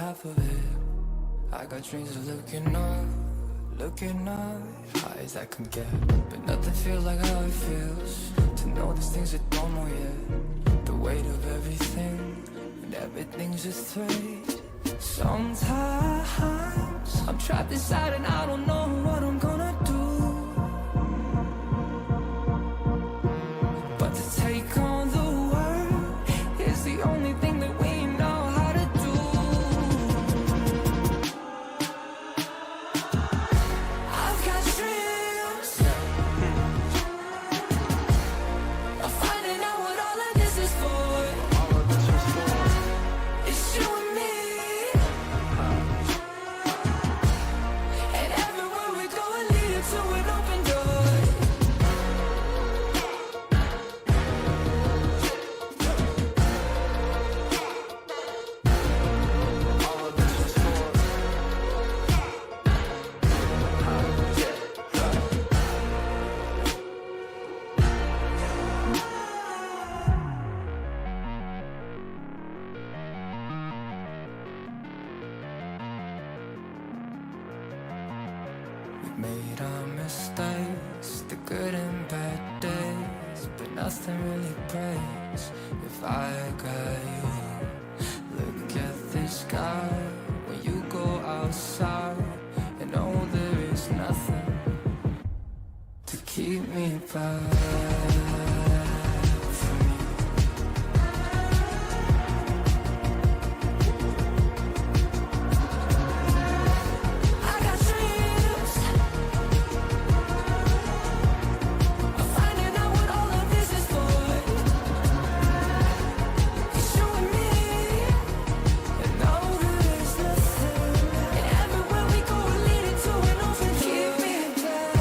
half of it. I got dreams of looking up, high as I can get. But nothing feels like how it feels to know these things I don't know yet. The weight of everything, and everything's a threat. Sometimes I'm trapped inside and I don't know what I'm gonna do. But to take on the world is the only thing that we know how to do. I've got dreams of finding out what all of this is for. It's you and me, and everywhere we go it leads to an open door. We made our mistakes, the good and bad days, but nothing really breaks if I got you. Look at the sky when you go outside, and know there is nothing to keep me back from you. I got dreams of finding out what all of this is for. It's you and me, and know there is nothing, and everywhere we go we're leading to an open door. Keep me back,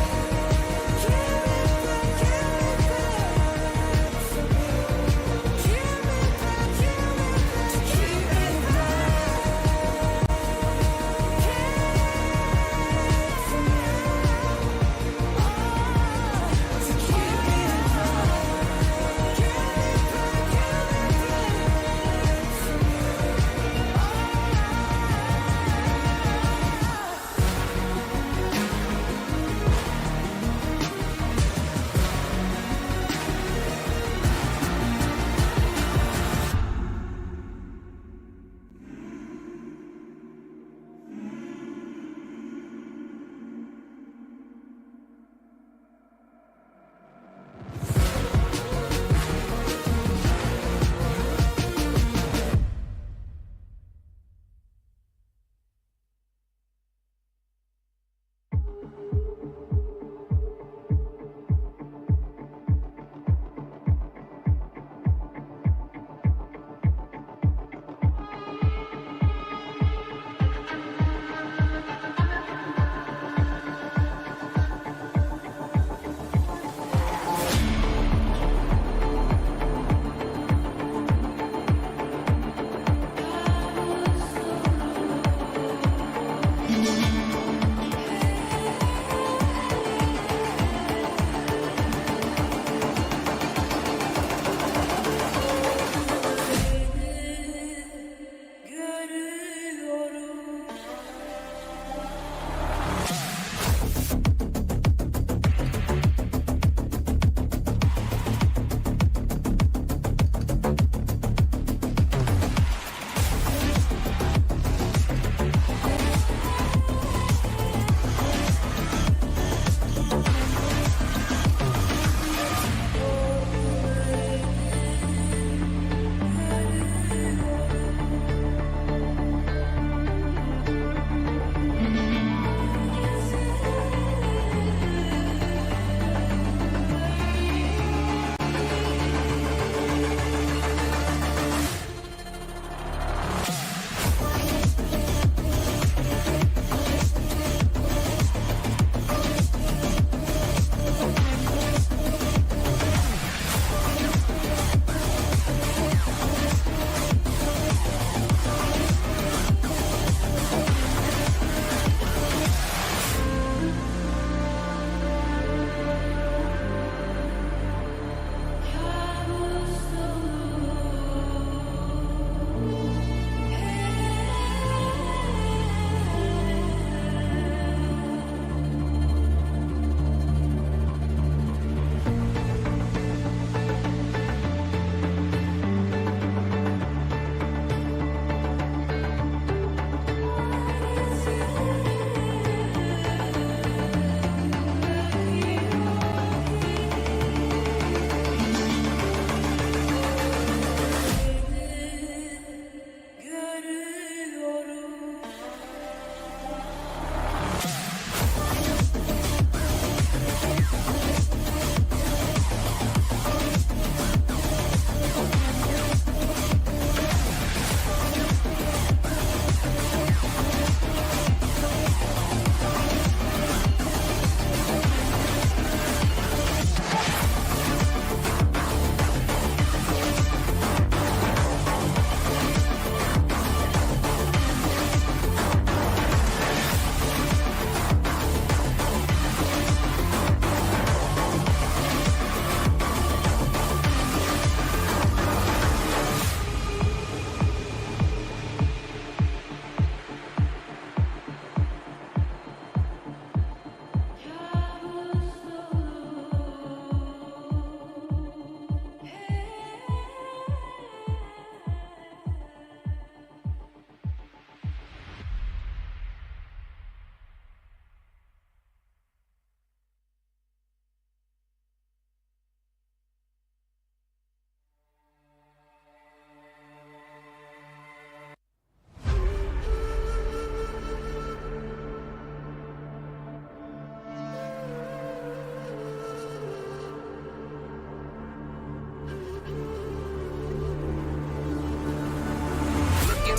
keep me back, keep me back.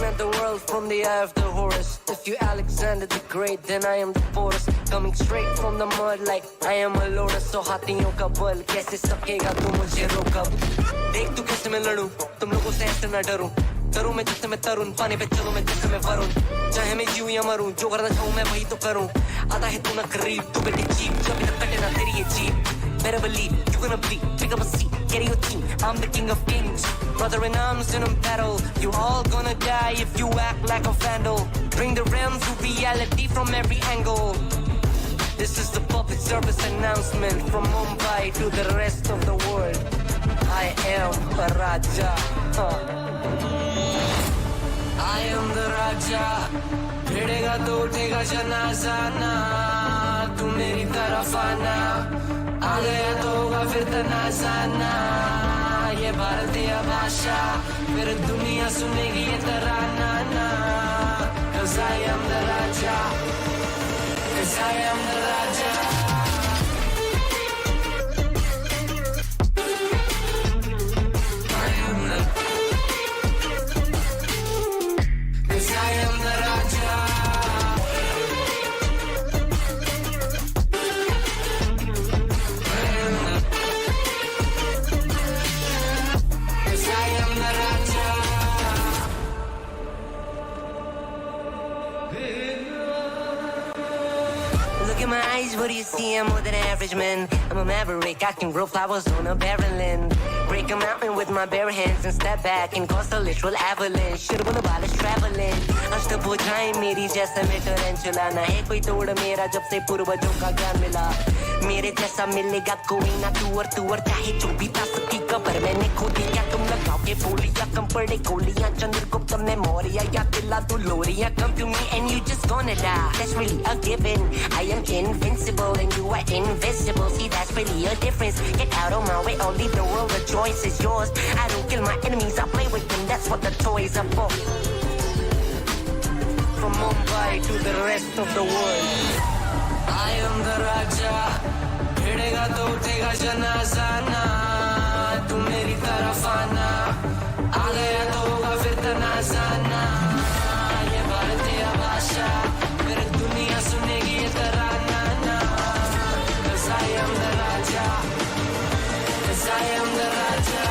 represent the world from the eye of the horse. If you Alexander the Great, then I am the forest. Coming straight from the mud like I am a lotus. So हाथियों का बल कैसे सकेगा तू मुझे रोक अब. देख तू कैसे मैं लड़ूं, तुम लोगों से ऐसे ना डरूं. करूं मैं जिससे मैं तरुण, पानी पे चलूं मैं जिससे मैं वरुण. चाहे मैं जीऊं या मरूं, जो करना चाहूं मैं वही तो करूं. आता है तू ना करीब, तू बेटी चीप, जब तक कटे ना तेरी ये jeep. Better believe you're gonna bleed. Pick up a seat, get in your team. I'm the king of kings, brother in arms in a battle. You all gonna die if you act like a vandal. Bring the realms to reality from every angle. This is the public service announcement from Mumbai to the rest of the world. I am a Raja. I am the Raja. भिड़ेगा तो उठेगा जनाजा ना, तू मेरी तरफ आना. आ गया तो होगा फिर तनाजा ना. ये भारतीय भाषा फिर दुनिया सुनेगी ये तराना ना. 'Cause I am the Raja. 'Cause I am the Raja. What do you see? I'm more than average man. I'm a maverick, I can grow flowers on a barren land. Break a mountain with my bare hands and step back and cause a literal avalanche. Should've been about us traveling. अष्टभुजाएं मेरी जैसा मैं टरेंचुला. ना है कोई तोड़ मेरा जब से पूर्वजों का ज्ञान मिला. मेरे जैसा मिलेगा कोई ना तू और चाहे जो भी था सबकी कबर मैंने खोदी. क्या तुम लगाओगे बोलियां, कम पड़े गोलियां. चंद्रगुप्त में मौर्य या दिला तू लोरियां. Come to me and you just gonna die. That's really a given. I am invincible and you are invisible. See, that's really a difference. Get out of my way or leave the world. The choice is yours. I don't kill my enemies, I play with them. That's what the toys are for. From Mumbai to the rest of the world, I am the Raja. भिड़ेगा तो उठेगा जनाजा ना, तू मेरी तरफ आना. आ गया तो होगा फिर तनाजा ना. ये भारतीय भाषा फिर दुनिया सुनेगी ये तराना ना. 'Cause I am the Raja. 'Cause I am the Raja.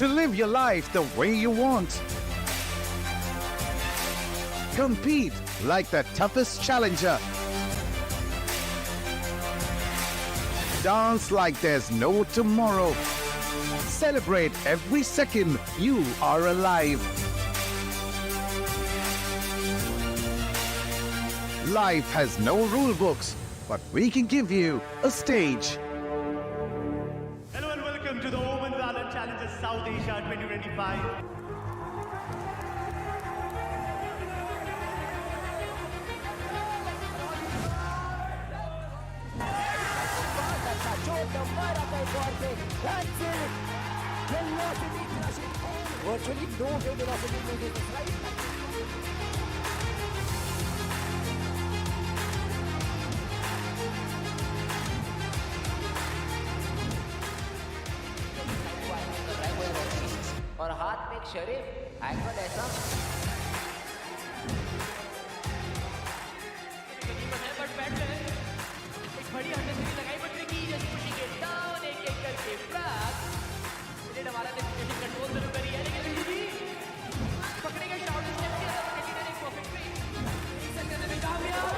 To live your life the way you want. Compete like the toughest challenger. Dance like there's no tomorrow. Celebrate every second you are alive. Life has no rule books, but we can give you a stage. Hello and welcome to the OMEN VALORANT Challenges South Asia 2025. Virtually no velocity movement, right? और हाथ में एक शरीफ angle ऐसा but बैठ गए एक बड़ी understanding लगाई बट की जस्ट पुशिंग इट डाउन एक करके फ्लैग इन्हें हमारा डेफिनेशन कंट्रोल जरूर करी है लेकिन जी पकड़े गए शाउट स्टेप के अंदर कैटेगरी ने परफेक्टली एक सेकंड में कामयाब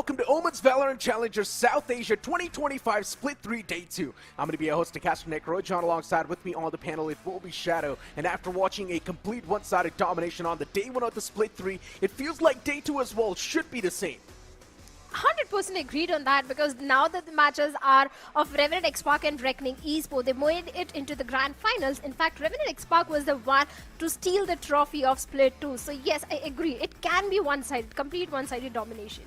welcome to OMEN's Valorant Challengers South Asia 2025 Split 3 Day 2. I'm going to be a host of Caster Nick Rojan. Alongside with me on the panel it will be Shadow. And after watching a complete one-sided domination on the Day 1 of the Split 3, it feels like Day 2 as well should be the same. 100% agreed on that, because now that the matches are of Revenant XSpark and Revenant Esports, they made it into the grand finals. In fact, Revenant XSpark was the one to steal the trophy of Split 2. So yes, I agree. It can be one-sided, complete one-sided domination.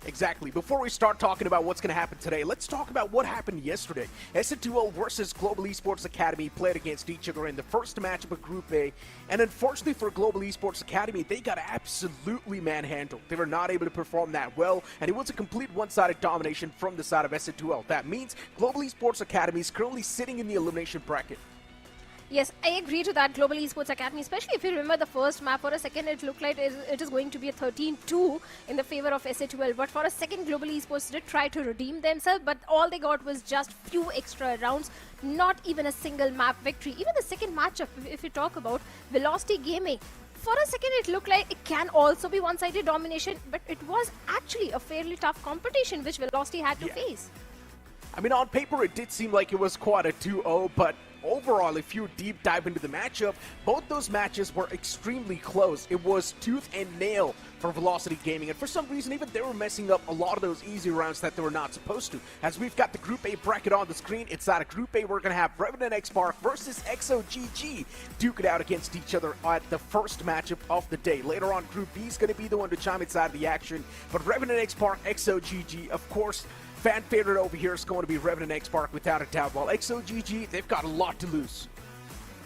Exactly. Before we start talking about what's going to happen today, let's talk about what happened yesterday. Ascent versus Global Esports Academy played against each other in the first matchup of Group A, and unfortunately for Global Esports Academy, they got absolutely manhandled. They were not able to perform that well, and it was a complete one-sided domination from the side of Ascent. That means Global Esports Academy is currently sitting in the elimination bracket. Yes, I agree to that. Global Esports Academy, especially if you remember the first map, for a second it looked like it is going to be a 13-2 in the favor of SA12. But for a second, Global Esports did try to redeem themselves, but all they got was just few extra rounds, not even a single map victory. Even the second matchup, if you talk about Velocity Gaming, for a second it looked like it can also be one-sided domination, but it was actually a fairly tough competition which Velocity had to face. I mean, on paper it did seem like it was quite a 2-0, but overall, if you deep dive into the matchup, both those matches were extremely close. It was tooth and nail for Velocity Gaming, and for some reason, even they were messing up a lot of those easy rounds that they were not supposed to. As we've got the Group A bracket on the screen, inside of Group A, we're going to have Revenant XSpark versus XO duke it out against each other at the first matchup of the day. Later on, Group B is going to be the one to chime inside the action, but Revenant XSpark, XO, of course, fan favorite over here is going to be Revenant XSpark without a doubt, while XO, they've got a lot to lose.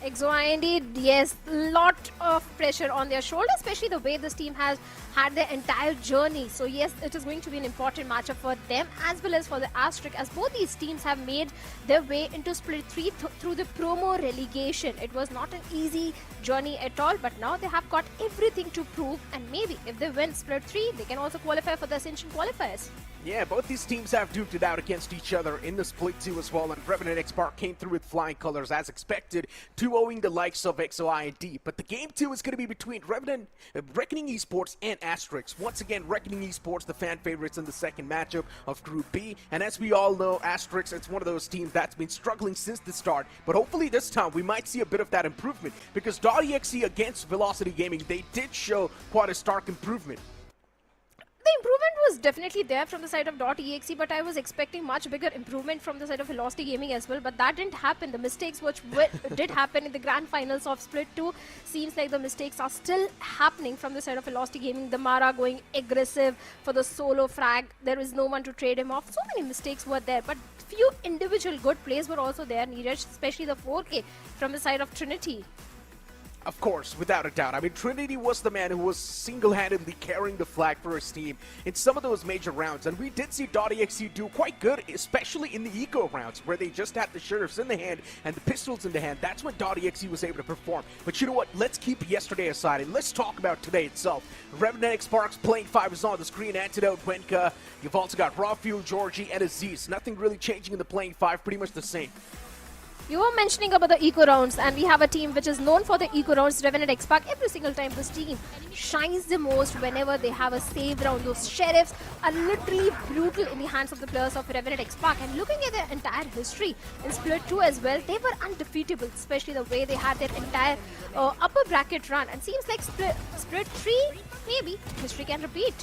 XO IND, yes, lot of pressure on their shoulder, especially the way this team has had their entire journey. So yes, it is going to be an important matchup for them as well as for the Asterisk, as both these teams have made their way into Split 3 through the promo relegation. It was not an easy journey at all, but now they have got everything to prove, and maybe if they win Split 3, they can also qualify for the Ascension qualifiers. Yeah, both these teams have duked it out against each other in the Split 2 as well, and Revenant XSpark came through with flying colors as expected, 2-0ing the likes of XO IND. But the Game 2 is going to be between Reckoning Esports and Asterisk. Once again, Reckoning Esports, the fan favorites in the second matchup of Group B. And as we all know, Asterisk, it's one of those teams that's been struggling since the start. But hopefully this time we might see a bit of that improvement, because .exe against Velocity Gaming, they did show quite a stark improvement. The improvement was definitely there from the side of .exe, but I was expecting much bigger improvement from the side of Velocity Gaming as well, but that didn't happen. The mistakes which did happen in the grand finals of Split 2, seems like the mistakes are still happening from the side of Velocity Gaming. The Mara going aggressive for the solo frag, there is no one to trade him off. So many mistakes were there, but few individual good plays were also there, Neeraj, especially the 4K from the side of Trinity. Of course, without a doubt. I mean, Trinity was the man who was single-handedly carrying the flag for his team in some of those major rounds, and we did see .exe do quite good, especially in the eco rounds, where they just had the sheriffs in the hand and the pistols in the hand. That's when .exe was able to perform. But you know what? Let's keep yesterday aside, and let's talk about today itself. Revenant XSpark's playing 5 is on the screen. Antidote, Wenka. You've also got Raw Fuel, Georgie, and Aziz. Nothing really changing in the playing 5, pretty much the same. You were mentioning about the eco rounds, and we have a team which is known for the eco rounds, Revenant XSpark. Every single time this team shines the most whenever they have a save round. Those sheriffs are literally brutal in the hands of the players of Revenant XSpark. And looking at their entire history in Split 2 as well, they were undefeatable, especially the way they had their entire upper bracket run. And seems like Split 3, maybe history can repeat.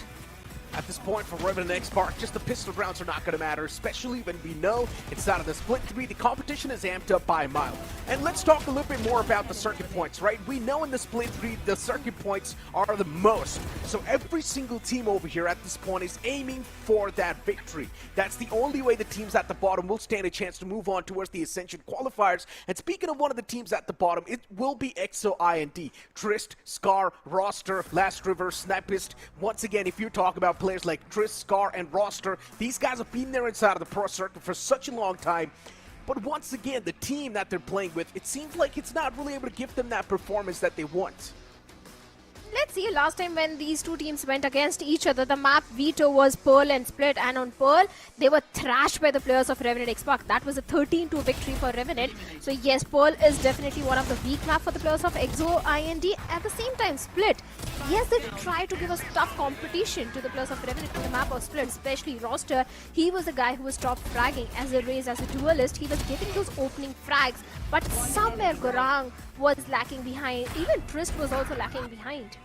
At this point for Revenant XSpark, just the pistol rounds are not going to matter, especially when we know inside of the Split 3, the competition is amped up by a mile. And let's talk a little bit more about the circuit points, right? We know in the Split 3, the circuit points are the most. So every single team over here at this point is aiming for that victory. That's the only way the teams at the bottom will stand a chance to move on towards the Ascension qualifiers. And speaking of one of the teams at the bottom, it will be XO IND. Trist, Scar, Roster, Last River, Snipist. Once again, if you talk about players like Trist, Scar, and Roster, these guys have been there inside of the pro circuit for such a long time. But once again, the team that they're playing with, it seems like it's not really able to give them that performance that they want. Let's see, last time when these two teams went against each other, the map veto was Pearl and Split, and on Pearl, they were thrashed by the players of Revenant XSpark. That was a 13-2 victory for Revenant. So yes, Pearl is definitely one of the weak map for the players of EXO IND. At the same time, Split, yes, they try to give us tough competition to the players of Revenant on the map of Split, especially Roster. He was the guy who was top fragging as a race, as a duelist. He was getting those opening frags, but somewhere Gorang was lacking behind. Even Trist was also lacking behind.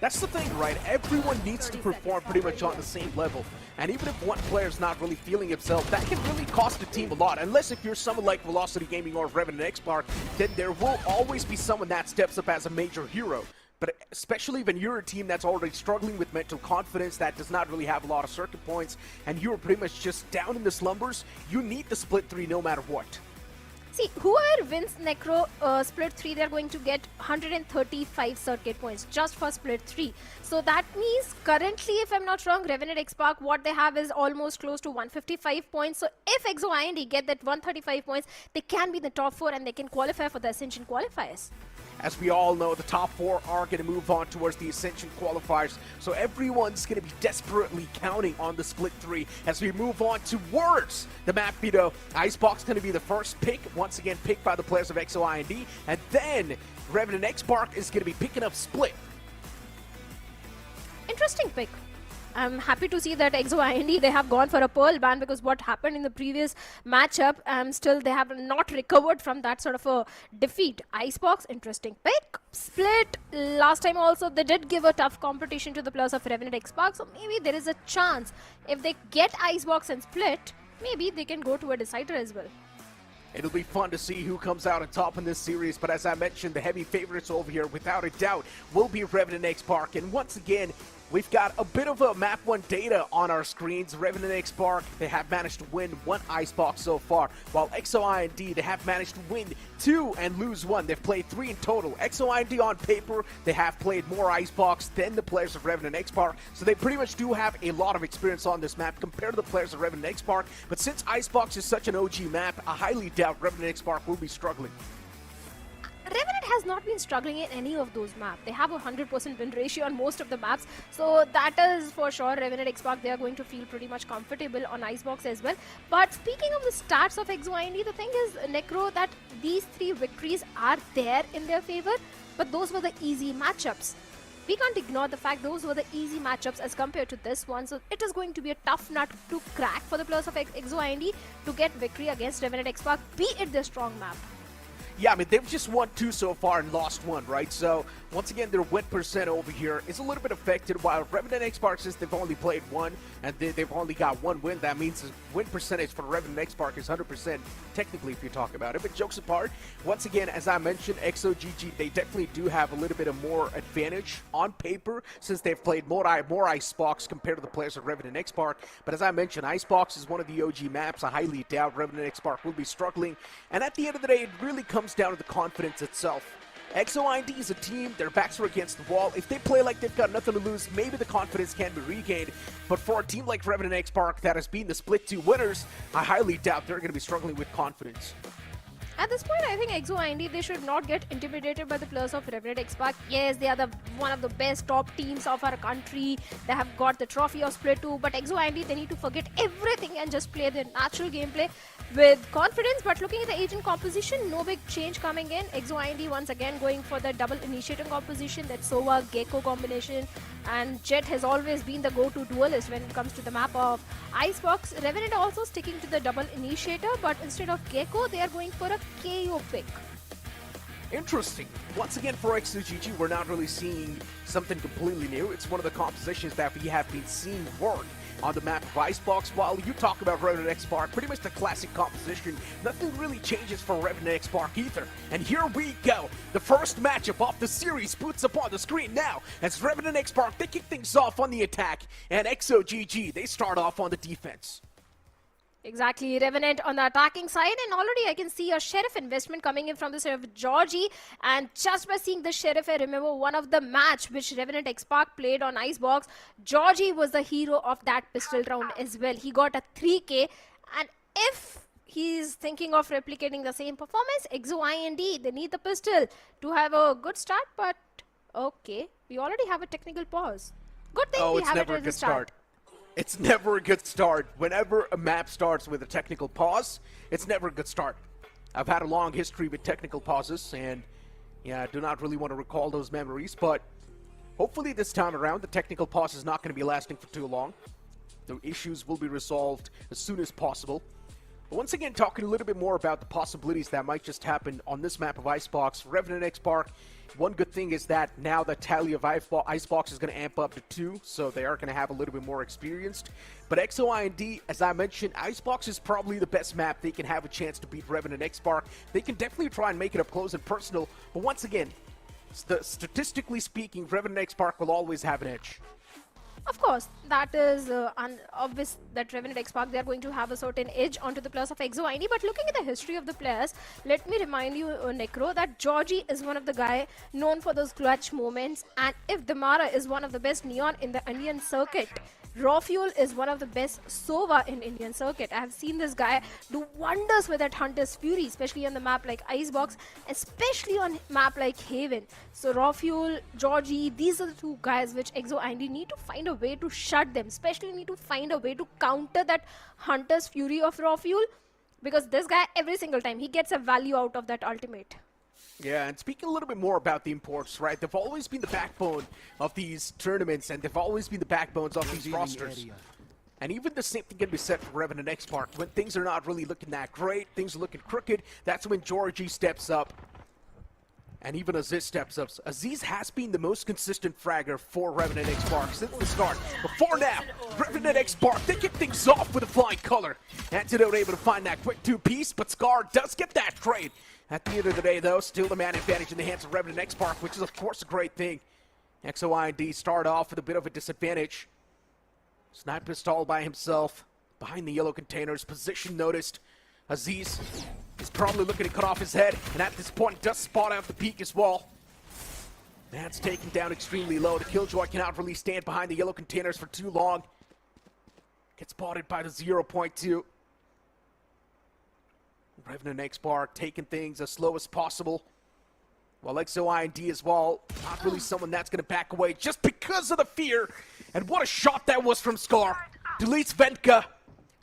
That's the thing, right? Everyone needs to perform pretty much on the same level. And even if one player's not really feeling himself, that can really cost the team a lot. Unless if you're someone like Velocity Gaming or Revenant XSpark, then there will always be someone that steps up as a major hero. But especially when you're a team that's already struggling with mental confidence, that does not really have a lot of circuit points, and you're pretty much just down in the slumbers, you need the split 3 no matter what. See, whoever wins Necro Split 3, they're going to get 135 circuit points just for Split 3. So that means currently, if I'm not wrong, Revenant XSpark, what they have is almost close to 155 points. So if EXO IND get that 135 points, they can be in the top 4 and they can qualify for the Ascension qualifiers. As we all know, the top 4 are going to move on towards the Ascension qualifiers, so everyone's going to be desperately counting on the Split 3 as we move on towards the map veto. Icebox going to be the first pick, once again picked by the players of EXO IND, and then Revenant XSpark is going to be picking up Split. Interesting pick. I'm happy to see that EXO IND, they have gone for a Pearl ban, because what happened in the previous matchup, still they have not recovered from that sort of a defeat. Icebox, interesting pick. Split, last time also they did give a tough competition to the players of Revenant XSpark, so maybe there is a chance if they get Icebox and Split, maybe they can go to a decider as well. It'll be fun to see who comes out on top in this series, but as I mentioned, the heavy favorites over here, without a doubt, will be Revenant XSpark. And once again, we've got a bit of a Map 1 data on our screens. Revenant XSpark, they have managed to win 1 Icebox so far, while EXO IND, they have managed to win 2 and lose 1. They've played 3 in total. EXO IND on paper, they have played more Icebox than the players of Revenant XSpark, so they pretty much do have a lot of experience on this map compared to the players of Revenant XSpark. But since Icebox is such an OG map, I highly doubt Revenant XSpark will be struggling. Revenant has not been struggling in any of those maps. They have a 100% win ratio on most of the maps. So that is for sure Revenant XSpark, they are going to feel pretty much comfortable on Icebox as well. But speaking of the stats of EXO IND, the thing is, Necro, that these 3 victories are there in their favor, but those were the easy matchups. We can't ignore the fact those were the easy matchups as compared to this one. So it is going to be a tough nut to crack for the players of EXO IND to get victory against Revenant XSpark, be it the strong map. Yeah, I mean, they've just won 2 so far and lost 1, right? So, once again, their win percent over here is a little bit affected, while Revenant XSpark says they've only played 1, and they've only got 1 win. That means the win percentage for Revenant XSpark is 100%, technically, if you talk about it. But jokes apart, once again, as I mentioned, XOGG, they definitely do have a little bit of more advantage on paper, since they've played more Icebox compared to the players of Revenant XSpark. But as I mentioned, Icebox is one of the OG maps. I highly doubt Revenant XSpark will be struggling. And at the end of the day, it really comes down to the confidence itself. EXO IND is a team, their backs are against the wall. If they play like they've got nothing to lose, maybe the confidence can be regained. But for a team like Revenant XSpark that has been the Split 2 winners, I highly doubt they're going to be struggling with confidence. At this point, I think EXO IND, they should not get intimidated by the players of Revenant XSpark. Yes, they are one of the best top teams of our country. They have got the trophy of Split 2, but EXO IND, they need to forget everything and just play their natural gameplay with confidence. But looking at the agent composition, no big change coming in. EXO IND once again going for the double initiator composition, that Sova Gecko combination, and Jet has always been the go-to duelist when it comes to the map of Icebox. Revenant also sticking to the double initiator, but instead of Gecko, they are going for a KO pick. Interesting. Once again, for XOGG, we're not really seeing something completely new. It's one of the compositions that we have been seeing work on the map of Icebox. While you talk about Revenant XSpark, pretty much the classic composition, nothing really changes for Revenant XSpark either. And here we go. The first matchup of the series boots up on the screen now as Revenant XSpark, they kick things off on the attack, and XOGG, they start off on the defense. Exactly, Revenant on the attacking side, and already I can see a Sheriff investment coming in from the side of Georgie. And just by seeing the Sheriff, I remember one of the match which Revenant XSpark played on Icebox. Georgie was the hero of that pistol round as well. He got a 3K, and if he's thinking of replicating the same performance, EXO IND, they need the pistol to have a good start, but okay. We already have a technical pause. Good thing Oh, we it's have it never a at the good start. It's never a good start. Whenever a map starts with a technical pause, it's never a good start. I've had a long history with technical pauses, and yeah, I do not really want to recall those memories, but hopefully this time around, the technical pause is not going to be lasting for too long. The issues will be resolved as soon as possible. But once again, talking a little bit more about the possibilities that might just happen on this map of Icebox, Revenant XSpark. One good thing is that now the tally of Icebox is going to amp up to 2, so they are going to have a little bit more experienced. But XO IND, as I mentioned, Icebox is probably the best map they can have a chance to beat Revenant XSpark. They can definitely try and make it up close and personal, but once again, statistically speaking, Revenant XSpark will always have an edge. Of course, that is obvious that Revenant XSpark, they are going to have a certain edge onto the players of XO IND. But looking at the history of the players, let me remind you, Necro, that Georgie is one of the guys known for those clutch moments. And if Damara is one of the best Neon in the Indian circuit, Raw Fuel is one of the best Sova in Indian circuit. I have seen this guy do wonders with that Hunter's Fury, especially on the map like Icebox, especially on map like Haven. So Raw Fuel, Georgie, these are the two guys which XO IND need to find a way to shut them, especially need to find a way to counter that Hunter's Fury of Raw Fuel, because this guy every single time he gets a value out of that ultimate. Yeah, and speaking a little bit more about the imports, right? They've always been the backbone of these tournaments, and they've always been the backbones of these rosters. And even the same thing can be said for Revenant XSpark. When things are not really looking that great, things are looking crooked, that's when Georgie steps up. And even Aziz steps up. Aziz has been the most consistent fragger for Revenant XSpark since the start. Before now, Revenant XSpark, they kick things off with a flying color. Antidote able to find that quick 2-piece, but Scar does get that trade. At the end of the day, though, still the man advantage in the hands of Revenant XSpark, which is, of course, a great thing. XO IND start off with a bit of a disadvantage. Sniper pistol by himself, behind the yellow containers, position noticed. Aziz is probably looking to cut off his head, and at this point does spot out the peak as well. That's taken down extremely low. The Killjoy cannot really stand behind the yellow containers for too long. Gets spotted by the 0.2. Revenant XSpark taking things as slow as possible. While XO IND as well, not really someone that's going to back away just because of the fear. And what a shot that was from Scar. Deletes Ventka.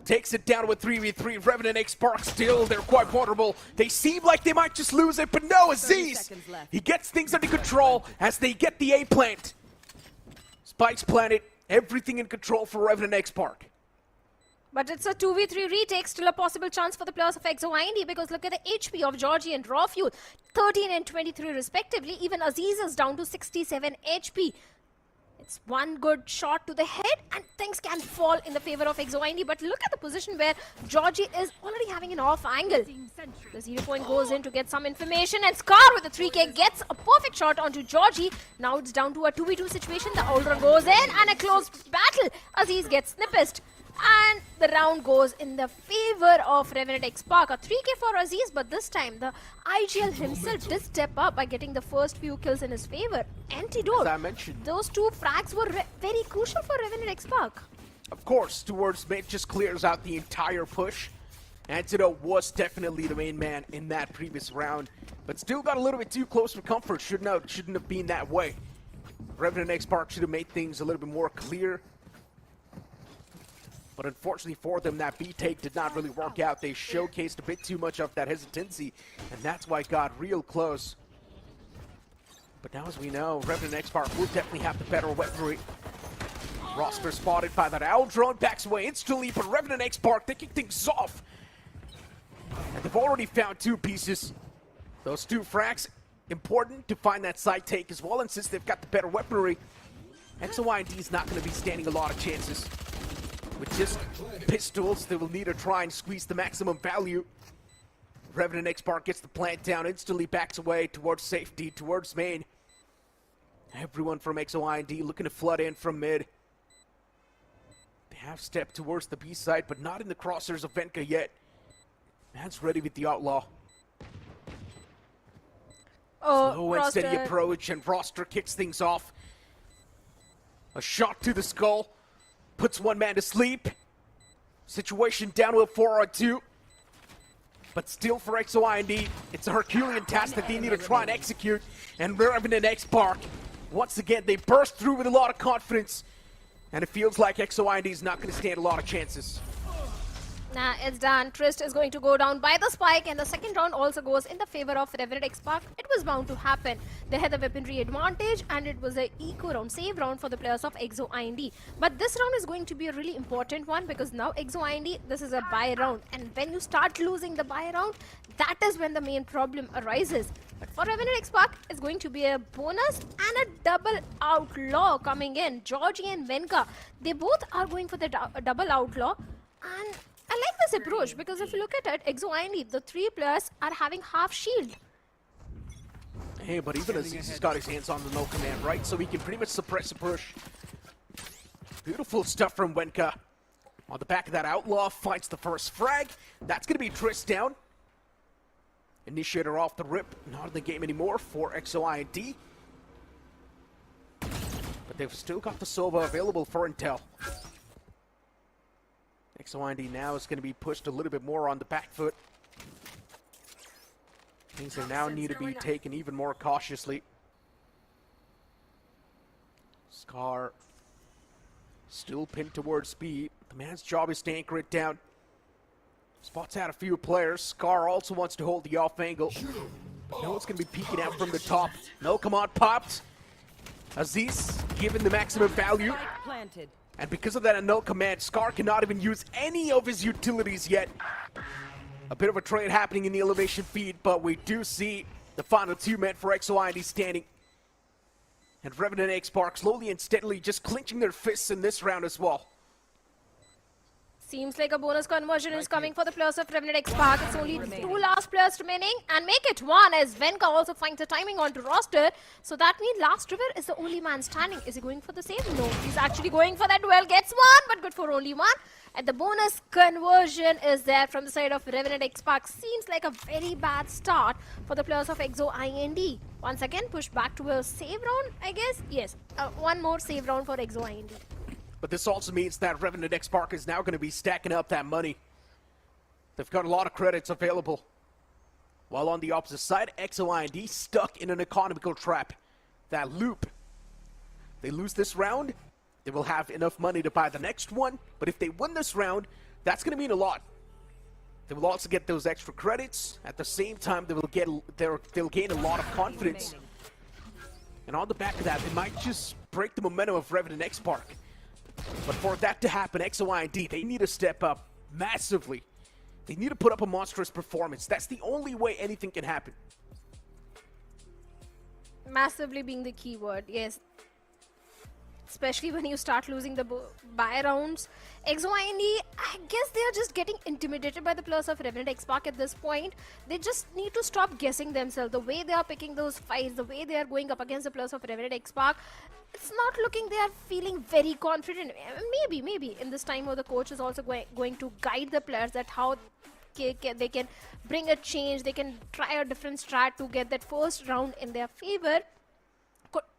Takes it down with 3v3. Revenant XSpark still, they're quite vulnerable. They seem like they might just lose it, but no, Aziz! He gets things under control as they get the A plant. Spikes planted, everything in control for Revenant XSpark. But it's a 2v3 retake, still a possible chance for the players of XO IND, because look at the HP of Georgie and Raw Fuel, 13 and 23 respectively. Even Aziz is down to 67 HP. It's one good shot to the head and things can fall in the favor of XO IND. But look at the position where Georgie is already having an off angle. The 0 point goes in to get some information, and Scar with the 3K gets a perfect shot onto Georgie. Now it's down to a 2v2 situation. The Ultra goes in and a close battle. Aziz gets snipped. And the round goes in the favor of Revenant XSpark. A 3K for Aziz, but this time the IGL himself did step up by getting the first few kills in his favor. Antidote. As I mentioned, Those two frags were very crucial for Revenant XSpark. of course, towards mid just clears out the entire push. Antidote was definitely the main man in that previous round, but still got a little bit too close for comfort. Shouldn't have been that way. Revenant XSpark should have made things a little bit more clear. But unfortunately for them, that B-take did not really work out. They showcased a bit too much of that hesitancy, and that's why it got real close. But now, as we know, Revenant XSpark will definitely have the better weaponry. Roster spotted by that Owl drone, backs away instantly, but Revenant XSpark, they kick things off. And they've already found 2 pieces. Those 2 frags, important to find that side take as well, and since they've got the better weaponry, XO IND is not going to be standing a lot of chances. With just pistols, they will need to try and squeeze the maximum value. Revenant XSpark gets the plant down, instantly backs away towards safety, towards main. Everyone from XO IND looking to flood in from mid. They have stepped towards the B side, but not in the crosshairs of Ventka yet. Man's ready with the Outlaw. Slow and steady approach, and Roster kicks things off. A shot to the skull. Puts one man to sleep. Situation down to a 4-on-2. But still for XO IND, it's a Herculean task that they need to try and execute. And Revenant XSpark, Once again, they burst through with a lot of confidence. And it feels like XO IND is not going to stand a lot of chances. Nah, it's done. Trist is going to go down by the spike, and the second round also goes in the favor of Revenant XSpark. It was bound to happen. They had the weaponry advantage, and it was a eco round, save round for the players of XO IND. But this round is going to be a really important one because now XO IND, this is a buy round, and when you start losing the buy round, that is when the main problem arises. But for Revenant XSpark, it's going to be a bonus and a double outlaw coming in. Georgie and Venka, they both are going for the double outlaw, and I like this approach because if you look at it, XO IND, the 3 players are having half shield. Hey, but even Aziz has got his hands on the no command, right? So he can pretty much suppress a push. Beautiful stuff from Wenka. On the back of that outlaw, finds the first frag. That's going to be Trist down. Initiator off the rip, not in the game anymore for XO IND. But they've still got the Sova available for Intel. XO IND now is going to be pushed a little bit more on the back foot. Things that now need to be taken even more cautiously. Scar still pinned towards speed. The man's job is to anchor it down. Spots out a few players. Scar also wants to hold the off angle. But no one's going to be peeking out from the top. No, come on, popped. Aziz given the maximum value. And because of that no command, Scar cannot even use any of his utilities yet. A bit of a trade happening in the elevation feed, but we do see the final 2 men for XO IND standing. And Revenant XSpark slowly and steadily just clinching their fists in this round as well. Seems like a bonus conversion is coming for the players of Revenant XSpark. It's only 2 last players remaining, and make it 1 as Venka also finds the timing onto roster. So that means Last River is the only man standing. Is he going for the save? No, he's actually going for that duel. Gets 1, but good for only 1. And the bonus conversion is there from the side of Revenant XSpark. Seems like a very bad start for the players of XO IND. Once again, push back to a save round, I guess. Yes, 1 more save round for XO IND. But this also means that Revenant XSpark is now going to be stacking up that money. They've got a lot of credits available. While on the opposite side, XO IND stuck in an economical trap. That loop. They lose this round, they will have enough money to buy the next one. But if they win this round, that's going to mean a lot. They will also get those extra credits. At the same time, they'll gain a lot of confidence. And on the back of that, they might just break the momentum of Revenant XSpark. But for that to happen, XO IND, they need to step up massively. They need to put up a monstrous performance. That's the only way anything can happen. Massively being the key word, yes. Especially when you start losing the buy rounds. XO IND, I guess they are just getting intimidated by the players of Revenant XSpark at this point. They just need to stop guessing themselves. The way they are picking those fights, the way they are going up against the players of Revenant XSpark, it's not looking they are feeling very confident. Maybe in this time where the coach is also going to guide the players that how they can bring a change, they can try a different strat to get that first round in their favor.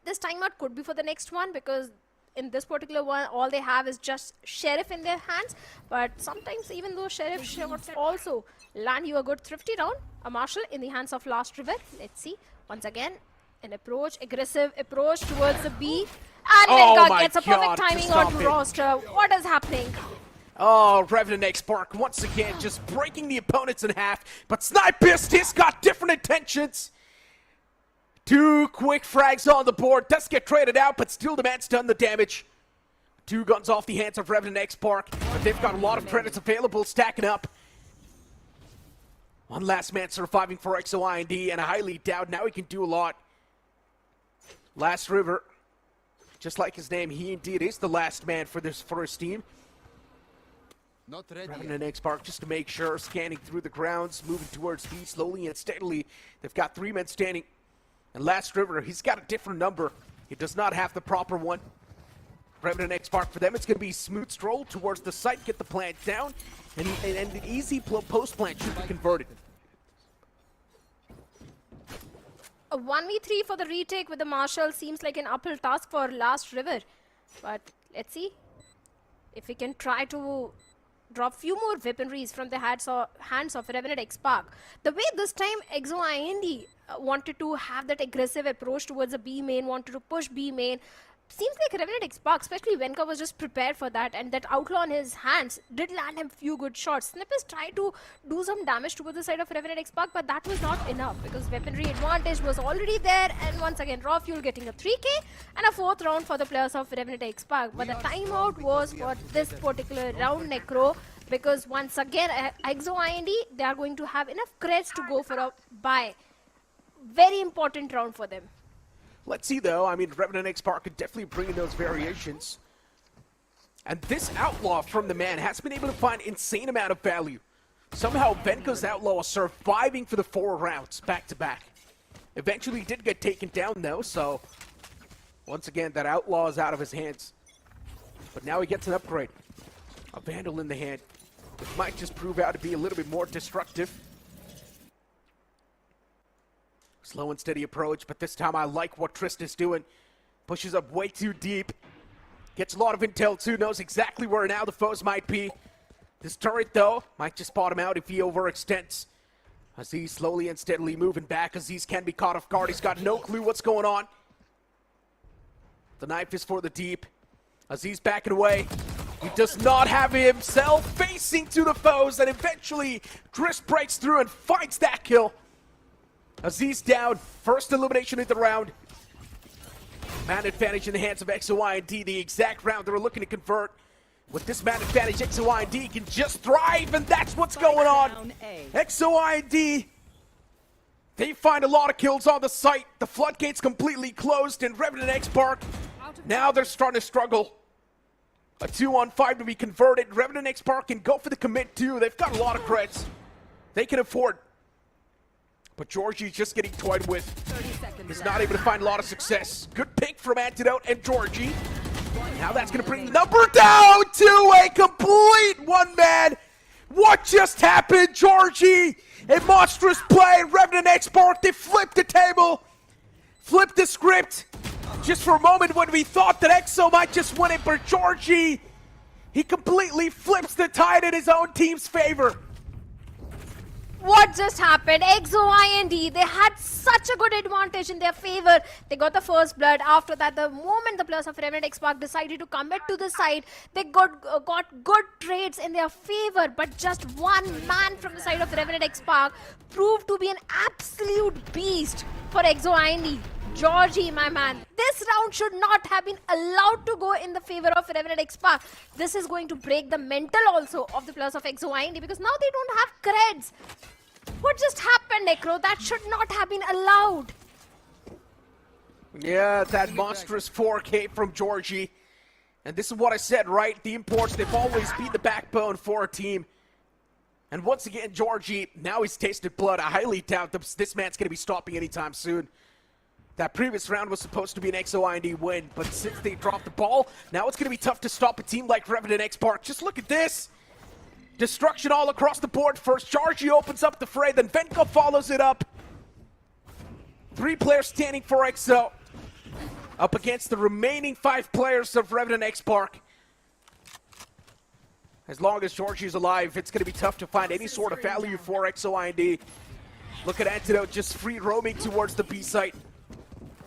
This timeout could be for the next one because in this particular one, all they have is just Sheriff in their hands. But sometimes even though Sheriff shots also land you a good thrifty round, a Marshal in the hands of Last River. Let's see. Once again, an approach, aggressive approach towards the B. And Venka gets a perfect timing onto roster. What is happening? Oh, Revenant XSpark once again just breaking the opponents in half. But Snipist, he's got different intentions. 2 quick frags on the board. Does get traded out, but still the man's done the damage. 2 guns off the hands of Revenant XSpark, but they've got a lot of credits available, stacking up. 1 last man surviving for XO IND, and I highly doubt now he can do a lot. Last River, just like his name, he indeed is the last man for his team. Not ready. Revenant XSpark just to make sure, scanning through the grounds, moving towards B slowly and steadily. They've got 3 men standing. And Last River, he's got a different number. He does not have the proper one. Revenant XSpark, for them, it's going to be smooth stroll towards the site, get the plant down, and the easy post plant should be converted. A 1v3 for the retake with the Marshal seems like an uphill task for Last River. But let's see if we can try to drop few more weaponries from the hands of Revenant XSpark. The way this time EXO IND wanted to have that aggressive approach towards the B main, wanted to push B main. Seems like Revenant XSpark, especially Venka, was just prepared for that, and that outlaw in his hands did land him few good shots. Snippers tried to do some damage towards the side of Revenant XSpark, but that was not enough because weaponry advantage was already there, and once again Raw Fuel getting a 3k and a 4th round for the players of Revenant XSpark. But the timeout was for this particular round, Necro, because once again EXO IND, they are going to have enough credits to go for a bye. Very important round for them. Let's see, though. I mean, Revenant XSpark could definitely bring in those variations. And this outlaw from the man has been able to find insane amount of value. Somehow, Venka's outlaw was surviving for the 4 rounds back-to-back. Eventually, he did get taken down, though, so once again, that outlaw is out of his hands. But now he gets an upgrade. A Vandal in the hand, which might just prove out to be a little bit more destructive. Slow and steady approach, but this time I like what Tristan's doing. Pushes up way too deep. Gets a lot of intel too, knows exactly where now the foes might be. This turret, though, might just spot him out if he overextends. Aziz slowly and steadily moving back. Aziz can be caught off guard. He's got no clue what's going on. The knife is for the deep. Aziz backing away. He does not have himself facing to the foes, and eventually Trist breaks through and finds that kill. Aziz down, first elimination of the round. Man advantage in the hands of EXO IND, the exact round they were looking to convert. With this man advantage, EXO IND can just thrive, and that's what's going on. EXO IND, they find a lot of kills on the site. The floodgates completely closed, and Revenant XSpark, now they're starting to struggle. A 2-on-5 to be converted. Revenant XSpark can go for the commit too. They've got a lot of creds. They can afford. But Georgie's just getting toyed with. He's not able to find a lot of success. Good pick from Antidote and Georgie. Now that's going to bring the number down to a complete one-man. What just happened, Georgie? A monstrous play. Revenant XSpark, they flipped the table. Flipped the script. Just for a moment when we thought that EXO might just win it, but Georgie, he completely flips the tide in his own team's favor. What just happened? EXO IND, they had such a good advantage in their favor. They got the first blood. After that, the moment the players of Revenant XSpark decided to commit to the side, they got good trades in their favor. But just one man from the side of Revenant XSpark proved to be an absolute beast for EXO IND. Georgie, my man, this round should not have been allowed to go in the favor of Revenant XSpark. This is going to break the mental also of the players of EXO IND because now they don't have creds. What just happened, Necro? That should not have been allowed. Yeah, that monstrous 4K from Georgie. And this is what I said, right? The imports, they've always been the backbone for a team. And once again, Georgie, now he's tasted blood. I highly doubt this man's going to be stopping anytime soon. That previous round was supposed to be an EXO IND win, but since they dropped the ball, now it's going to be tough to stop a team like Revenant XSpark. Just look at this. Destruction all across the board. First, Georgie opens up the fray, then Venka follows it up. 3 players standing for EXO. Up against the remaining 5 players of Revenant XSpark. As long as Georgie's alive, it's going to be tough to find any sort of value for EXO IND. Look at Antidote just free roaming towards the B site.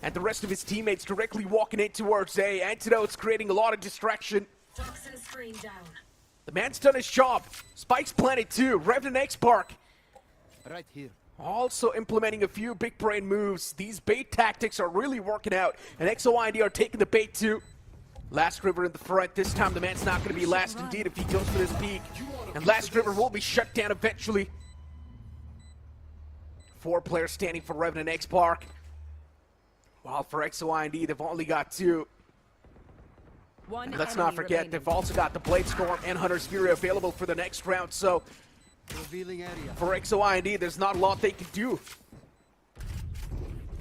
And the rest of his teammates directly walking in towards A. Antidote's creating a lot of distraction. The man's done his job. Spike's planted too. Revenant XSpark. Right here. Also implementing a few big brain moves. These bait tactics are really working out. And EXO IND are taking the bait too. Last River in the front. This time the man's not going to be last indeed if he goes for this peak. And Last River will be shut down eventually. 4 players standing for Revenant XSpark. While for EXO IND, they've only got 2. And let's not forget, they've also got the Blade Storm and Hunter's Fury available for the next round. So, for EXO IND, there's not a lot they can do.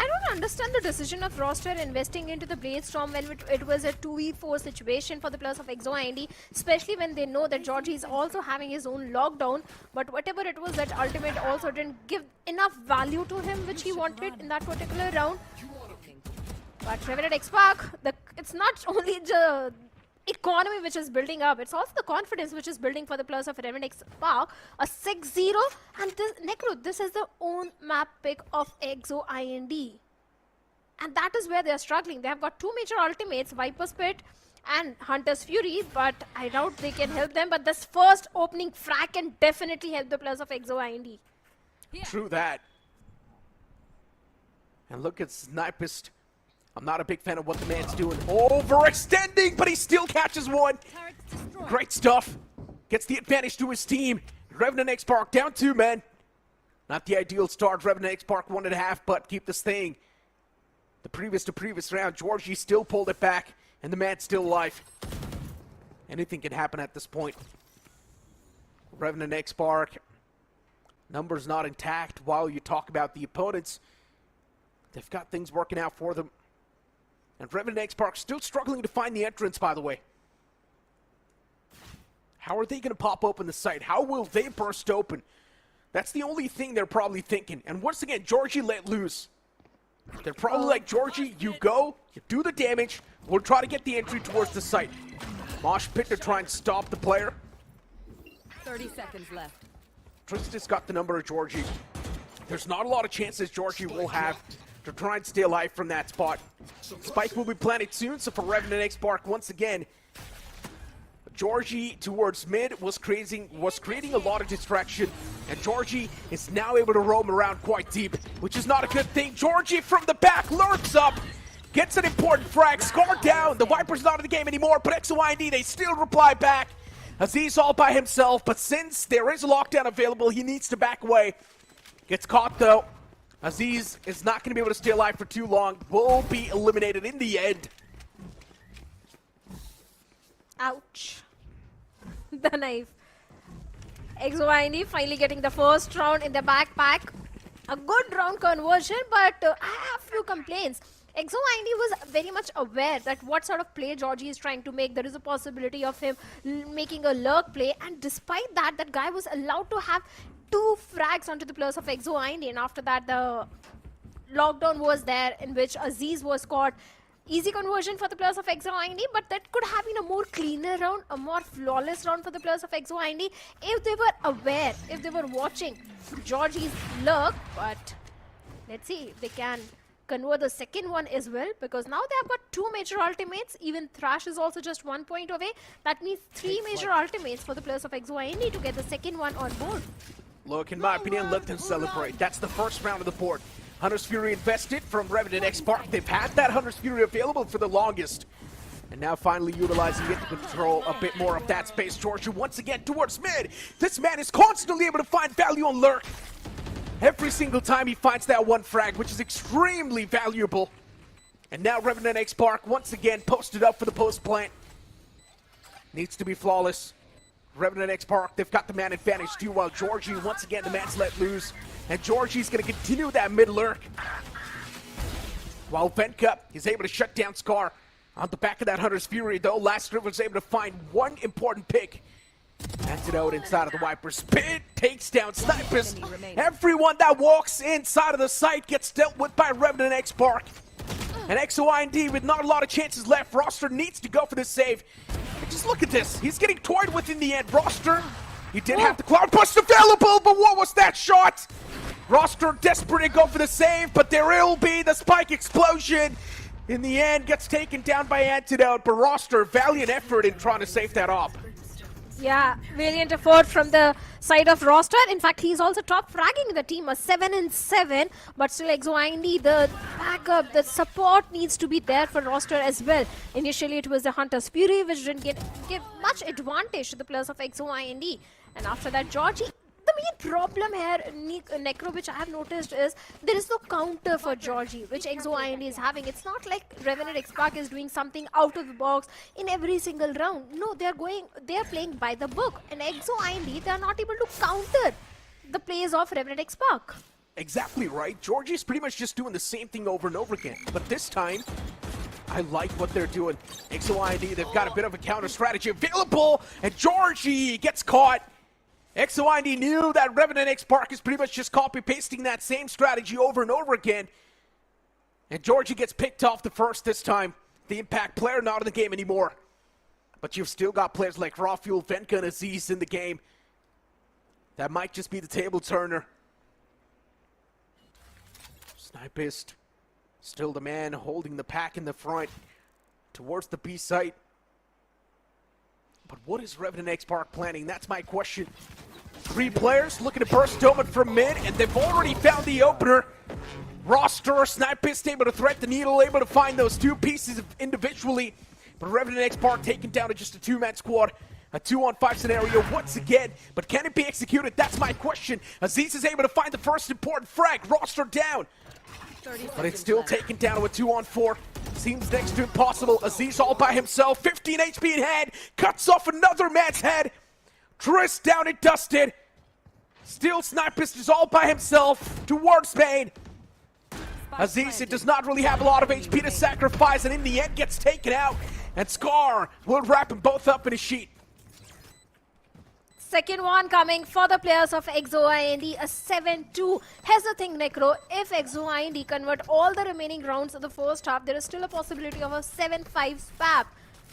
I don't understand the decision of roster investing into the Blade Storm when it was a 2v4 situation for the players of EXO IND, especially when they know that Georgie is also having his own lockdown. But whatever it was, that ultimate also didn't give enough value to him, which he wanted in that particular round. But Revenant XSpark, it's not only economy which is building up. It's also the confidence which is building for the players of Revenant XSpark. A 6-0, and this Necro, this is the own map pick of EXO IND. And that is where they are struggling. They have got two major ultimates, Viper's Pit and Hunter's Fury, but I doubt they can help them. But this first opening frag can definitely help the players of EXO IND. True that. And look at Snipist. I'm not a big fan of what the man's doing. Overextending, but he still catches one. Great stuff. Gets the advantage to his team. Revenant XSpark down 2 men. Not the ideal start. Revenant XSpark 1.5, but keep this thing. The previous round, Georgie still pulled it back, and the man's still alive. Anything can happen at this point. Revenant XSpark, numbers not intact. While you talk about the opponents, they've got things working out for them. And Revenant XSpark still struggling to find the entrance, by the way. How are they going to pop open the site? How will they burst open? That's the only thing they're probably thinking. And once again, Georgie let loose. They're probably like, Georgie, you go, you do the damage, we'll try to get the entry towards the site. Mosh pit to try and stop the player. 30 seconds left. Tristan's got the number of Georgie. There's not a lot of chances Georgie will have to try and stay alive from that spot. Spike will be planted soon, so for Revenant XSpark, once again, Georgie towards mid was creating a lot of distraction, and Georgie is now able to roam around quite deep, which is not a good thing. Georgie from the back lurks up, gets an important frag, Scar down. The Viper's not in the game anymore, but EXO IND, they still reply back. Aziz all by himself, but since there is a lockdown available, he needs to back away. Gets caught though. Aziz is not going to be able to stay alive for too long, will be eliminated in the end. Ouch. The knife. EXO IND finally getting the first round in the backpack. A good round conversion, but I have few complaints. EXO IND was very much aware that what sort of play Georgie is trying to make. There is a possibility of him making a lurk play, and despite that, that guy was allowed to have 2 frags onto the players of EXO IND, and after that the lockdown was there in which Aziz was caught. Easy conversion for the players of EXO IND, but that could have been a more cleaner round, a more flawless round for the players of EXO IND if they were aware, if they were watching Georgie's lurk. But let's see if they can convert the second one as well, because now they have got 2 major ultimates. Even Thrash is also just 1 point away. That means 3 major ultimates for the players of EXO IND to get the second one on board. Look, in my opinion, let them celebrate. That's the first round of the board. Hunter's Fury invested from Revenant XSpark. They've had that Hunter's Fury available for the longest. And now finally utilizing it to control a bit more of that space. Georgia once again towards mid. This man is constantly able to find value on lurk. Every single time he finds that 1 frag, which is extremely valuable. And now Revenant XSpark once again posted up for the post plant. Needs to be flawless. Revenant XSpark, they've got the man advantage too, while Georgie, once again, the man's let loose. And Georgie's going to continue that mid lurk. While Venka is able to shut down Scar. On the back of that Hunter's Fury, though, Last River was able to find 1 important pick. Antidote inside of the Viper's Pit, takes down Snipers. Everyone that walks inside of the site gets dealt with by Revenant XSpark. And EXO IND with not a lot of chances left. Roster needs to go for the save. And just look at this. He's getting toyed with in the end. Roster, he did have the Cloud Burst available, but what was that shot? Roster desperate to go for the save, but there will be the spike explosion. In the end, gets taken down by Antidote, but Roster, valiant effort in trying to save that off. Yeah, valiant effort from the side of Roster. In fact, he's also top fragging the team, a 7-7. But still, EXO IND, the backup, the support needs to be there for Roster as well. Initially, it was the Hunter's Fury, which didn't give much advantage to the players of EXO IND. And after that, Georgie. The main problem here, Necro, which I have noticed is there is no counter for Georgie, which EXO IND is having. It's not like Revenant XSpark is doing something out of the box in every single round. No, they are playing by the book. And EXO IND, they are not able to counter the plays of Revenant XSpark. Exactly right. Georgie's pretty much just doing the same thing over and over again. But this time, I like what they're doing. EXO IND, they've got a bit of a counter strategy available, and Georgie gets caught. EXO IND knew that Revenant XSpark is pretty much just copy-pasting that same strategy over and over again. And Georgie gets picked off the first this time. The impact player not in the game anymore. But you've still got players like Rafuel, Venka, and Aziz in the game. That might just be the table turner. Snipist, still the man holding the pack in the front towards the B site. But what is Revenant XSpark planning? That's my question. 3 players looking to burst Omen from mid, and they've already found the opener. Roster, Snipist able to thread the needle, able to find those 2 pieces individually. But Revenant XSpark taken down to just a 2-man squad. A 2-on-5 scenario once again, but can it be executed? That's my question. Aziz is able to find the first important frag. Roster down. But it's still taken down to a 2-on-4. Seems next to impossible. Aziz all by himself. 15 HP in hand. Cuts off another man's head. Triss down and dusted. Still Snipist is all by himself towards main. Aziz, it does not really have a lot of HP to sacrifice, and in the end gets taken out. And Scar will wrap them both up in a sheet. Second one coming for the players of EXO IND, a 7-2. Here's the thing, Necro. If EXO IND convert all the remaining rounds of the first half, there is still a possibility of a 7-5 spap.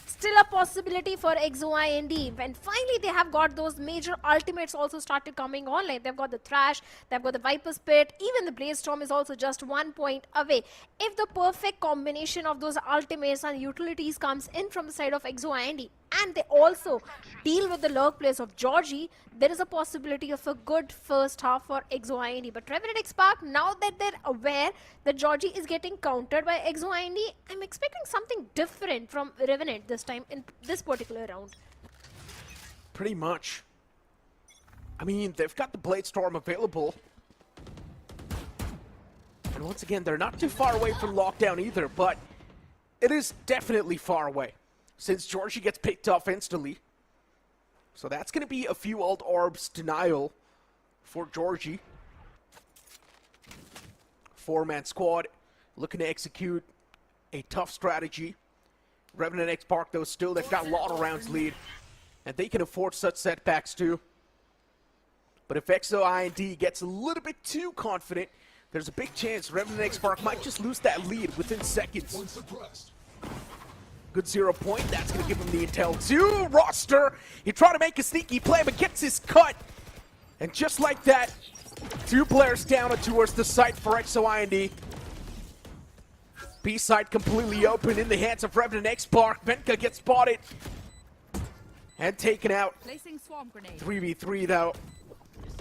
Still a possibility for EXO IND. When finally they have got those major ultimates also started coming online. They've got the Thrash, they've got the Viper's Pit, even the Blaze Storm is also just 1 point away. If the perfect combination of those ultimates and utilities comes in from the side of EXO IND, and they also deal with the lurk plays of Georgie, there is a possibility of a good first half for EXO IND. But Revenant XSpark, now that they're aware that Georgie is getting countered by EXO IND, I'm expecting something different from Revenant this time in this particular round. Pretty much. I mean, they've got the Blade Storm available. And once again, they're not too far away from lockdown either, but it is definitely far away, since Georgie gets picked off instantly. So that's going to be a few old orbs denial for Georgie. 4-man squad looking to execute a tough strategy. Revenant XSpark, though, still, they've got a lot of rounds lead, and they can afford such setbacks too. But if EXO IND gets a little bit too confident, there's a big chance Revenant XSpark might just lose that lead within seconds. Good 0 point. That's going to give him the intel too. Roster, he tried to make a sneaky play, but gets his cut. And just like that, 2 players down and towards the site for EXO IND. B side completely open in the hands of Revenant XSpark. Venka gets spotted and taken out. 3v3 though.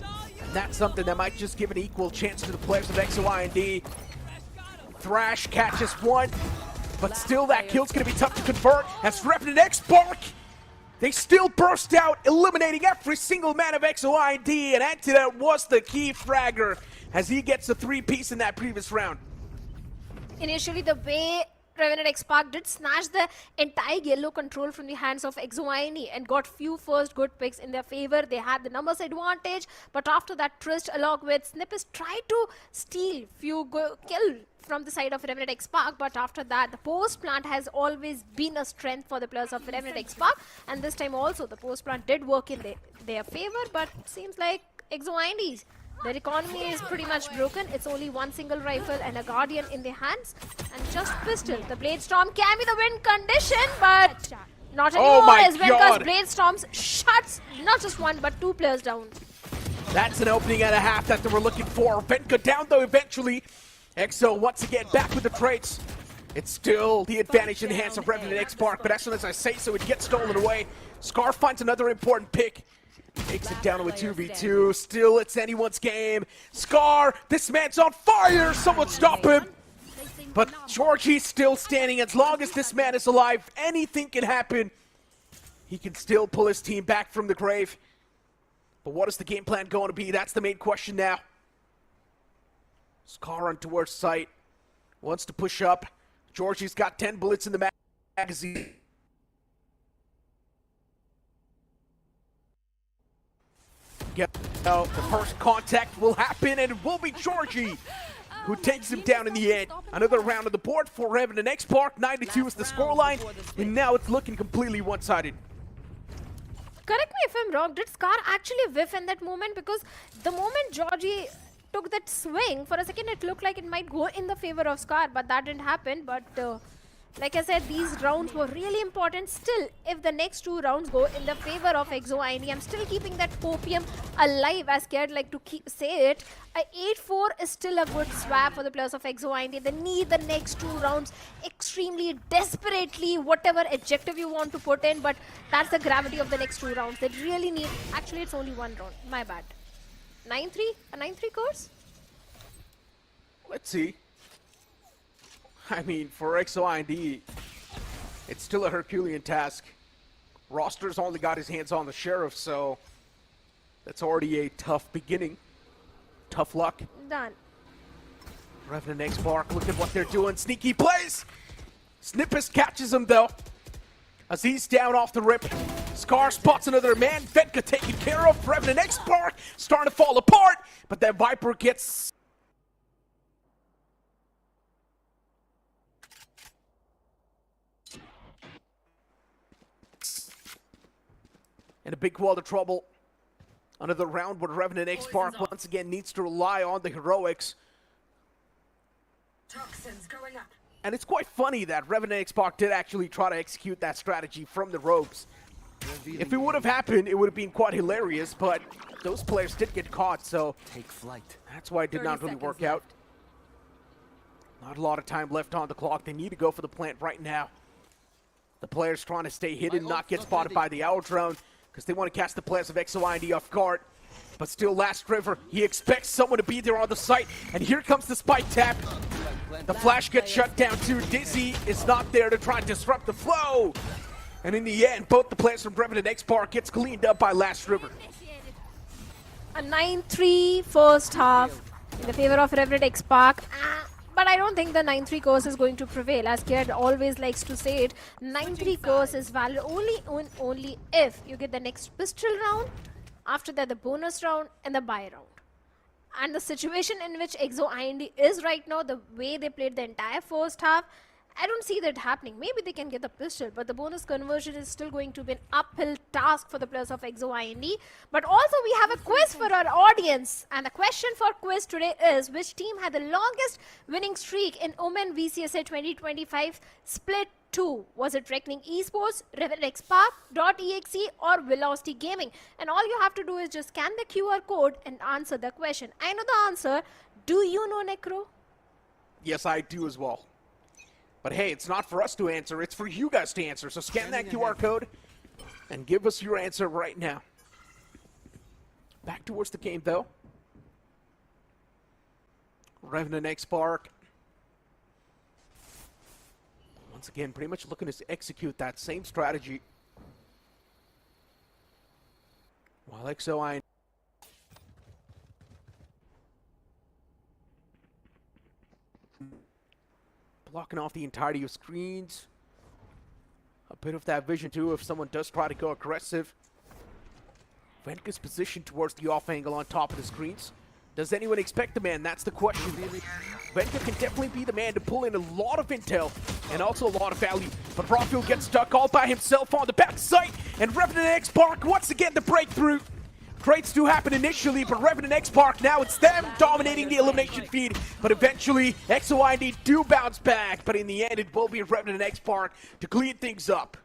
And that's something that might just give an equal chance to the players of EXO IND. Thrash catches one. But still, that kill's going to be tough to convert as Revenant XSpark, they still burst out, eliminating every single man of EXO IND, and Antidote was the key fragger as he gets a 3-piece in that previous round. Initially, the way Revenant XSpark did snatch the entire yellow control from the hands of EXO IND and got few first good picks in their favor. They had the numbers advantage, but after that, Trist along with Snipist tried to steal few kill from the side of Revenant XSpark, but after that, the post plant has always been a strength for the players of Revenant XSpark, and this time also the post plant did work in their favor, but seems like EXO IND's their economy is pretty much broken. It's only one single rifle and a Guardian in their hands, and just pistol. The Blade Storm can be the win condition, but not anymore as Venka's Blade Storms shuts not just 1 but 2 players down. That's an opening and a half that they were looking for. Venka down though eventually. EXO once again back with the traits. It's still the advantage in the hands of Revenant XSpark, but as soon as I say so, it gets stolen away. Scar finds another important pick. Takes it down to a 2v2. Still, it's anyone's game. Scar, this man's on fire! Someone stop him! But Georgie's still standing. As long as this man is alive, anything can happen. He can still pull his team back from the grave. But what is the game plan going to be? That's the main question now. Scar on towards site. Wants to push up. Georgie's got 10 bullets in the magazine. The first contact will happen, and it will be Georgie who takes him down in the end. Another round on the board for Revenant XSpark. 92 is the scoreline, and now it's looking completely one-sided. Correct me if I'm wrong, did Scar actually whiff in that moment? Because the moment Georgie took that swing, for a second it looked like it might go in the favor of Scar, but that didn't happen. But Like I said, these rounds were really important. Still, if the next 2 rounds go in the favor of EXO IND, I'm still keeping that copium alive, as Scared like to say it. A 8-4 is still a good swap for the players of EXO IND. They need the next 2 rounds extremely, desperately, whatever adjective you want to put in, but that's the gravity of the next 2 rounds. They really need, actually it's only 1 round, my bad. 9-3? A 9-3 course? Let's see. I mean, for EXO IND, it's still a Herculean task. Roster's only got his hands on the Sheriff, so that's already a tough beginning. Tough luck. Done. Revenant XSpark, look at what they're doing. Sneaky plays! Snippus catches him, though. As he's down off the rip. Scar spots another man. Venka taken care of. Revenant XSpark starting to fall apart, but that Viper gets... in a big world of trouble. Another round where Revenant XSpark once again needs to rely on the heroics. Toxins going up. And it's quite funny that Revenant XSpark did actually try to execute that strategy from the ropes. If it would have happened, it would have been quite hilarious, but those players did get caught, so Take flight. that's why it did not really work out. Not a lot of time left on the clock. They need to go for the plant right now. The players trying to stay hidden, not get spotted by the Owl Drone, because they want to catch the players of EXO IND off guard. But still, Last River, he expects someone to be there on the site, and here comes the spike tap. The flash gets shut down too. Dizzy is not there to try and disrupt the flow. And in the end, both the players from Revenant XSpark gets cleaned up by Last River. A 9-3 first half in the favor of Revenant XSpark. But I don't think the 9-3 course is going to prevail. As Kirat always likes to say it, 9-3 course is valid only if you get the next pistol round, after that the bonus round and the buy round. And the situation in which EXO IND is right now, the way they played the entire first half, I don't see that happening. Maybe they can get the pistol, but the bonus conversion is still going to be an uphill task for the players of EXO IND. But also we have a quiz for our audience. And the question for quiz today is, which team had the longest winning streak in OMEN VCSA 2025 Split 2? Was it Exe Esports, RevenantXSpark.exe or Velocity Gaming? And all you have to do is just scan the QR code and answer the question. I know the answer. Do you know, Necro? Yes, I do as well. But hey, it's not for us to answer, it's for you guys to answer. So scan that QR code and give us your answer right now. Back towards the game, though. Revenant XSpark. Once again, pretty much looking to execute that same strategy. While EXO IND blocking off the entirety of screens. A bit of that vision too if someone does try to go aggressive. Venka's positioned towards the off angle on top of the screens. Does anyone expect the man? That's the question. Venka can definitely be the man to pull in a lot of intel and also a lot of value. But Rockfield gets stuck all by himself on the back site, and Revenant XSpark once again the breakthrough. Trades do happen initially, but Revenant XSpark, now it's them dominating the elimination feed. But eventually, EXO IND do bounce back, but in the end, it will be Revenant XSpark to clean things up.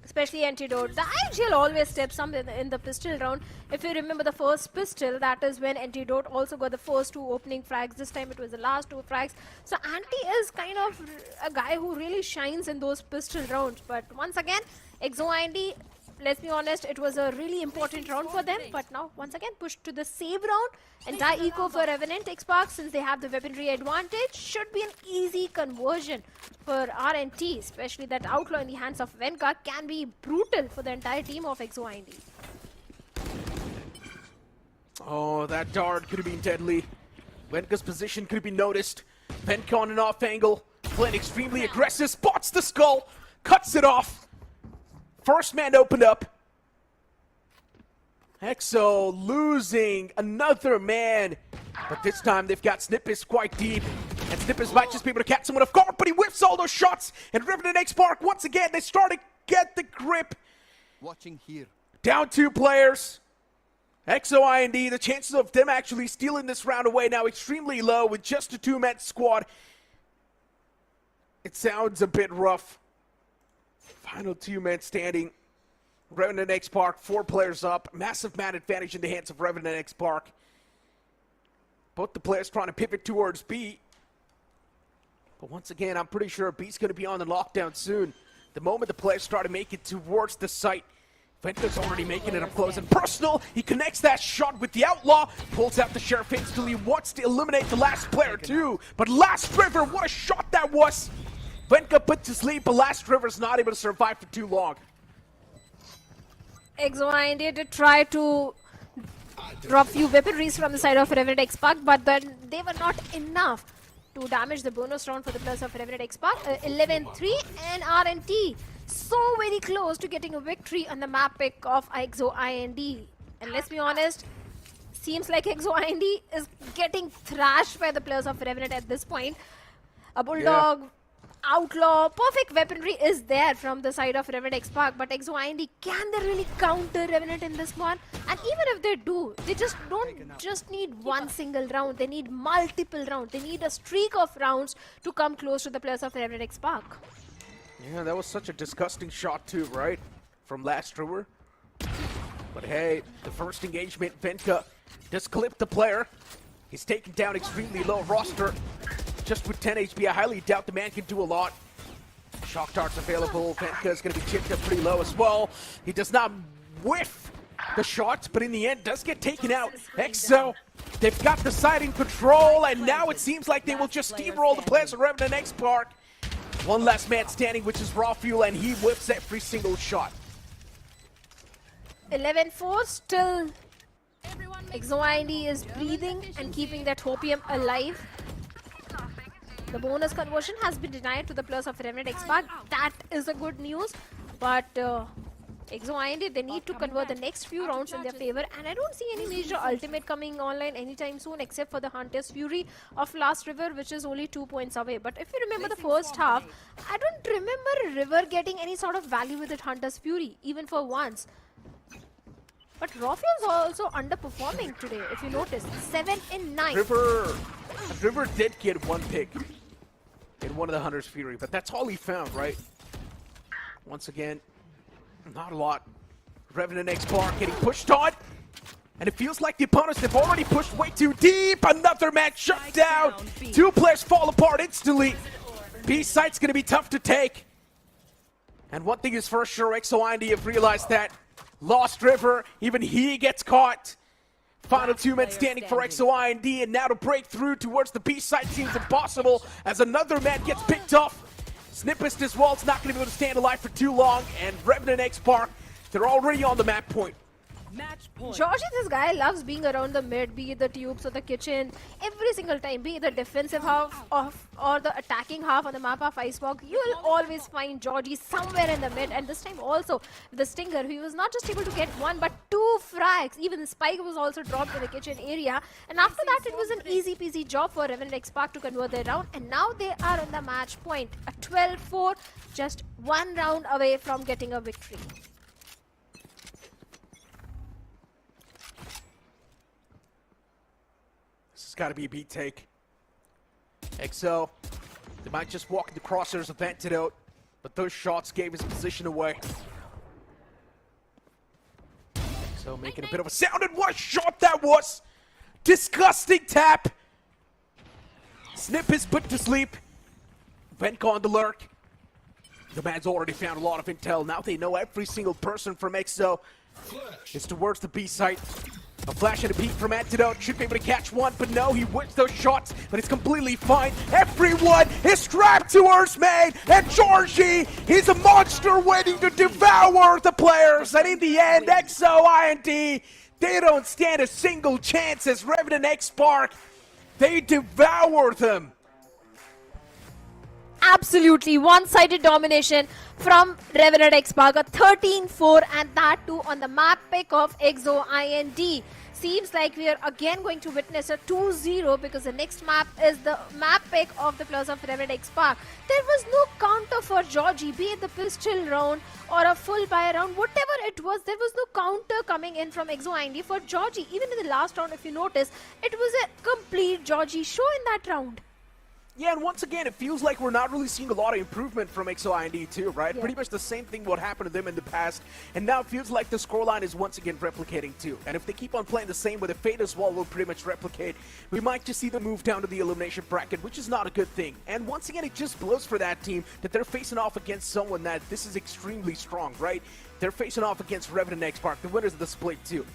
Especially Antidote. The IGL always steps up in the pistol round. If you remember the first pistol, that is when Antidote also got the first 2 opening frags. This time it was the last 2 frags. So Anti is kind of a guy who really shines in those pistol rounds. But once again, EXO IND, let's be honest, it was a really important round for them, but now once again pushed to the save round. Entire eco for Revenant XSpark, since they have the weaponry advantage, should be an easy conversion for RNT, especially that outlaw in the hands of Venka can be brutal for the entire team of EXO IND. Oh, that dart could have been deadly. Venka's position could have been noticed. Venka on an off angle, playing extremely aggressive, spots the skull, cuts it off. First man opened up. EXO losing another man. But this time they've got Snippus quite deep. And Snippus might just be able to catch someone off guard, but he whiffs all those shots. And Revenant XSpark, once again, they start to get the grip. Watching here. Down 2 players. EXO IND, the chances of them actually stealing this round away now extremely low with just a 2-man squad. It sounds a bit rough. Final 2 men standing. Revenant XSpark, 4 players up. Massive man advantage in the hands of Revenant XSpark. Both the players trying to pivot towards B. But once again, I'm pretty sure B's going to be on the lockdown soon. The moment the players start to make it towards the site, Venka's already making it up close and personal. He connects that shot with the Outlaw, pulls out the Sheriff instantly, wants to eliminate the last player too. But Last River, what a shot that was! Venka put to sleep, but Last River's not able to survive for too long. XO IND did try to drop few weaponries from the side of Revenant XSpark, but then they were not enough to damage the bonus round for the players of Revenant XSpark. 11-3 and RNT so very close to getting a victory on the map pick of XO IND. And let's be honest, seems like XO IND is getting thrashed by the players of Revenant at this point. A Bulldog, Outlaw, perfect weaponry is there from the side of Revenant XSpark, but XO IND, can they really counter Revenant in this one? And even if they do, they just don't just need one single round, they need multiple rounds, they need a streak of rounds to come close to the players of Revenant XSpark. Yeah, that was such a disgusting shot too, right? From Last River. But hey, the first engagement, Venka just clipped the player. He's taken down extremely low roster. Just with 10 HP, I highly doubt the man can do a lot. Shock darts available. Venka is going to be chipped up pretty low as well. He does not whiff the shots, but in the end does get taken out. EXO, they've got the side in control, and now it seems like they will just steamroll the players of Revenant XSpark. One last man standing, which is Raw Fuel, and he whips every single shot. 11-4, still XO IND is breathing and keeping that hopium alive. The bonus conversion has been denied to the players of Revenant XSpark. That is a good news, but XO IND, they need to convert the next few rounds in their favor, and I don't see any major ultimate coming online anytime soon except for the Hunter's Fury of Last River, which is only 2 points away. But if you remember the first half, I don't remember River getting any sort of value with it Hunter's Fury, even for once. But Raw Fuel is also underperforming today, if you notice. 7 in 9. River did get one pick in one of the Hunter's Fury, but that's all he found, right? Once again, not a lot. Revenant XSpark getting pushed on, and it feels like the opponents have already pushed way too deep. Another man shut down. 2 players fall apart instantly. B site's gonna be tough to take. And one thing is for sure, XO IND have realized that. Lost River, even he gets caught. Final 2 men standing for XO IND, and now to break through towards the B side seems impossible as another man gets picked off. Snippist as well, it's not going to be able to stand alive for too long, and Revenant XSpark, they're already on the map point. Match point. Georgie, this guy loves being around the mid, be it the tubes or the kitchen, every single time, be it the defensive half or the attacking half on the map of Icebox. You will always find Georgie somewhere in the mid, and this time also the Stinger, he was not just able to get 1 but 2 frags. Even the Spike was also dropped in the kitchen area, and after that it was an easy peasy job for Revenant XSpark to convert their round, and now they are on the match point. A 12-4, just 1 round away from getting a victory. Got to be a beat take. XO, they might just walk in the crosshairs of Antidote, but those shots gave his position away. XO making a bit of a sound, and what a shot that was! Disgusting tap! Snip is put to sleep. Venka on the lurk. The man's already found a lot of intel. Now they know every single person from XO is towards the B site. A flash and a peek from Antidote, should be able to catch one, but no, he whips those shots, but it's completely fine. Everyone is strapped to Earthmaid, and Georgie, he's a monster waiting to devour the players, and in the end, XO IND, they don't stand a single chance as Revenant XSpark, they devour them. Absolutely one-sided domination from Revenant XSpark, a 13-4, and that too on the map pick of XO IND. Seems like we are again going to witness a 2-0 because the next map is the map pick of the players of Revenant XSpark. There was no counter for Georgie, be it the pistol round or a full buy round, whatever it was, there was no counter coming in from XO IND for Georgie. Even in the last round, if you notice, it was a complete Georgie show in that round. Yeah, and once again, it feels like we're not really seeing a lot of improvement from XO IND too, right? Yeah. Pretty much the same thing what happened to them in the past, and now it feels like the scoreline is once again replicating too. And if they keep on playing the same way, the fate as well will pretty much replicate. We might just see them move down to the elimination bracket, which is not a good thing. And once again, it just blows for that team that they're facing off against someone that this is extremely strong, right? They're facing off against Revenant XSpark, the winners of the split too.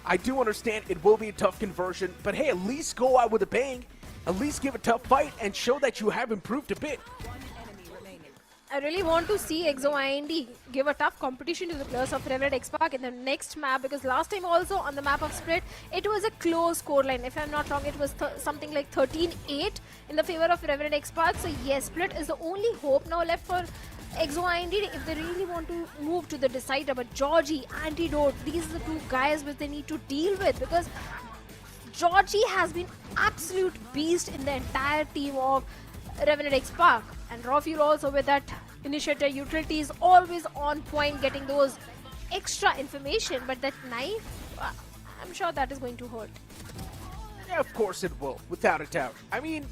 I do understand it will be a tough conversion, but hey, at least go out with a bang. At least give a tough fight and show that you have improved a bit. I really want to see EXO IND give a tough competition to the players of Revenant XSpark in the next map, because last time also on the map of Split, it was a close scoreline. If I'm not wrong, it was something like 13-8 in the favor of Revenant XSpark. So yes, Split is the only hope now left for EXO IND if they really want to move to the decider. But Georgie, Antidote, these are the two guys which they need to deal with, because Georgie has been absolute beast in the entire team of Revenant XSpark, and Raw Fuel also with that initiator utility is always on point, getting those extra information. But that knife, I'm sure that is going to hurt. Yeah, of course it will, without a doubt. I mean,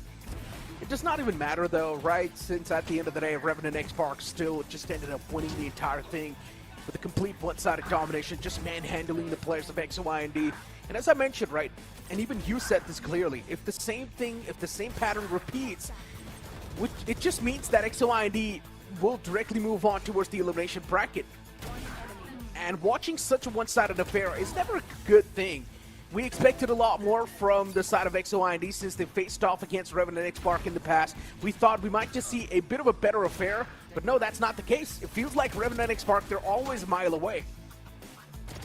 it does not even matter though, right? Since at the end of the day, Revenant XSpark still just ended up winning the entire thing with a complete one-sided domination, just manhandling the players of XO IND. And as I mentioned, right, and even you said this clearly, if the same pattern repeats, it just means that XO IND will directly move on towards the elimination bracket. And watching such a one-sided affair is never a good thing. We expected a lot more from the side of XO IND since they faced off against Revenant XSpark in the past. We thought we might just see a bit of a better affair, but no, that's not the case. It feels like Revenant XSpark, they're always a mile away.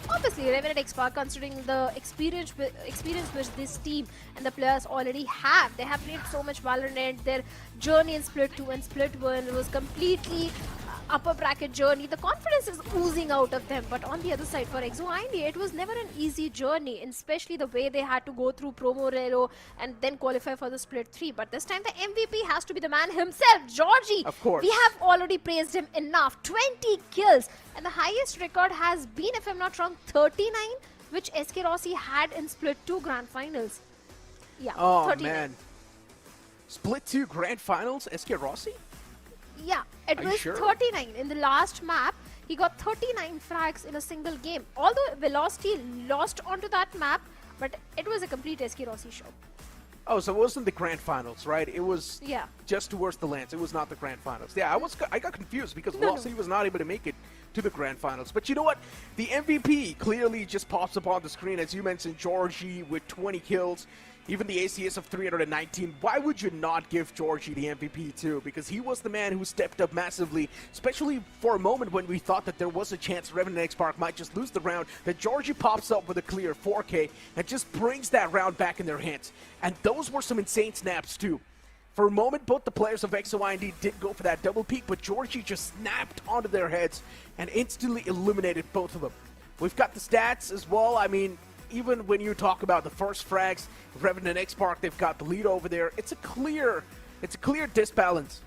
Obviously, Revenant XSpark, considering the experience which this team and the players already have, they have played so much Valorant. Their journey in Split 2 and Split 1 was completely upper bracket journey. The confidence is oozing out of them. But on the other side, for EXO IND, it was never an easy journey, and especially the way they had to go through Promo Rero and then qualify for the Split 3. But this time, the MVP has to be the man himself, Georgie. Of course. We have already praised him enough. 20 kills. And the highest record has been, if I'm not wrong, 39, which SK Rossi had in Split 2 Grand Finals. Yeah, Oh 39. man. Split 2 Grand Finals, SK Rossi? Yeah, it Are you was sure? 39. In the last map, he got 39 frags in a single game. Although Velocity lost onto that map, but it was a complete SK Rossi show. Oh, so it wasn't the Grand Finals, right? It was Yeah. just towards the lands. It was not the Grand Finals. Yeah, I got confused because No, Velocity was not able to make it to the Grand Finals. But you know what? The MVP clearly just pops up on the screen, as you mentioned, Georgie with 20 kills. Even the ACS of 319. Why would you not give Georgie the MVP too? Because he was the man who stepped up massively, especially for a moment when we thought that there was a chance Revenant XSpark might just lose the round, that Georgie pops up with a clear 4K and just brings that round back in their hands. And those were some insane snaps too. For a moment, both the players of XO IND did go for that double peak, but Georgie just snapped onto their heads and instantly eliminated both of them. We've got the stats as well. I mean, even when you talk about the first frags, Revenant XSpark, they've got the lead over there. It's a clear disbalance.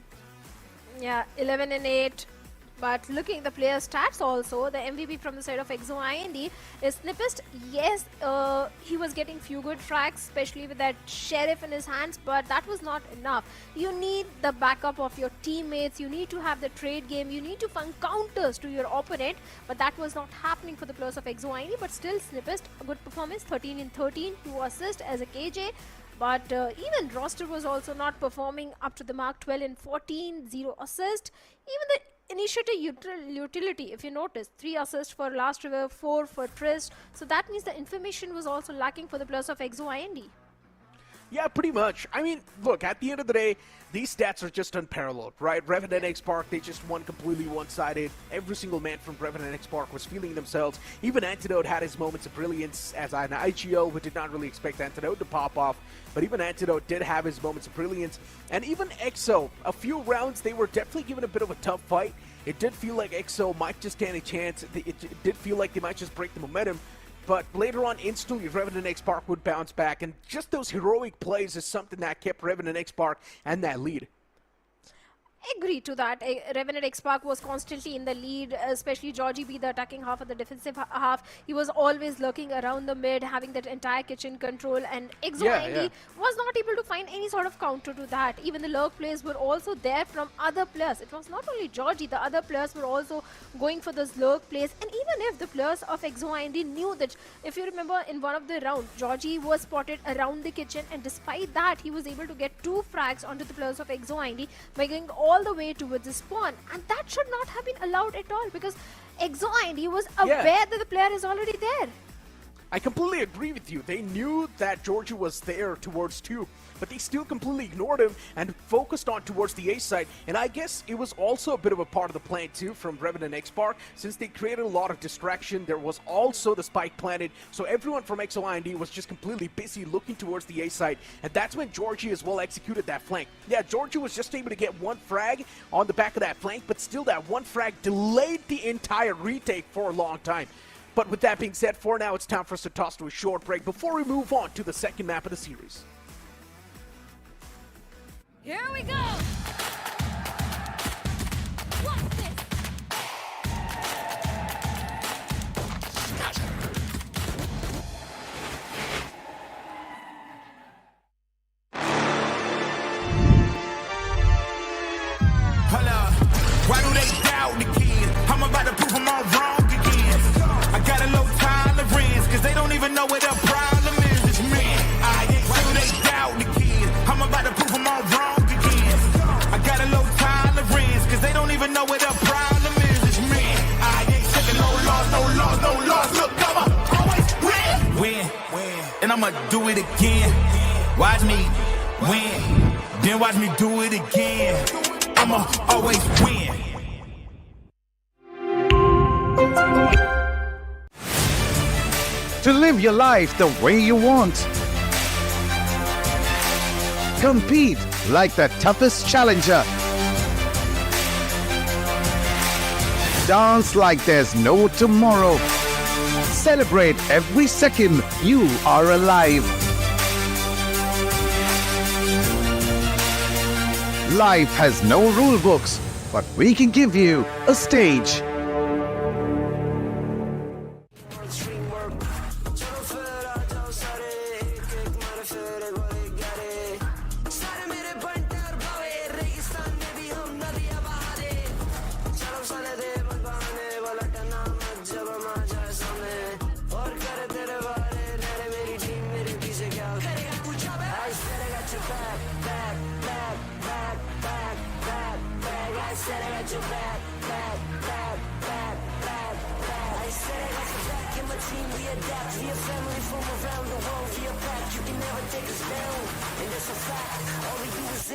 Yeah, 11 and 8. But looking at the player stats also, the MVP from the side of EXO IND is Snippist. Yes, he was getting few good frags, especially with that Sheriff in his hands, but that was not enough. You need the backup of your teammates, you need to have the trade game, you need to find counters to your opponent, but that was not happening for the players of EXO IND. But still, Snippist, a good performance, 13 in 13, 2 assists as a KJ. But even Roster was also not performing up to the mark, 12 in 14, 0 assist. Even the initiator utility, if you notice, 3 assists for Last River, 4 for Trist. So that means the information was also lacking for the players of EXO IND. Yeah, pretty much. I mean, look, at the end of the day, these stats are just unparalleled, right? Revenant XSpark, they just won completely one-sided. Every single man from Revenant XSpark was feeling themselves. Even Antidote had his moments of brilliance, as an IGO, who did not really expect Antidote to pop off. But even Antidote did have his moments of brilliance. And even EXO, a few rounds, they were definitely given a bit of a tough fight. It did feel like EXO might just stand a chance. It did feel like they might just break the momentum. But later on, instantly, Revenant XSpark would bounce back. And just those heroic plays is something that kept Revenant XSpark and that lead. Agree to that. Revenant XSpark was constantly in the lead, especially Georgie B, the attacking half and the defensive half. He was always lurking around the mid, having that entire kitchen control, and EXO IND was not able to find any sort of counter to that. Even the lurk players were also there from other players. It was not only Georgie, the other players were also going for those lurk plays. And even if the players of EXO IND knew that, if you remember in one of the rounds, Georgie was spotted around the kitchen, and despite that, he was able to get 2 frags onto the players of EXO IND by going all the way towards the spawn, and that should not have been allowed at all, because EXO IND was aware that the player is already there. I completely agree with you. They knew that Georgie was there towards 2, but they still completely ignored him and focused on towards the A side. And I guess it was also a bit of a part of the plan too from Revenant XSpark, since they created a lot of distraction. There was also the spike planted, so everyone from EXO IND was just completely busy looking towards the A side, and that's when Georgie as well executed that flank. Yeah, Georgie was just able to get 1 frag on the back of that flank, but still that 1 frag delayed the entire retake for a long time. But with that being said, for now, it's time for us to toss to a short break before we move on to the second map of the series. Here we go! What's this? Hold up. Why do they doubt the kid? I'm about to prove them all wrong again. I got a low tolerance, cause they don't even know what the problem is. It's me. Why do they doubt the kid? I'm about to prove them all wrong again. I got a low tolerance, cause they don't even know what the problem is. It's me. I ain't taking no loss, no loss, no loss. Look, I'ma always win. And I'ma do it again. Watch me win. Then watch me do it again. I'ma always win. To live your life the way you want. Compete like the toughest challenger. Dance like there's no tomorrow. Celebrate every second you are alive. Life has no rule books, but we can give you a stage.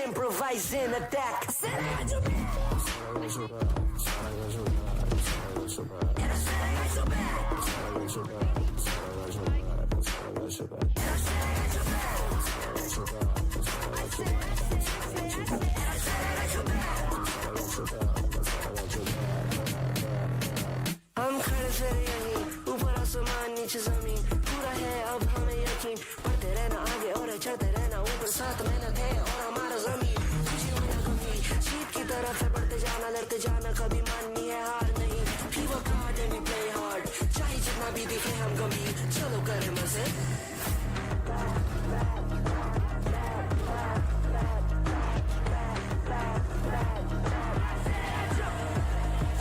Improvise and attack. हम खड़े से यहीं ऊपर आसमान नीचे जमीन पूरा है अब हमें यकीन बढ़ते रहना आगे और चढ़ते रहना ऊपर साथ मेहनत है और हमारा जमीन खुशी होना कमी जीत की तरफ है बढ़ते जाना लड़ते जाना कभी माननी है हार नहीं we work hard and we play hard चाहे जितना भी दिखे हम गंभीर चलो करें मजे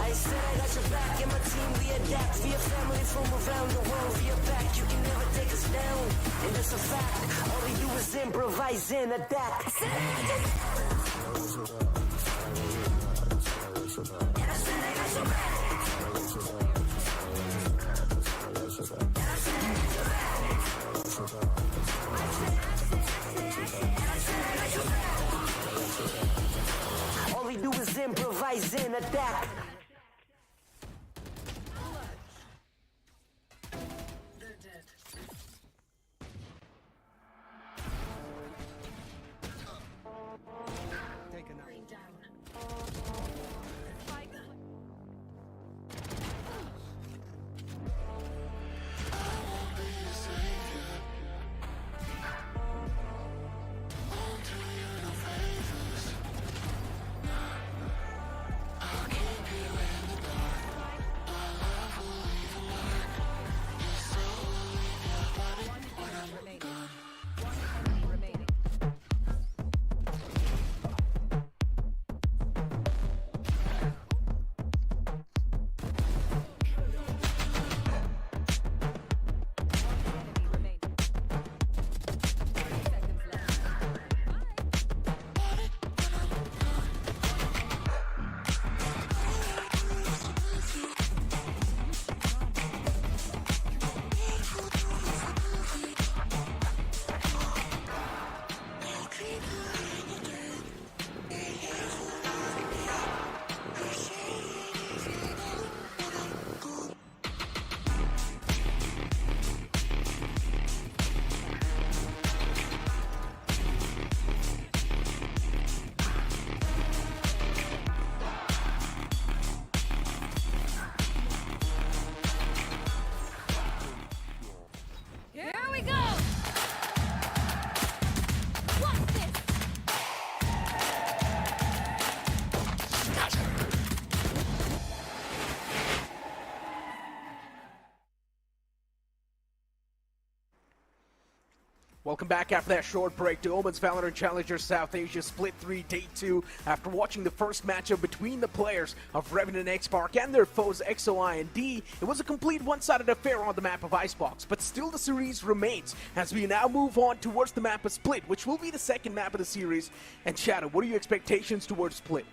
I said I got your back and my team we adapt. We a family from around the world. We are back. You can never take us down, and that's a fact. All we do is improvise and adapt. I said I got your back. All we do is improvise and adapt. Welcome back after that short break to Omen's Valorant Challenger South Asia Split 3 Day 2 after watching the first matchup between the players of Revenant XSpark and their foes XO IND. It was a complete one-sided affair on the map of Icebox, but still the series remains as we now move on towards the map of Split, which will be the second map of the series. And Shadow, what are your expectations towards Split?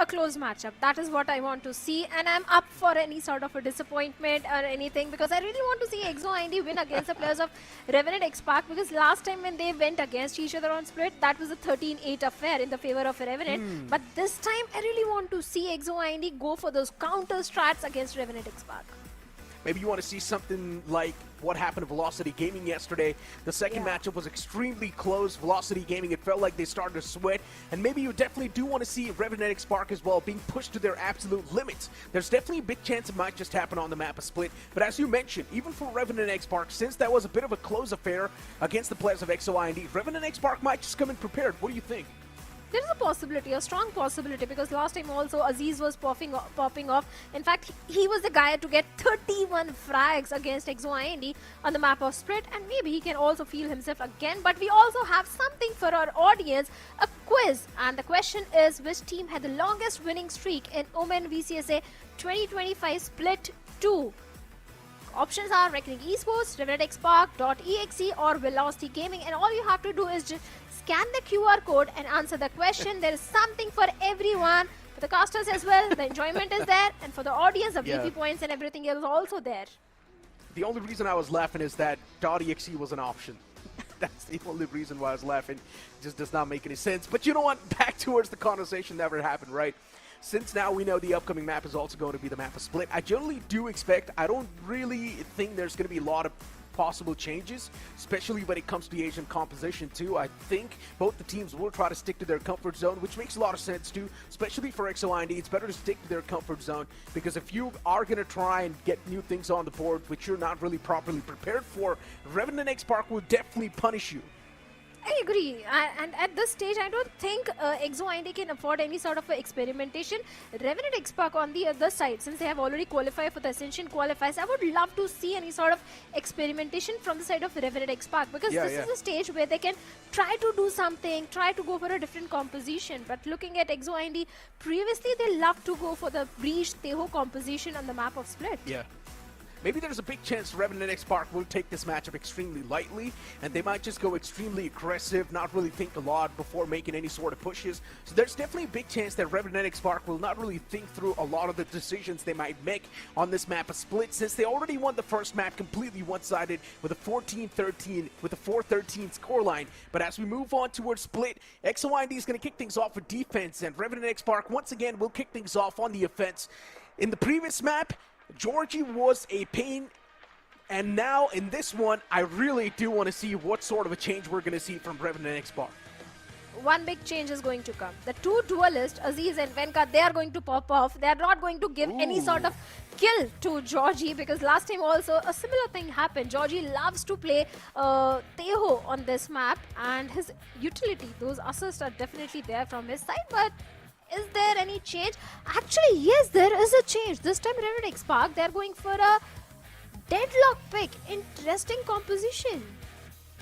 A close matchup. That is what I want to see, and I'm up for any sort of a disappointment or anything because I really want to see XO IND win against the players of Revenant XSpark, because last time when they went against each other on Split, that was a 13-8 affair in the favor of Revenant. But this time I really want to see XO IND go for those counter strats against Revenant XSpark. Maybe you want to see something like what happened to Velocity Gaming yesterday. The second matchup was extremely close. Velocity Gaming, it felt like they started to sweat. And maybe you definitely do want to see Revenant XSpark as well being pushed to their absolute limits. There's definitely a big chance it might just happen on the map of Split. But as you mentioned, even for Revenant XSpark, since that was a bit of a close affair against the players of XO IND, Revenant XSpark might just come in prepared. What do you think? There is a possibility, a strong possibility, because last time also Aziz was popping off. In fact, he was the guy to get 31 frags against XO IND on the map of Split, and maybe he can also feel himself again. But we also have something for our audience, a quiz. And the question is, which team had the longest winning streak in OMEN VCSA 2025 Split 2? Options are Revenant Esports, RevenantXSpark.exe or Velocity Gaming, and all you have to do is just scan the QR code and answer the question. There is something for everyone, for the casters as well. The enjoyment is there, and for the audience, the VP points and everything is also there. The only reason I was laughing is that .exe was an option. That's the only reason why I was laughing. It just does not make any sense. But you know what? Back towards the conversation that happened, right? Since now we know the upcoming map is also going to be the map of Split, I generally do expect, I don't really think there's going to be a lot of possible changes, especially when it comes to the Asian composition too. I think both the teams will try to stick to their comfort zone, which makes a lot of sense too, especially for XO IND. It's better to stick to their comfort zone, because if you are going to try and get new things on the board which you're not really properly prepared for, Revenant XSpark will definitely punish you. I agree, and at this stage I don't think XO IND can afford any sort of experimentation. Revenant XSpark on the other side, since they have already qualified for the Ascension qualifiers, I would love to see any sort of experimentation from the side of Revenant XSpark, because this is a stage where they can try to do something, try to go for a different composition. But looking at XO IND, previously they loved to go for the Breach Teho composition on the map of Split. Yeah. Maybe there's a big chance Revenant XSpark will take this matchup extremely lightly, and they might just go extremely aggressive, not really think a lot before making any sort of pushes. So there's definitely a big chance that Revenant XSpark will not really think through a lot of the decisions they might make on this map of Split, since they already won the first map completely one-sided with a 14-13, with a 4-13 scoreline. But as we move on towards Split, XO IND is going to kick things off with defense, and Revenant XSpark once again will kick things off on the offense. In the previous map, Georgie was a pain, and now in this one, I really do want to see what sort of a change we're going to see from Revenant XSpark. One big change is going to come. The two duelists, Aziz and Venka, they are going to pop off. They are not going to give any sort of kill to Georgie, because last time also a similar thing happened. Georgie loves to play Teho on this map, and his utility, those assists are definitely there from his side, but is there any change? Actually, yes, there is a change. This time Revenant XSpark, they're going for a deadlock pick. Interesting composition.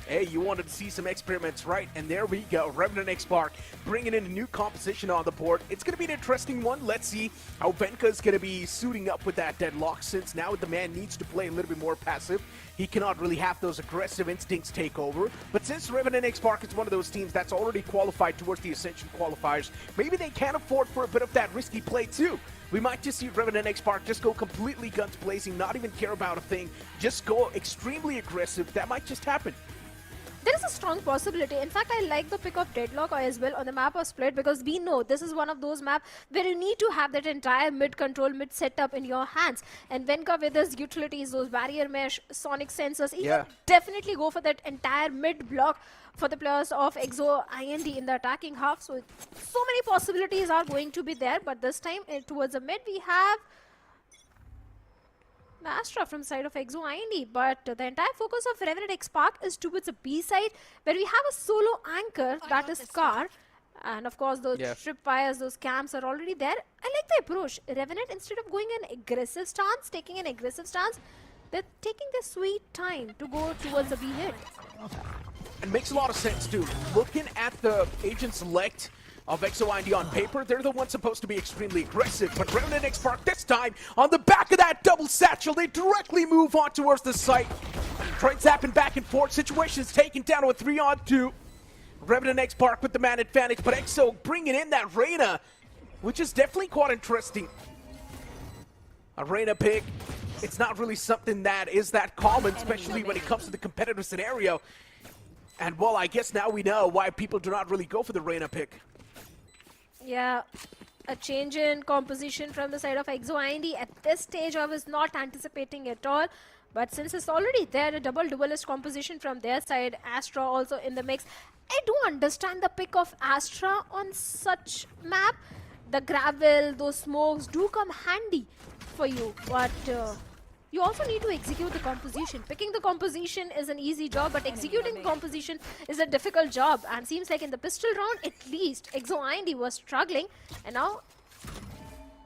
Hey, you wanted to see some experiments, right? And there we go. Revenant XSpark bringing in a new composition on the board. It's going to be an interesting one. Let's see how Venka is going to be suiting up with that deadlock, since now the man needs to play a little bit more passive. He cannot really have those aggressive instincts take over. But since Revenant XSpark is one of those teams that's already qualified towards the Ascension qualifiers, maybe they can afford for a bit of that risky play too. We might just see Revenant XSpark just go completely guns blazing, not even care about a thing, just go extremely aggressive. That might just happen. There is a strong possibility. In fact, I like the pick of Deadlock as well on the map of Split, because we know this is one of those maps where you need to have that entire mid control, mid setup in your hands. And Venka with his utilities, those barrier mesh, sonic sensors, he can definitely go for that entire mid block for the players of XO IND in the attacking half. So many possibilities are going to be there, but this time towards the mid we have Astra from side of XO IND, but the entire focus of Revenant XSpark is towards the B side, where we have a solo anchor, that is Scar, and of course those tripwires, those camps are already there. I like the approach. Revenant, instead of going an aggressive stance, taking an aggressive stance, they're taking their sweet time to go towards the B hit. And makes a lot of sense too. Looking at the agent select of XO IND on paper, they're the ones supposed to be extremely aggressive. But Revenant XSpark this time, on the back of that double satchel, they directly move on towards the site. Trades happen back and forth. Situation's taken down to a 3-on-2. Revenant XSpark with the man advantage, but XO bringing in that Reyna, which is definitely quite interesting. A Reyna pick, it's not really something that is that common, especially when it comes to the competitive scenario. And well, I guess now we know why people do not really go for the Reyna pick. Yeah, a change in composition from the side of Exo IND. At this stage, I was not anticipating at all. But since it's already there, a double duelist composition from their side, Astra also in the mix. I do understand the pick of Astra on such map. The gravel, those smokes do come handy for you. But you also need to execute the composition. Picking the composition is an easy job, but executing the composition is a difficult job. And seems like in the pistol round, at least, Exo IND was struggling. And now,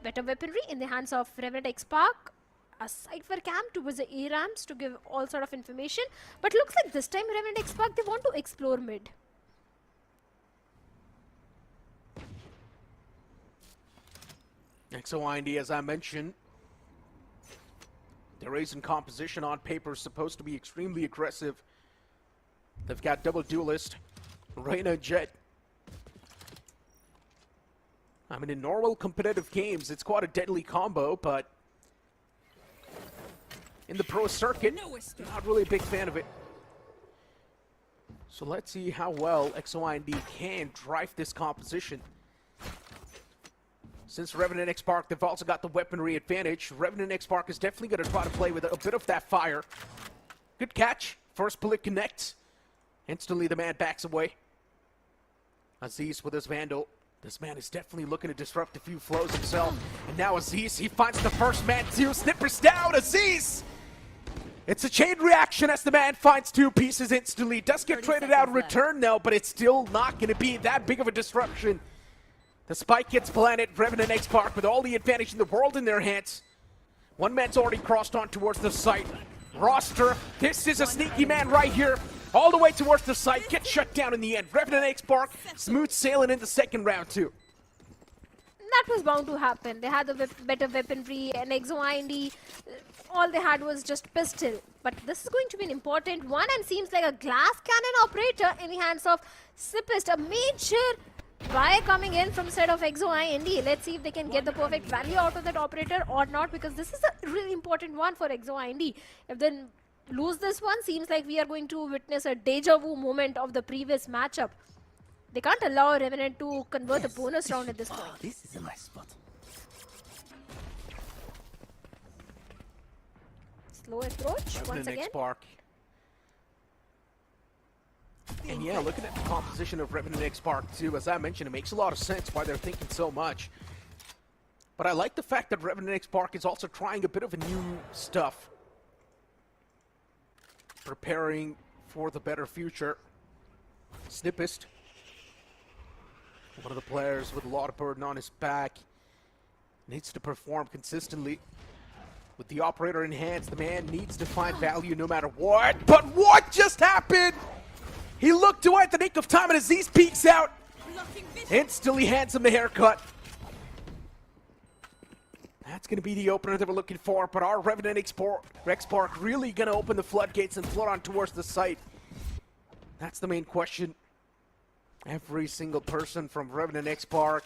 better weaponry in the hands of Revenant XSpark. A cipher cam towards the A ramps to give all sort of information. But looks like this time Revenant XSpark, they want to explore mid. XO IND, as I mentioned, their ace in composition on paper is supposed to be extremely aggressive. They've got double duelist, Reyna Jet. I mean, in normal competitive games, it's quite a deadly combo, but in the pro circuit, not really a big fan of it. So let's see how well XO IND can drive this composition. Since Revenant XSpark, they've also got the weaponry advantage. Revenant XSpark is definitely going to try to play with a bit of that fire. Good catch. First bullet connects. Instantly the man backs away. Aziz with his Vandal. This man is definitely looking to disrupt a few flows himself. And now Aziz, he finds the first man too. Snippers down, Aziz! It's a chain reaction as the man finds two pieces instantly. Does get traded out in return though, but it's still not going to be that big of a disruption. The spike gets planted. Revenant XSpark with all the advantage in the world in their hands. One man's already crossed on towards the site. Roster, this is a sneaky man right here. All the way towards the site, gets shut down in the end. Revenant XSpark, smooth sailing in the second round too. That was bound to happen. They had the better weaponry, and Exo IND, all they had was just pistol. But this is going to be an important one, and seems like a glass cannon operator in the hands of Sipist. A major buy coming in from the side of Exo IND. Let's see if they can get the perfect value out of that operator or not, because this is a really important one for Exo IND. If they lose this one, seems like we are going to witness a deja vu moment of the previous matchup. They can't allow Revenant to convert a bonus round at this point. This is a nice spot. Slow approach once again. XSpark. And yeah, looking at the composition of Revenant XSpark too, as I mentioned, it makes a lot of sense why they're thinking so much. But I like the fact that Revenant XSpark is also trying a bit of a new stuff. Preparing for the better future. Snippist, one of the players with a lot of burden on his back, needs to perform consistently. With the operator in hands, the man needs to find value no matter what. But what just happened? He looked away at the nick of time and Aziz peeks out. Instantly hands him the haircut. That's going to be the opener that we're looking for, but are Revenant XSpark really going to open the floodgates and flood on towards the site? That's the main question. Every single person from Revenant XSpark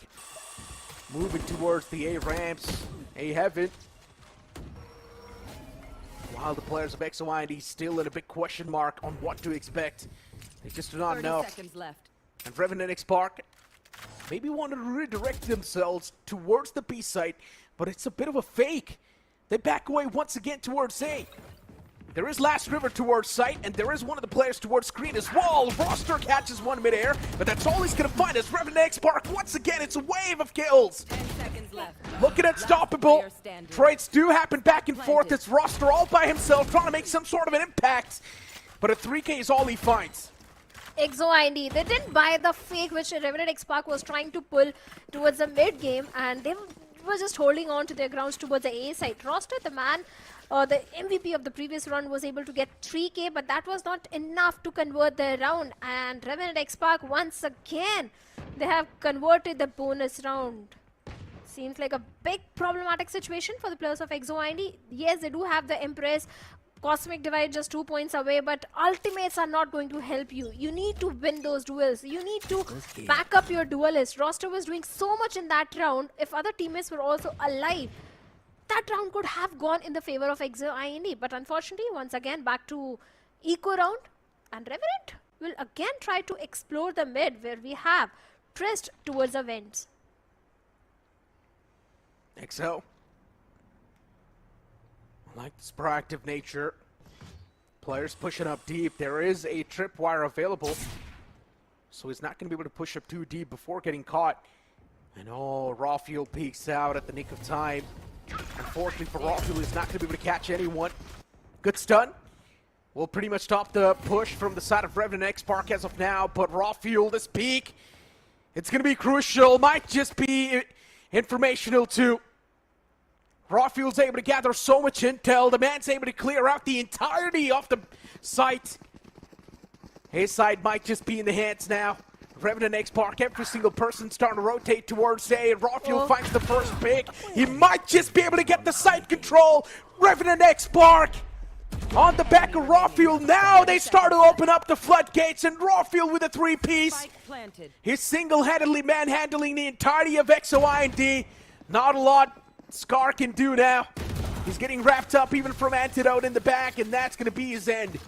moving towards the A ramps, A heaven. While the players of XO IND still in a big question mark on what to expect. They just do not know. 30 seconds left. And Revenant XSpark maybe wanted to redirect themselves towards the B site, but it's a bit of a fake. They back away once again towards A. There is Last River towards site, and there is one of the players towards screen as well. Roster catches one midair, but that's all he's going to find is Revenant XSpark. Once again, it's a wave of kills. 10 seconds left. Looking unstoppable. Trades do happen back and forth. It's Roster all by himself trying to make some sort of an impact, but a 3K is all he finds. Exo IND, they didn't buy the fake which Revenant XSpark was trying to pull towards the mid game, and they were just holding on to their grounds towards the A side. Roster, the man, the MVP of the previous round, was able to get 3k, but that was not enough to convert the round. And Revenant XSpark, once again, they have converted the bonus round. Seems like a big problematic situation for the players of Exe IND. Yes, they do have the Empress. Cosmic Divide just 2 points away, but ultimates are not going to help you. You need to win those duels. You need to back up your duelist. Roster was doing so much in that round. If other teammates were also alive, that round could have gone in the favor of Exe IND. But unfortunately, once again, back to Eco round. And Revenant will again try to explore the mid, where we have Trist towards the vents. XO. I like this proactive nature. Players pushing up deep. There is a tripwire available, so he's not going to be able to push up too deep before getting caught. And oh, Rawfield peeks out at the nick of time. Unfortunately for Rawfield, he's not going to be able to catch anyone. Good stun. Will pretty much stop the push from the side of Revenant XSpark as of now, but Rawfield, this peak, it's going to be crucial. Might just be informational too. Rawfield's able to gather so much intel. The man's able to clear out the entirety of the site. His side might just be in the hands now. Revenant XSpark, every single person starting to rotate towards A, and Rawfield finds the first pick. He might just be able to get the site control. Revenant XSpark on the back of Rawfield. Now they start to open up the floodgates, and Rawfield with a 3-piece. He's single-handedly manhandling the entirety of Exe IND. Not a lot Scar can do now. He's getting wrapped up even from Antidote in the back, and that's going to be his end.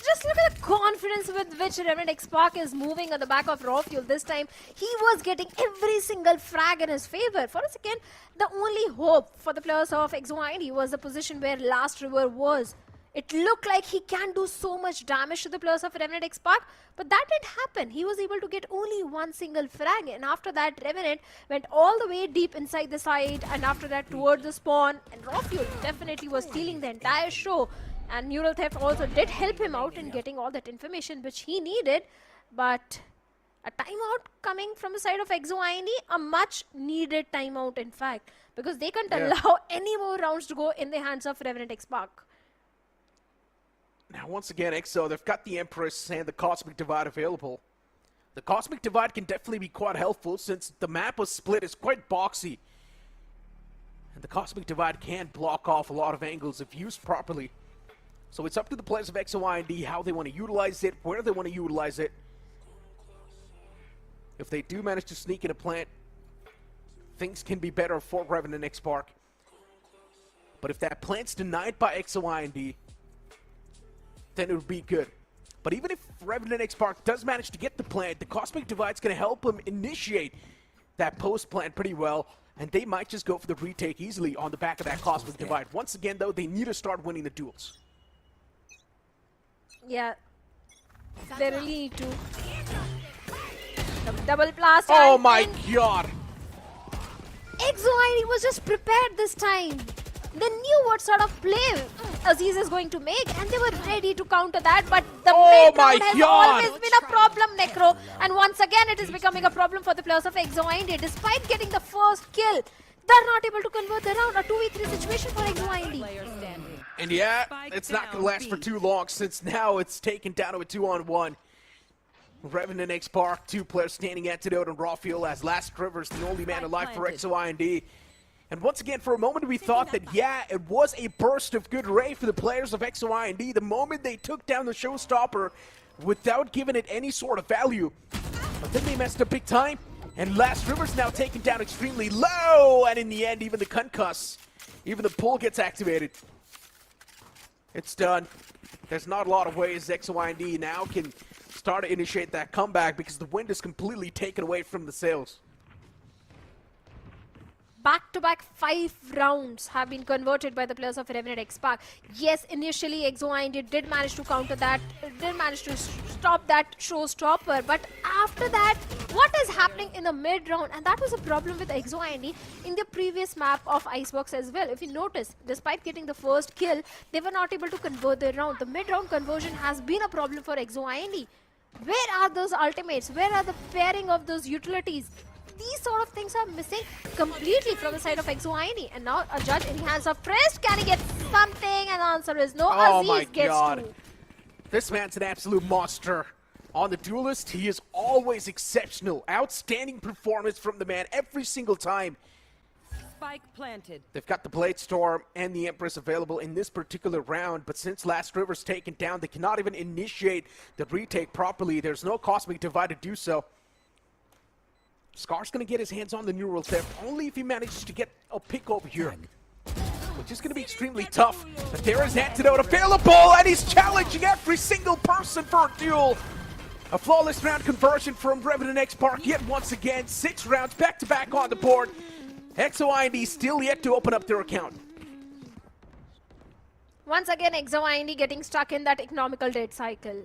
Just look at the confidence with which Revenant XSpark is moving on the back of Rawfield this time. He was getting every single frag in his favor. For a second, the only hope for the players of Exe IND was the position where Last River was. It looked like he can do so much damage to the players of Revenant XSpark, but that didn't happen. He was able to get only one single frag, and after that, Revenant went all the way deep inside the site, and after that, towards the spawn, and Rawfield definitely was stealing the entire show. And Neural Theft also did help him out in getting all that information which he needed, but a timeout coming from the side of Exe IND, a much needed timeout in fact, because they can't allow any more rounds to go in the hands of Revenant XSpark. Now, once again, XO, they've got the Empress and the Cosmic Divide available. The Cosmic Divide can definitely be quite helpful since the map was split. It's quite boxy. And the Cosmic Divide can block off a lot of angles if used properly. So it's up to the players of Exe IND how they want to utilize it, where they want to utilize it. If they do manage to sneak in a plant, things can be better for Revenant XSpark. But if that plant's denied by Exe IND, then it would be good. But even if Revenant XSpark does manage to get the plant, the Cosmic Divide's going to help him initiate that post plant pretty well, and they might just go for the retake easily on the back of that Cosmic Divide. Once again, though, they need to start winning the duels. Yeah, they really need to. The double blast. Oh my god! Exe IND was just prepared this time. They knew what sort of play Aziz is going to make, and they were ready to counter that, but the mid round has always been a problem, Necro. And once again, it is becoming a problem for the players of Exe IND. Despite getting the first kill, they're not able to convert the round. A 2v3 situation for Exe IND. And yeah, it's not going to last for too long, since now it's taken down to a 2-on-1. Revenant XSpark, 2 players standing Antidote and Rawfield as Last River's the only man alive for Exe IND. And once again, for a moment, we thought that, yeah, it was a burst of good ray for the players of Exe IND. The moment they took down the showstopper without giving it any sort of value. But then they messed up big time, and Last River's now taken down extremely low. And in the end, even the concuss, even the pull gets activated. It's done. There's not a lot of ways Exe IND now can start to initiate that comeback because the wind is completely taken away from the sails. Back-to-back 5 rounds have been converted by the players of Revenant XSpark. Yes, initially Exe IND did manage to counter that, did manage to stop that showstopper, but after that, what is happening in the mid-round? And that was a problem with Exe IND in the previous map of Icebox as well. If you notice, despite getting the first kill, they were not able to convert the round. The mid-round conversion has been a problem for Exe IND. Where are those ultimates? Where are the pairing of those utilities? these sort of things are missing completely from the side of XO IND. And now a judge in the hands of Trist. Can he get something? And the answer is no. Oh Aziz my gets God. 2. This man's an absolute monster. On the Duelist, he is always exceptional. Outstanding performance from the man every single time. Spike planted. They've got the Blade Storm and the Empress available in this particular round, but since Last River's taken down, they cannot even initiate the retake properly. There's no Cosmic Divide to do so. Scar's going to get his hands on the Neural Theft only if he manages to get a pick over here, which is going to be extremely tough. But there is Antidote available, and he's challenging every single person for a duel. A flawless round conversion from Revenant XSpark yet once again. 6 rounds back-to-back on the board. XO IND still yet to open up their account. Once again, XO IND getting stuck in that economical dead cycle.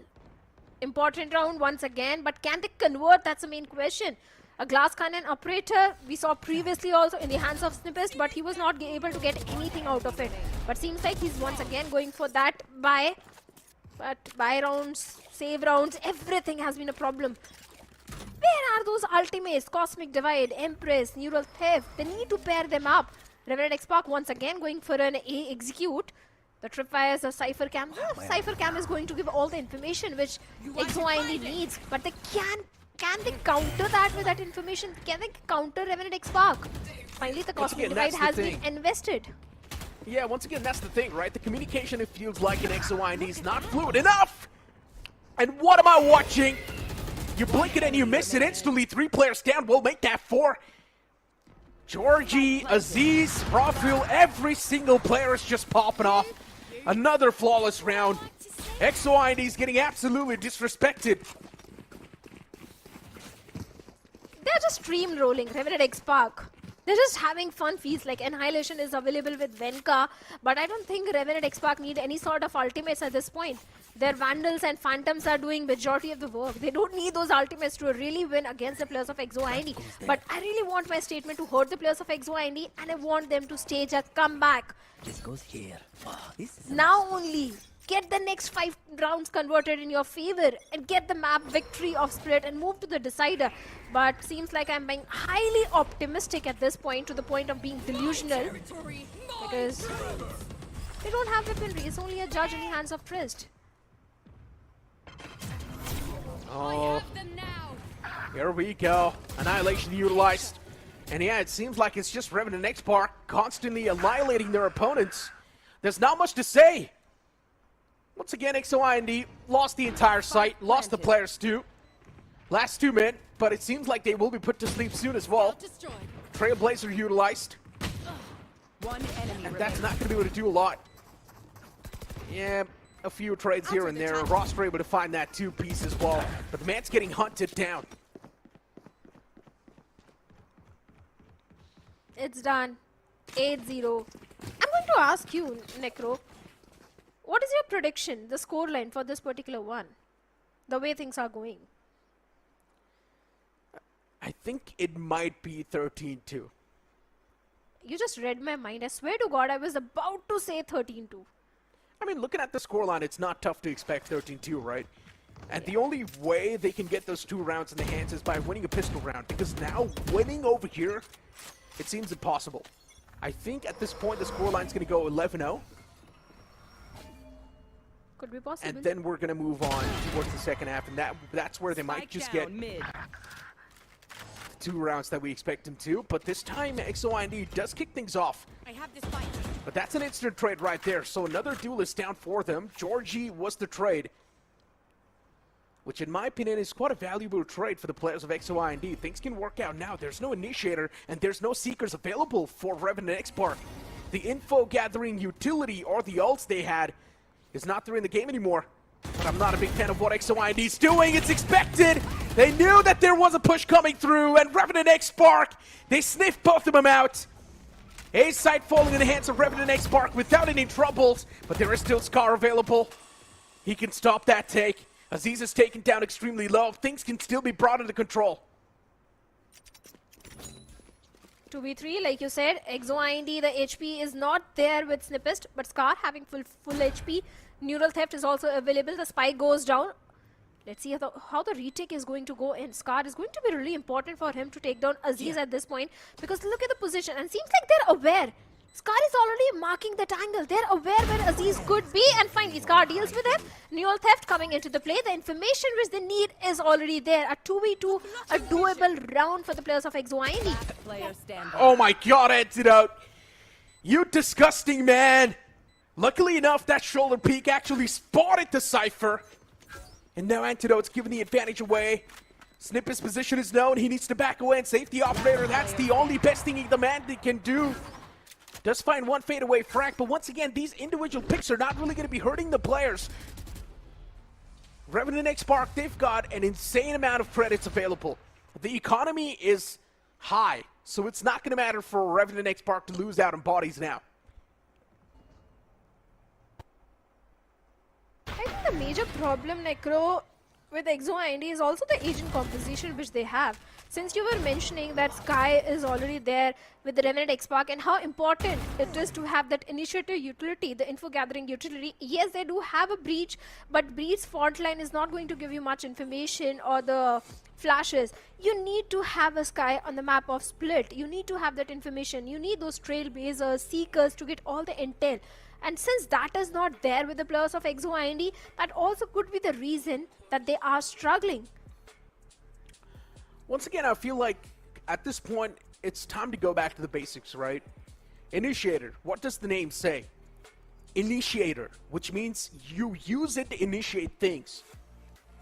Important round once again, but can they convert? That's the main question. A glass cannon operator we saw previously also in the hands of Snippest, but he was not able to get anything out of it. But seems like he's once again going for that buy. But buy rounds, save rounds, everything has been a problem. Where are those ultimates? Cosmic Divide, Empress, Neural Theft. They need to pair them up. Revenant XSpark once again going for an A execute. The tripwires, the Cypher Cam. Cypher Cam is going to give all the information which XO IND needs. But they can they counter that with that information? Can they counter Revenant XSpark? Finally, the Cosmic Divide has been invested. Yeah, once again, that's the thing, right? The communication, it feels like in XO IND is not fluid enough. And what am I watching? You blink it and you miss it instantly. 3 players down will make that 4. Georgie, Aziz, Profil, every single player is just popping off. Another flawless round. XO IND is getting absolutely disrespected. They're just stream rolling, Revenant XSpark. They're just having fun. Feels like Annihilation is available with Venka, but I don't think Revenant XSpark need any sort of ultimates at this point. Their Vandals and Phantoms are doing majority of the work. They don't need those ultimates to really win against the players of XO IND. But I really want my statement to hurt the players of XO IND, and I want them to stage a comeback. This goes here. Oh, this is Now only. Get the next 5 rounds converted in your favor and get the map victory of Split and move to the decider. But seems like I'm being highly optimistic at this point, to the point of being delusional. Because they don't have weaponry. It's only a judge in the hands of Trist. Oh, here we go. Annihilation utilized. And yeah, it seems like it's just Revenant XSpark constantly annihilating their opponents. There's not much to say. Once again, XO IND lost the entire site, lost the players too. Last 2 men, but it seems like they will be put to sleep soon as well. Trailblazer utilized. And that's not going to be able to do a lot. Yeah, a few trades here and there. Ross were able to find that 2-piece as well. But the man's getting hunted down. It's done. 8-0. I'm going to ask you, Necro. What is your prediction, the scoreline for this particular one? The way things are going. I think it might be 13-2. You just read my mind. I swear to God, I was about to say 13-2. I mean, looking at the scoreline, it's not tough to expect 13-2, right? And the only way they can get those 2 rounds in the hands is by winning a pistol round, because now winning over here, it seems impossible. I think at this point the scoreline's going to go 11-0. Could be possible. And then we're going to move on towards the second half, and that's where they might just get the 2 rounds that we expect them to. But this time, XO IND does kick things off. I have this fight. But that's an instant trade right there. So another duelist down for them. Georgie was the trade, which in my opinion is quite a valuable trade for the players of XO IND. Things can work out now. There's no initiator and there's no seekers available for Revenant XSpark. The info gathering utility, or the ults they had, is not there in the game anymore. But I'm not a big fan of what XO IND is doing. It's expected. They knew that there was a push coming through, and Revenant XSpark, they sniffed both of them out. A site falling in the hands of Revenant XSpark without any troubles, but there is still Scar available. He can stop that take. Aziz is taken down extremely low. Things can still be brought under control. 2v3, like you said, XO IND, the HP is not there with Snippest, but Scar having full HP. Neural Theft is also available. The spike goes down. Let's see how the retake is going to go, and Scar is going to be really important for him to take down Aziz at this point, because look at the position and seems like they're aware. Scar is already marking that angle. They're aware where Aziz could be, and finally Scar deals with it. Newell Theft coming into the play. The information which they need is already there. A 2v2, a doable round for the players of EXO IND. Oh my god, Antidote! You disgusting man! Luckily enough, that shoulder peek actually spotted the Cypher. And now Antidote's giving the advantage away. Snippet's position is known. He needs to back away and save the operator. That's the only best thing the man can do. Does find one fadeaway frag, but once again, these individual picks are not really going to be hurting the players. Revenant XSpark, they've got an insane amount of credits available. The economy is high, so it's not going to matter for Revenant XSpark to lose out on bodies now. I think the major problem, Necro, with EXO IND is also the agent composition which they have. Since you were mentioning that Sky is already there with the Revenant XSpark and how important it is to have that initiator utility, the info gathering utility. Yes, they do have a breach, but breach's fault line is not going to give you much information or the flashes. You need to have a Sky on the map of Split. You need to have that information. You need those trailblazers, seekers to get all the intel. And since that is not there with the players of EXO IND, that also could be the reason that they are struggling. Once again, I feel like at this point, it's time to go back to the basics, right? Initiator, what does the name say? Initiator, which means you use it to initiate things.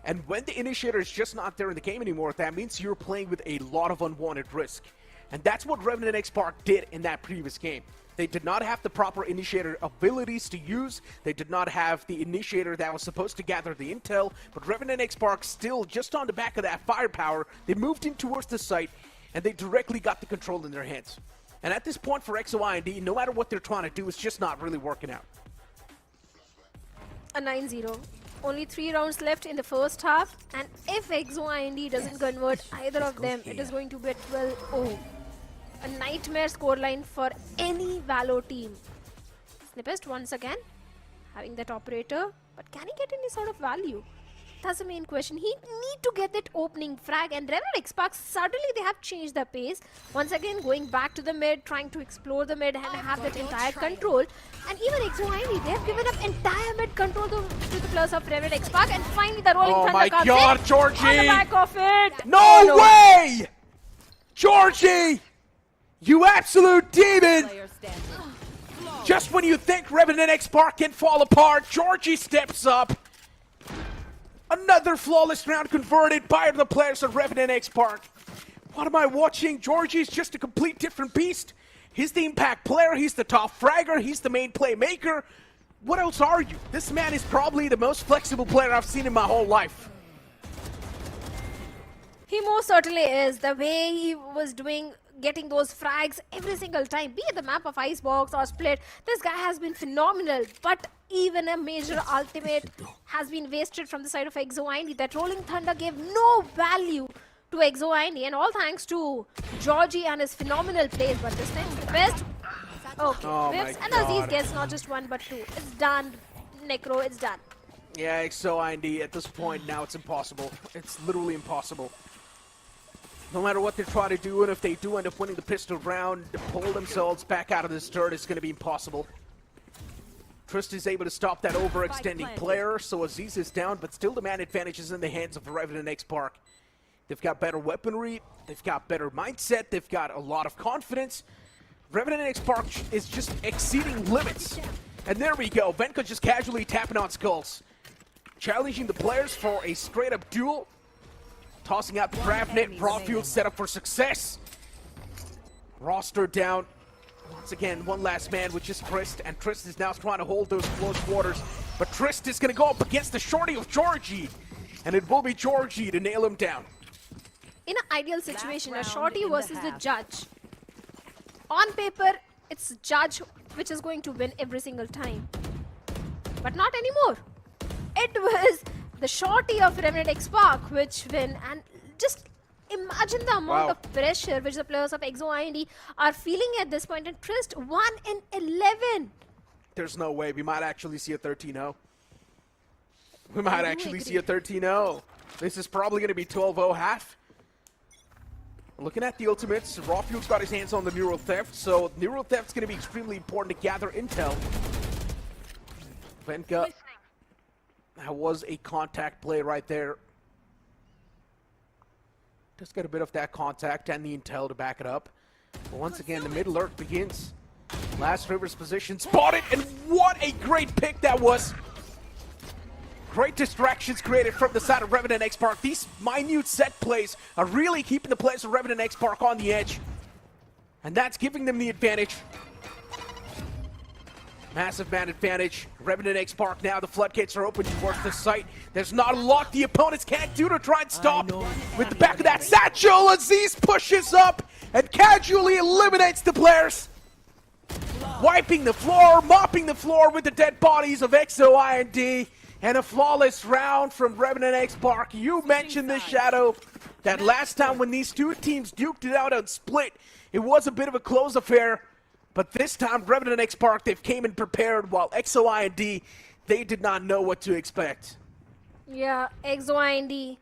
And when the initiator is just not there in the game anymore, that means you're playing with a lot of unwanted risk. And that's what Revenant XSpark did in that previous game. They did not have the proper initiator abilities to use. They did not have the initiator that was supposed to gather the intel. But Revenant XSpark still, just on the back of that firepower, they moved in towards the site and they directly got the control in their hands. And at this point for EXO IND, no matter what they're trying to do, it's just not really working out. A 9-0. Only 3 rounds left in the first half. And if EXO IND doesn't convert either of them, it is going to be a 12-0. A nightmare scoreline for any Valo team. Snippest once again having that operator, but can he get any sort of value? That's the main question. He need to get that opening frag, and Revenant XSpark suddenly they have changed the pace. Once again going back to the mid, trying to explore the mid and have that entire control. And even EXO IND, they have given up entire mid control to the players of Revenant XSpark, and finally the rolling thunder comes in. Oh my god, Georgie! On the back of it. No way! Georgie! You absolute demon! Just when you think Revenant XSpark can fall apart, Georgie steps up. Another flawless round converted by the players of Revenant XSpark. What am I watching? Georgie's just a complete different beast. He's the impact player, he's the top fragger, he's the main playmaker. What else are you? This man is probably the most flexible player I've seen in my whole life. He most certainly is. The way he was getting those frags every single time, be it the map of Icebox or Split, this guy has been phenomenal. But even a major ultimate has been wasted from the side of EXO IND. That rolling thunder gave no value to EXO IND, and all thanks to Georgie and his phenomenal plays. But this time the best. Okay, Vips and Aziz gets not just 1 but 2. It's done, Necro, it's done. Yeah, EXO IND at this point now it's impossible. It's literally impossible. No matter what they try to do, and if they do end up winning the pistol round, to pull themselves back out of this dirt, it's going to be impossible. Trist is able to stop that overextending player, so Aziz is down, but still the man advantage is in the hands of Revenant XSpark. They've got better weaponry, they've got better mindset, they've got a lot of confidence. Revenant XSpark is just exceeding limits. And there we go, Venka just casually tapping on skulls. Challenging the players for a straight-up duel. Tossing out the Gravnet, raw fuel set up for success. Roster down. Once again, one last man, which is Trist, and Trist is now trying to hold those close quarters. But Trist is going to go up against the shorty of Georgie, and it will be Georgie to nail him down. In an ideal situation, a shorty versus the judge. On paper, it's judge which is going to win every single time. But not anymore. It was the shorty of Revenant XSpark which win, and just imagine the amount of pressure which the players of EXO IND are feeling at this point. And Trist 1 in 11. There's no way. We might actually see a 13-0. We might actually see a 13-0. This is probably going to be 12-0 half. Looking at the ultimates, Rawfield's got his hands on the Neural Theft, so Neural Theft's going to be extremely important to gather intel. Venka, that was a contact play right there. Just get a bit of that contact and the intel to back it up. But once again, the mid lurk begins. Last River's position spotted, and what a great pick that was. Great distractions created from the side of Revenant XSpark. These minute set plays are really keeping the players of Revenant XSpark on the edge. And that's giving them the advantage. Massive man advantage. Revenant XSpark now, the floodgates are open towards the site. There's not a lot the opponents can't do to try and stop. With the back of that satchel, Aziz pushes up and casually eliminates the players. Wiping the floor, mopping the floor with the dead bodies of XO IND. And a flawless round from Revenant XSpark. You mentioned this, Shadow, that last time when these two teams duked it out on Split, it was a bit of a close affair. But this time, Revenant XSpark, they've came in prepared, while XO IND, they did not know what to expect. Yeah, XO IND.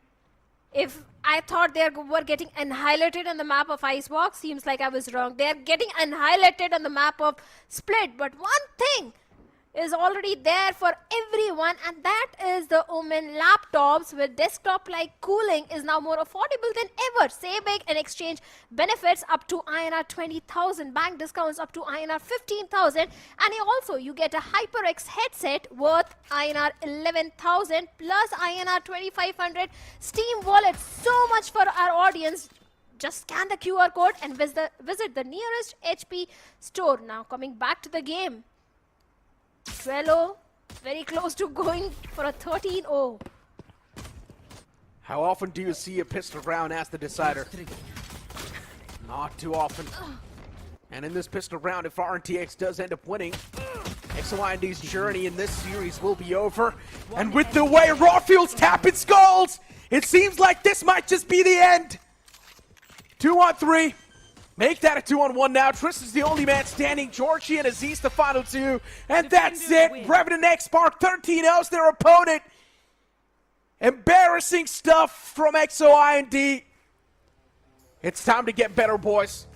If I thought they were getting annihilated on the map of Icebox, seems like I was wrong. They are getting annihilated on the map of Split. But one thing is already there for everyone, and that is the OMEN laptops with desktop-like cooling is now more affordable than ever. Save big and exchange benefits up to INR 20,000, bank discounts up to INR 15,000, and you get a HyperX headset worth INR 11,000 plus INR 2,500 Steam wallet. So much for our audience. Just scan the QR code and visit the nearest HP store. Now coming back to the game. 12-0, very close to going for a 13-0. How often do you see a pistol round as the decider? Not too often. And in this pistol round, if RNTX does end up winning, XO IND's journey in this series will be over. And with the way Rawfield's tapping skulls, it seems like this might just be the end. 2-on-3. Make that a 2-on-1 now. Tris is the only man standing. Georgie and Aziz the final two. And that's it. Revenant XSpark 13-0's their opponent. Embarrassing stuff from XO IND. It's time to get better, boys.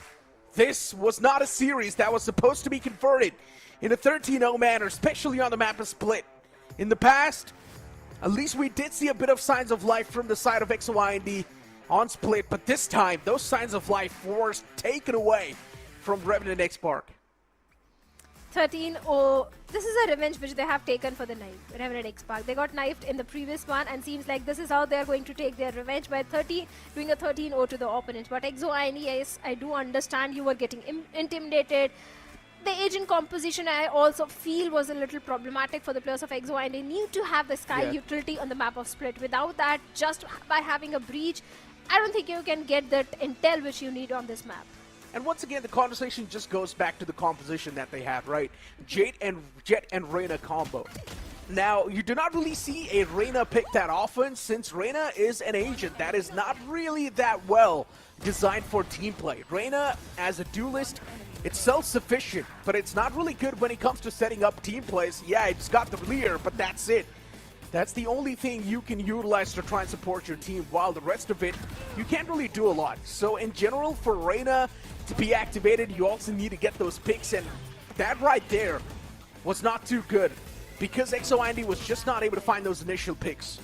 This was not a series that was supposed to be converted in a 13-0 manner, especially on the map of Split. In the past, at least we did see a bit of signs of life from the side of XO IND on Split, but this time, those signs of life were taken away from Revenant XSpark. 13-0. This is a revenge which they have taken for the knife, Revenant XSpark. They got knifed in the previous one, and seems like this is how they're going to take their revenge by doing a 13-0 to the opponent. But XO IND, yes, I do understand you were getting intimidated. The agent composition, I also feel, was a little problematic for the players of XO IND. They need to have the sky utility on the map of Split. Without that, just by having a breach, I don't think you can get that intel which you need on this map. And once again, the conversation just goes back to the composition that they have, right? Jet and Reyna combo. Now, you do not really see a Reyna pick that often, since Reyna is an agent that is not really that well designed for team play. Reyna, as a duelist, it's self-sufficient, but it's not really good when it comes to setting up team plays. Yeah, it's got the leer, but that's it. That's the only thing you can utilize to try and support your team, while the rest of it, you can't really do a lot. So in general, for Reyna to be activated, you also need to get those picks, and that right there was not too good, because XO IND was just not able to find those initial picks.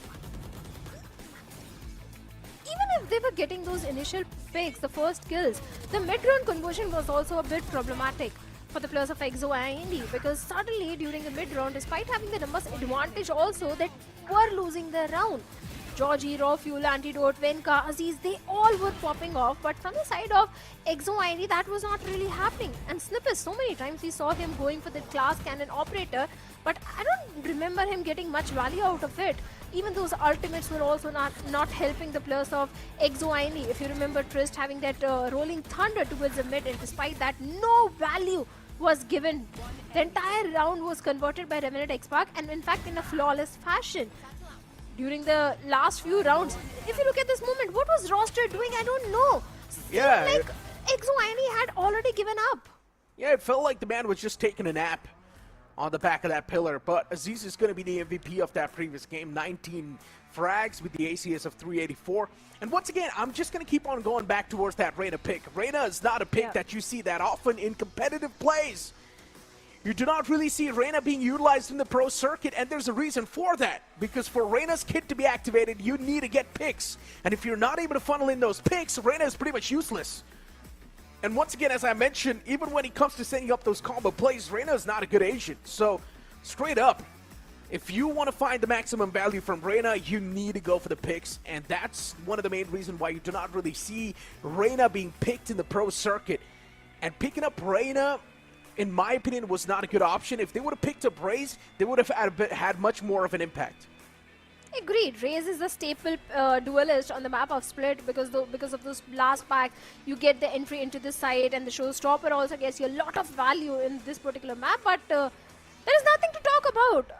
Even if they were getting those initial picks, the first kills, the mid-round conversion was also a bit problematic for the players of XO IND, because suddenly during the mid-round, despite having the numbers advantage also, they were losing their round. Georgie, Raw Fuel, Antidote, Venka, Aziz, they all were popping off, but from the side of XO IND, that was not really happening. And Snippet, so many times we saw him going for the class cannon operator, but I don't remember him getting much value out of it. Even those ultimates were also not helping the players of XO IND. If you remember Trist having that rolling thunder towards the mid, and despite that, no value was given. The entire round was converted by Revenant XSpark, and in fact in a flawless fashion. During the last few rounds, if you look at this moment, what was Roster doing? I don't know. Yeah. Like XO IND had already given up. Yeah, it felt like the man was just taking a nap on the back of that pillar. But Aziz is going to be the MVP of that previous game. 19 frags with the ACS of 384. And once again, I'm just going to keep on going back towards that Reyna pick. Reyna is not a pick that you see that often in competitive plays. You do not really see Reyna being utilized in the pro circuit, and there's a reason for that. Because for Reyna's kit to be activated, you need to get picks. And if you're not able to funnel in those picks, Reyna is pretty much useless. And once again, as I mentioned, even when it comes to setting up those combo plays, Reyna is not a good agent. So, straight up, if you want to find the maximum value from Reyna, you need to go for the picks. And that's one of the main reasons why you do not really see Reyna being picked in the pro circuit. And picking up Reyna, in my opinion, was not a good option. If they would have picked up Raze, they would have had much more of an impact. Agreed. Raze is the staple duelist on the map of Split because of those blast pack. You get the entry into the site, and the showstopper also gets you a lot of value in this particular map. But there is nothing to talk about.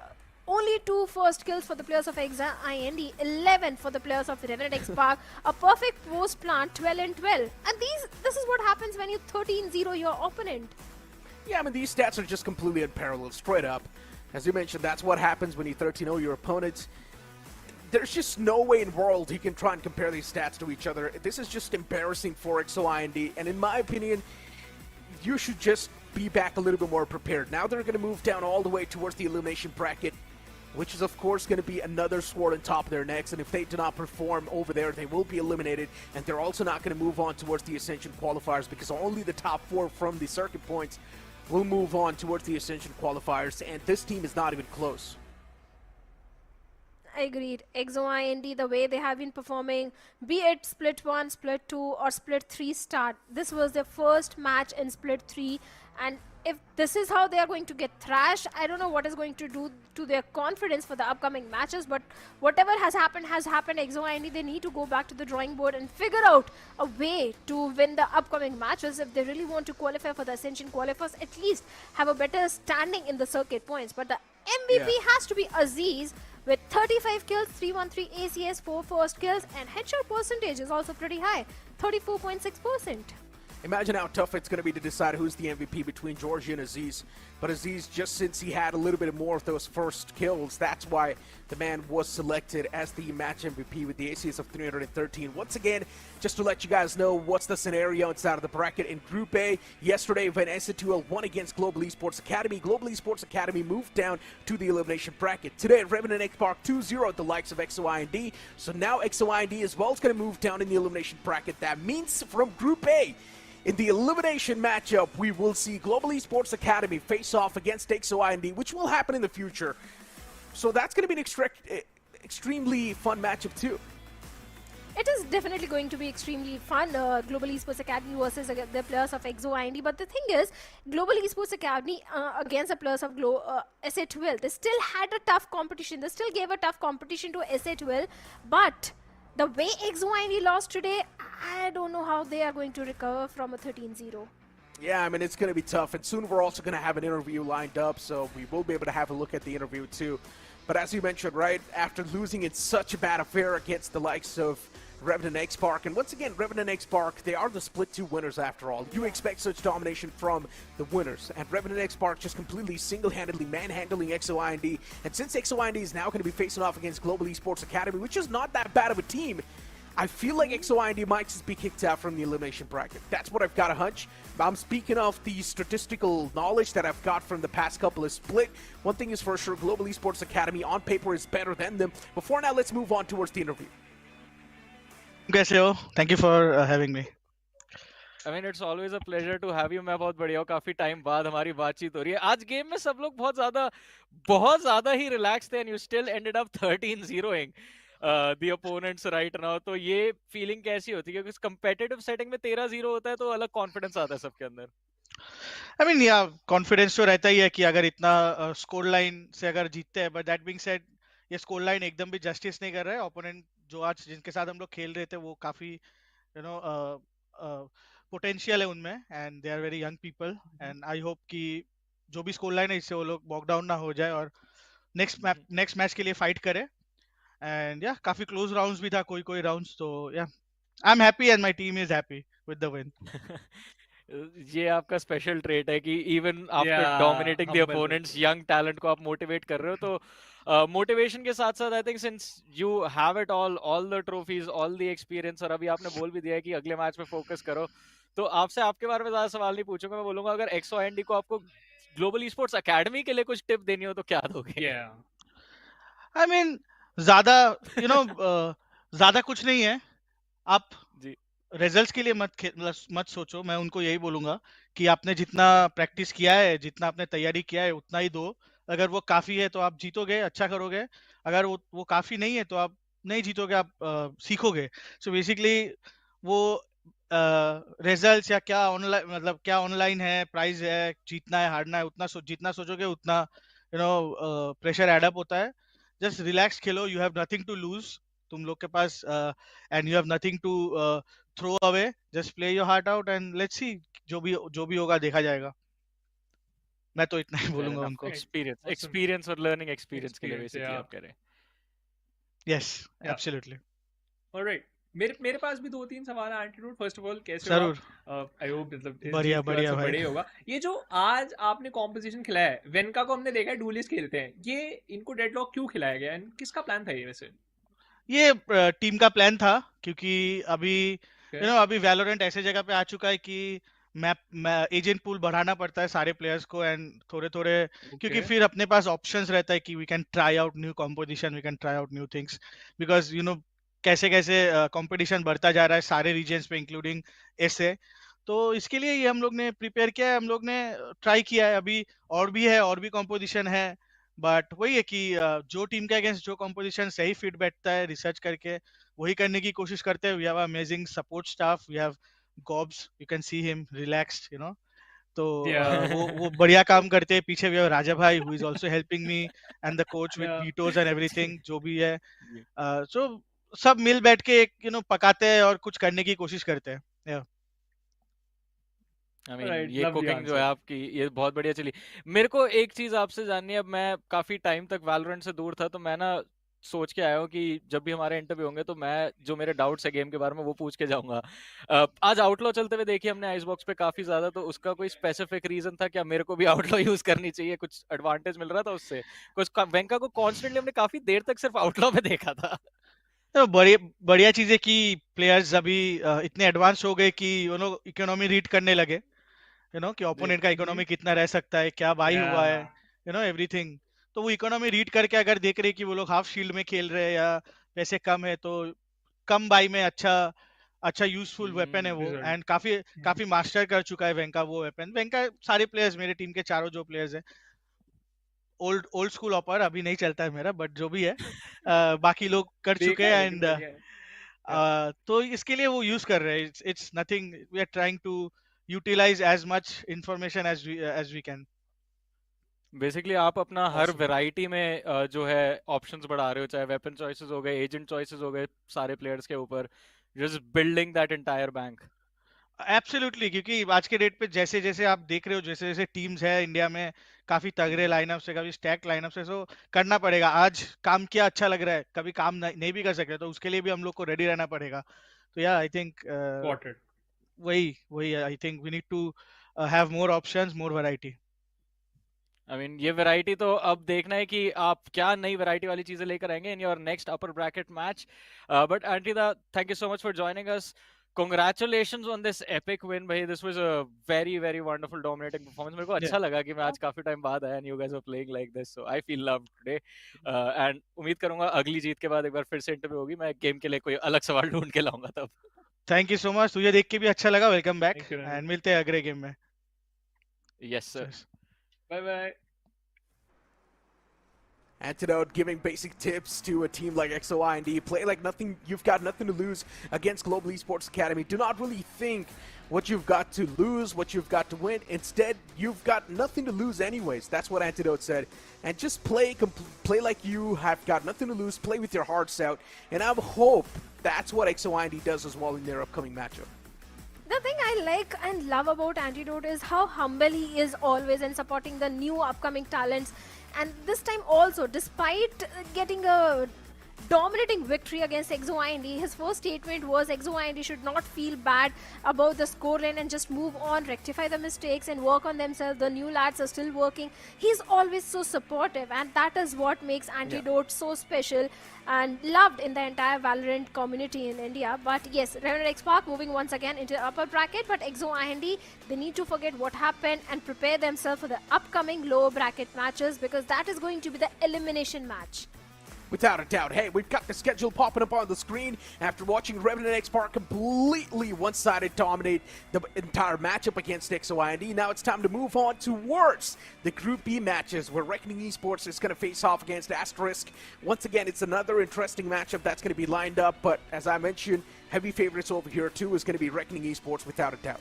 Only 2 first kills for the players of Exe IND, 11 for the players of Revenant XSpark. A perfect post plant, 12 and 12. And this is what happens when you 13-0 your opponent. Yeah, I mean, these stats are just completely unparalleled, straight up. As you mentioned, that's what happens when you 13-0 your opponents. There's just no way in the world you can try and compare these stats to each other. This is just embarrassing for XO IND, and in my opinion, you should just be back a little bit more prepared. Now they're going to move down all the way towards the elimination bracket, which is of course going to be another sword on top of their necks, and if they do not perform over there, they will be eliminated, and they're also not going to move on towards the Ascension qualifiers because only the top 4 from the circuit points will move on towards the Ascension qualifiers, and this team is not even close. Agreed. EXO IND, the way they have been performing, be it Split 1, Split 2 or Split 3 start, this was their first match in Split 3, and if this is how they are going to get thrashed, I don't know what is going to do to their confidence for the upcoming matches, but whatever has happened has happened. EXO IND, they need to go back to the drawing board and figure out a way to win the upcoming matches if they really want to qualify for the Ascension qualifiers, at least have a better standing in the circuit points. But the MVP has to be Aziz, with 35 kills, 313 ACS, 4 first kills, and headshot percentage is also pretty high, 34.6%. Imagine how tough it's going to be to decide who's the MVP between Georgie and Aziz. But Aziz, just since he had a little bit more of those first kills, that's why the man was selected as the match MVP with the ACS of 313. Once again, just to let you guys know what's the scenario inside of the bracket in Group A. Yesterday, VCT won against Global Esports Academy. Global Esports Academy moved down to the elimination bracket. Today, Revenant XSpark 2-0 at the likes of XO IND. So now XO IND as well is going to move down in the elimination bracket. That means from Group A, in the elimination matchup, we will see Global Esports Academy face off against XO IND, which will happen in the future. So that's going to be an extremely fun matchup too. It is definitely going to be extremely fun, Global Esports Academy versus the players of EXO IND. But the thing is, Global Esports Academy against the players of SA12, they still had a tough competition. They still gave a tough competition to SA12, but the way EXO IND lost today, I don't know how they are going to recover from a 13-0. Yeah, I mean, it's going to be tough. And soon we're also going to have an interview lined up, so we will be able to have a look at the interview too. But as you mentioned, right, after losing in such a bad affair against the likes of Revenant XSpark, and once again, Revenant XSpark, they are the Split 2 winners after all. You expect such domination from the winners, and Revenant XSpark just completely single-handedly manhandling XO IND. And since XO IND is now going to be facing off against Global Esports Academy, which is not that bad of a team, I feel like XO IND might just be kicked out from the elimination bracket. That's what I've got a hunch. I'm speaking of the statistical knowledge that I've got from the past couple of Split. One thing is for sure, Global Esports Academy on paper is better than them. Before now, let's move on towards the interview. कैसे हो? Thank you for having me. I mean, it's always a pleasure to have you. मैं बहुत बढ़िया हूँ. काफी time बाद हमारी बातचीत हो रही है. आज गेम में सब लोग बहुत ज़्यादा ही relaxed थे, and you still ended up 13-0ing the opponents right now. तो ये feeling कैसी होती है? क्योंकि competitive setting में 13-0 होता है तो अलग confidence आता है सबके अंदर. I mean, yeah, confidence तो रहता ही है कि अगर इतना score line से अगर जीतते हैं, but that being said, ये score line एकदम भी justice नहीं कर रहा है. Opponent जो आज जिनके साथ हम लोग खेल रहे थे वो काफी potential है उनमें, and they are very young people, and I hope कि जो भी score line है इससे वो लोग walk down ना हो जाए और next match के लिए fight करे. And yeah, काफी close rounds भी था कोई rounds, तो yeah, I'm happy and my team is happy with the win. ये आपका स्पेशल ट्रेट है कि even after Yeah, dominating the humble. Opponents young talent को आप मोटिवेट कर रहे हो, तो मोटिवेशन के साथ साथ I think since you have it all the trophies, all the experience, और अभी आपने बोल भी दिया है कि अगले मैच में फोकस करो, तो आपसे आपके बारे में ज्यादा सवाल नहीं पूछूंगा। मैं बोलूंगा अगर एक्सो आईएनडी को आपको ग्लोबल ई स्पोर्ट्स एकेडमी के लिए कुछ टिप देनी हो तो क्या दोगे? Yeah. आई मीन ज्यादा ज्यादा कुछ नहीं है। आप जी रिजल्ट्स के लिए मत सोचो। मैं उनको यही बोलूंगा कि आपने जितना प्रैक्टिस किया है, जितना आपने तैयारी किया है, उतना ही दो। अगर वो काफी है तो आप जीतोगे, अच्छा करोगे। अगर वो काफी नहीं है तो आप नहीं जीतोगे, आप सीखोगे। सो बेसिकली वो रिजल्ट्स या क्या ऑनलाइन, मतलब क्या ऑनलाइन है, प्राइज है, जीतना है हारना है, उतना जितना सोचोगे उतना प्रेशर एडअप होता है। जस्ट रिलैक्स खेलो, you have nothing to lose तुम लोग के पास, and you have nothing to throw away. Just play your heart out and let's see, जो भी होगा देखा जाएगा। मैं तो इतना ही बोलूंगा उनको। एक्सपीरियंस और लर्निंग एक्सपीरियंस के लिए बेसिकली आप कह रहे हैं। Yes, absolutely. ऑलराइट, मेरे पास भी 2-3 सवाल है एंटीट्यूड। फर्स्ट ऑफ ऑल कैसे जरूर। आई होप मतलब बढ़िया बढ़िया भाई। बड़े होगा। ये जो आज आपने कॉम्पोजिशन खिलाया है, वेनका को हमने देखा है डुएलिस्ट खेलते हैं, ये इनको डेडलॉक क्यों खिलाया गया एंड किसका प्लान था ये? वैसे ये टीम का प्लान था, क्योंकि अभी अभी वैलोरेंट ऐसे जगह पे आ चुका है कि मैप एजेंट पूल बढ़ाना पड़ता है सारे प्लेयर्स को, एंड थोड़े क्योंकि फिर अपने पास ऑप्शंस रहता है कि we can try out new composition, we can try out new things, because कैसे कंपटीशन बढ़ता जा रहा है सारे रीजन्स पे इंक्लूडिंग एसए। तो इसके लिए ये हम लोग ने प्रिपेयर किया है, हम लोग ने ट्राई किया है। अभी और भी कंपोजिशन है, बट वही है कि जो टीम के अगेंस्ट जो कंपोजिशन सही फिट बैठता है, रिसर्च करके वही करने की कोशिश करते हैं। We have amazing support staff, we have gobs, you can see him relaxed, तो वो बढ़िया काम करते हैं। पीछे भी है राजा भाई, who is also helping me, and the coach with vetoes and everything, जो भी है। सो सब मिल बैठ के एक पकाते हैं और कुछ करने की कोशिश करते हैं। I mean, ये कुकिंग जो है आपकी, ये बहुत बढ़िया चली। मेरे को एक चीज आपसे जाननी है। अब मैं काफी टाइम तक वैलोरेंट से दूर था, तो मैं ना सोच के आया हूँ कि जब भी हमारे इंटरव्यू होंगे तो मैं जो मेरे डाउट्स है गेम के बारे में वो पूछ के जाऊंगा। आज आउटलॉ चलते हुए देखिए हमने आइसबॉक्स पे काफी ज्यादा, तो उसका कोई स्पेसिफिक रीजन था क्या मेरे को भी आउटलॉ यूज करनी चाहिए? कुछ एडवांटेज मिल रहा था उससे? कुछ वेंका को कॉन्स्टेंटली हमने काफी देर तक सिर्फ आउटलॉ पे देखा था। तो बढ़िया चीज है कि प्लेयर्स अभी इतने एडवांस हो गए कि इकोनॉमी रीड करने लगे, कि ओपोनेंट का इकोनॉमी कितना रह सकता है, क्या बाई हुआ है, एवरीथिंग। तो वो इकोनॉमी रीड करके अगर देख रहे कि वो लोग हाफ शील्ड में खेल रहे हैं या पैसे कम है, तो कम बाई में अच्छा यूजफुल वेपन है वो, एंड काफी मास्टर कर चुका है वेंका वो वेपन। वेंका सारे प्लेयर्स, मेरे टीम के चारों जो प्लेयर्स है, ओल्ड स्कूल ऑपर अभी नहीं चलता है मेरा, बट जो भी है बाकी लोग कर चुके हैं, एंड तो इसके लिए वो यूज कर रहे हैं। It's nothing, we are trying to utilise as much information as we can. Basically आप अपना हर वैरायटी में जो है ऑप्शंस बढ़ा रहे हो, चाहे वेपन चॉइसेस हो गए, एजेंट चॉइसेस हो गए सारे प्लेयर्स के ऊपर, just building that entire bank. Absolutely, क्योंकि आज के डेट पे जैसे जैसे आप देख रहे हो, जैसे जैसे टीम्स है इंडिया में, काफी तगड़े लाइनअप से, काफी स्टैक लाइनअप से, सो करना पड़ेगा। आज काम किया अच्छा लग रहा है, कभी काम नहीं भी कर सकते, तो उसके लिए भी हम लोग को रेडी रहना पड़ेगा। तो या आई थिंक वही I think we need to have more options, more variety. I mean, ये वैरायटी तो अब देखना है कि आप क्या नई वैरायटी वाली चीजें लेकर आएंगे in your next upper bracket match. But Antida, thank you so much for joining us. Congratulations on this epic win, भाई। This was a very, very wonderful dominating performance. मेरे को अच्छा लगा कि मैं आज काफी टाइम बाद आया and you guys were playing like this, so I feel loved today. And उम्मीद करूंगा अगली जीत के बाद एक बार फिर से इंटरव्यू होगी, मैं गेम के लिए कोई अलग सवाल ढूंढ के लाऊंगा तब। थैंक यू सो मच, तुझे देख के भी अच्छा लगा। वेलकम बैक, एंड मिलते हैं अगले गेम में। Yes sir. Bye bye. Antidote giving basic tips to a team like XO IND. Play like nothing, you've got nothing to lose against Global Esports Academy. Do not really think what you've got to lose, what you've got to win. Instead, you've got nothing to lose anyways. That's what Antidote said. And just play like you have got nothing to lose. Play with your hearts out. And I hope that's what XO IND does as well in their upcoming matchup. The thing I like and love about Antidote is how humble he is always in supporting the new upcoming talents. And this time also, despite getting a dominating victory against EXO IND. His first statement was EXO IND should not feel bad about the scoreline and just move on, rectify the mistakes and work on themselves. The new lads are still working. He's always so supportive, and that is what makes Antidote so special and loved in the entire Valorant community in India. But yes, RevenantXSpark moving once again into the upper bracket, but EXO IND, they need to forget what happened and prepare themselves for the upcoming lower bracket matches, because that is going to be the elimination match. Without a doubt. Hey, we've got the schedule popping up on the screen after watching RevenantXSpark completely one-sided dominate the entire matchup against EXO IND. Now it's time to move on towards the Group B matches, where Revenant Esports is going to face off against Asterisk. Once again, it's another interesting matchup that's going to be lined up, but as I mentioned, heavy favorites over here too is going to be Revenant Esports without a doubt.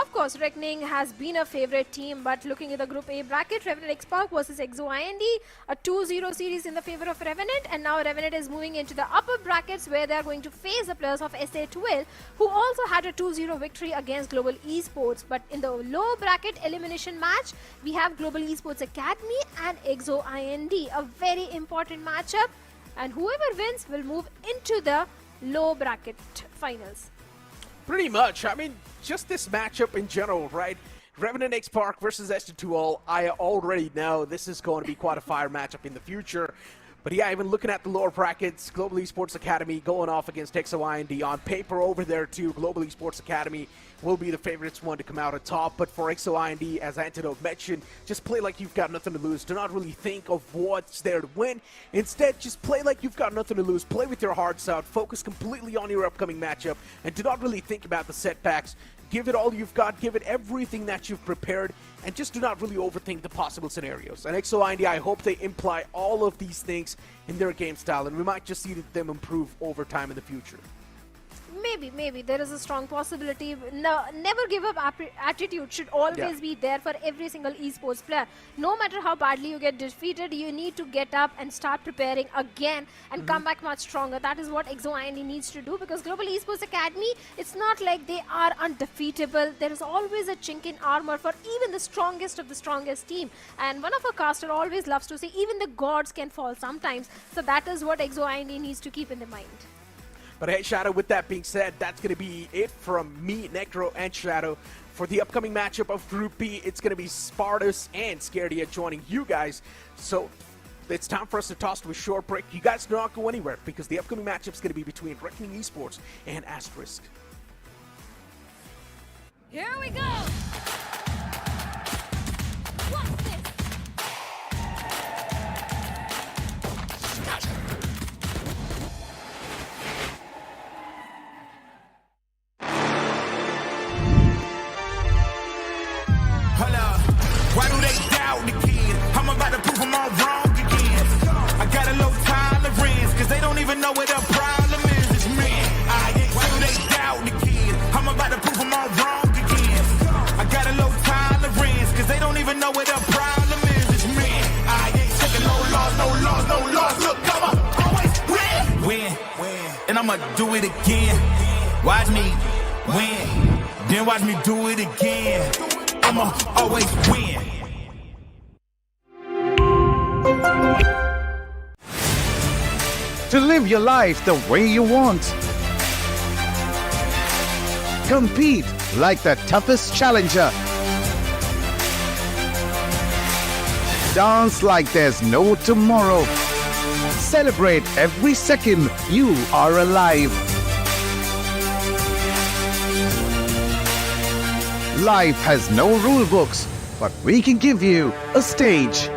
Of course, Reckoning has been a favorite team, but looking at the Group A bracket, RevenantXSpark versus EXO IND, a 2-0 series in the favor of Revenant, and now Revenant is moving into the upper brackets where they are going to face the players of SA12, who also had a 2-0 victory against Global Esports. But in the lower bracket elimination match, we have Global Esports Academy and EXO IND, a very important matchup, and whoever wins will move into the low bracket finals. Pretty much. I mean, just this matchup in general, right? RevenantXSpark versus S2All, I already know this is going to be quite a fire matchup in the future. But yeah, even looking at the lower brackets, Global Esports Academy going off against EXO IND. On paper over there too, Global Esports Academy will be the favorites one to come out on top. But for EXO IND, as Antidote mentioned, just play like you've got nothing to lose. Do not really think of what's there to win. Instead, just play like you've got nothing to lose. Play with your hearts out. Focus completely on your upcoming matchup. And do not really think about the setbacks. Give it all you've got, give it everything that you've prepared, and just do not really overthink the possible scenarios. And EXO IND, I hope they imply all of these things in their game style, and we might just see them improve over time in the future. Maybe there is a strong possibility. No, never give up attitude should always be there for every single esports player. No matter how badly you get defeated, you need to get up and start preparing again and come back much stronger. That is what EXO IND needs to do, because Global Esports Academy, it's not like they are undefeatable. There is always a chink in armor for even the strongest of the strongest team. And one of our caster always loves to say even the gods can fall sometimes. So that is what EXO IND needs to keep in their mind. But hey, Shadow, with that being said, that's going to be it from me, Necro, and Shadow. For the upcoming matchup of Group B, it's going to be Spartus and Scardia joining you guys. So it's time for us to toss to a short break. You guys do not go anywhere, because the upcoming matchup is going to be between Revenant Esports and Asterisk. Here we go! What's this? Why do they doubt the kid? I'm about to prove them all wrong again. I got a low tolerance, cause they don't even know what the problem is. It's me. Why do they doubt the kid? I'm about to prove them all wrong again. I got a low tolerance, cause they don't even know what the problem is. It's me. I ain't taking no laws. Look, come on, always win. And I'ma do it again. Watch me win, then watch me do it again. I'ma always win. To live your life the way you want. Compete like the toughest challenger. Dance like there's no tomorrow. Celebrate every second you are alive. Life has no rule books, but we can give you a stage.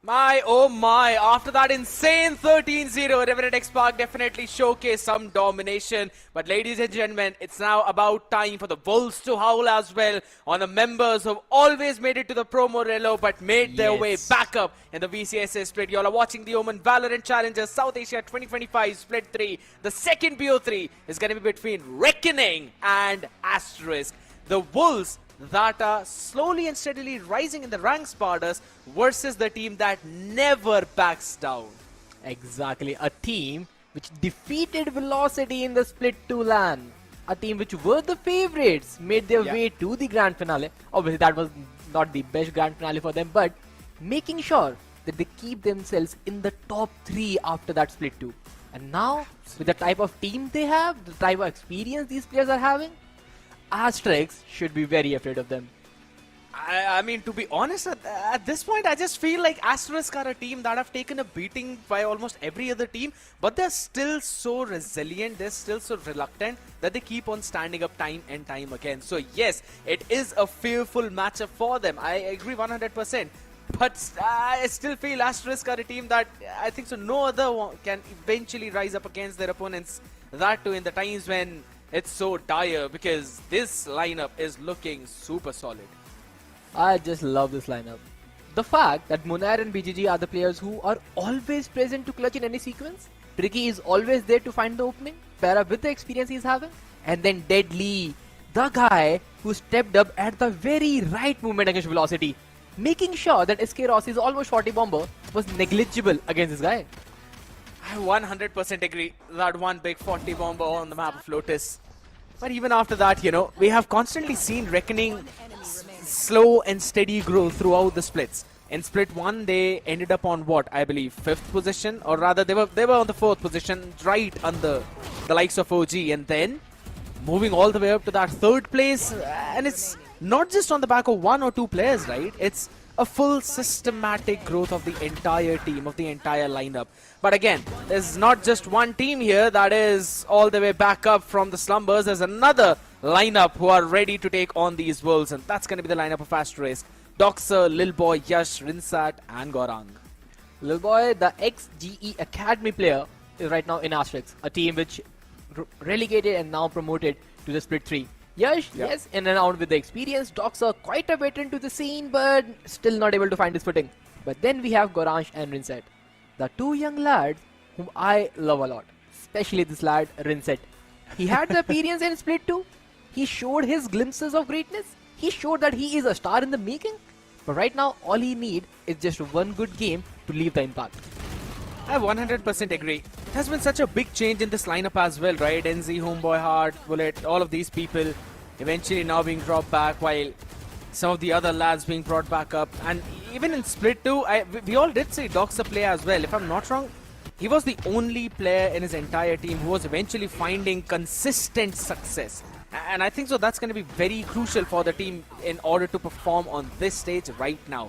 My, oh my, after that insane 13-0, RevenantXSpark definitely showcased some domination. But ladies and gentlemen, it's now about time for the Wolves to howl as well on the members who've always made it to the Pro Morello but made their way back up in the VCSA split. You all are watching the OMEN VALORANT Challengers South Asia 2025 Split 3. The second BO3 is going to be between Reckoning and Asterisk. The Wolves that are slowly and steadily rising in the ranks, Spardas, versus the team that never backs down. Exactly, a team which defeated Velocity in the Split 2 LAN. A team which were the favorites, made their way to the grand finale. Obviously that was not the best grand finale for them, but making sure that they keep themselves in the top 3 after that Split 2. And now, with the type of team they have, the type of experience these players are having, Asterisk should be very afraid of them. I mean, to be honest, at this point, I just feel like Asterisk are a team that have taken a beating by almost every other team, but they're still so resilient, they're still so reluctant that they keep on standing up time and time again. So yes, it is a fearful matchup for them. I agree 100%. But I still feel Asterisk are a team that I think so no other one can eventually rise up against their opponents. That too in the times when it's so dire, because this lineup is looking super solid. I just love this lineup. The fact that Munair and BGG are the players who are always present to clutch in any sequence. Tricky is always there to find the opening, pair up with the experience he's having. And then Deadly, the guy who stepped up at the very right moment against Velocity, making sure that SK Rossi's almost 40 bomber was negligible against this guy. I 100% agree. That one big 40 bomber on the map of Lotus. But even after that, you know, we have constantly seen Reckoning slow and steady growth throughout the splits. In split 1, they ended up on what, I believe, 5th position, or rather they were on the 4th position, right under the likes of OG, and then moving all the way up to that 3rd place. And it's not just on the back of 1 or 2 players, right? It's a full systematic growth of the entire team, of the entire lineup. But again, there's not just one team here that is all the way back up from the slumbers. There's another lineup who are ready to take on these wolves, and that's going to be the lineup of Asterisk. Doxer, Lil Boy, Yash, Rinsat, and Gorang. Lil Boy, the ex-GE Academy player, is right now in Asterisk, a team which relegated and now promoted to the Split 3. Yash, yes, in and out with the experience. Doxer, quite a veteran to the scene, but still not able to find his footing. But then we have Gorang and Rinsat, the 2 young lads whom I love a lot, especially this lad, Rinsat. He had the appearance in Split 2. He showed his glimpses of greatness. He showed that he is a star in the making. But right now, all he needs is just one good game to leave the impact. I 100% agree. It has been such a big change in this lineup as well, right? NZ, Homeboy, Hart, Bullet, all of these people eventually now being dropped back, while some of the other lads being brought back up. And even in Split 2, we all did see Doxer play as well. If I'm not wrong, he was the only player in his entire team who was eventually finding consistent success. And I think so that's going to be very crucial for the team in order to perform on this stage right now.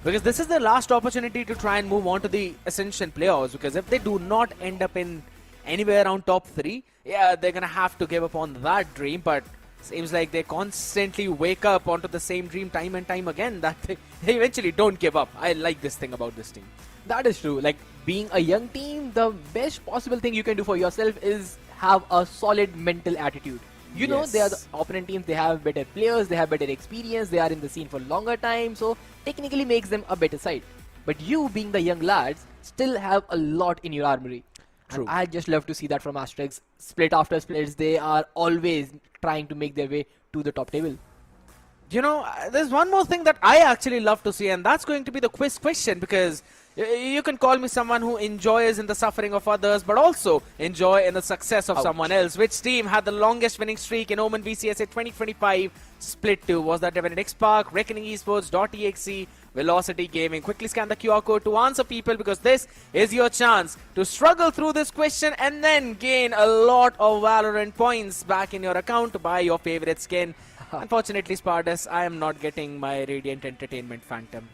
Because this is their last opportunity to try and move on to the Ascension playoffs. Because if they do not end up in anywhere around top 3, yeah, they're going to have to give up on that dream. But seems like they constantly wake up onto the same dream time and time again, that they eventually don't give up. I like this thing about this team. That is true. Like, being a young team, the best possible thing you can do for yourself is have a solid mental attitude. You know, they are the opponent teams, they have better players, they have better experience, they are in the scene for longer time, so technically makes them a better side. But you, being the young lads, still have a lot in your armory. True. And I just love to see that from Asterisk. Split after splits, they are always trying to make their way to the top table. You know, there's one more thing that I actually love to see, and that's going to be the quiz question, because you can call me someone who enjoys in the suffering of others, but also enjoy in the success of someone else. Which team had the longest winning streak in OMEN VCSA 2025 Split 2? Was that RevenantXSpark, Reckoning Esports, .exe, Velocity Gaming? Quickly scan the QR code to answer, people, because this is your chance to struggle through this question and then gain a lot of Valorant points back in your account to buy your favorite skin. Unfortunately, Spartus, I am not getting my Radiant Entertainment Phantom.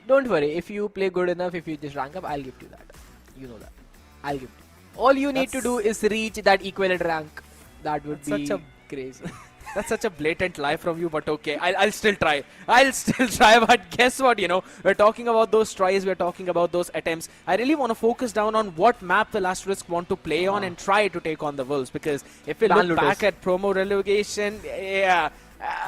Don't worry, if you play good enough, if you just rank up, I'll give you that. You know that. I'll give you. All you need to do is reach that equivalent rank. That would be such a crazy. That's such a blatant lie from you, but okay, I'll still try. I'll still try, but guess what, you know, we're talking about those tries, we're talking about those attempts. I really want to focus down on what map will Asterisk want to play on and try to take on the Wolves, because if we look back at promo relegation, yeah,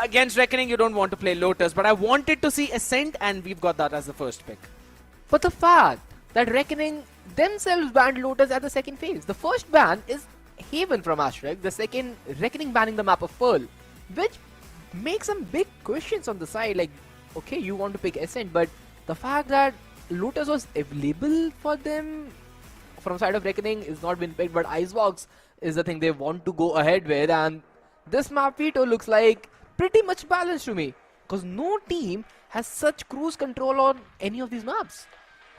against Reckoning, you don't want to play Lotus, but I wanted to see Ascent, and we've got that as the first pick. But the fact that Reckoning themselves banned Lotus at the second phase. The first ban is Haven from Asterisk, the second Reckoning banning the map of Pearl, which makes some big questions on the side. Like, okay, you want to pick Ascent, but the fact that Lotus was available for them from side of Reckoning is not been picked, but Icebox is the thing they want to go ahead with, and this map veto looks like pretty much balanced to me, because no team has such cruise control on any of these maps.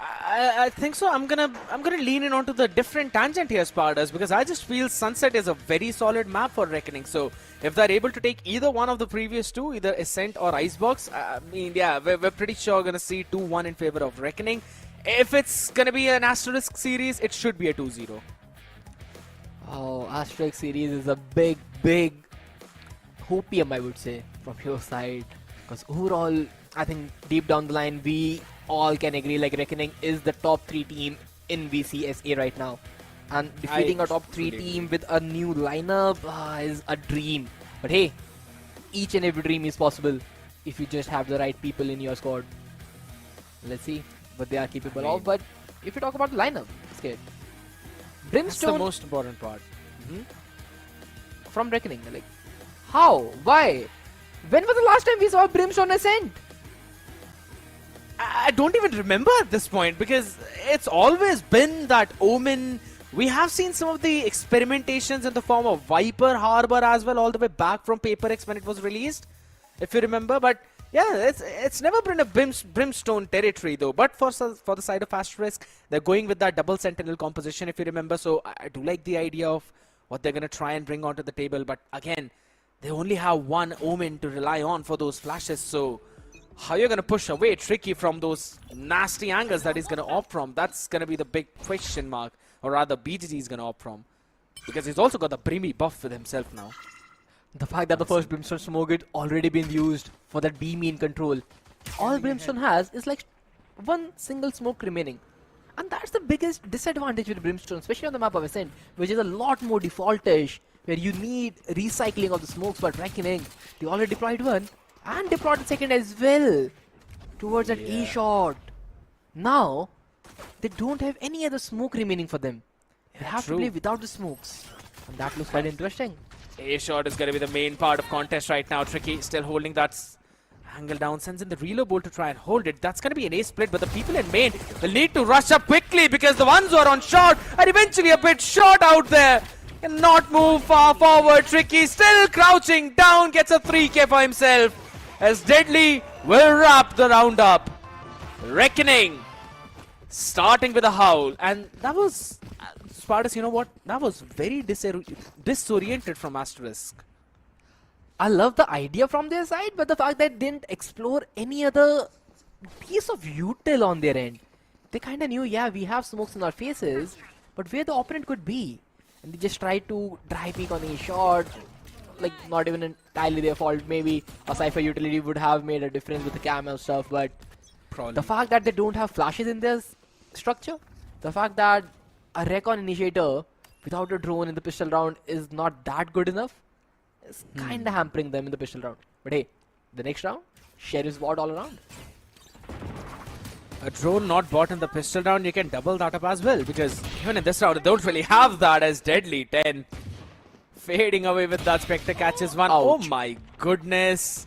I think so. I'm gonna lean in onto the different tangent here, Spartas, because I just feel Sunset is a very solid map for Reckoning. So if they're able to take either one of the previous two, either Ascent or Icebox, I mean, yeah, we're pretty sure gonna see 2-1 in favor of Reckoning. If it's gonna be an Asterisk series, it should be a 2-0. Oh, Asterisk series is a big hopium, I would say, from your side, because overall, I think deep down the line, we all can agree like Reckoning is the top 3 team in VCSA right now, and defeating a top 3 team with a new lineup is a dream. But hey, each and every dream is possible if you just have the right people in your squad. Let's see what they are capable of. But if you talk about the lineup, it's good. Brimstone, that's the most important part. From Reckoning, like, how? Why? When was the last time we saw Brimstone Ascent? I don't even remember at this point, because it's always been that Omen We have seen some of the experimentations in the form of Viper Harbor as well, all the way back from PaperX when it was released, if you remember. But yeah, it's never been a brimstone territory though. But for the side of Asterisk, they're going with that double sentinel composition, if you remember. So I do like the idea of what they're going to try and bring onto the table. But again, they only have one Omen to rely on for those flashes. So how you're going to push away Tricky from those nasty angles that he's going to opt from, that's going to be the big question mark. Or rather, BGG is going to opt from. Because he's also got the Brimmy buff with himself now. The fact that the first Brimstone smoke had already been used for that B mean control. All Brimstone has is like one single smoke remaining. And that's the biggest disadvantage with Brimstone, especially on the map of Ascent, which is a lot more defaultish, where you need recycling of the smokes. But Reckoning, they already deployed one and deployed the second as well towards that A shot. Now, they don't have any other smoke remaining for them. They have to play without the smokes. And that looks quite interesting. A shot is going to be the main part of contest right now. Tricky still holding that angle down, sends in the reload bolt to try and hold it. That's going to be an A split, but the people in main will need to rush up quickly because the ones who are on short are eventually a bit short out there. Cannot move far forward. Tricky still crouching down, gets a 3k for himself as Deadly will wrap the round up. Reckoning starting with a howl, and that was Spartus, you know what? That was very disoriented from Asterisk. I love the idea from their side, but the fact that they didn't explore any other piece of util on their end. They kind of knew, yeah, we have smokes in our faces, but where the opponent could be. And they just tried to dry peek on a shot, like not even entirely their fault. Maybe a Cypher utility would have made a difference with the cam and stuff, but the fact that they don't have flashes in their structure, the fact that a Recon Initiator without a drone in the pistol round is not that good enough, is kind of hampering them in the pistol round. But hey, the next round, Sheriff's Ward all around. A drone not bought in the pistol round, you can double that up as well, because even in this round, they don't really have that as Deadly 10. Fading away with that, Spectre catches one. Ouch. Oh my goodness.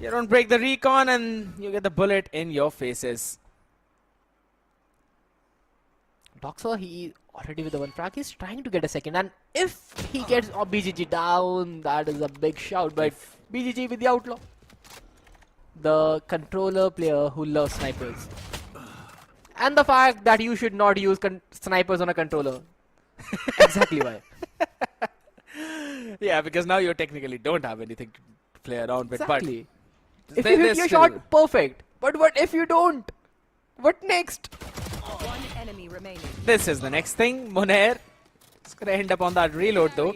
You don't break the recon and you get the bullet in your faces. Doxer, he already with the one frag, he's trying to get a second, and if he gets BGG down, that is a big shout. But BGG with the outlaw, the controller player who loves snipers, and the fact that you should not use snipers on a controller. Exactly why. Yeah, because now you technically don't have anything to play around with. Exactly. But if you hit your shot, perfect. But what if you don't? What next? One enemy remaining. This is the next thing. Monair is going to end up on that reload though.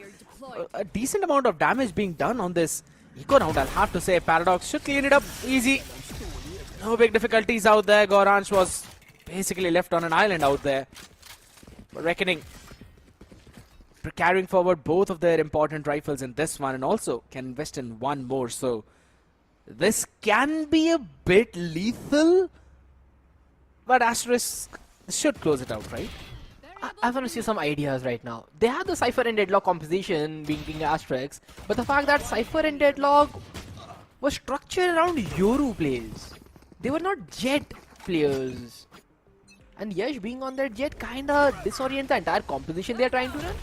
A decent amount of damage being done on this eco round, I'll have to say. Paradox should clean it up easy. No big difficulties out there. Goranch was basically left on an island out there. But Reckoning carrying forward both of their important rifles in this one, and also can invest in one more. So this can be a bit lethal, but Asterisk should close it out, right? I want to see some ideas right now. They have the Cypher and Deadlock composition being Asterisk, but the fact that Cypher and Deadlock was structured around Yoru plays. They were not Jet players. And Yash being on that Jet kinda disorients the entire composition they are trying to run.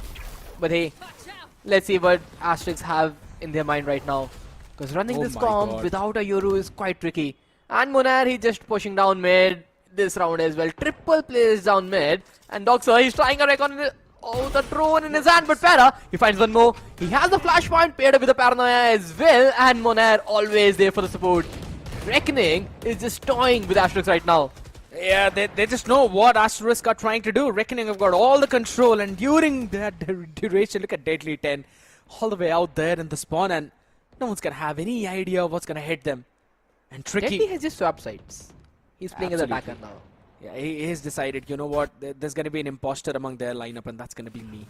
But hey, let's see what Asterisk have in their mind right now. Because running this comp without a Yoru is quite tricky. And Monair, he's just pushing down mid this round as well. Triple plays down mid. And Doxer, he's trying a recon. Oh, the drone in his hand. But Para, he finds one more. He has the flashpoint paired up with the Paranoia as well. And Monair always there for the support. Reckoning is just toying with Asterisk right now. Yeah, they just know what Asterisk are trying to do. Reckoning have got all the control, and during that duration, look at Deadly 10 all the way out there in the spawn, and no one's gonna have any idea of what's gonna hit them. And Tricky, Deadly has just swapped sides. He's playing as a backer now. Yeah, he has decided, you know what, there's gonna be an imposter among their lineup, and that's gonna be me.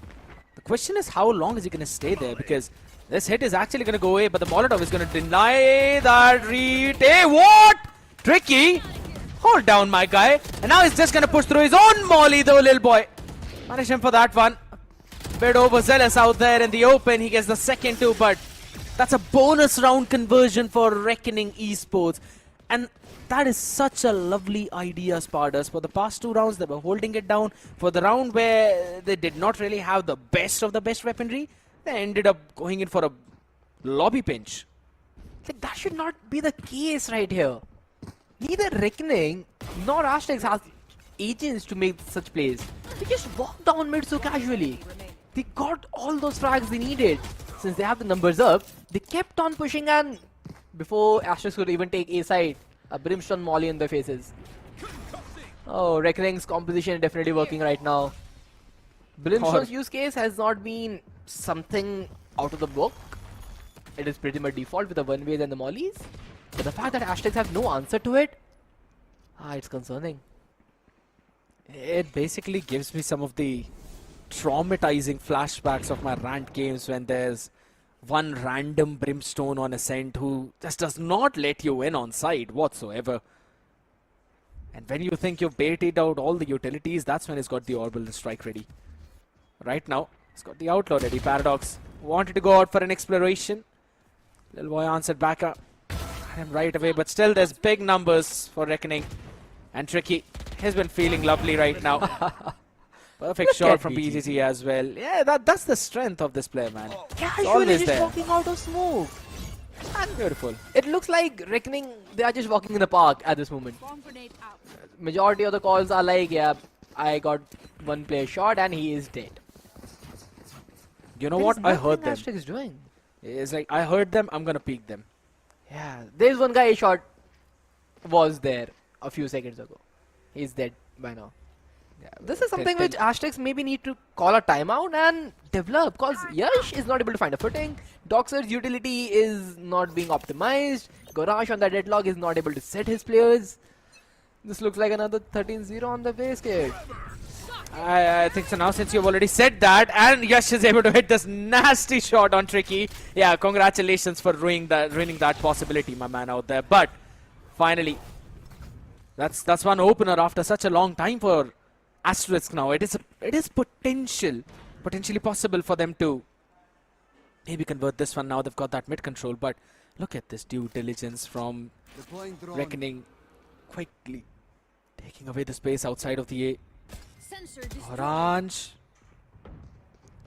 The question is, how long is he gonna stay there? Because this hit is actually gonna go away, but the Molotov is gonna deny that read. Hey, what? Tricky! Hold down, my guy. And now he's just gonna push through his own molly, though, little boy. Punish him for that one. Bit overzealous out there in the open. He gets the second too, but that's a bonus round conversion for Reckoning Esports. And that is such a lovely idea, Spardas. For the past 2 rounds, they were holding it down. For the round where they did not really have the best of the best weaponry, they ended up going in for a lobby pinch. Like, that should not be the case right here. Neither Reckoning nor Asterisk has agents to make such plays. They just walked down mid so casually. They got all those frags they needed. Since they have the numbers up, they kept on pushing, and before Asterisk could even take A side, a Brimstone Molly in their faces. Oh, Reckoning's composition is definitely working right now. Brimstone's use case has not been something out of the book. It is pretty much default with the one-ways and the mollies. But the fact that Asterisk have no answer to it, it's concerning. It basically gives me some of the traumatizing flashbacks of my rant games when there's one random Brimstone on Ascent who just does not let you in on side whatsoever. And when you think you've baited out all the utilities, that's when he's got the orbital strike ready. Right now, he's got the outlaw ready. Paradox wanted to go out for an exploration. Little boy answered back up him right away, but still there's big numbers for Reckoning. And Tricky has been feeling lovely right now. Perfect shot from BGG as well. Yeah, that's the strength of this player, man. Casually just walking out of smoke. And beautiful. It looks like Reckoning, they are just walking in the park at this moment. Majority of the calls are like, yeah, I got one player shot and he is dead. You know what? I heard them. Asterisk is doing. It's like, I heard them, I'm gonna peek them. Yeah, there's one guy shot was there a few seconds ago. He's dead by now. Yeah, this is something which Asterisk maybe need to call a timeout and develop, because Yash is not able to find a footing. Doxer's utility is not being optimized. Gorash on the deadlock is not able to set his players. This looks like another 13-0 on the base kid. I think so now, since you've already said that, and Yash is able to hit this nasty shot on Tricky. Yeah, congratulations for ruining that possibility, my man out there. But finally, that's one opener after such a long time for Asterisk now. It is potentially possible for them to maybe convert this one now. They've got that mid control, but look at this due diligence from Reckoning, quickly taking away the space outside of the A. Orange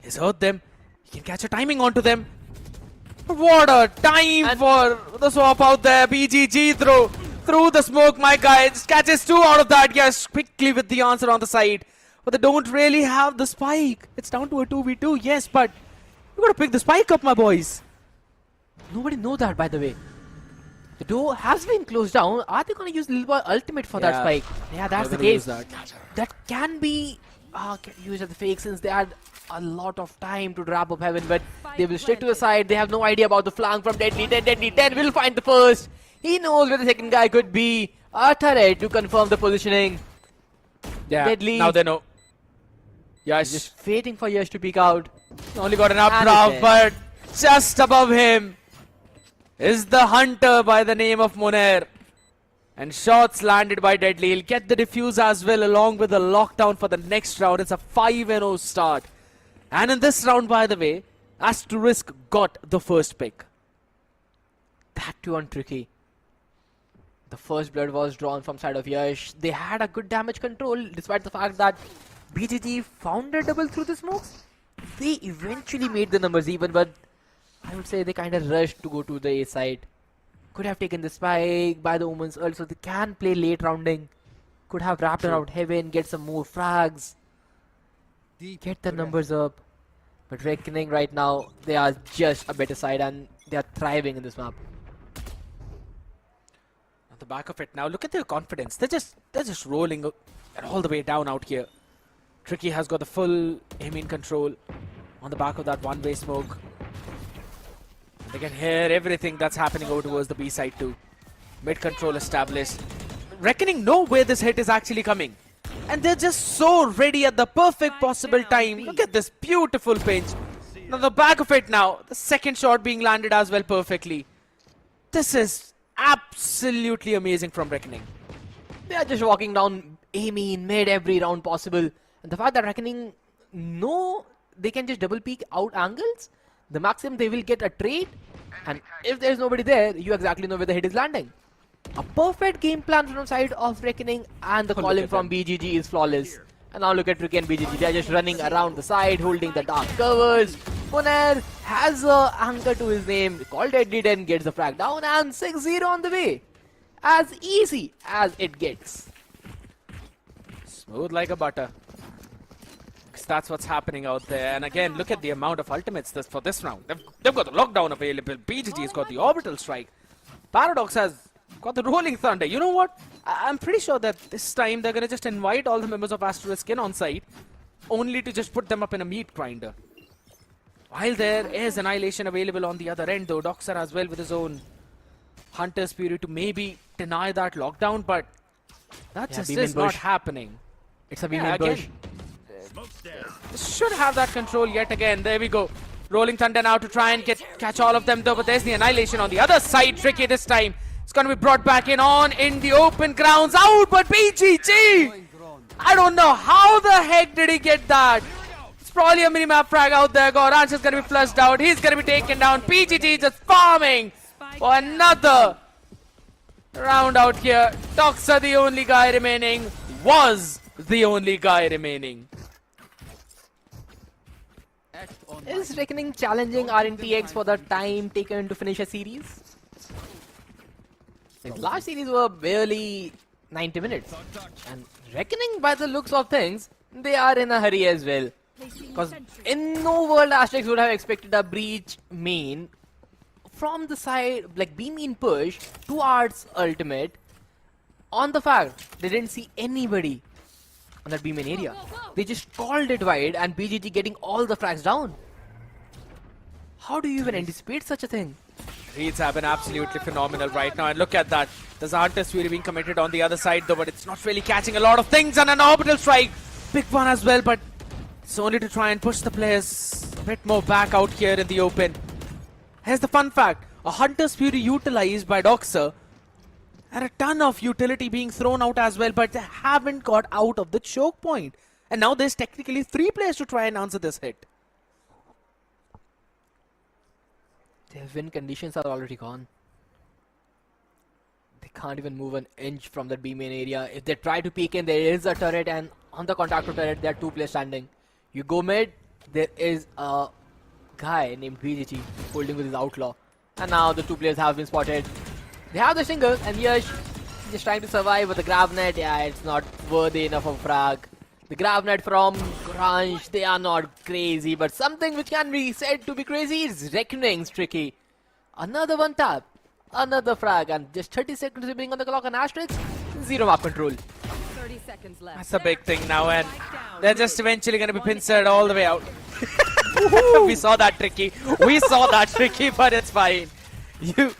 has hurt them. He can catch a timing onto them. What a time for the swap out there. BGG through the smoke, my guy. Just catches 2 out of that. Yes, quickly with the answer on the side. But they don't really have the spike. It's down to a 2v2, yes, but you gotta pick the spike up, my boys. Nobody knows that, by the way. The door has been closed down. Are they gonna use Lil Boy ultimate for that spike? Yeah, that's the case. That can be used as a fake, since they had a lot of time to wrap up Heaven, but they will stick to the side. They have no idea about the flank from Deadly. Deadly 10 will find the first. He knows where the second guy could be. A turret to confirm the positioning. Yeah, Deadly. Now they know. Yash. Just waiting for Yash to peek out. Only got an up, but just above him is the hunter by the name of Moner. And shots landed by Deadly. He'll get the defuse as well, along with the lockdown for the next round. It's a 5-0 start. And in this round, by the way, Asterisk got the first pick. That too on Tricky. The first blood was drawn from side of Yash. They had a good damage control, despite the fact that BGG found a double through the smokes. They eventually made the numbers even, but I would say they kind of rushed to go to the A side. Could have taken the spike by the Omens also. They can play late rounding. Could have wrapped around Heaven, get some more frags. Get the numbers up. But Reckoning right now, they are just a better side and they are thriving in this map. On the back of it now, look at their confidence. They're just rolling all the way down out here. Tricky has got the full aiming control on the back of that one-way smoke. They can hear everything that's happening over towards the B side too. Mid control established. Reckoning know where this hit is actually coming. And they're just so ready at the perfect possible time. Look at this beautiful pinch. Now the back of it now. The second shot being landed as well perfectly. This is absolutely amazing from Reckoning. They are just walking down Amy in mid every round possible. And the fact that Reckoning know they can just double peek out angles. The maximum they will get a trade, and if there's nobody there, you exactly know where the hit is landing. A perfect game plan from side of Reckoning, and the calling from BGG is flawless. And now look at Tricky and BGG, they're just running around the side, holding the dark covers. Funer has a anchor to his name, called Deadly 10, gets the frag down, and 6-0 on the way. As easy as it gets. Smooth like a butter. Because that's what's happening out there. And again, look at the amount of ultimates for this round. They've got the lockdown available. BGG's got the orbital strike. Paradox has got the rolling thunder. You know what? I'm pretty sure that this time they're going to just invite all the members of Asterisk in on site, only to just put them up in a meat grinder. While there is Annihilation available on the other end, though, Doxer as well with his own Hunter's Fury to maybe deny that lockdown, but that just is not happening. It's a beam bush. Should have that control yet again. There we go. Rolling Thunder now to try and catch all of them, though, but there's the Annihilation on the other side. Tricky this time. It's going to be brought back in the open grounds. Out, but BGG! I don't know how the heck did he get that. It's probably a minimap frag out there. Goranch is going to be flushed out. He's going to be taken down. BGG just farming for another round out here. Doxer the only guy remaining. Was the only guy remaining. Is Reckoning challenging RNTX for the time taken to finish a series? The last series were barely 90 minutes. And Reckoning, by the looks of things, they are in a hurry as well. Because in no world Asterisk would have expected a breach main from the side, like B main push towards ultimate, on the fact they didn't see anybody on that B main area. They just called it wide and BGG getting all the frags down. How do you even anticipate such a thing? Reads have been absolutely phenomenal right now, and look at that. There's Hunter's Fury being committed on the other side though, but it's not really catching a lot of things, and an orbital strike. Big one as well, but it's only to try and push the players a bit more back out here in the open. Here's the fun fact. A Hunter's Fury utilized by Doxer, and a ton of utility being thrown out as well, but they haven't got out of the choke point. And now there's technically 3 players to try and answer this hit. Their win conditions are already gone. They can't even move an inch from that B main area. If they try to peek in, there is a turret, and on the contactor turret, there are 2 players standing. You go mid, there is a guy named BGG holding with his outlaw. And now the 2 players have been spotted. They have the single, and Yash just trying to survive with the grab net. Yeah, it's not worthy enough of frag. The grab net from Crunch, they are not crazy, but something which can be said to be crazy is Reckoning's Tricky. Another one tap, another frag, and just 30 seconds remaining on the clock on Asterisk. 0 map control. 30 seconds left. That's a big thing now, and they're just eventually going to be pincered all the way out. We saw that Tricky. We saw that Tricky, but it's fine. You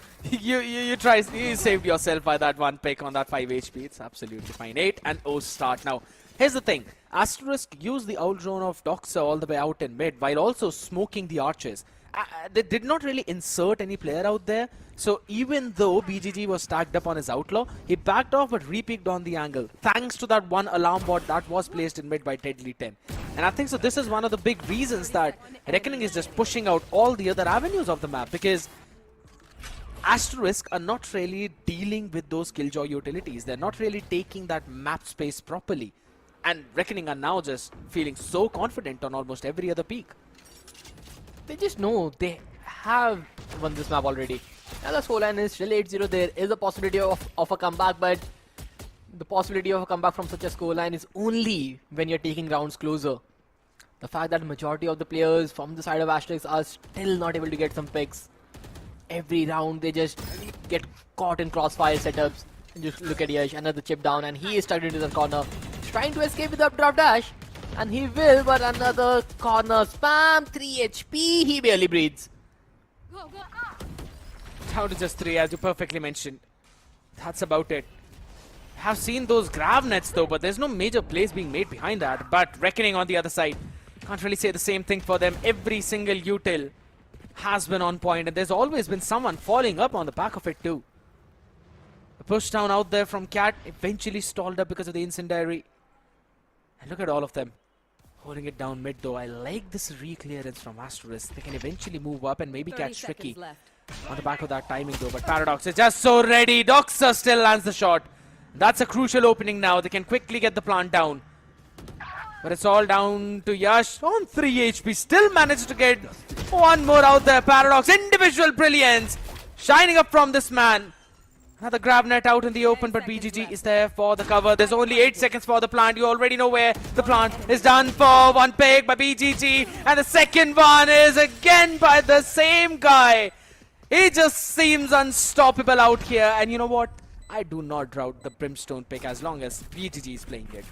saved yourself by that one pick on that 5 HP. It's absolutely fine. 8-0 start now. Here's the thing. Asterisk used the owl drone of Doxer all the way out in mid while also smoking the archers. They did not really insert any player out there. So even though BGG was stacked up on his outlaw, he backed off but re-peeked on the angle. Thanks to that one alarm bot that was placed in mid by Deadly 10. And I think so this is one of the big reasons that Reckoning is just pushing out all the other avenues of the map, because Asterisk are not really dealing with those Killjoy utilities. They're not really taking that map space properly. And Reckoning are now just feeling so confident on almost every other peak. They just know they have won this map already. Now the scoreline is still 8-0. There is a possibility of a comeback, but the possibility of a comeback from such a scoreline is only when you're taking rounds closer. The fact that the majority of the players from the side of Asterisk are still not able to get some picks. Every round they just get caught in crossfire setups. And just look at Yash, another chip down, and he is stuck into the corner. He's trying to escape with the updraft dash, and he will, but another corner spam, 3 HP, he barely breathes. Down to just 3, as you perfectly mentioned. That's about it. Have seen those grab nets though, but there's no major plays being made behind that. But Reckoning on the other side, can't really say the same thing for them. Every single util has been on point, and there's always been someone falling up on the back of it too. The push down out there from Cat eventually stalled up because of the incendiary. And look at all of them holding it down mid though. I like this re-clearance from Asterisk. They can eventually move up and maybe catch Tricky. On the back of that timing though, but Paradox is just so ready. Doxa still lands the shot. That's a crucial opening now. They can quickly get the plant down. But it's all down to Yash on 3 HP. Still managed to get one more out there. Paradox, individual brilliance. Shining up from this man. Another grab net out in the open, but BGG is there for the cover. There's only 8 seconds for the plant. You already know where the plant is done for. One pick by BGG. And the second one is again by the same guy. He just seems unstoppable out here. And you know what? I do not doubt the Brimstone pick as long as BGG is playing it.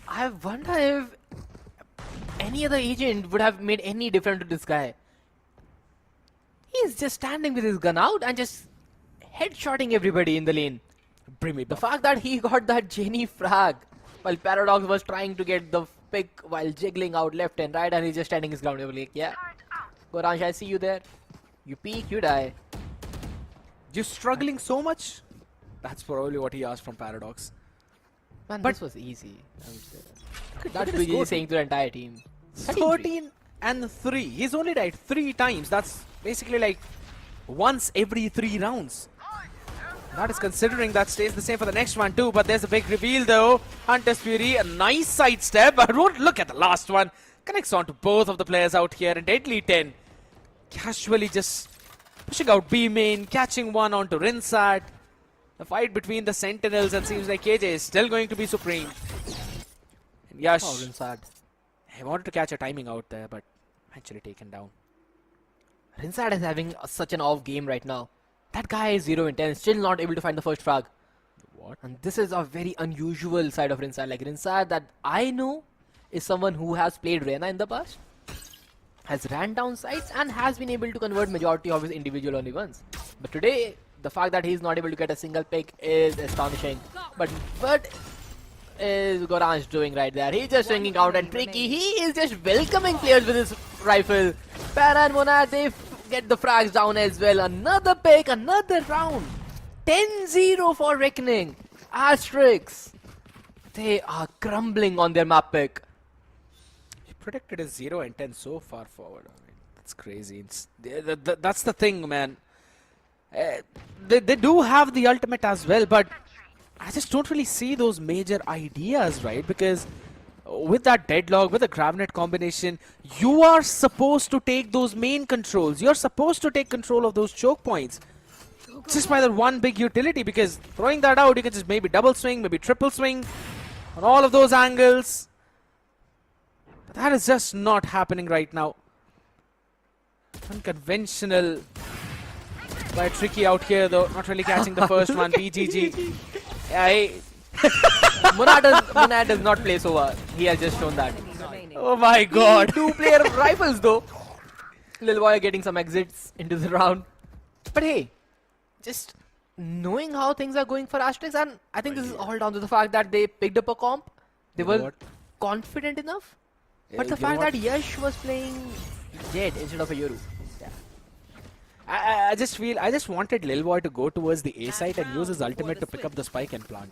I wonder if any other agent would have made any difference to this guy. He's just standing with his gun out and just headshotting everybody in the lane. The fact that he got that Jenny frag while Paradox was trying to get the pick while jiggling out left and right, and he's just standing his ground. Like, yeah, Goransh, I see you there. You peek, you die. You're struggling so much? That's probably what he asked from Paradox. Man, but this was easy. I would say. That's what he's saying to the entire team. 13 and 3. He's only died 3 times. That's basically like once every 3 rounds. That is considering that stays the same for the next one too. But there's a big reveal though. Hunter's Fury, a nice sidestep. But look at the last one. Connects on to both of the players out here. And Deadly 10 casually just pushing out B main, catching one onto Rinsat. The fight between the Sentinels, and seems like KJ is still going to be supreme. And Yash, Rinsat. He wanted to catch a timing out there, but eventually taken down. Rinsat is having such an off game right now. That guy is 0 in 10, still not able to find the first frag. What? And this is a very unusual side of Rinsat. Like Rinsat that I know is someone who has played Reyna in the past, has ran down sites and has been able to convert majority of his individual only ones. But today, the fact that he's not able to get a single pick is astonishing. But what is Goransh doing right there? He's just swinging out, and Tricky, he is just welcoming players with his rifle. Para and Monad, they get the frags down as well. Another pick, another round. 10-0 for Reckoning. Asterisk, they are crumbling on their map pick. He predicted a 0 and 10 so far forward. I mean, that's crazy. That's the thing, man. They do have the ultimate as well, but I just don't really see those major ideas, right? Because with that deadlock, with the Gravnet combination, you are supposed to take those main controls. You're supposed to take control of those choke points. Just by that one big utility, because throwing that out, you can just maybe double swing, maybe triple swing on all of those angles. But that is just not happening right now. Unconventional by Tricky out here though, not really catching the first one. BGG. Yeah, Monad does not play so well. He has just shown that. Oh my god. 2-player rifles though. Lil Boy getting some exits into the round. But hey, just knowing how things are going for Asterisk, and I think this is all down to the fact that they picked up a comp. They were confident enough. But the fact that Yash was playing Jet instead of a Yoru. I just feel, I just wanted Lil Boy to go towards the A site and use his ultimate to pick up the spike and plant.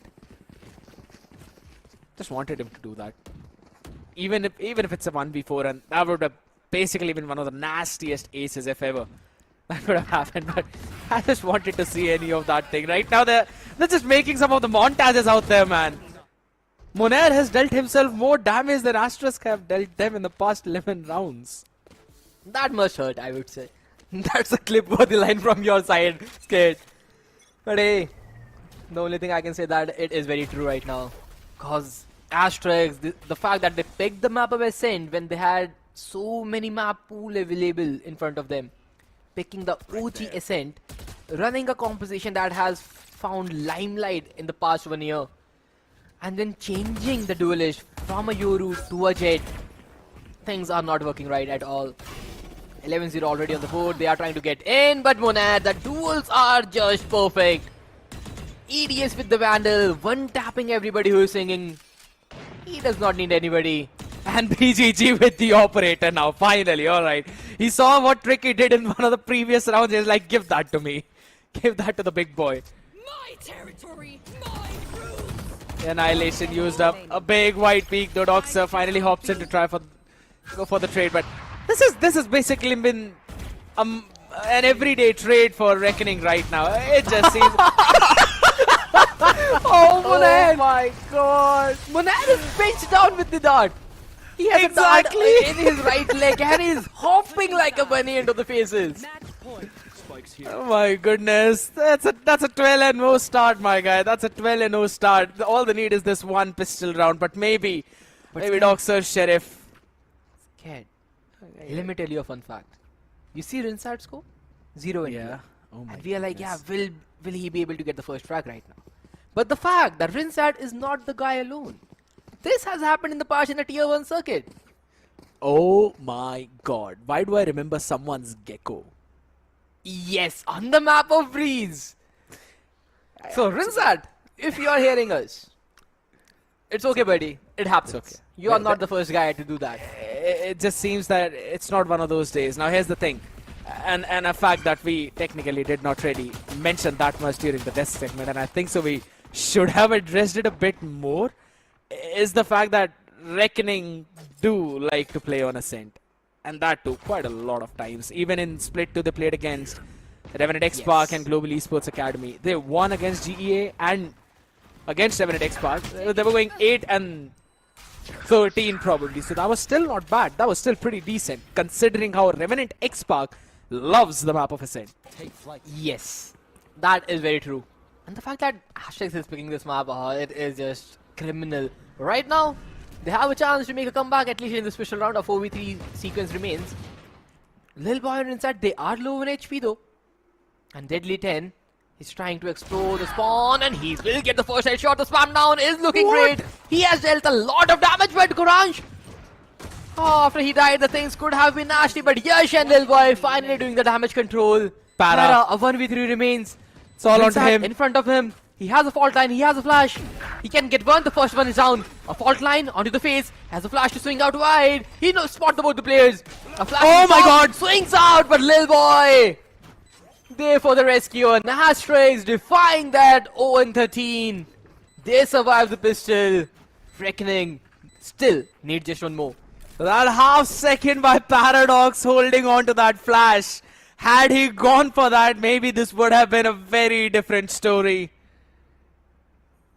Just wanted him to do that. Even if it's a 1v4, and that would have basically been one of the nastiest aces if ever that could have happened. But I just wanted to see any of that thing. Right now they're just making some of the montages out there, man. Monair has dealt himself more damage than Asterisk have dealt them in the past 11 rounds. That must hurt, I would say. That's a clip-worthy line from your side, Skate. But hey, the only thing I can say that it is very true right now. Cause Asterisk, the fact that they picked the map of Ascent when they had so many map pool available in front of them. Picking the OG Ascent, running a composition that has found limelight in the past 1 year. And then changing the duelist from a Yoru to a Jet. Things are not working right at all. 11-0 already on the board. They are trying to get in, but Monad, the duels are just perfect. EDS with the Vandal, one tapping everybody who is singing. He does not need anybody. And BGG with the operator now, finally, alright. He saw what Tricky did in one of the previous rounds. He's like, give that to me. Give that to the big boy. My territory, my rules. Annihilation used up a big white peak. The Doxer finally hops in to try go for the trade, but this has basically been a an everyday trade for Reckoning right now. It just seems... Oh, Monan! my god! Monan is pinched down with the dart. He has Exactly. a dart in his right leg and he's hopping like a bunny into the faces. Oh my goodness, that's a 12-0 start, my guy. That's a 12-0 start. All the need is this one pistol round, but maybe Dr. Sheriff. Scared. Let me tell you a fun fact. You see Rinsat's score? 0 and 2. Oh my and we are like, yeah, will he be able to get the first frag right now? But the fact that Rinsat is not the guy alone. This has happened in the past in a tier 1 circuit. Oh my god, why do I remember someone's gecko? Yes, on the map of Breeze. So Rinsat, if you are hearing us, it's okay, buddy. It happens. Okay. You are not the first guy to do that. It just seems that it's not one of those days. Now here's the thing, and a fact that we technically did not really mention that much during the desk segment, and I think so we should have addressed it a bit more, is the fact that Reckoning do like to play on Ascent. And that too, quite a lot of times. Even in Split 2, they played against Revenant XSpark and Global Esports Academy. They won against GEA and against Revenant XSpark. They were going 8 and 13 probably. So that was still not bad. That was still pretty decent, considering how Revenant XSpark loves the map of Ascent. Yes, that is very true. And the fact that Asterisk is picking this map, it is just criminal. Right now, they have a chance to make a comeback, at least in the special round of 4v3 sequence remains. Lil Boy and Rinsat, they are low in HP though. And Deadly 10 is trying to explore the spawn and he will get the first headshot. The spam down is looking great. He has dealt a lot of damage, but Kuranj, after he died, the things could have been nasty, but Yash and Lil Boy finally doing the damage control. Para. A 1v3 remains. It's all onto him. In front of him. He has a fault line, he has a flash. He can get one, the first one is down. A fault line onto the face, has a flash to swing out wide. He knows spot both the players. A flash. Oh my god! Swings out, but Lil Boy there for the rescue. And Asterisk defying that 0-13. They survive the pistol. Reckoning still need just one more. That half second by Paradox holding on to that flash. Had he gone for that, maybe this would have been a very different story.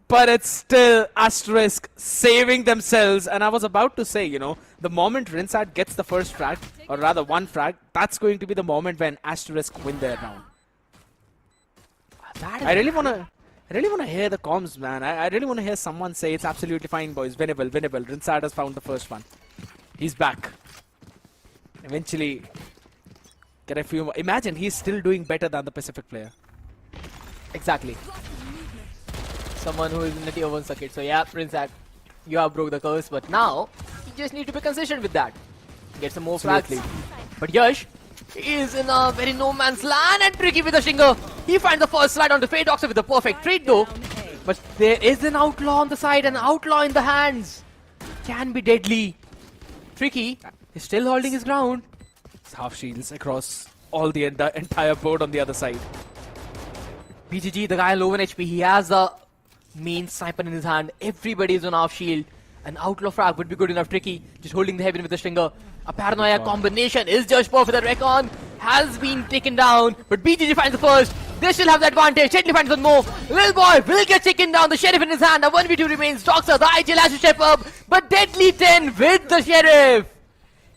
But it's still Asterisk saving themselves. And I was about to say, you know, the moment Rinsat gets the first frag, or rather one frag, that's going to be the moment when Asterisk win their round. I really wanna hear the comms, man. I really wanna hear someone say it's absolutely fine, boys. Winnable. Rinsat has found the first one. He's back. Eventually get a few more. Imagine he's still doing better than the Pacific player. Exactly. Someone who is in the tier 1 circuit. So yeah, Rinsat, you have broke the curse, but now you just need to be consistent with that. Get some more frags. But Yash is in a very no man's land, and Tricky with a Stinger. He finds the first slide onto Fade Doctor with a perfect trade though. But there is an outlaw on the side, an outlaw in the hands. Can be deadly. Tricky is still holding his ground. It's half shields across all the entire board on the other side. BGG, the guy low in HP, he has the main sniper in his hand. Everybody is on half shield. An outlaw frag would be good enough. Tricky just holding the heaven with the Stinger. A paranoia combination is just perfect. The Recon has been taken down, but BGG finds the first. They still have the advantage. Deadly finds one more. Lil Boy will get taken down. The Sheriff in his hand. A 1v2 remains. Doctor, the IGL has to step up, but Deadly 10 with the Sheriff.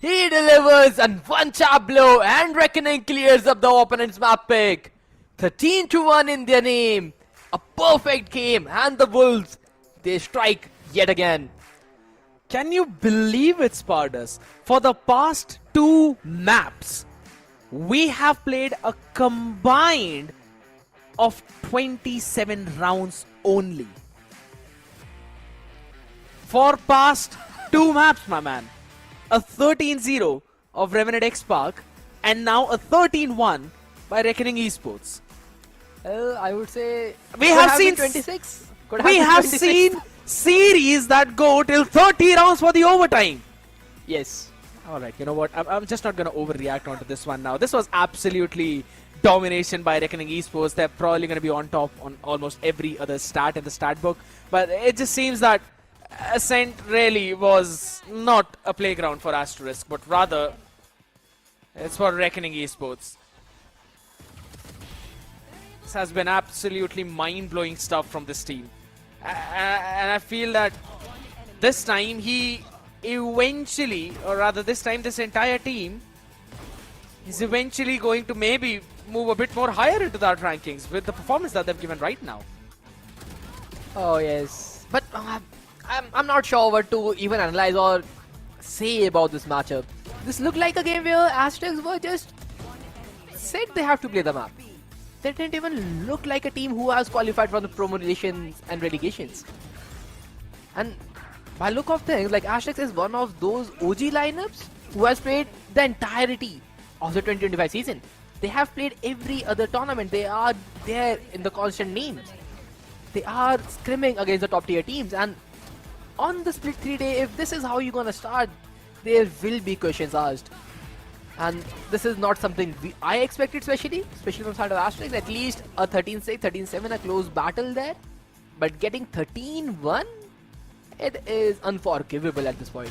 He delivers and one chap blow, and Reckoning clears up the opponent's map pick. 13-1 in their name. A perfect game, and the Wolves, they strike yet again. Can you believe it, Spardas? For the past 2 maps, we have played a combined of 27 rounds only. For past 2 maps, my man. A 13-0 of Revenant XSpark, and now a 13-1 by Reckoning Esports. Well, I would say we have seen 26. We have seen series that go till 30 rounds for the overtime. Yes. Alright, you know what? I'm just not going to overreact onto this one now. This was absolutely domination by Reckoning Esports. They're probably going to be on top on almost every other stat in the stat book. But it just seems that Ascent really was not a playground for Asterisk, but rather it's for Reckoning Esports. This has been absolutely mind-blowing stuff from this team. And I feel that this time he eventually, or rather this time this entire team is eventually going to maybe move a bit more higher into that rankings with the performance that they've given right now. Oh yes, but I'm not sure what to even analyze or say about this matchup. This looked like a game where Asterisk were just said they have to play the map. They didn't even look like a team who has qualified for the promotions and relegations. And by look of things, like Asterisk is one of those OG lineups who has played the entirety of the 2025 season. They have played every other tournament. They are there in the constant names. They are scrimming against the top tier teams, and on the split 3 day, if this is how you're gonna start, there will be questions asked. And this is not something I expected, especially from side of Asterisk. At least a 13-6, 13-7, a close battle there. But getting 13-1, it is unforgivable at this point.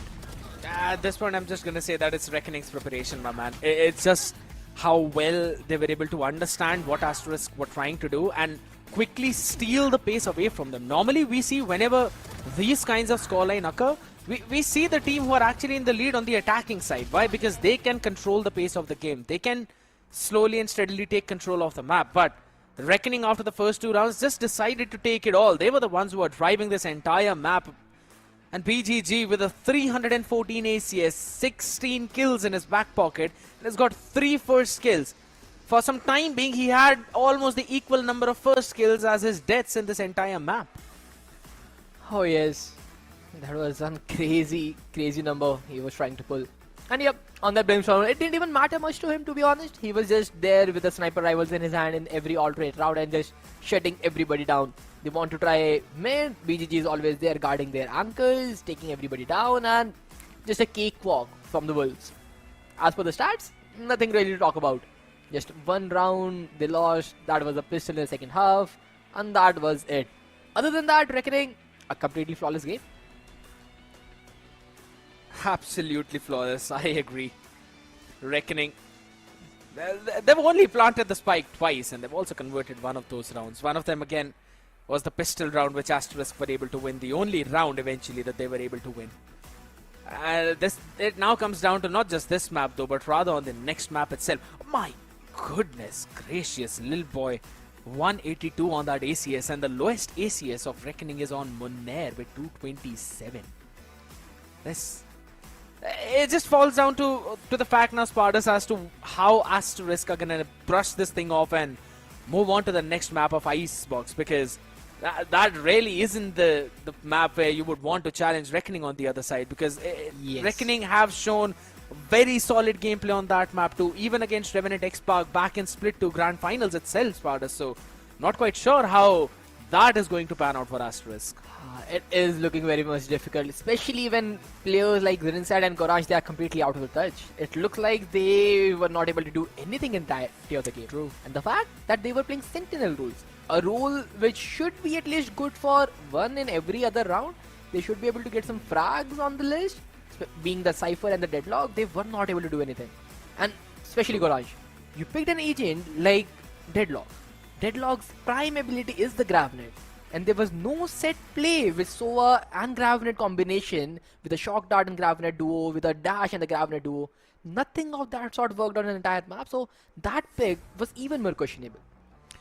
At this point, I'm just gonna say that it's Reckoning's preparation, my man. It's just how well they were able to understand what Asterisk were trying to do and quickly steal the pace away from them. Normally, we see whenever these kinds of scoreline occur, we see the team who are actually in the lead on the attacking side. Why? Because they can control the pace of the game. They can slowly and steadily take control of the map. But Reckoning, after the first 2 rounds, just decided to take it all. They were the ones who were driving this entire map. And BGG, with a 314 ACS, 16 kills in his back pocket, and has got 3 first kills. For some time being, he had almost the equal number of first kills as his deaths in this entire map. Oh yes, that was one crazy number he was trying to pull. And yep, on that Brimstone, it didn't even matter much to him, to be honest. He was just there with the sniper rifles in his hand in every alternate round and just shutting everybody down. They want to try mid, BGG is always there guarding their ankles, taking everybody down, and just a cakewalk from the Wolves. As for the stats, nothing really to talk about. Just 1 round, they lost, that was a pistol in the second half, and that was it. Other than that, Reckoning, a completely flawless game. Absolutely flawless, I agree. Reckoning, they've only planted the spike twice, and they've also converted one of those rounds. One of them, again, was the pistol round, which Asterisk were able to win, the only round eventually that they were able to win. It now comes down to not just this map though, but rather on the next map itself. Oh my goodness gracious, lil boy, 182 on that ACS, and the lowest ACS of Reckoning is on Munair with 227. It just falls down to the fact now, Spartus, as to how Asterisk are gonna brush this thing off and move on to the next map of Icebox, because that really isn't the map where you would want to challenge Reckoning on the other side, because yes, Reckoning have shown very solid gameplay on that map too, even against Revenant XSpark back in Split 2 Grand Finals itself, Spartus. So not quite sure how that is going to pan out for Asterisk. It is looking very much difficult, especially when players like Zinside and Courage, they are completely out of the touch. It looks like they were not able to do anything in entirety of the game. True. And the fact that they were playing Sentinel rules, a role which should be at least good for 1 in every other round. They should be able to get some frags on the list. Being the Cypher and the Deadlock, they were not able to do anything. And especially Courage, you picked an agent like Deadlock. Deadlock's prime ability is the Gravnet. And there was no set play with Sova and Gravnet combination, with a Shock Dart and Gravnet duo, with a Dash and the Gravnet duo. Nothing of that sort worked on an entire map, so that pick was even more questionable.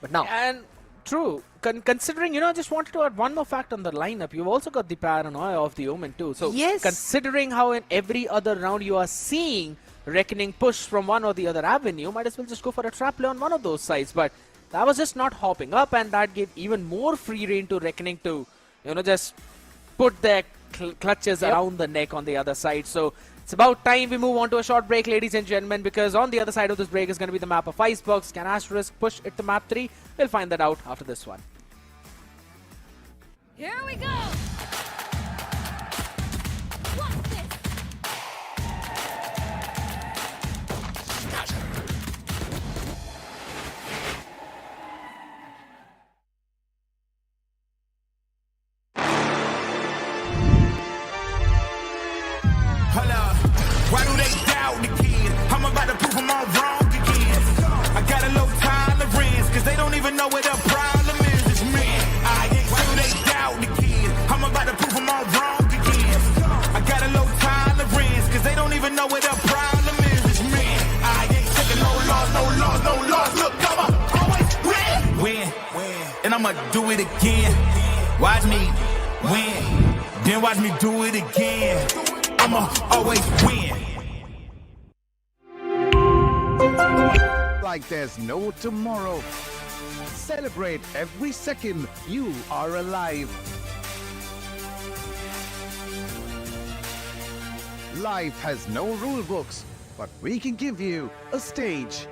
But now... And true, considering, I just wanted to add one more fact on the lineup. You've also got the paranoia of the Omen too. So yes, considering how in every other round you are seeing Reckoning push from one or the other avenue, might as well just go for a trap play on one of those sides. But that was just not hopping up, and that gave even more free rein to Reckoning to, just put their clutches around the neck on the other side. So it's about time we move on to a short break, ladies and gentlemen, because on the other side of this break is going to be the map of Icebox. Can Asterisk push it to map 3? We'll find that out after this one. Here we go! What's this? Why do they doubt the kid? I'm about to prove them all wrong again. I got a low tolerance, cause they don't even even know what the problem is. It's me. I ain't so they doubt the kid. I'm about to prove them all wrong again. I got a low tolerance, cause they don't even know what the problem is. It's me. I ain't taking no loss, no loss, no loss. Look, I'ma always win. And I'ma do it again. Watch me win. Then watch me do it again. I'ma always win. Like there's no tomorrow. Celebrate every second you are alive. Life has no rule books, but we can give you a stage.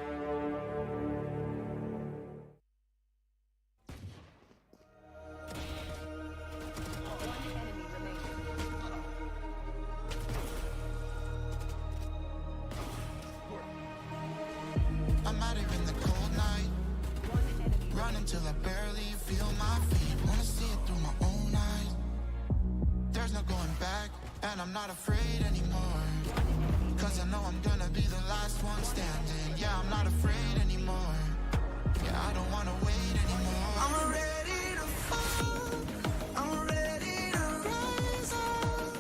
I'm out here in the cold night, running till I barely feel my feet. Wanna see it through my own eyes. There's no going back, and I'm not afraid anymore. Cause I know I'm gonna be the last one standing. Yeah, I'm not afraid anymore. Yeah, I don't wanna wait anymore. I'm ready to fall, I'm ready to rise up.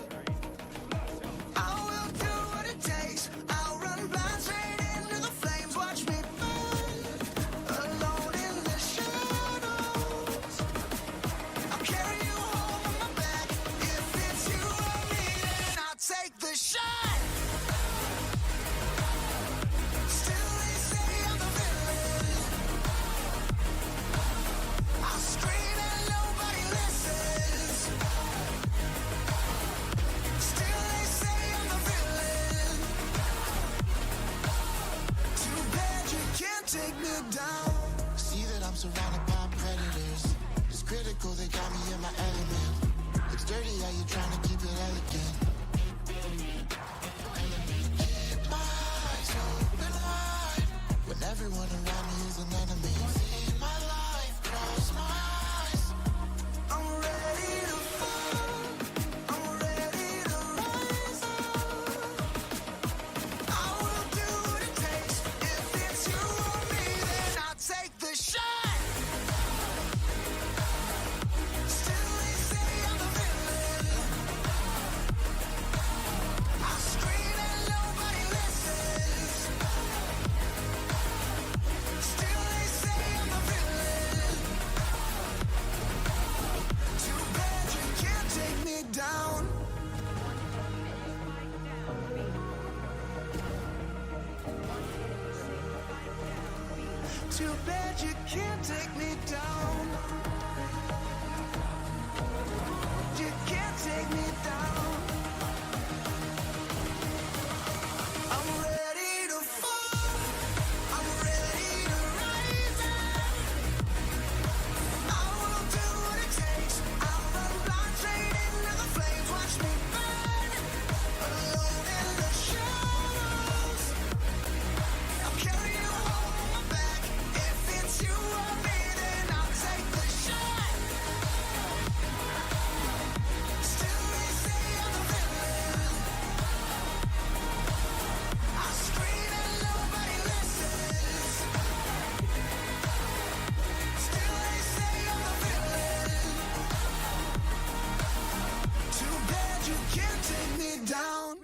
I will do what it takes. I'll run blind straight into the flames. Watch me burn, alone in the shadows. I'll carry you home on my back. If it's you or me, then I'll take the shot. Still they say I'm the villain. I'll scream and nobody listens. Still they say I'm the villain. Too bad you can't take me down. See that I'm surrounded by predators. It's critical, they got me in my element. It's dirty how you trying to keep it elegant. Keep my eyes open wide when everyone around me is an enemy. See my life cross my eyes. I'm ready to fall, I'm ready to rise up. I will do what it takes. If it's you or me, then I'll take the shot. Still they say I'm the villain. I'll scream and nobody listens. Still they say I'm the villain. Too bad you can't take me down. Too bad you can't take me down. You can't take me down. I'm ready to fall, I'm ready to rise up. I will do what it takes. I'll run blind straight into the flames. Watch me burn, alone in the shadows. I'll carry you home on my back. If it's you or me, then I'll take the shot. Still they say I'm the villain. I scream and nobody listens. Still they say I'm the villain. Too bad you can't take me down.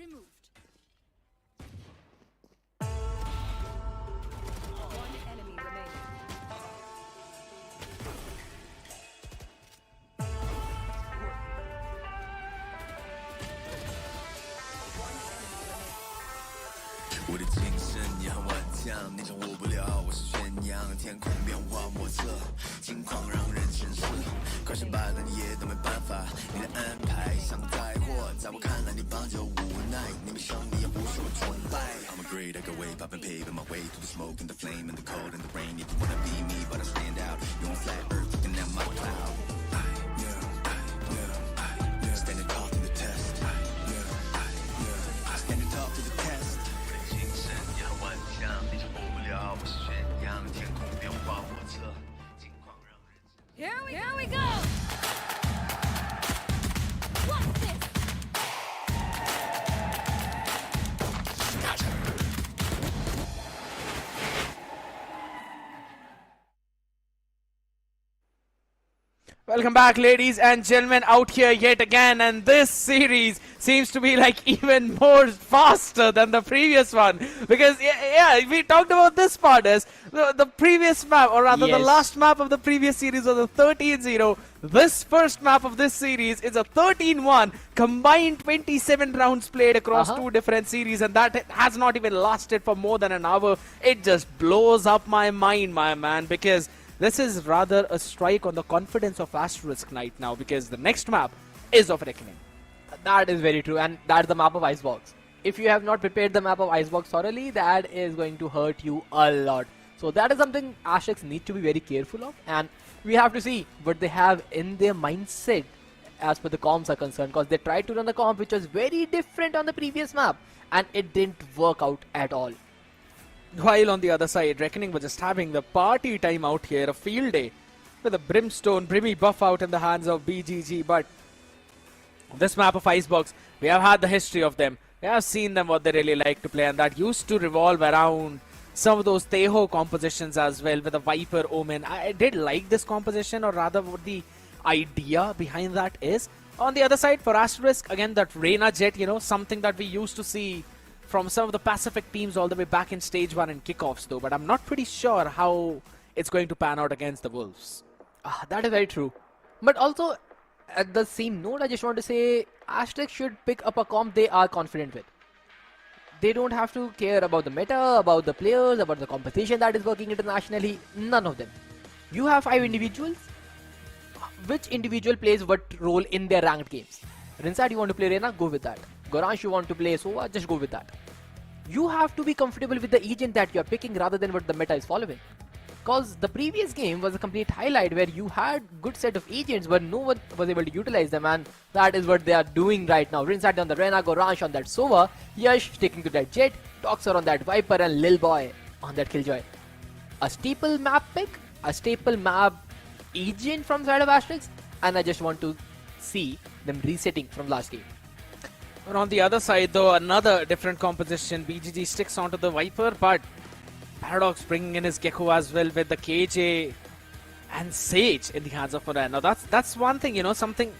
I'm a great echo wave, I've been paving my way through the smoke and the flame and the cold and the rain. If you wanna be me, but I stand out. You on flat earth, looking at my cloud. Standing tall to the test. Standing tall to the test. 精神也很顽强，你就过不了我是宣扬，天空变化莫测，金矿让人。Here we go. What's this? Welcome back, ladies and gentlemen, out here yet again, and this series seems to be like even more faster than the previous one, because yeah, we talked about this part as the previous map, or rather the last map of the previous series was a 13-0. This first map of this series is a 13-1, combined 27 rounds played across two different series, and that has not even lasted for more than an hour. It just blows up my mind, my man, because this is rather a strike on the confidence of Asterisk right now, because the next map is of Reckoning. That is very true, and that's the map of Icebox. If you have not prepared the map of Icebox thoroughly, that is going to hurt you a lot. So that is something Asterisk need to be very careful of, and we have to see what they have in their mindset as per the comps are concerned, because they tried to run the comp which was very different on the previous map, and it didn't work out at all. While on the other side, Reckoning was just having the party time out here, a field day, with a Brimmy buff out in the hands of BGG. But this map of Icebox, we have had the history of them. We have seen them what they really like to play, and that used to revolve around some of those Teho compositions as well, with a Viper Omen. I did like this composition, or rather what the idea behind that is. On the other side, for Asterisk, again, that Reyna Jet, you know, something that we used to see from some of the Pacific teams all the way back in Stage 1 and kickoffs though, but I'm not pretty sure how it's going to pan out against the Wolves. That is very true. But also, at the same note, I just want to say, Asterisk should pick up a comp they are confident with. They don't have to care about the meta, about the players, about the competition that is working internationally, none of them. You have 5 individuals. Which individual plays what role in their ranked games? Rinsat, you want to play Reyna? Go with that. Goransh, you want to play Sova? Just go with that. You have to be comfortable with the agent that you are picking rather than what the meta is following. Because the previous game was a complete highlight where you had good set of agents but no one was able to utilize them, and that is what they are doing right now. Rinsat on the Reyna, Goransh on that Sova, Yash sticking to that Jet, Toxer on that Viper, and Lil Boy on that Killjoy. A staple map pick, a staple map agent from side of Asterisk, and I just want to see them resetting from last game. And on the other side though, another different composition. BGG sticks onto the Viper, but Paradox bringing in his Gecko as well with the KJ and Sage in the hands of Moran. Now that's one thing, you know, something,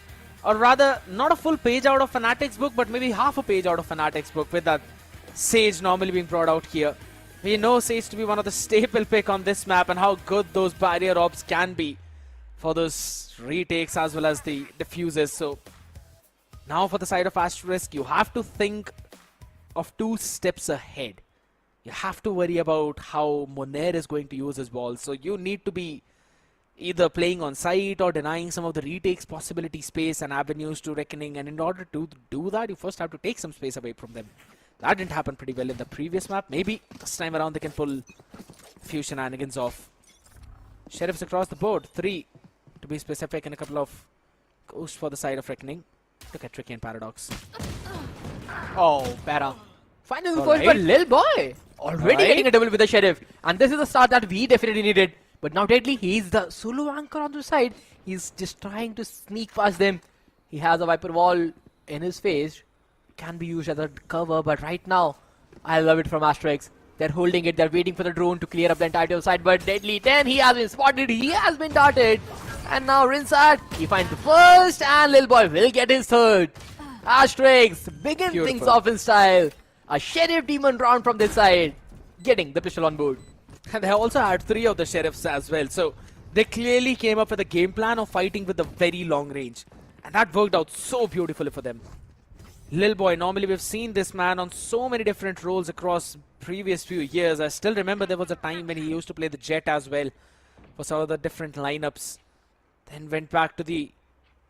or rather not a full page out of Fnatic's book, but maybe half a page out of Fnatic's book, with that Sage normally being brought out here. We know Sage to be one of the staple pick on this map, and how good those barrier ops can be for those retakes as well as the diffuses. So now for the side of Asterisk, you have to think of 2 steps ahead. You have to worry about how Moner is going to use his balls. So you need to be either playing on site or denying some of the retakes possibility space and avenues to Reckoning. And in order to do that, you first have to take some space away from them. That didn't happen pretty well in the previous map. Maybe this time around they can pull a few shenanigans off. Sheriffs across the board. 3 to be specific, and a couple of ghosts for the side of Reckoning. Look at Tricky and Paradox. Oh, Para. Final first, but Lil Boy already getting a double with the Sheriff. And this is the start that we definitely needed. But now Deadly, he's the solo anchor on the side. He's just trying to sneak past them. He has a Viper wall in his face. Can be used as a cover, but right now, I love it from Asterisk. They're holding it, they're waiting for the drone to clear up the entirety of the side, but Deadly 10, he has been spotted, he has been darted. And now Rinsat, he finds the first, and Lil Boy will get his third. Asterisk begin things off in style. A Sheriff Demon round from this side, getting the pistol on board. And they also had 3 of the Sheriffs as well, so they clearly came up with a game plan of fighting with a very long range. And that worked out so beautifully for them. Lil Boy, normally we've seen this man on so many different roles across previous few years. I still remember there was a time when he used to play the Jet as well for some of the different lineups. Then went back to the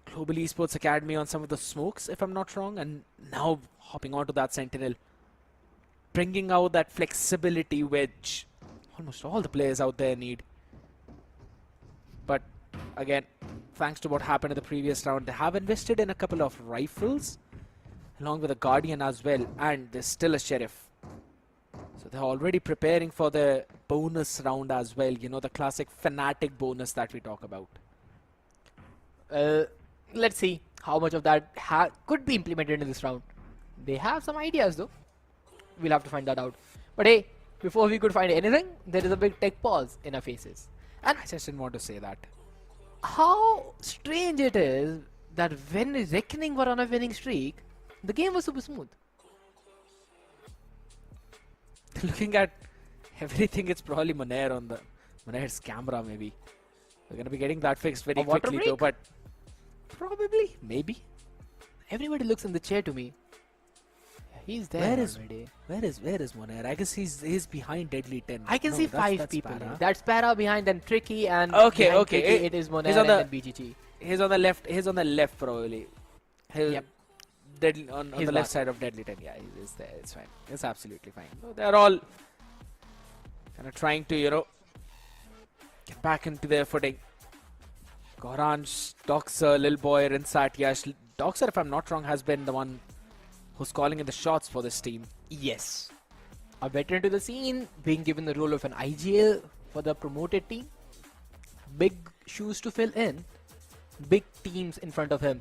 Global Esports Academy on some of the smokes, if I'm not wrong, and now hopping onto that Sentinel. Bringing out that flexibility which almost all the players out there need. But again, thanks to what happened in the previous round, they have invested in a couple of rifles along with a Guardian as well, and there's still a Sheriff. So they're already preparing for the bonus round as well, you know, the classic Fnatic bonus that we talk about. Let's see how much of that could be implemented in this round. They have some ideas though. We'll have to find that out. But hey, before we could find anything, there is a big tech pause in our faces. And I just didn't want to say that. how strange it is that when Reckoning were on a winning streak, the game was super smooth. Looking at everything, it's probably Monair's camera maybe. We're gonna be getting that fixed very quickly though, but probably, maybe. Everybody looks in the chair to me. He's there already. Where is Monair? I guess he's behind Deadly 10. I can see five people. That's Para behind, then Tricky, and okay. Tricky, it is Monair and then BGG. He's on the left. He's on the left probably. Yep. Deadly, on the left side of Deadly 10. Yeah, he's there. It's fine. It's absolutely fine. So they're all kind of trying to, get back into their footing. Goranj, Doxer, Lil Boy, Rinsat, Yash. Doxer, if I'm not wrong, has been the one who's calling in the shots for this team. Yes. A veteran to the scene, being given the role of an IGL for the promoted team. Big shoes to fill in. Big teams in front of him.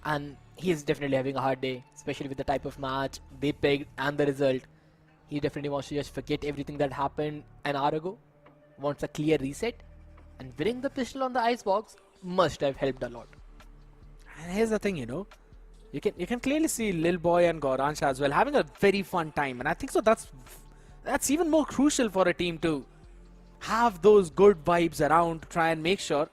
And he is definitely having a hard day, especially with the type of match they picked and the result. He definitely wants to just forget everything that happened an hour ago. Wants a clear reset. And winning the pistol on the Icebox must have helped a lot. And here's the thing, you can clearly see Lil Boy and Goranj as well having a very fun time, and I think so that's even more crucial for a team to have those good vibes around to try and make sure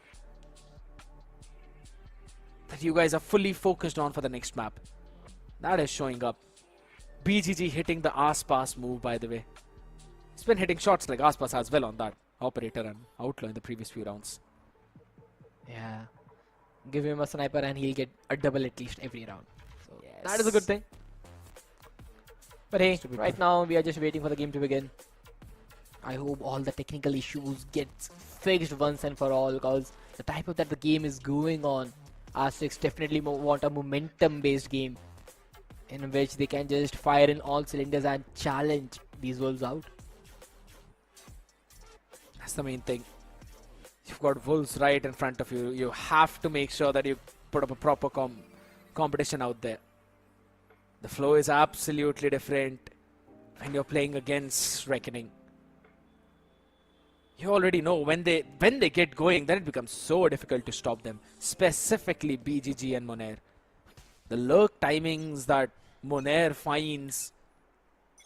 that you guys are fully focused on for the next map. That is showing up. BGG hitting the ass pass move, by the way. He's been hitting shots like ass pass as well on that operator and outlaw in the previous few rounds. Yeah. Give him a sniper and he'll get a double at least every round. So that is a good thing. But hey, right now we are just waiting for the game to begin. I hope all the technical issues get fixed once and for all, because the type of that the game is going on, Asterisk definitely want a momentum based game in which they can just fire in all cylinders and challenge these wolves out. That's the main thing. You've got wolves right in front of you. You have to make sure that you put up a proper competition out there. The flow is absolutely different when you're playing against Reckoning. You already know when they get going, then it becomes so difficult to stop them. Specifically BGG and Monair. The lurk timings that Monair finds,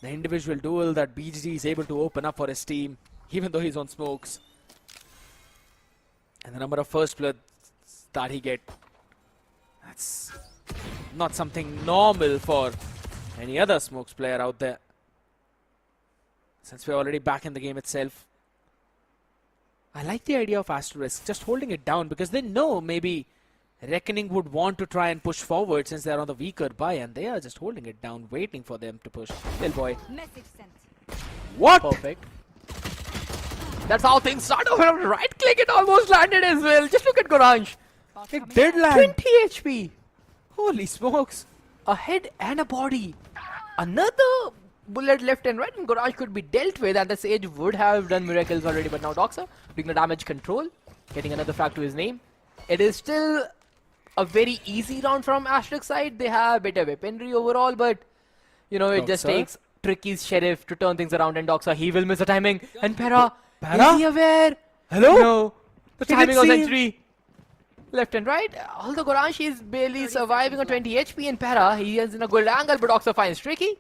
the individual duel that BGG is able to open up for his team, even though he's on smokes. And the number of first bloods that he gets, that's not something normal for any other smokes player out there. Since we're already back in the game itself, I like the idea of Asterisk just holding it down, because they know maybe Reckoning would want to try and push forward since they're on the weaker buy, and they are just holding it down, waiting for them to push. Lil Boy. Message sent. What? Perfect. That's how things start off. Right click, it almost landed as well. Just look at Goranj. It did land. 20 HP. Holy smokes. A head and a body. Another bullet left and right, and Goranj could be dealt with, and the Sage would have done miracles already. But now Doxer doing the damage control, getting another frag to his name. It is still a very easy round from Asterisk's side. They have better weaponry overall, but it just takes Tricky's Sheriff to turn things around, and Doxer, he will miss the timing. And Para? Is he aware? Hello? No. The timing was entry. Left and right. Although Goranj is barely surviving on 20 HP, and Para, he is in a good angle, but Doxer finds Tricky.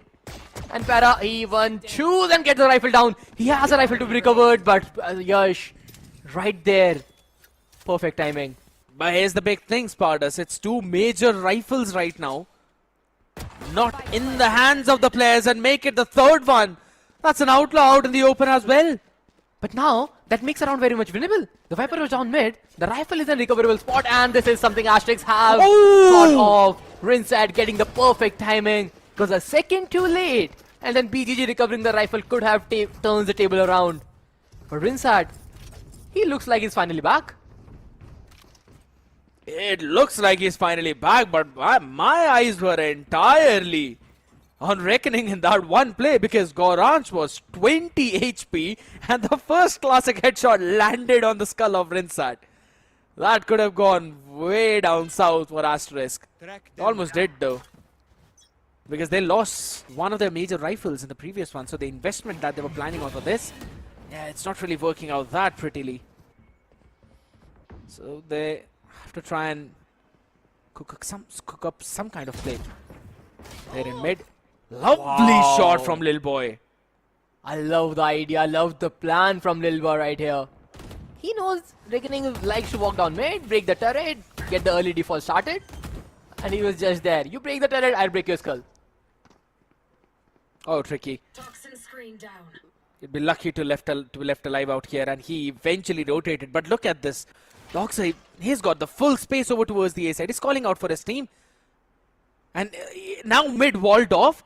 And Para, he even choose and gets the rifle down. He has a rifle to be recovered, but Yash, right there. Perfect timing. But here's the big thing, Spartus. It's two major rifles right now. Not in the hands of the players, and make it the third one. That's an outlaw out in the open as well. But now, that makes the round very much winnable. The Viper was down mid, the rifle is in recoverable spot, and this is something Asterisk have thought of. Rinsat getting the perfect timing, because a second too late, and then BGG recovering the rifle could have turned the table around. But Rinsat, he looks like he's finally back. It looks like he's finally back, but my eyes were entirely on Reckoning in that one play, because Goranj was 20 HP and the first classic headshot landed on the skull of Rinsat. That could have gone way down south for Asterisk. Almost did though, because they lost one of their major rifles in the previous one, so the investment that they were planning on for this, yeah, it's not really working out that prettily. So they have to try and cook up some kind of play. They're in mid. Lovely shot from Lil Boy. I love the idea. I love the plan from Lil Boy right here. He knows Reckoning likes to walk down mid, break the turret, get the early default started. And he was just there. You break the turret, I'll break your skull. Oh, tricky. Toxin screen down. He'd be lucky to be left alive out here, and he eventually rotated. But look at this. Dogside, he's got the full space over towards the A side. He's calling out for his team. And now mid walled off.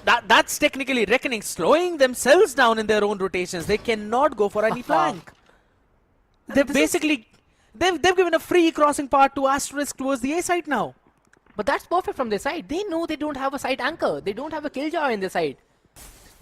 That's technically Reckoning slowing themselves down in their own rotations. They cannot go for any flank. They've basically they've given a free crossing path to Asterisk towards the A side now. But that's perfect from their side. They know they don't have a side anchor. They don't have a killjar in their side.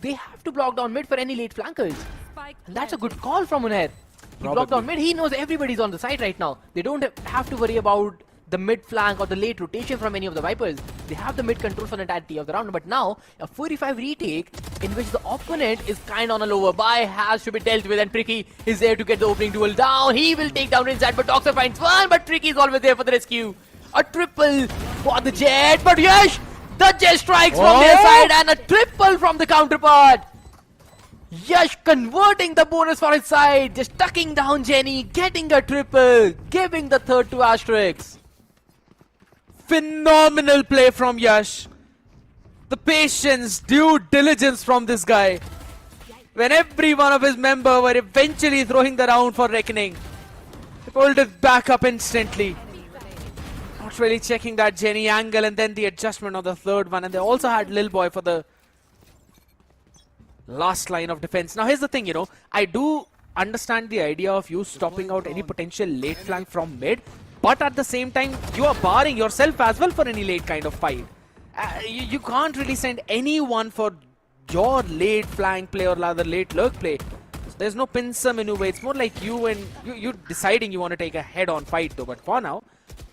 They have to block down mid for any late flankers. And that's a good call from Unair. He blocked down mid. He knows everybody's on the side right now. They don't have to worry about the mid flank or the late rotation from any of the Vipers. They have the mid control for the entirety of the round. But now, a 45 retake in which the opponent is kind on a lower buy has to be dealt with, and Tricky is there to get the opening duel down. He will take down Rinsat, but Doxer finds one, but Tricky is always there for the rescue. A triple for the Jet, but Yash, the Jet strikes from their side, and a triple from the counterpart. Yash converting the bonus for his side, just tucking down Jenny, getting a triple, giving the third to Asterisk. Phenomenal play from Yash. The patience, due diligence from this guy. When every one of his members were eventually throwing the round for Reckoning, he pulled it back up instantly. Not really checking that Jenny angle, and then the adjustment of the third one. And they also had Lil Boy for the last line of defense. Now here's the thing, I do understand the idea of you stopping out any potential late flank from mid, but at the same time, you are barring yourself as well for any late kind of fight. You can't really send anyone for your late flank play or rather late lurk play. So there's no pincer maneuver. It's more like you deciding you want to take a head-on fight though. But for now,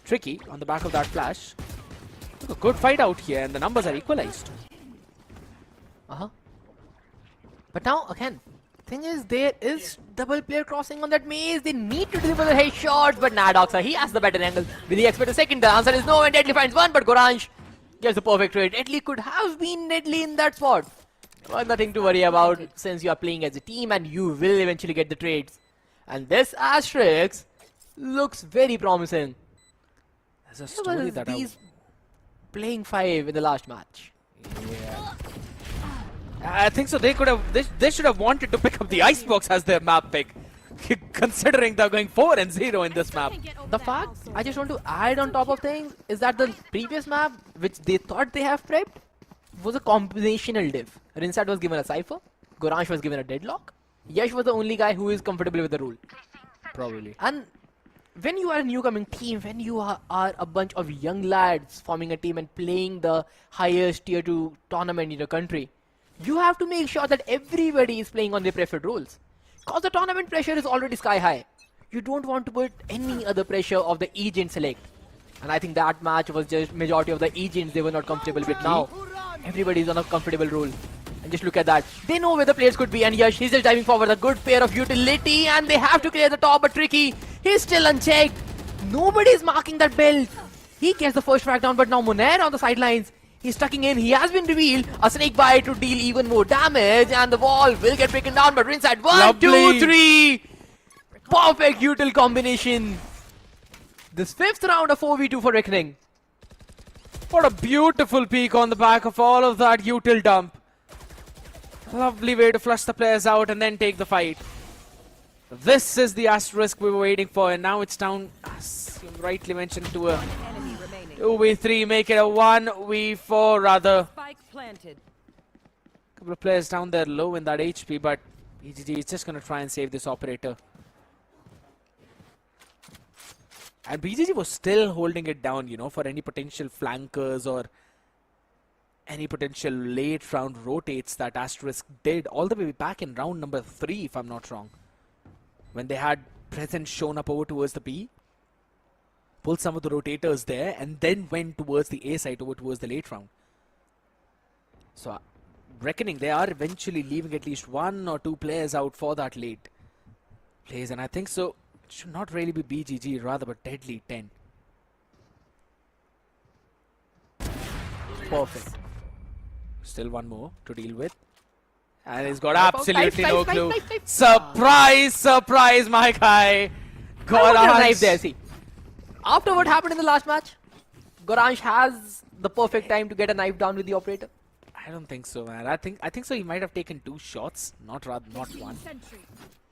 Tricky on the back of that flash. A good fight out here, and the numbers are equalized. But now again, thing is, there is double player crossing on that maze. They need to deliver the headshots, but Nadoxa, he has the better angle. Will he expect a second? The answer is no, and Deadly finds one, but Goranj gets the perfect trade. Deadly could have been Deadly in that spot. But nothing to worry about since you are playing as a team and you will eventually get the trades. And this Asterisk looks very promising. There's a story that he's playing 5 in the last match. Yeah. I think so. They should have wanted to pick up the Icebox as their map pick, considering they're going 4-0 in this map. The fact I just want to add on top of things is that the previous map, which they thought they have prepped, was a combinational div. Rinsat was given a Cypher, Goranj was given a Deadlock, Yash was the only guy who is comfortable with the rule. Probably. And when you are a newcoming team, when you are a bunch of young lads forming a team and playing the highest tier 2 tournament in your country, you have to make sure that everybody is playing on their preferred roles. Because the tournament pressure is already sky high. You don't want to put any other pressure of the agent select. And I think that match was just majority of the agents they were not comfortable with. Now everybody is on a comfortable role. And just look at that. They know where the players could be, and Yash, he's just diving forward. A good pair of utility, and they have to clear the top, but Tricky, he's still unchecked. Nobody's marking that belt. He gets the first frag down, but now Monair on the sidelines. He's tucking in. He has been revealed. A snake bite to deal even more damage, and the wall will get broken down, but Rinsat 1, 2, 3. Perfect util combination. This 5th round of 4v2 for Reckoning. What a beautiful peek on the back of all of that util dump. Lovely way to flush the players out and then take the fight. This is the Asterisk we were waiting for, and now it's down, as you rightly mentioned, to a 2v3, make it a 1v4 rather. Couple of players down there low in that HP, but BGG is just going to try and save this operator. And BGG was still holding it down, for any potential flankers or any potential late round rotates that Asterisk did all the way back in round number 3, if I'm not wrong. When they had Presence shown up over towards the B, pulled some of the rotators there, and then went towards the A side over towards the late round. So, Reckoning, they are eventually leaving at least 1 or 2 players out for that late plays, and I think so. Should not really be BGG, rather but deadly 10. Perfect. Still one more to deal with. And he's got absolutely no clue. Knife. Surprise, surprise, my guy. Got a knife Goranj. there, see. After what happened in the last match, Goranj has the perfect time to get a knife down with the operator. I don't think so, man. I think so. He might have taken 2 shots, not one.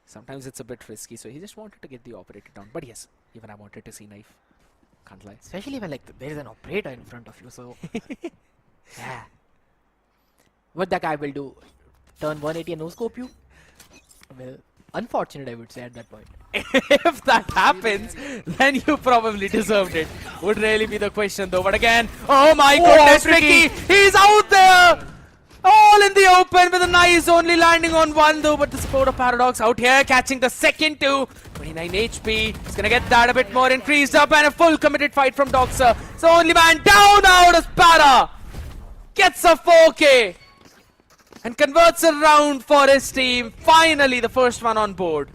Sometimes it's a bit risky, so he just wanted to get the operator down. But yes, even I wanted to see knife. Can't lie. Especially when there is an operator in front of you, so yeah. What that guy will do? Turn 180 and no scope you? Well, unfortunate, I would say at that point. If that happens, then you probably deserved it. Would really be the question though. But again, oh my goodness, Ricky! He's out there! All in the open with a nice only landing on 1 though. But the support of Paradox out here catching the second 2. 29 HP. He's gonna get that a bit more increased up and a full committed fight from Doxer. So only man down out is Para. Gets a 4K. And converts a round for his team. Finally the first one on board.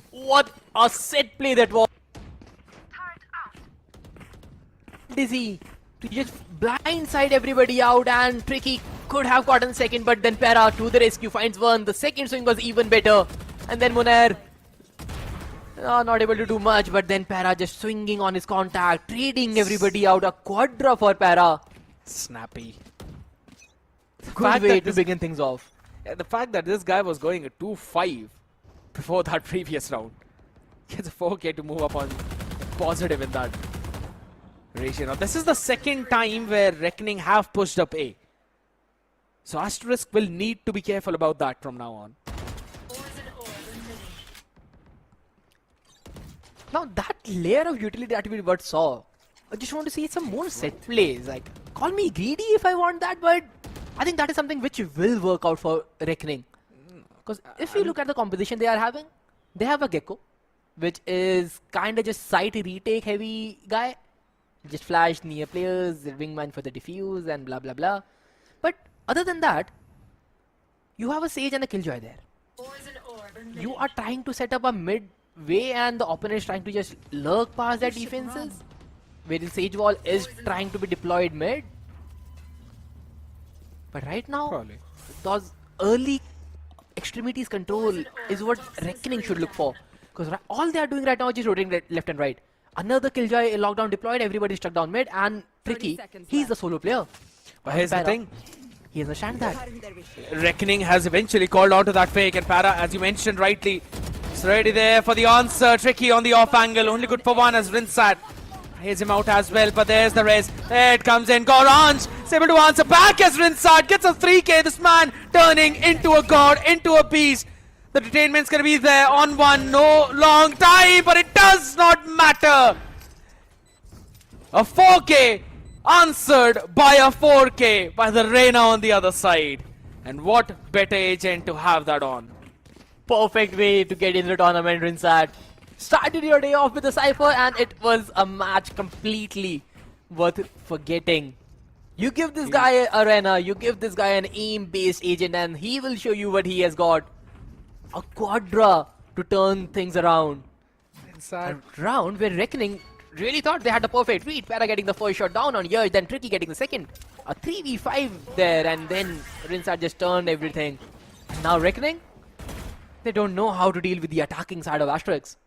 What a set play that was! Dizzy to just blindside everybody out, and Tricky could have gotten second, but then Para to the rescue finds 1. The second swing was even better, and then Munair not able to do much, but then Para just swinging on his contact, trading everybody out. A quadra for Para. Snappy. Good way to begin things off. Yeah, the fact that this guy was going a 2-5 before that previous round. Gets a 4K to move up on positive in that ratio. Now this is the second time where Reckoning have pushed up A. So Asterisk will need to be careful about that from now on. Now that layer of utility that we saw, I just want to see some more set plays. Like, call me greedy if I want that, but I think that is something which will work out for Reckoning. Because if you look at the composition they are having, they have a Gecko, which is kind of just sight retake heavy guy. Just flash near players, wingman for the defuse and blah blah blah. But other than that, you have a Sage and a Killjoy there. You are trying to set up a midway and the opponent is trying to just lurk past their defenses. Where the Sage wall is trying to be deployed mid. But right now, those early extremities control is what Reckoning should look for. Because all they are doing right now is just rotating left and right. Another Killjoy lockdown deployed, everybody stuck down mid, and Tricky, he's the solo player. But here's the thing. He understands that. Reckoning has eventually called out to that fake, and Para, as you mentioned rightly, is ready there for the answer. Tricky on the off angle, only good for 1 as Rinsat. Here's him out as well, but there's the res. There it comes in. Goranj is able to answer back as Rinsat gets a 3K. This man turning into a god, into a beast. The detainment's gonna be there on 1. No long time, but it does not matter. A 4K answered by a 4K by the Reina on the other side. And what better agent to have that on? Perfect way to get into the tournament, Rinsat. Started your day off with a Cypher and it was a match completely worth forgetting. You give this guy an arena, you give this guy an aim-based agent and he will show you what he has got. A quadra to turn things around. A round where Reckoning really thought they had the perfect read. Para getting the first shot down on Yurj, then Tricky getting the second. A 3v5 there and then Rinsat just turned everything. And now Reckoning, they don't know how to deal with the attacking side of Asterisk.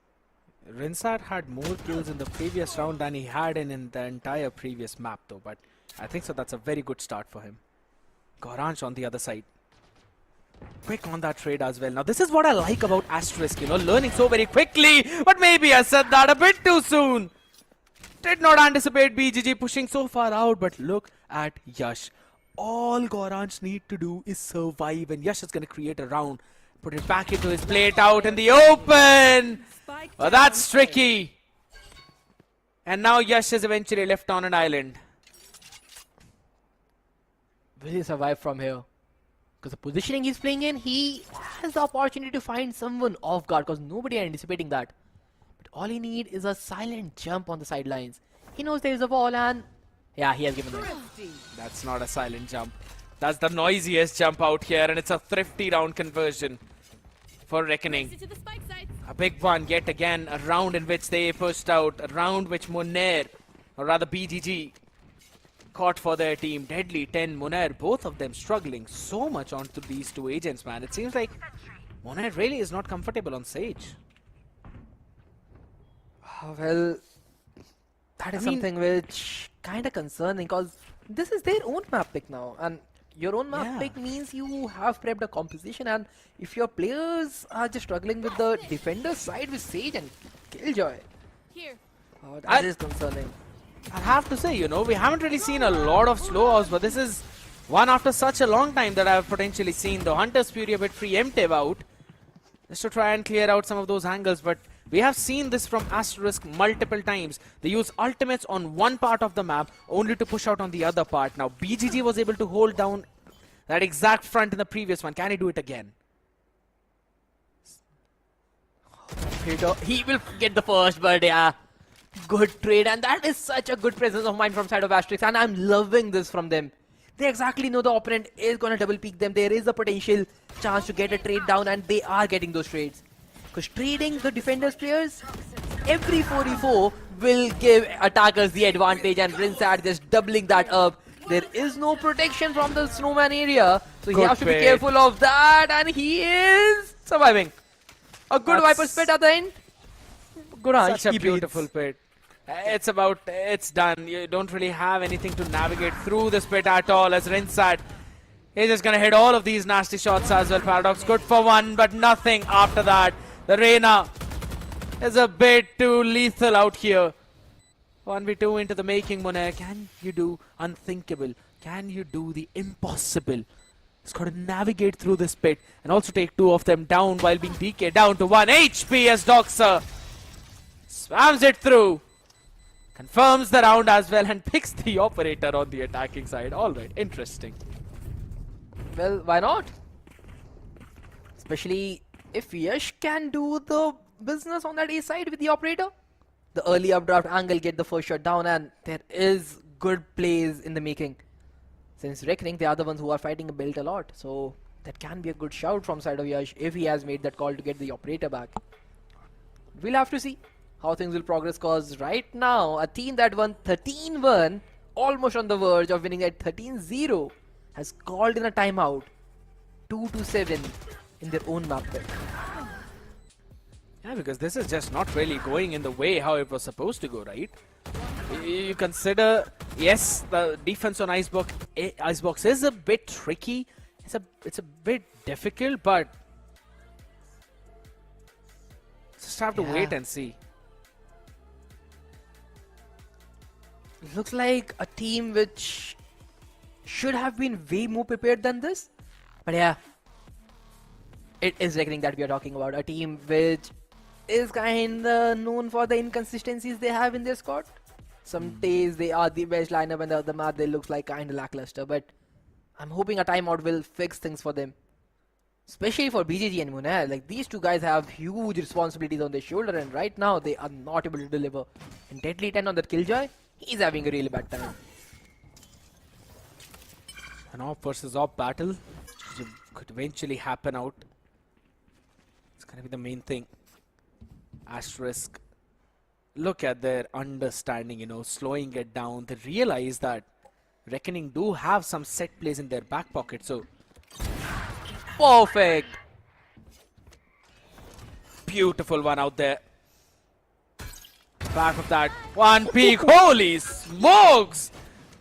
Rinsat had more kills in the previous round than he had in the entire previous map though, but I think so that's a very good start for him. Goranj on the other side. Quick on that trade as well. Now this is what I like about Asterisk, learning so very quickly, but maybe I said that a bit too soon. Did not anticipate BGG pushing so far out, but look at Yash. All Goranj need to do is survive and Yash is going to create a round. Put it back into his plate out in the open. Well, that's tricky. And now Yash is eventually left on an island. Will he survive from here? Because the positioning he's playing in, he has the opportunity to find someone off guard because nobody anticipating that. But all he needs is a silent jump on the sidelines. He knows there is a wall and yeah, he has given it. That's not a silent jump. That's the noisiest jump out here and it's a thrifty round conversion. for Reckoning. To the spike sites. A big one yet again, a round in which they pushed out, a round which Munair, or rather BGG, caught for their team. Deadly 10, Munair, both of them struggling so much onto these two agents, man. It seems like Munair really is not comfortable on Sage. Well, that is something which kind of concerning, because this is their own map pick now, and your own map pick means you have prepped a composition, and if your players are just struggling with the defender side with Sage and Killjoy, Here. that is concerning. I have to say, you know, we haven't really seen a lot of slow outs, but this is one after such a long time that I've potentially seen the Hunter's Fury a bit preemptive out, just to try and clear out some of those angles, but we have seen this from Asterisk multiple times. They use ultimates on one part of the map only to push out on the other part. Now BGG was able to hold down that exact front in the previous one. Can he do it again? He will get the first, but yeah, good trade, and that is such a good presence of mind from side of Asterisk, and I'm loving this from them. They exactly know the opponent is going to double peek them. There is a potential chance to get a trade down, and they are getting those trades. Because trading the defenders players, every 4v4 will give attackers the advantage, and Rinsat just doubling that up. There is no protection from the snowman area, so he has to be careful of that, and he is surviving. A good Viper spit at the end. Good Hunch. Such a beautiful pit. It's done. You don't really have anything to navigate through this pit at all, as Rinsat is just gonna hit all of these nasty shots as well. Paradox good for one, but nothing after that. The Reyna is a bit too lethal out here. 1v2 into the making, Munair. Can you do unthinkable? Can you do the impossible? He's got to navigate through this pit and also take two of them down while being DK down to 1 HP as Doxer swams it through. Confirms the round as well and picks the operator on the attacking side. Alright, interesting. Well, why not? Especially if Yash can do the business on that A side with the operator. The early updraft angle, get the first shot down, and there is good plays in the making. Since Reckoning, they are the ones who are fighting a belt a lot. So that can be a good shout from side of Yash if he has made that call to get the operator back. We'll have to see how things will progress, cause right now a team that won 13-1, almost on the verge of winning at 13-0, has called in a timeout 2-7 in their own map pick. Yeah, because this is just not really going in the way how it was supposed to go, right? You consider, yes, the defense on Icebox is a bit tricky. It's a bit difficult, but just have to wait and see. It looks like a team which should have been way more prepared than this. But yeah, it is Reckoning that we are talking about. A team which is kinda known for the inconsistencies they have in their squad. Some days they are the best lineup and the other map they looks like kinda lackluster. But I'm hoping a timeout will fix things for them. Especially for BGG and Munair. Like, these two guys have huge responsibilities on their shoulder, and right now they are not able to deliver. And Deadly 10 on that Killjoy, he's having a really bad time. An off versus off battle could eventually happen out. It's gonna be the main thing. Asterisk, look at their understanding, you know, slowing it down. They realize that Reckoning do have some set plays in their back pocket, so perfect. Beautiful one out there. Back of that one peak. Holy smokes!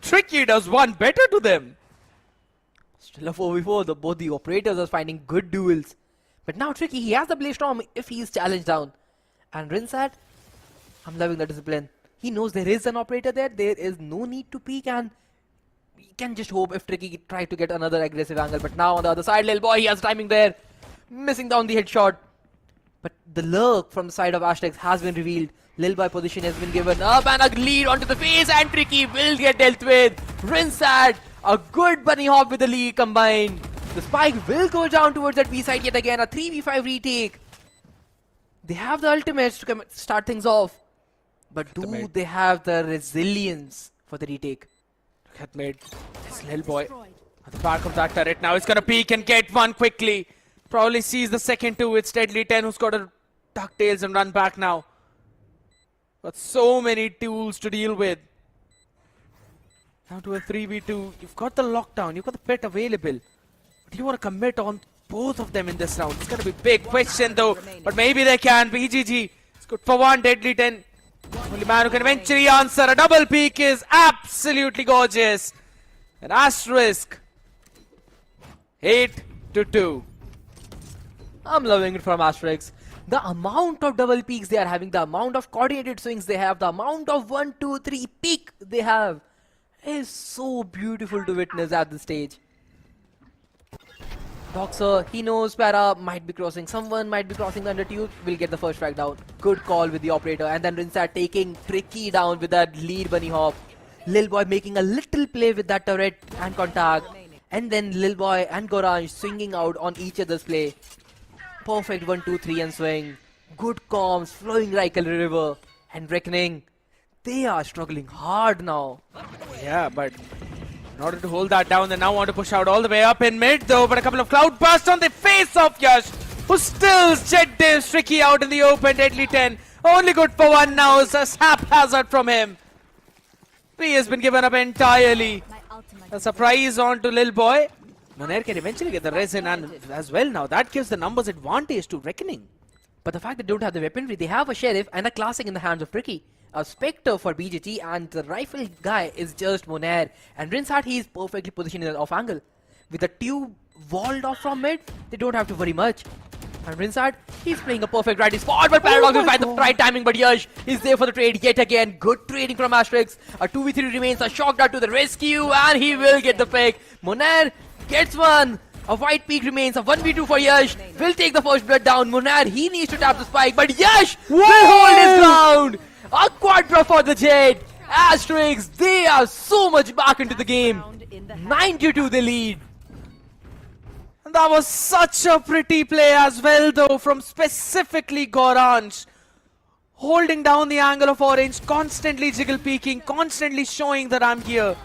Tricky does one better to them. Still a 4v4. Both the operators are finding good duels. But now Tricky, he has the Blaze Storm if he is challenged down. And Rinsat, I'm loving the discipline. He knows there is an operator there. There is no need to peek, and he can just hope if Tricky try to get another aggressive angle. But now on the other side, Lil Boy, he has timing there. Missing down the headshot. But the lurk from the side of Asterisk has been revealed. Lil Boy position has been given up, and a lead onto the face, and Tricky will get dealt with. Rinsat, a good bunny hop with the lead combined. The spike will go down towards that B side yet again. A 3v5 retake. They have the ultimates to start things off. But do they have the resilience for the retake? Look at mid. This Lil Boy at the back of that turret now. He's gonna peek and get one quickly. Probably sees the second two. It's Deadly 10 who's got to ducktails and run back now. Got so many tools to deal with. Down to a 3v2. You've got the lockdown. You've got the pet available. Do you want to commit on both of them in this round? It's going to be a big question though. But maybe they can. BGG. It's good for one. Deadly 10. Only man who can eventually answer. A double peak is absolutely gorgeous. An Asterisk. 8-2. I'm loving it from Asterisk. The amount of double peaks they are having, the amount of coordinated swings they have, the amount of 1, 2, 3 peak they have is so beautiful to witness at this stage. Boxer, he knows Para might be crossing, someone might be crossing the undertube, will get the first frag down. Good call with the operator, and then Rinsat taking Tricky down with that lead bunny hop. Lil Boy making a little play with that turret and contact, and then Lil Boy and Gorange swinging out on each other's play. Perfect 1, 2, 3 and swing. Good comms flowing like a river. And Reckoning, they are struggling hard now. Yeah, but in order to hold that down, they now want to push out all the way up in mid though. But a couple of cloud bursts on the face of Yash, who still jet dives Tricky out in the open. Deadly 10. Only good for one now is a haphazard from him. He has been given up entirely. A surprise on to Lil Boy. Monair can eventually get the resin and as well now. That gives the numbers advantage to Reckoning. But the fact they don't have the weaponry, they have a Sheriff and a Classic in the hands of Tricky. A Spectre for BGT, and the rifle guy is just Monair. And Rinsat, he is perfectly positioned in the off angle. With the tube walled off from mid, they don't have to worry much. And Rinsat, he's playing a perfect right spot, but Paradox will find the right timing, but Yash is there for the trade yet again. Good trading from Asterisk. A 2v3 remains, a shock dart to the rescue, and he will get the pick. Monair gets one. A white peak remains. A 1v2 for Yash. Will take the first blood down. Monair, he needs to tap the spike, but Yash will hold his ground. A quadra for the Jet. Asterisk, they are so much back into the game. 9-2 they lead. And that was such a pretty play as well though from specifically Gorange. Holding down the angle of Orange, constantly jiggle peeking, constantly showing that I'm here.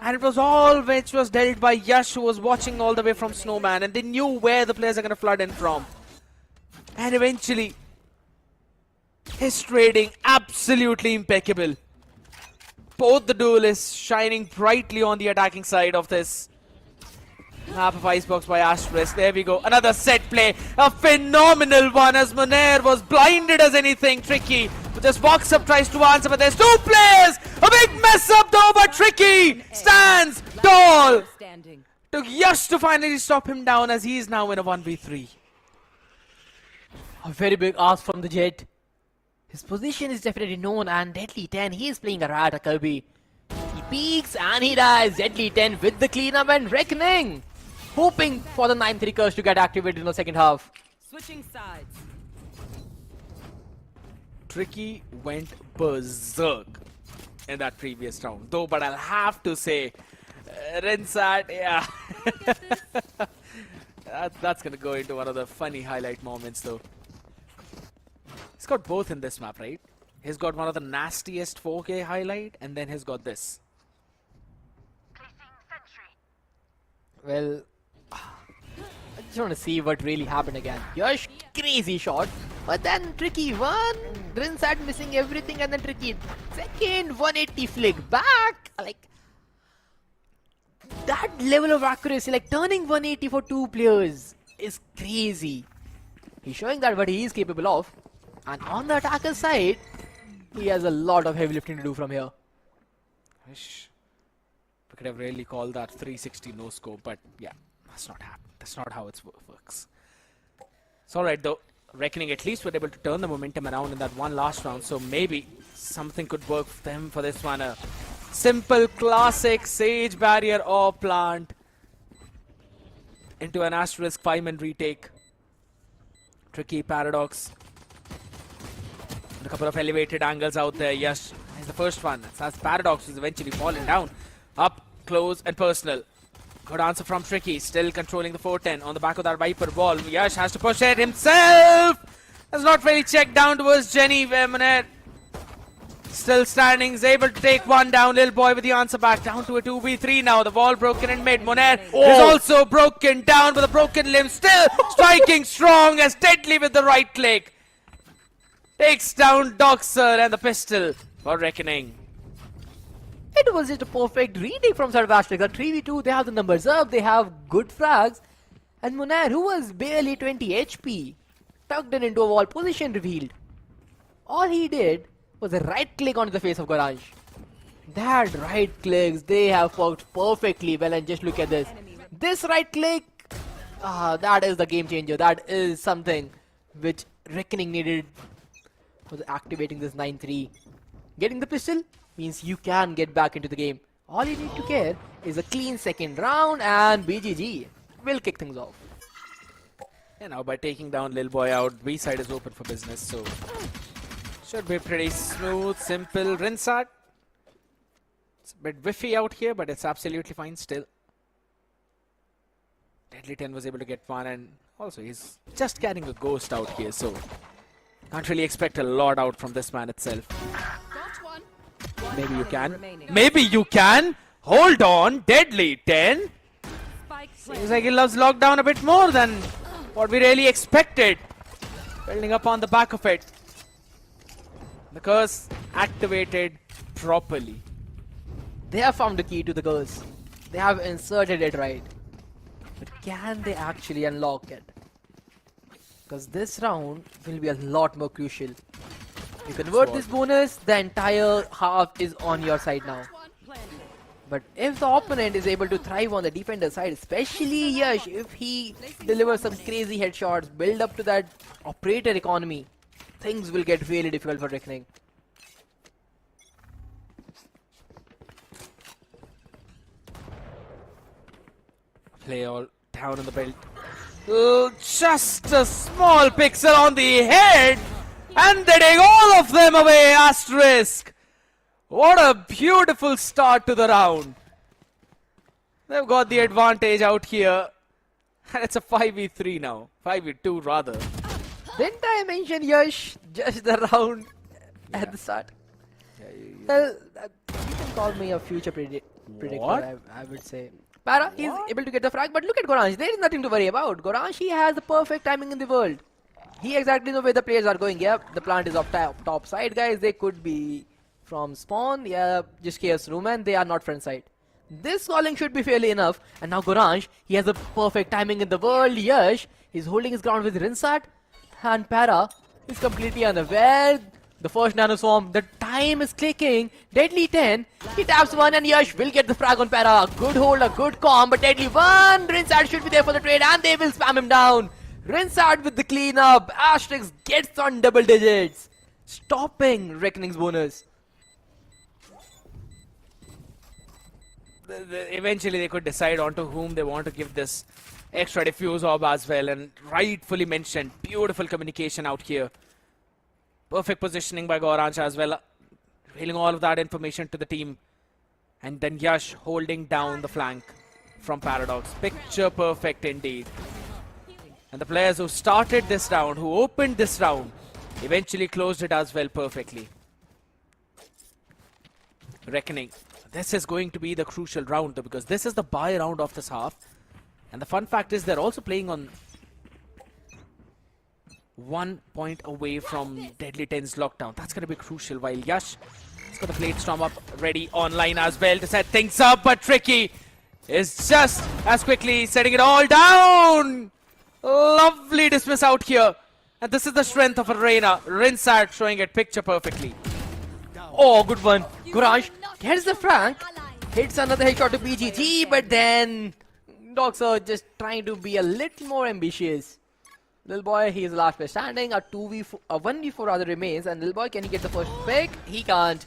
And it was all which was dealt by Yash, who was watching all the way from Snowman, and they knew where the players are going to flood in from. And eventually, his trading absolutely impeccable. Both the duelists shining brightly on the attacking side of this map of Icebox by Asterisk. There we go, another set play, a phenomenal one as Monair was blinded as anything. Tricky, but just walks up, tries to answer, but there's two players. A big mess up though, but Tricky stands tall. Took Yash to finally stop him down as he is now in a 1v3. A very big ask from the Jet. His position is definitely known, and Deadly 10, he is playing a rat, a Kirby. He peeks and he dies. Deadly 10 with the cleanup and Reckoning, hoping for the 9-3 curse to get activated in the second half. Switching sides. Tricky went berserk in that previous round though, but I'll have to say, Rinsat, yeah. That's gonna go into one of the funny highlight moments though. He's got both in this map, right? He's got one of the nastiest 4K highlight, and then he's got this. Well, I just want to see what really happened again. Yash, crazy shot, but then Tricky one, Rinsat missing everything, and then Tricky second 180 flick back. Like, that level of accuracy, like turning 180 for two players is crazy. He's showing that what he is capable of. And on the attacker side, he has a lot of heavy lifting to do from here. Wish we could have really called that 360 no scope, but yeah, that's not happened. That's not how it works. It's alright though. Reckoning at least were able to turn the momentum around in that one last round, so maybe something could work for them for this one. A simple classic Sage barrier or plant into an Asterisk 5-man retake. Tricky, Paradox. And a couple of elevated angles out there. Yes, is the first one. That's Paradox who's eventually fallen down. Up, close, and personal. Good answer from Tricky. Still controlling the 410 on the back of that Viper wall. Yash has to push it himself. Has not really checked down towards Jenny. Where Monair Still standing, is able to take one down. Lil Boy with the answer back. Down to a 2v3 now. The wall broken in mid. Moner is also broken down with a broken limb. Still striking strong as Deadly with the right click. Takes down Doxer and the pistol for Reckoning. It was just a perfect retake from side of Asterisk. At 3v2, they have the numbers up, they have good frags. And Moner, who was barely 20 HP, tucked in into a wall position revealed. All he did was a right click onto the face of Goranj. That right clicks, they have worked perfectly well, and just look at this. This right click, that is the game changer. That is something which Reckoning needed, was activating this 9-3. Getting the pistol means you can get back into the game. All you need to care is a clean second round, and BGG will kick things off. Yeah, now by taking down Lil Boy out, B side is open for business, so should be pretty smooth, simple. Rinsat, it's a bit whiffy out here, but it's absolutely fine still. Deadly 10 was able to get one, and also he's just carrying a ghost out here, so can't really expect a lot out from this man itself. Maybe you can. Maybe you can. Hold on, Deadly 10. Seems like he loves lockdown a bit more than what we really expected. Building up on the back of it. The curse activated properly. They have found the key to the curse. They have inserted it right. But can they actually unlock it? Because this round will be a lot more crucial. You convert this bonus, the entire half is on your side now. But if the opponent is able to thrive on the defender side, especially Yash, if he delivers some crazy headshots, build up to that operator economy, things will get really difficult for Reckoning. Play all down on the belt. Just a small pixel on the head, and they take all of them away. Asterisk. What a beautiful start to the round. They've got the advantage out here, and it's a 5v3 now. 5v2 rather. Didn't I mention Yash just the round at the start? Well, you can call me a future predictor, I would say. Para, he's able to get the frag, but look at Goranj. There is nothing to worry about. Goranj, he has the perfect timing in the world. He exactly knows where the players are going. Yep, the plant is off top side, guys. They could be from spawn. Yeah, just chaos room, and they are not front side. This calling should be fairly enough. And now Goranj, he has the perfect timing in the world. Yash, he's holding his ground with Rinsat. And Para is completely unaware. The first nano swarm, the time is clicking. Deadly 10, he taps one, and Yash will get the frag on Para. Good hold, a good comb, but Deadly 1. Rinsat should be there for the trade, and they will spam him down. Rinsat with the cleanup. Asterisk gets on double digits, stopping Reckoning's bonus. Eventually they could decide onto whom they want to give this extra diffuse orb as well, and rightfully mentioned, beautiful communication out here. Perfect positioning by Goranj as well, revealing all of that information to the team. And then Yash holding down the flank from Paradox. Picture perfect indeed. And the players who started this round, who opened this round, eventually closed it as well perfectly. Reckoning. This is going to be the crucial round though, because this is the buy round of this half. And the fun fact is they're also playing on 1 point away from Deadly 10's lockdown. That's going to be crucial, while Yash has got the Blade Storm up ready online as well to set things up, but Tricky is just as quickly setting it all down. Lovely dismiss out here. And this is the strength of Arena. Rinsat showing it picture perfectly. Oh, good one. Goranj gets the frag, hits another headshot to BGG, but then Dogs are just trying to be a little more ambitious. Lil Boy, he is the last player standing. A 1v4 rather remains, and Lil Boy, can he get the first pick? He can't.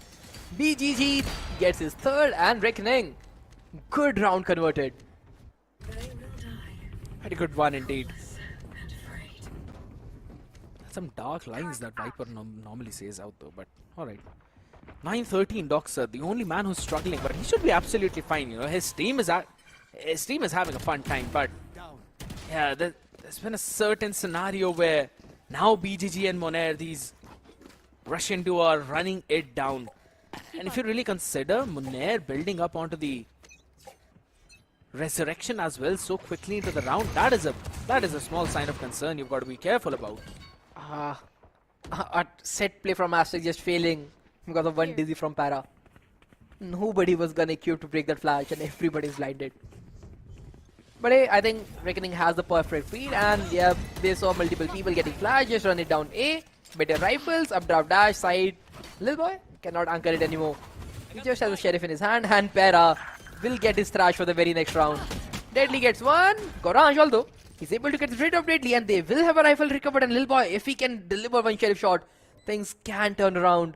BGG gets his third, and Reckoning. Good round converted. Very good one indeed. Some dark lines that Viper normally says out though, but alright. 9-13 Doxer, the only man who's struggling, but he should be absolutely fine. You know, his team is having a fun time, but yeah, there's been a certain scenario where now BGG and Moner, these rush into her, running it down. And if you really consider Munair building up onto the resurrection as well so quickly into the round, that is a small sign of concern you've got to be careful about. A set play from Asterisk just failing because of one dizzy from Para. Nobody was gonna queue to break that flash and everybody's blinded. But hey, I think Reckoning has the perfect read, and yeah, they saw multiple people getting flash, just run it down A, better rifles, updraft dash, side. Little boy cannot anchor it anymore. He just has a sheriff in his hand, and Para will get his thrash for the very next round. Deadly gets one, Gorange although, he's able to get rid of Deadly, and they will have a rifle recovered, and Lil Boy, if he can deliver one sheriff shot, things can turn around.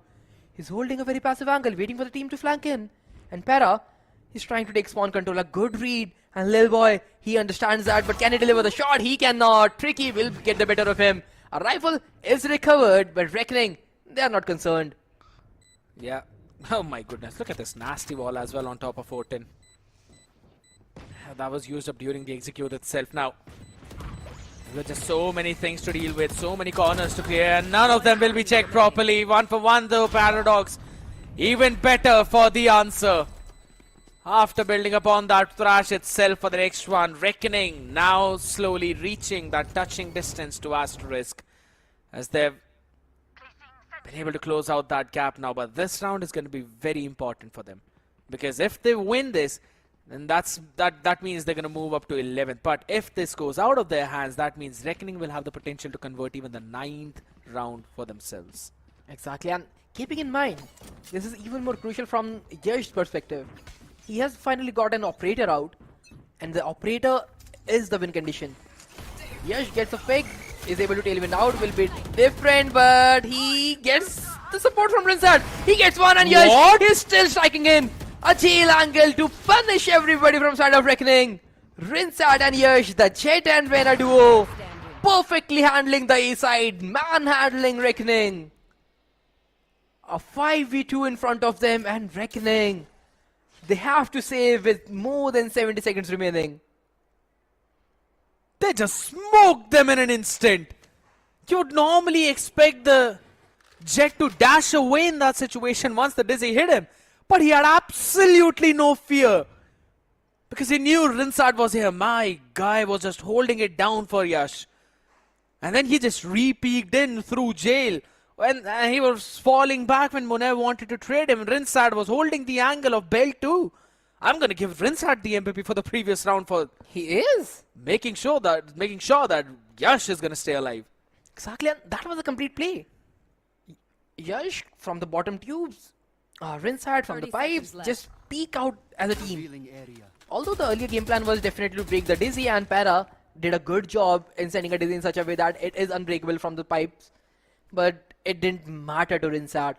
He's holding a very passive angle, waiting for the team to flank in. And Para, he's trying to take spawn control, a good read. And Lil Boy, he understands that, but can he deliver the shot? He cannot. Tricky will get the better of him. A rifle is recovered, but Reckoning, they are not concerned. Yeah. Oh my goodness, look at this nasty wall as well on top of Orton. That was used up during the execute itself. Now, there are just so many things to deal with, so many corners to clear, and none of them will be checked properly. 1 for 1 though, Paradox. Even better for the answer. After building upon that thrash itself for the next one, Reckoning now slowly reaching that touching distance to Asterisk, as they've been able to close out that gap now. But this round is going to be very important for them, because if they win this, then that means they're going to move up to 11th. But if this goes out of their hands, that means Reckoning will have the potential to convert even the 9th round for themselves. Exactly, and keeping in mind, this is even more crucial from Yash's perspective. He has finally got an operator out, and the operator is the win condition. Yash gets a pick, is able to tailwind out, will be different, but he gets the support from Rinsat. He gets one, and Yash is still striking in. A jail angle to punish everybody from side of Reckoning. Rinsat and Yash, the Jet and Rena duo, perfectly handling the A side, manhandling Reckoning. A 5v2 in front of them, and Reckoning, they have to save with more than 70 seconds remaining. They just smoked them in an instant. You would normally expect the Jet to dash away in that situation once the Dizzy hit him. But he had absolutely no fear, because he knew Rinsat was here. My guy was just holding it down for Yash. And then he just re-peeked in through jail. When he was falling back when Munair wanted to trade him, Rinsat was holding the angle of Belt too. I'm going to give Rinsat the MVP for the previous round for making sure that Yash is going to stay alive. Exactly, and that was a complete play. Yash from the bottom tubes, Rinsat from the pipes, just peek out as a team. Although the earlier game plan was definitely to break the Dizzy, and Para did a good job in sending a Dizzy in such a way that it is unbreakable from the pipes. But it didn't matter to Rinsat.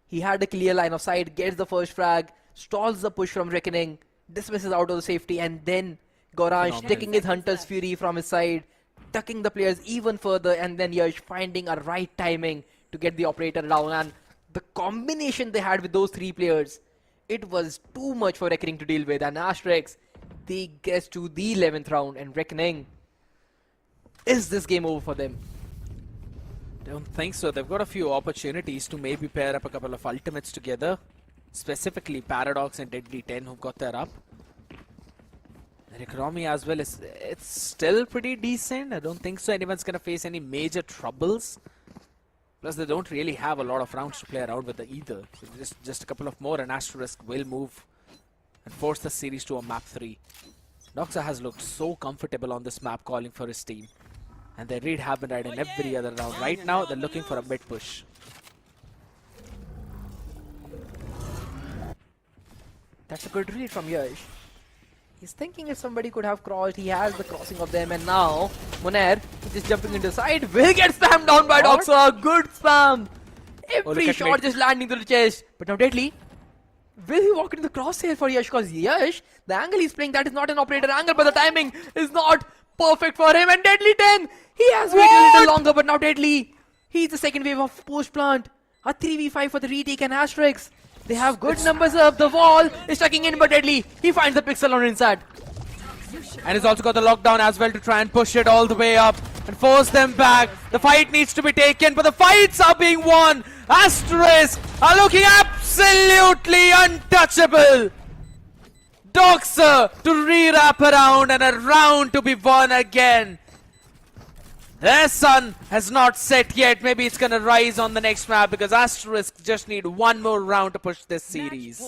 He had a clear line of sight, gets the first frag, stalls the push from Reckoning, dismisses out of the safety, and then Gorange taking his Hunter's Fury from his side, tucking the players even further, and then Yash finding a right timing to get the operator down. And the combination they had with those three players, it was too much for Reckoning to deal with. And Asterisk, they get to the 11th round, and Reckoning, is this game over for them? Don't think so. They've got a few opportunities to maybe pair up a couple of ultimates together. Specifically Paradox and Deadly 10 who've got their up. Their economy as well is it's still pretty decent. I don't think so anyone's gonna face any major troubles. Plus they don't really have a lot of rounds to play around with either. So just a couple of more, and Asterisk will move and force the series to a map 3. Doxa has looked so comfortable on this map, calling for his team. And their read happened right in every other round. Right now, they're looking for a mid push. That's a good read from Yash. He's thinking if somebody could have crossed, he has the crossing of them, and now Munair is just jumping into the side, will get spammed down by Doxa. Good spam. Every shot just landing to the chest. But now Deadly, will he walk into the crosshair for Yash? Because Yash, the angle he's playing, that is not an operator angle, but the timing is not perfect for him. And Deadly 10, he has waited a little longer, but now Deadly, he's the second wave of post plant. A 3v5 for the retake, and Asterisk, they have good numbers up. The wall is tucking in, but Deadly, he finds the pixel on inside. And he's also got the lockdown as well to try and push it all the way up. and force them back. The fight needs to be taken, but the fights are being won. Asterisk are looking absolutely untouchable. Doxer to re-wrap around and a round to be won again. Their sun has not set yet. Maybe it's gonna rise on the next map because Asterisk just need one more round to push this series.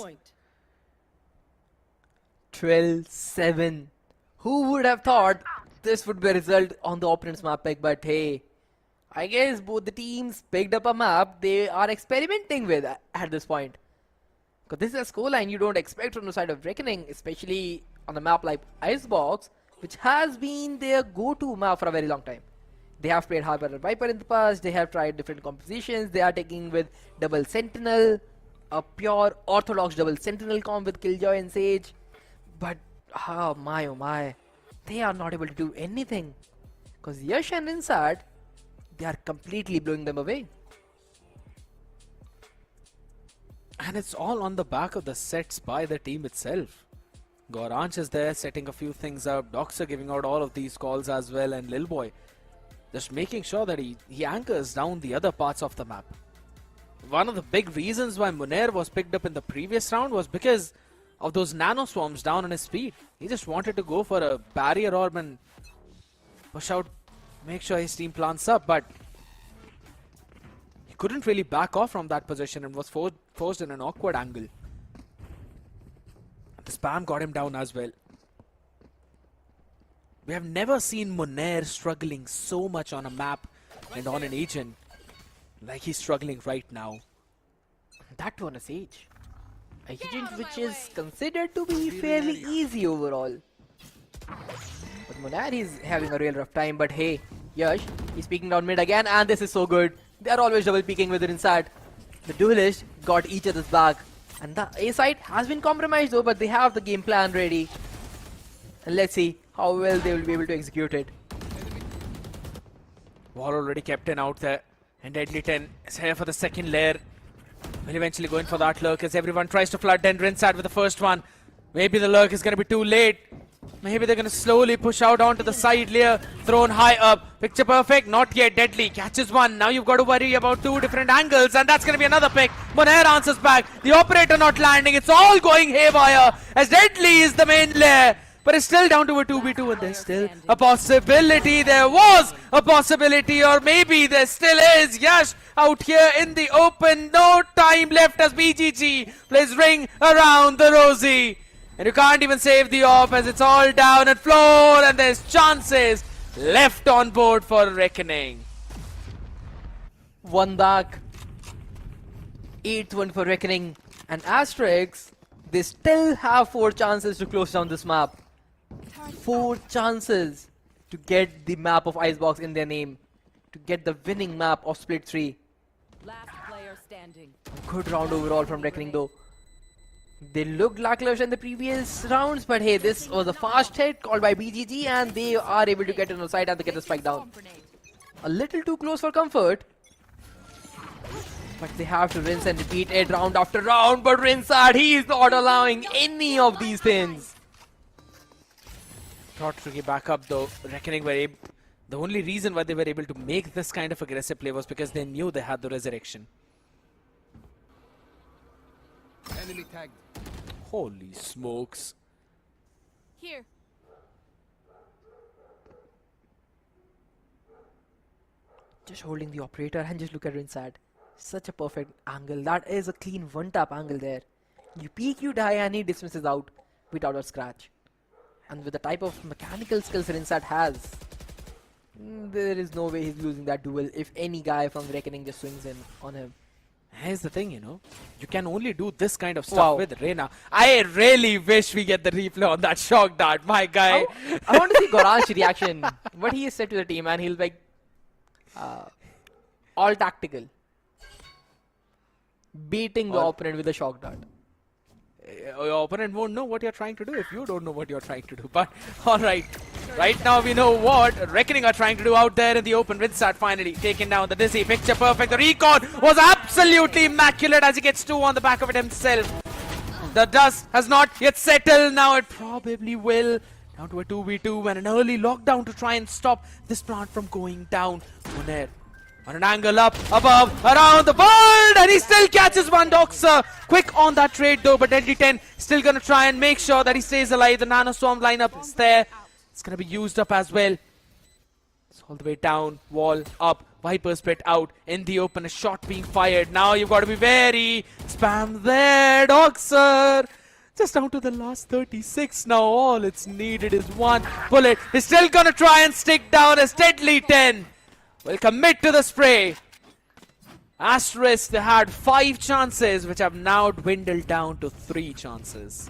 12-7. Who would have thought this would be a result on the opponent's map pick? But hey, I guess both the teams picked up a map they are experimenting with at this point. Because this is a scoreline you don't expect from the side of Reckoning, especially on a map like Icebox, which has been their go-to map for a very long time. They have played Harper and Viper in the past, they have tried different compositions, they are taking with double Sentinel, a pure orthodox double Sentinel comp with Killjoy and Sage. But oh my, they are not able to do anything. Because Yash and Insat, they are completely blowing them away. And it's all on the back of the sets by the team itself. Goranch is there setting a few things up, Doxer giving out all of these calls as well, and Lil Boy just making sure that he anchors down the other parts of the map. One of the big reasons why Munair was picked up in the previous round was because of those nano swarms down on his feet. He just wanted to go for a barrier orb and push out, make sure his team plants up, but he couldn't really back off from that position and was forced in an awkward angle. The spam got him down as well. We have never seen Munair struggling so much on a map and on an agent like he's struggling right now. That too on a Sage. A agent which is considered to be fairly easy overall. But Munair is having a real rough time, but hey, Yash, he's peeking down mid again, and this is so good. They are always double peeking with it inside. The duelist got each other's back. And the A side has been compromised though, but they have the game plan ready. And let's see how well they will be able to execute it. Wall already kept in out there. And Deadly 10 is here for the second layer. Will eventually go in for that lurk as everyone tries to flood Den Rinsat with the first one. Maybe the lurk is going to be too late. Maybe they're going to slowly push out onto the side layer. Thrown high up. Picture perfect. Not yet. Deadly catches one. Now you've got to worry about two different angles. And that's going to be another pick. Munair answers back. The operator not landing. It's all going haywire as Deadly is the main layer. But it's still down to a 2v2 and there's still a possibility. There was a possibility, or maybe there still is. Yash out here in the open. No time left as BGG plays ring around the rosy. And you can't even save the off as it's all down at floor and there's chances left on board for Reckoning. One back. 8th for Reckoning. And Asterisk, they still have 4 chances to close down this map. 4 chances to get the map of Icebox in their name. To get the winning map of Split 3. Last player standing. Good round overall from Reckoning though. They looked lackluster in the previous rounds, but hey, this was a fast hit called by BGG and they are able to get on the side and they get the spike down. A little too close for comfort. But they have to rinse and repeat it round after round, but Rinsat, he is not allowing any of these things. Not tricky back up though. Reckoning were able, the only reason why they were able to make this kind of aggressive play was because they knew they had the resurrection. Enemy tagged. Holy smokes. Here. Just holding the operator and just look at Rinsat. Such a perfect angle. That is a clean one-tap angle there. You peek, you die, and he dismisses out without a scratch. And with the type of mechanical skills Rinsat has, there is no way he's losing that duel if any guy from Reckoning just swings in on him. Here's the thing, you know, you can only do this kind of stuff with Reyna. I really wish we get the replay on that shock dart, my guy. I want to see Goran's reaction. What he has said to the team, and he'll be like, all tactical. Beating the opponent with a shock dart. Your opponent won't know what you're trying to do if you don't know what you're trying to do. But alright, right now we know what Reckoning are trying to do out there in the open. Rinsat finally taking down the Dizzy. Picture perfect. The recon was absolutely immaculate as he gets 2 on the back of it himself. The dust has not yet settled. Now it probably will. Down to a 2v2 and an early lockdown to try and stop this plant from going down. Moner on an angle up, above, around the world, and he still catches one Doxer. Quick on that trade though, but ND10 still gonna try and make sure that he stays alive. The Nano Swarm lineup is there. It's gonna be used up as well. It's all the way down, wall up, Viper split out in the open, a shot being fired. Now you've got to be very spam there, Doxer. Just down to the last 36 now. All it's needed is one bullet. He's still gonna try and stick down as Deadly 10 will commit to the spray. Asterisk, they had 5 chances, which have now dwindled down to 3 chances.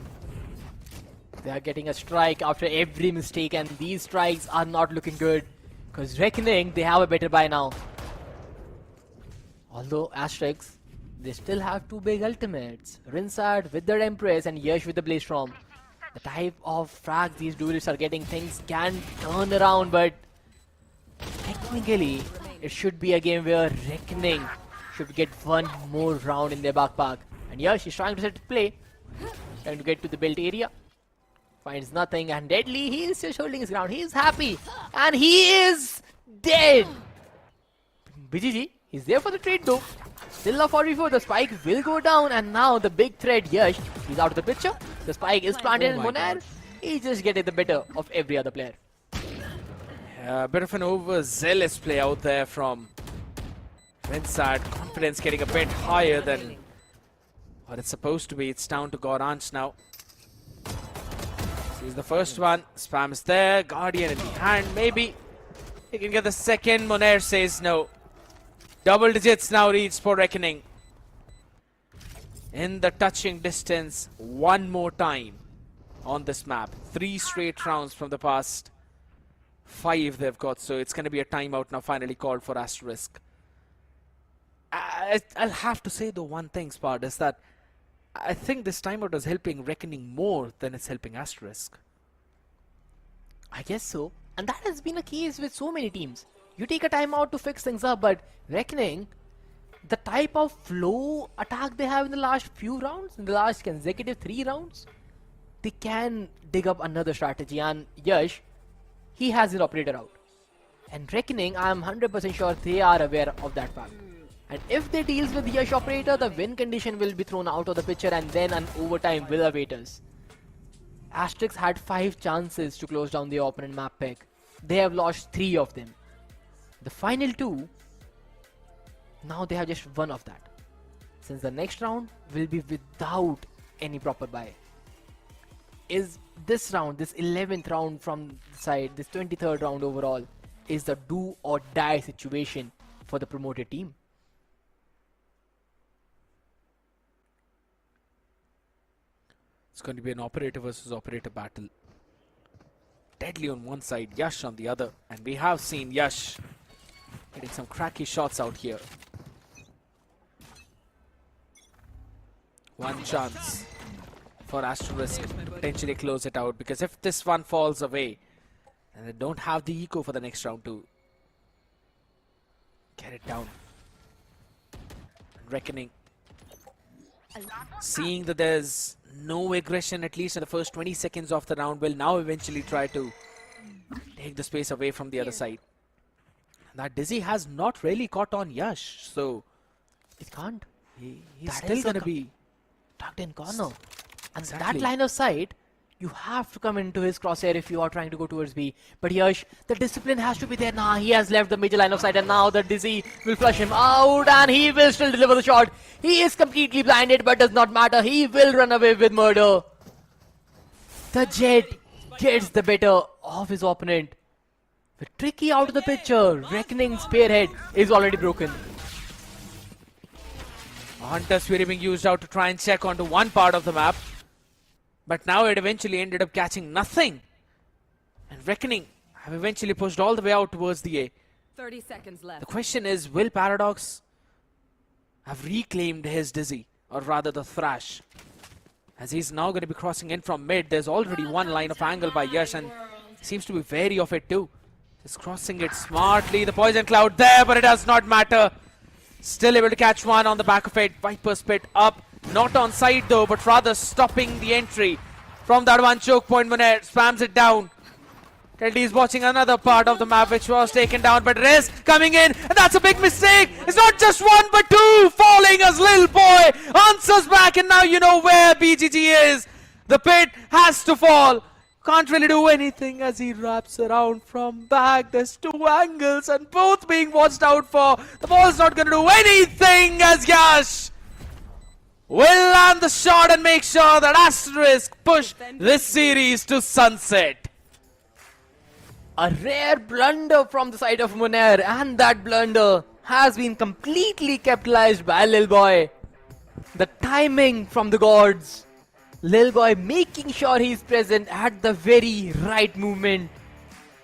They are getting a strike after every mistake, and these strikes are not looking good. Because Reckoning, they have a better buy now. Although Asterisk, they still have 2 big ultimates. Rinsard with their Empress and Yash with the Blaze Storm. The type of frags these duelists are getting, things can turn around, but technically, it should be a game where Reckoning should get one more round in their backpack. And Yash is trying to set play, trying to get to the built area. Finds nothing, and Deadly, he is just holding his ground. He is happy, and he is dead. BGG, he's there for the trade though. Still a 4v4, the spike will go down, and now the big threat Yash, he's out of the picture. The spike is planted in Moner. He's just getting the better of every other player. A bit of an overzealous play out there from Rinsard. Confidence getting a bit higher than what it's supposed to be. It's down to Goranch now. He's the first one. Spam is there. Guardian in the hand. Maybe he can get the second. Moner says no. Double digits now reached for Reckoning. In the touching distance one more time on this map. 3 straight rounds from the past 5 they've got. So it's going to be a timeout now finally called for Asterisk. I'll have to say though one thing, Spard, is that I think this timeout is helping Reckoning more than it's helping Asterisk. I guess so. And that has been a case with so many teams. You take a timeout to fix things up, but Reckoning, the type of flow attack they have in the last few rounds, in the last consecutive 3 rounds, they can dig up another strategy. And Yash, he has his operator out. And Reckoning, I'm 100% sure they are aware of that fact. And if they deals with Yash operator, the win condition will be thrown out of the picture, and then an overtime will await us. Asterisk had 5 chances to close down the opponent map pick. They have lost 3 of them. The final 2, now they have just 1 of that. Since the next round will be without any proper buy. Is this round, this 11th round from the side, this 23rd round overall, is the do or die situation for the promoted team? It's going to be an operator versus operator battle. Deadly on one side, Yash on the other. And we have seen Yash getting some cracky shots out here. One chance for Asterisk to potentially close it out. Because if this one falls away, and they don't have the eco for the next round to get it down. Reckoning. Seeing that there's no aggression, at least in the first 20 seconds of the round, will now eventually try to take the space away from the other side. That Dizzy has not really caught on Yash, so it can't. He's still going to be tucked in corner. And Exactly. that line of sight, you have to come into his crosshair if you are trying to go towards B. But Yash, the discipline has to be there. Nah, he has left the major line of sight, and now the Dizzy will flush him out, and he will still deliver the shot. He is completely blinded, but does not matter. He will run away with murder. The Jet gets the better of his opponent. With Tricky out of the picture, Reckoning spearhead is already broken. Hunter Fury being used out to try and check onto one part of the map. But now it eventually ended up catching nothing. And Reckoning have eventually pushed all the way out towards the A. 30 seconds left. The question is, will Paradox have reclaimed his Dizzy? Or rather the Thrash? As he's now going to be crossing in from mid. There's already one line of angle by Yash, and seems to be wary of it too. Just crossing it smartly. The poison cloud there, but it does not matter. Still able to catch one on the back of it. Viper spit up. Not on side though, but rather stopping the entry from that one choke point. Moner spams it down. Teddy is watching another part of the map which was taken down, but Rez coming in, and that's a big mistake. It's not just one, but two falling as Lil Boy answers back, and now you know where BGG is. The pit has to fall. Can't really do anything as he wraps around from back. There's two angles and both being watched out for. The ball's not going to do anything as Yash will land the shot and make sure that Asterisk push this series to sunset. A rare blunder from the side of Munair, and that blunder has been completely capitalized by Lil Boy. The timing from the gods. Lil Boy making sure he's present at the very right moment.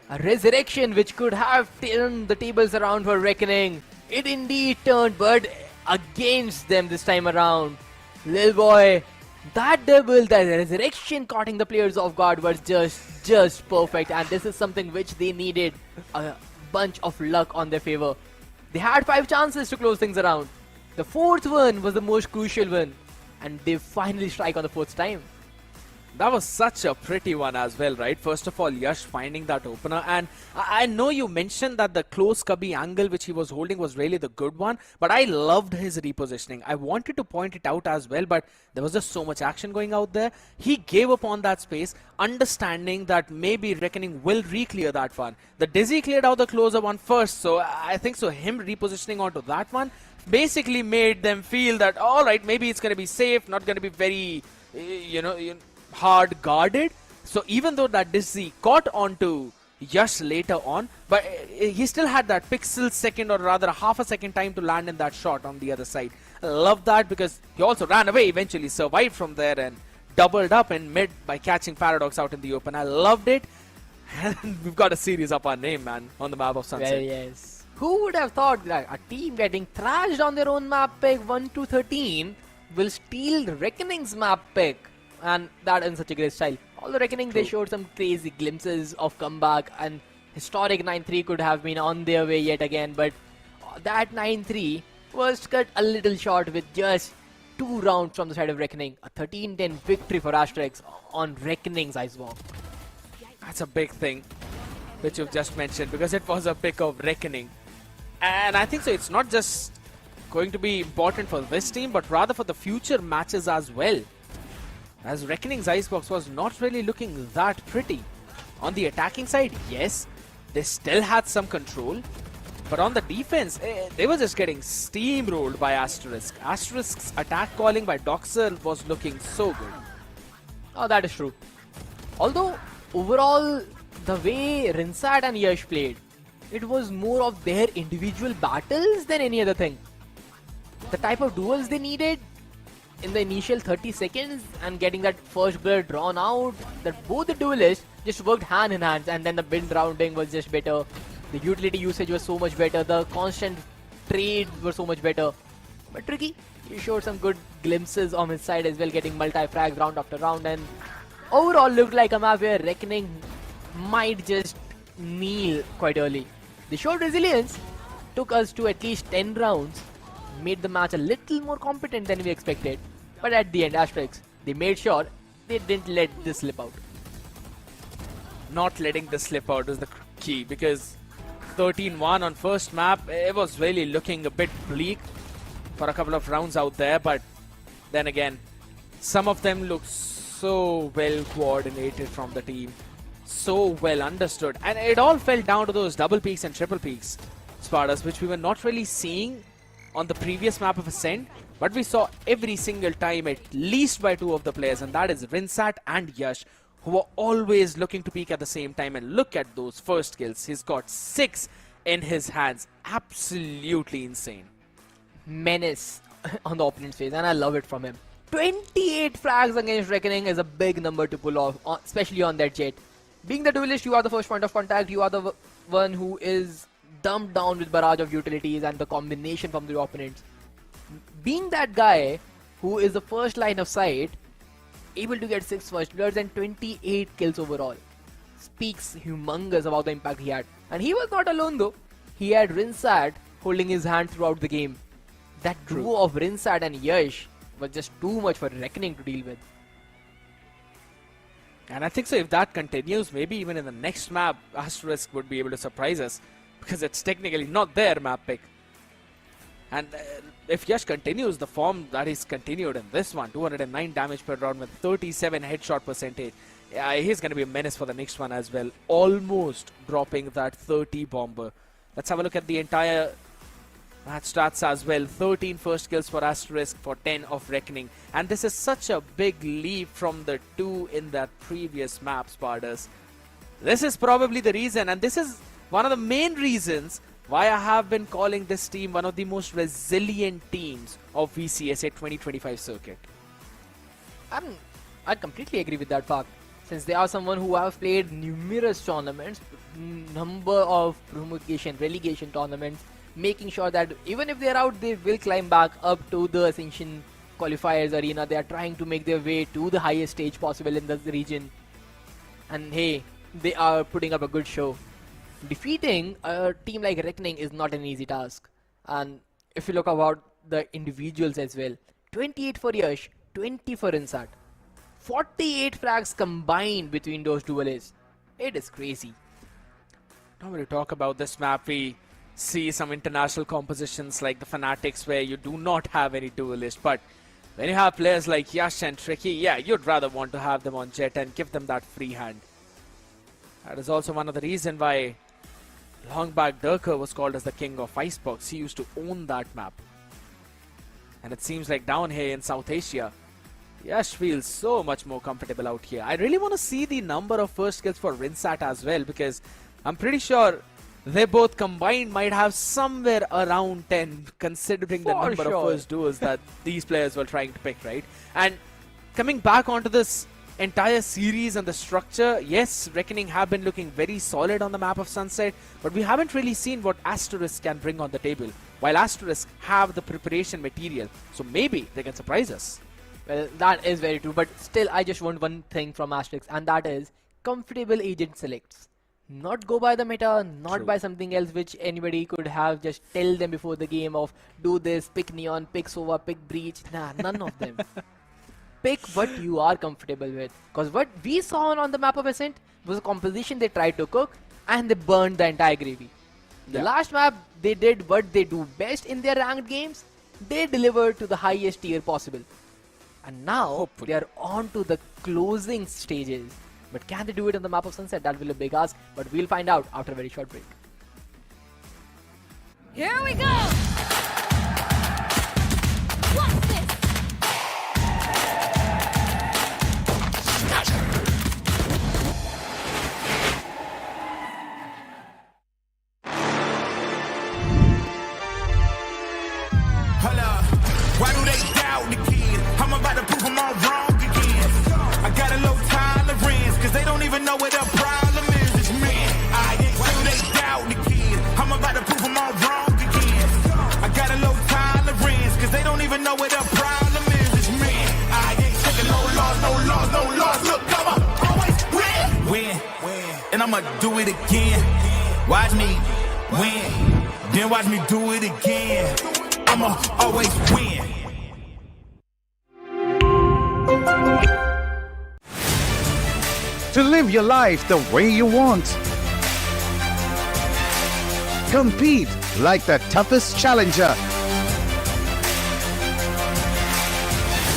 A resurrection which could have turned the tables around for Reckoning. It indeed turned, but against them this time around. Lil Boy, that double, that resurrection caught the players off guard was just perfect, and this is something which they needed. A bunch of luck on their favor. They had 5 chances to close things around. The 4th one was the most crucial one, and they finally strike on the 4th time. That was such a pretty one as well, right? First of all, Yash finding that opener, and I know you mentioned that the close cubby angle which he was holding was really the good one, but I loved his repositioning. I wanted to point it out as well, but there was just so much action going out there. He gave up on that space, understanding that maybe Reckoning will re-clear that one. The Dizzy cleared out the closer one first, so I think so him repositioning onto that one basically made them feel that, alright, maybe it's going to be safe, not going to be very, hard guarded. So even though that Dizzy caught onto Yash later on, but he still had that pixel second, or rather half a second time to land in that shot on the other side. I love that because he also ran away, eventually survived from there and doubled up in mid by catching Paradox out in the open. I loved it. And we've got a series up our name, man, on the map of Sunset. Well, yes. Who would have thought that a team getting thrashed on their own map pick 1-13 will steal Reckoning's map pick? And that in such a great style. Although Reckoning, they showed some crazy glimpses of comeback, and historic 9-3 could have been on their way yet again, but that 9-3 was cut a little short with just 2 rounds from the side of Reckoning. A 13-10 victory for Asterisk on Reckoning's Icebox. That's a big thing which you've just mentioned, because it was a pick of Reckoning. And I think so it's not just going to be important for this team, but rather for the future matches as well. As Reckoning's Icebox was not really looking that pretty. On the attacking side, yes, they still had some control. But on the defense, they were just getting steamrolled by Asterisk. Asterisk's attack calling by Doxer was looking so good. Oh, that is true. Although, overall, the way Rinsat and Yash played, it was more of their individual battles than any other thing. The type of duels they needed in the initial 30 seconds and getting that first blood drawn out, that both the duelists just worked hand in hand, and then the build rounding was just better. The utility usage was so much better. The constant trades were so much better. But Tricky, he showed some good glimpses on his side as well, getting multi-frags round after round, and overall looked like a map where Reckoning might just kneel quite early. They showed resilience, took us to at least 10 rounds, made the match a little more competent than we expected. But at the end, Asterisk, they made sure they didn't let this slip out. Not letting this slip out is the key, because 13-1 on first map, it was really looking a bit bleak for a couple of rounds out there. But then again, some of them looked so well coordinated from the team, so well understood. And it all fell down to those double peaks and triple peaks, Spartas, which we were not really seeing on the previous map of Ascent, but we saw every single time at least by 2 of the players, and that is Rinsat and Yash, who were always looking to peak at the same time. And look at those first kills. He's got 6 in his hands. Absolutely insane. Menace on the opponent's face, and I love it from him. 28 frags against Reckoning is a big number to pull off, especially on that jet. Being the duelist, you are the first point of contact. You are the one who is dumped down with barrage of utilities and the combination from the opponents. Being that guy who is the first line of sight, able to get 6 first bloods and 28 kills overall, speaks humongous about the impact he had. And he was not alone though. He had Rinsat holding his hand throughout the game. That duo of Rinsat and Yash was just too much for Reckoning to deal with. And I think so if that continues, maybe even in the next map, Asterisk would be able to surprise us. Because it's technically not their map pick. And if Yash continues the form that he's continued in this one, 209 damage per round with 37 headshot percentage, yeah, he's going to be a menace for the next one as well. Almost dropping that 30 bomber. Let's have a look at the entire match stats as well. 13 first kills for Asterisk for 10 of Reckoning. And this is such a big leap from the 2 in that previous map, Spardas. This is probably the reason, and this is one of the main reasons why I have been calling this team one of the most resilient teams of VCSA 2025 circuit. I completely agree with that fact. Since they are someone who have played numerous tournaments, number of promotion, relegation tournaments, making sure that even if they're out, they will climb back up to the Ascension qualifiers arena. They are trying to make their way to the highest stage possible in the region. And hey, they are putting up a good show. Defeating a team like Reckoning is not an easy task. And if you look about the individuals as well, 28 for Yash, 20 for Insat. 48 frags combined between those duelists. It is crazy. Now when we talk about this map, we see some international compositions like the Fanatics where you do not have any duelists. But when you have players like Yash and Tricky, yeah, you'd rather want to have them on Jet and give them that free hand. That is also one of the reasons why long back Durker was called as the king of Icebox. He used to own that map. And it seems like down here in South Asia, Yash feels so much more comfortable out here. I really want to see the number of first kills for Rinsat as well, because I'm pretty sure they both combined might have somewhere around 10, considering the number of first duels that these players were trying to pick, right? And coming back onto this entire series and the structure, yes, Reckoning have been looking very solid on the map of Sunset, but we haven't really seen what Asterisk can bring on the table, while Asterisk have the preparation material, so maybe they can surprise us. Well, that is very true, but still I just want one thing from Asterisk, and that is comfortable agent selects. Not go by the meta, not by something else which anybody could have just tell them before the game of do this, pick Neon, pick Sova, pick Breach. Nah, none of them. Pick what you are comfortable with. Because what we saw on the map of Ascent was a composition they tried to cook and they burned the entire gravy. The last map, they did what they do best in their ranked games. They delivered to the highest tier possible. And now they are on to the closing stages. But can they do it on the map of Sunset? That will be a big ask. But we'll find out after a very short break. Here we go! What's this? Hold up, why do they doubt the kid? I'm about to prove them all wrong again. I got a low tolerance, cause they don't even know what the problem is. It's me. Why do they doubt the kid? I'm about to prove them all wrong again. I got a low tolerance, cause they don't even know what the problem is. It's me. I ain't taking no loss, no loss, no loss. Look, I'ma always win. And I'ma do it again. Watch me win. Then watch me do it again. I'ma always win. To live your life the way you want. Compete like the toughest challenger.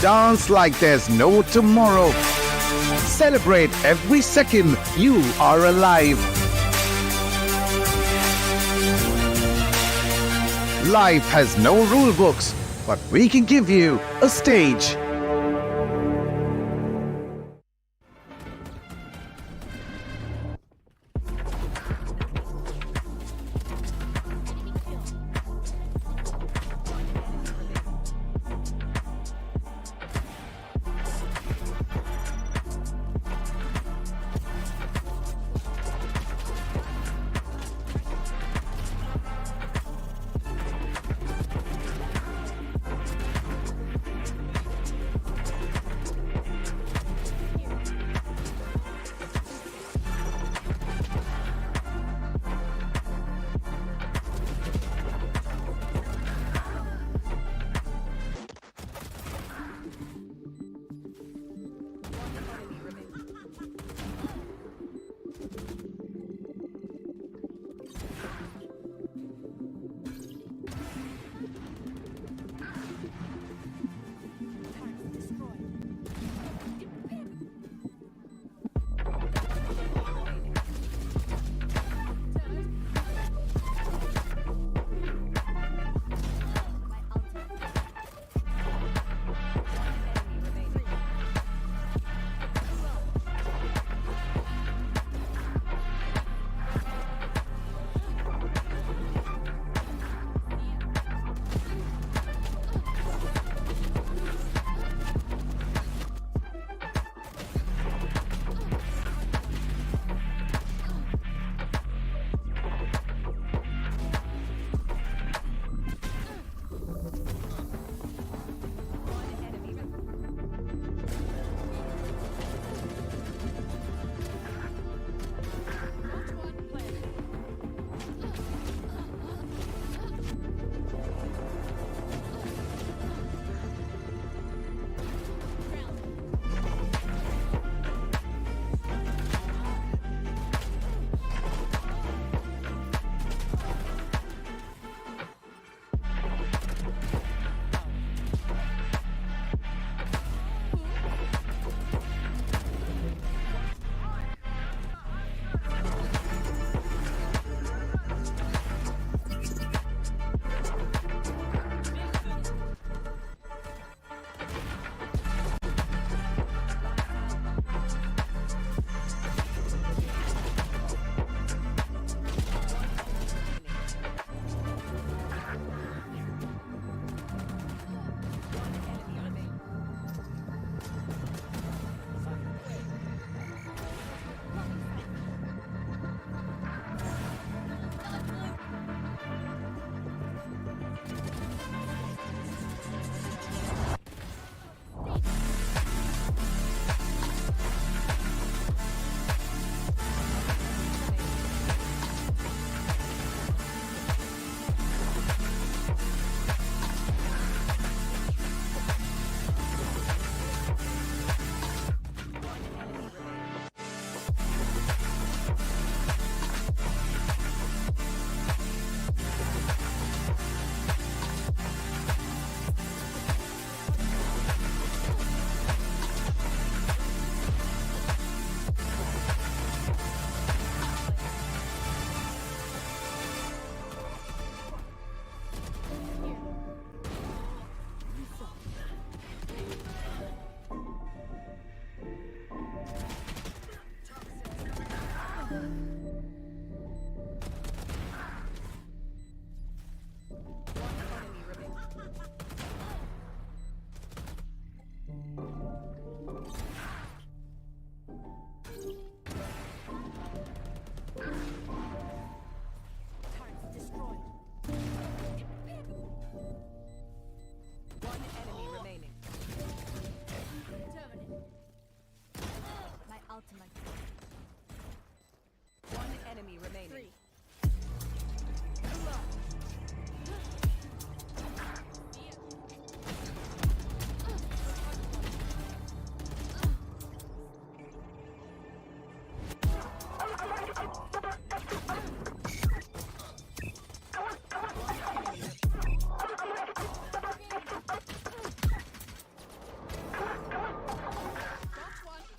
Dance like there's no tomorrow. Celebrate every second you are alive. Life has no rule books, but we can give you a stage.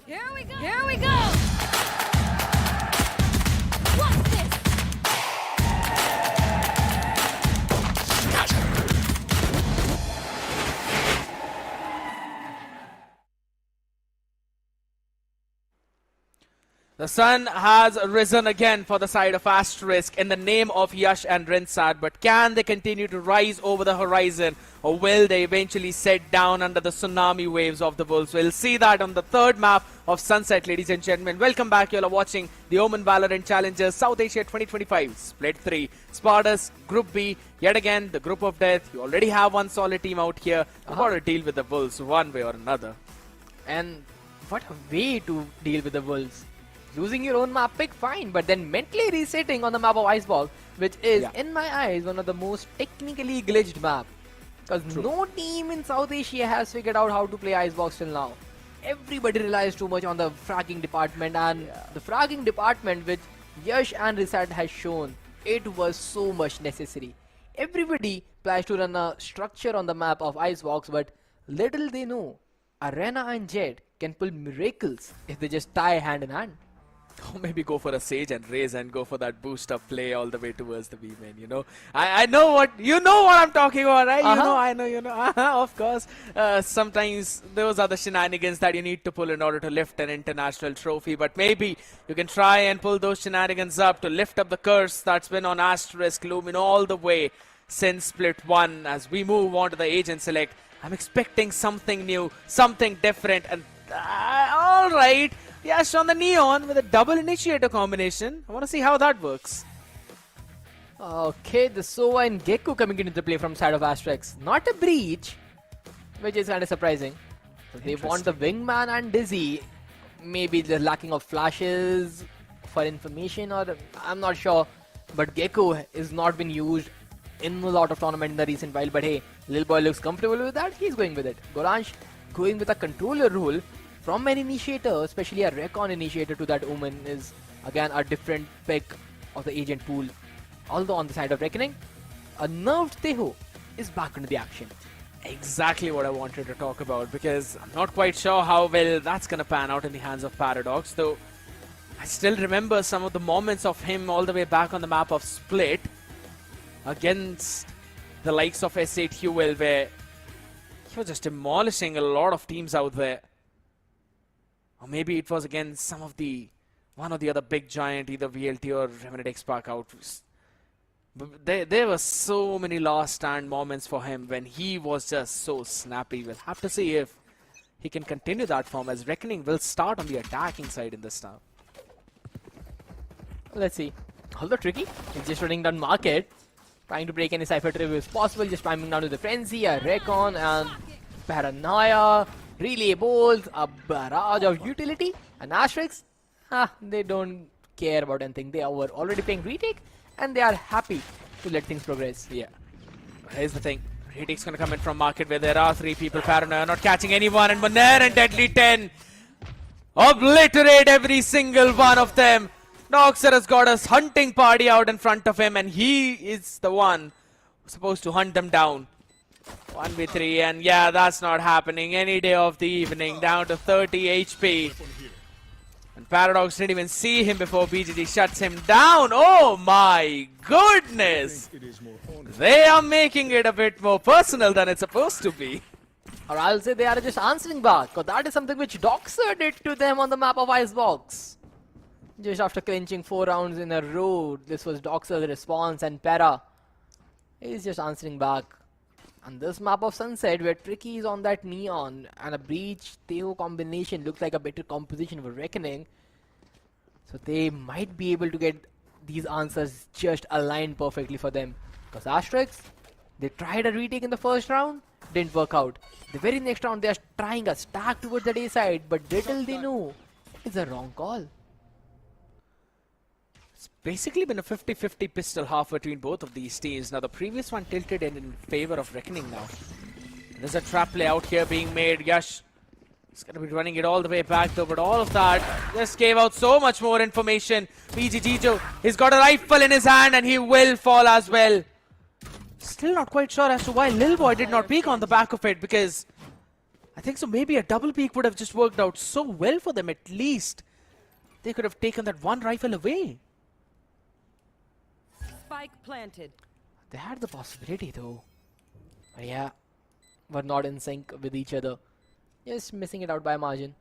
Here we go! Here we go! What's this? The sun has risen again for the side of Asterisk in the name of Yash and Rinsad, but can they continue to rise over the horizon, or will they eventually set down under the tsunami waves of the Wolves? We'll see that on the third map of Sunset, ladies and gentlemen. Welcome back. You all are watching the Omen Valorant Challengers South Asia 2025 Split 3. Spartus, Group B, yet again the group of death. You already have one solid team out here. You've got to deal with the Wolves one way or another. And what a way to deal with the Wolves. Losing your own map pick, fine, but then mentally resetting on the map of Icebox, which is, in my eyes, one of the most technically glitched map. Because no team in South Asia has figured out how to play Icebox till now. Everybody relies too much on the fragging department, and the fragging department, which Yash and Risad has shown, it was so much necessary. Everybody plans to run a structure on the map of Icebox, but little they know, Arena and Jet can pull miracles if they just tie hand in hand. Or maybe go for a Sage and Raze and go for that boost up play all the way towards the B-main, you know. I know what I'm talking about, right? You know, of course. Sometimes those are the shenanigans that you need to pull in order to lift an international trophy, but maybe you can try and pull those shenanigans up to lift up the curse that's been on Asterisk looming all the way since Split 1. As we move on to the Agent Select, I'm expecting something new, something different, and alright. Yash on the Neon with a double initiator combination. I want to see how that works. Okay, the Sova and Gecko coming into the play from side of Asterisk. Not a breach, which is kind of surprising. So they want the Wingman and Dizzy. Maybe the lacking of flashes for information, or I'm not sure. But Gecko has not been used in a lot of tournament in the recent while. But hey, Lil Boy looks comfortable with that. He's going with it. Goransh going with a controller role. From an initiator, especially a Recon initiator to that Omen, is again a different pick of the agent pool. Although on the side of Reckoning, a nerfed Teho is back into the action. Exactly what I wanted to talk about, because I'm not quite sure how well that's going to pan out in the hands of Paradox, though I still remember some of the moments of him all the way back on the map of Split against the likes of S8 UL, where he was just demolishing a lot of teams out there. Or maybe it was against some of the one or the other big giant, either VLT or RevenantXSpark out. But there were so many last stand moments for him when he was just so snappy. We'll have to see if he can continue that form, as Reckoning will start on the attacking side in this now. Let's see. Although tricky, he's just running down market, trying to break any Cypher trip if possible, just priming down to the Frenzy, a Recon, and Paranoia. Relay Bolts, a barrage of utility, and Asterisk, they don't care about anything. They were already playing retake, and they are happy to let things progress. Yeah. Here's the thing. Retake's gonna come in from market where there are 3 people. Paranoia not catching anyone, and Monair and Deadly 10 obliterate every single one of them. Noxer has got a hunting party out in front of him, and he is the one who's supposed to hunt them down. 1v3, and yeah, that's not happening any day of the evening. Down to 30 HP. And Paradox didn't even see him before BGG shuts him down. Oh my goodness! They are making it a bit more personal than it's supposed to be. Or I'll say they are just answering back, because that is something which Doxer did to them on the map of Icebox. Just after clinching 4 rounds in a row, this was Doxer's response, and Para is just answering back. On this map of Sunset, where Tricky is on that Neon and a Breach Theo combination looks like a better composition for Reckoning. So they might be able to get these answers just aligned perfectly for them. Because Asterisk, they tried a retake in the first round, didn't work out. The very next round they are trying a stack towards the day side, but little they know it's a wrong call. It's basically been a 50-50 pistol half between both of these teams. Now the previous one tilted in favor of Reckoning now. There's a trap play out here being made. Yash is going to be running it all the way back though, but all of that just gave out so much more information. BGG, he's got a rifle in his hand and he will fall as well. Still not quite sure as to why Lil Boy did not peek on the back of it, because I think so. Maybe a double peek would have just worked out so well for them. At least they could have taken that one rifle away. Spike planted. They had the possibility though. But yeah, were not in sync with each other. Just missing it out by a margin.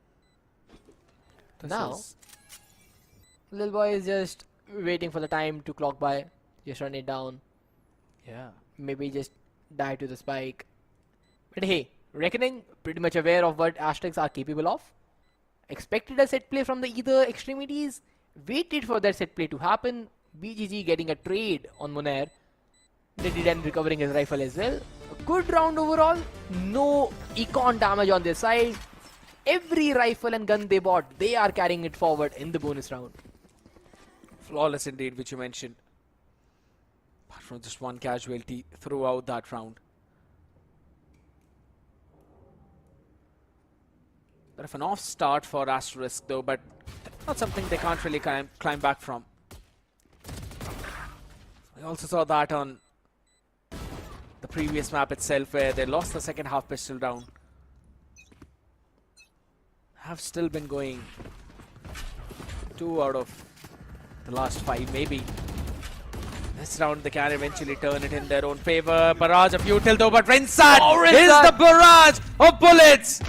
Now, little boy is just waiting for the time to clock by. Just run it down. Yeah. Maybe just die to the spike. But hey, Reckoning pretty much aware of what Asterisks are capable of. Expected a set play from the either extremities. Waited for that set play to happen. BGG getting a trade on Monair. They did end recovering his rifle as well. A good round overall. No econ damage on their side. Every rifle and gun they bought, they are carrying it forward in the bonus round. Flawless indeed, which you mentioned. Apart from just one casualty throughout that round. Bit of an off start for Asterisk though, but not something they can't really climb back from. We also saw that on the previous map itself where they lost the second half pistol round. Have still been going 2 out of the last 5 maybe. This round they can eventually turn it in their own favor. Barrage of futile though, but Rinsat is the barrage of bullets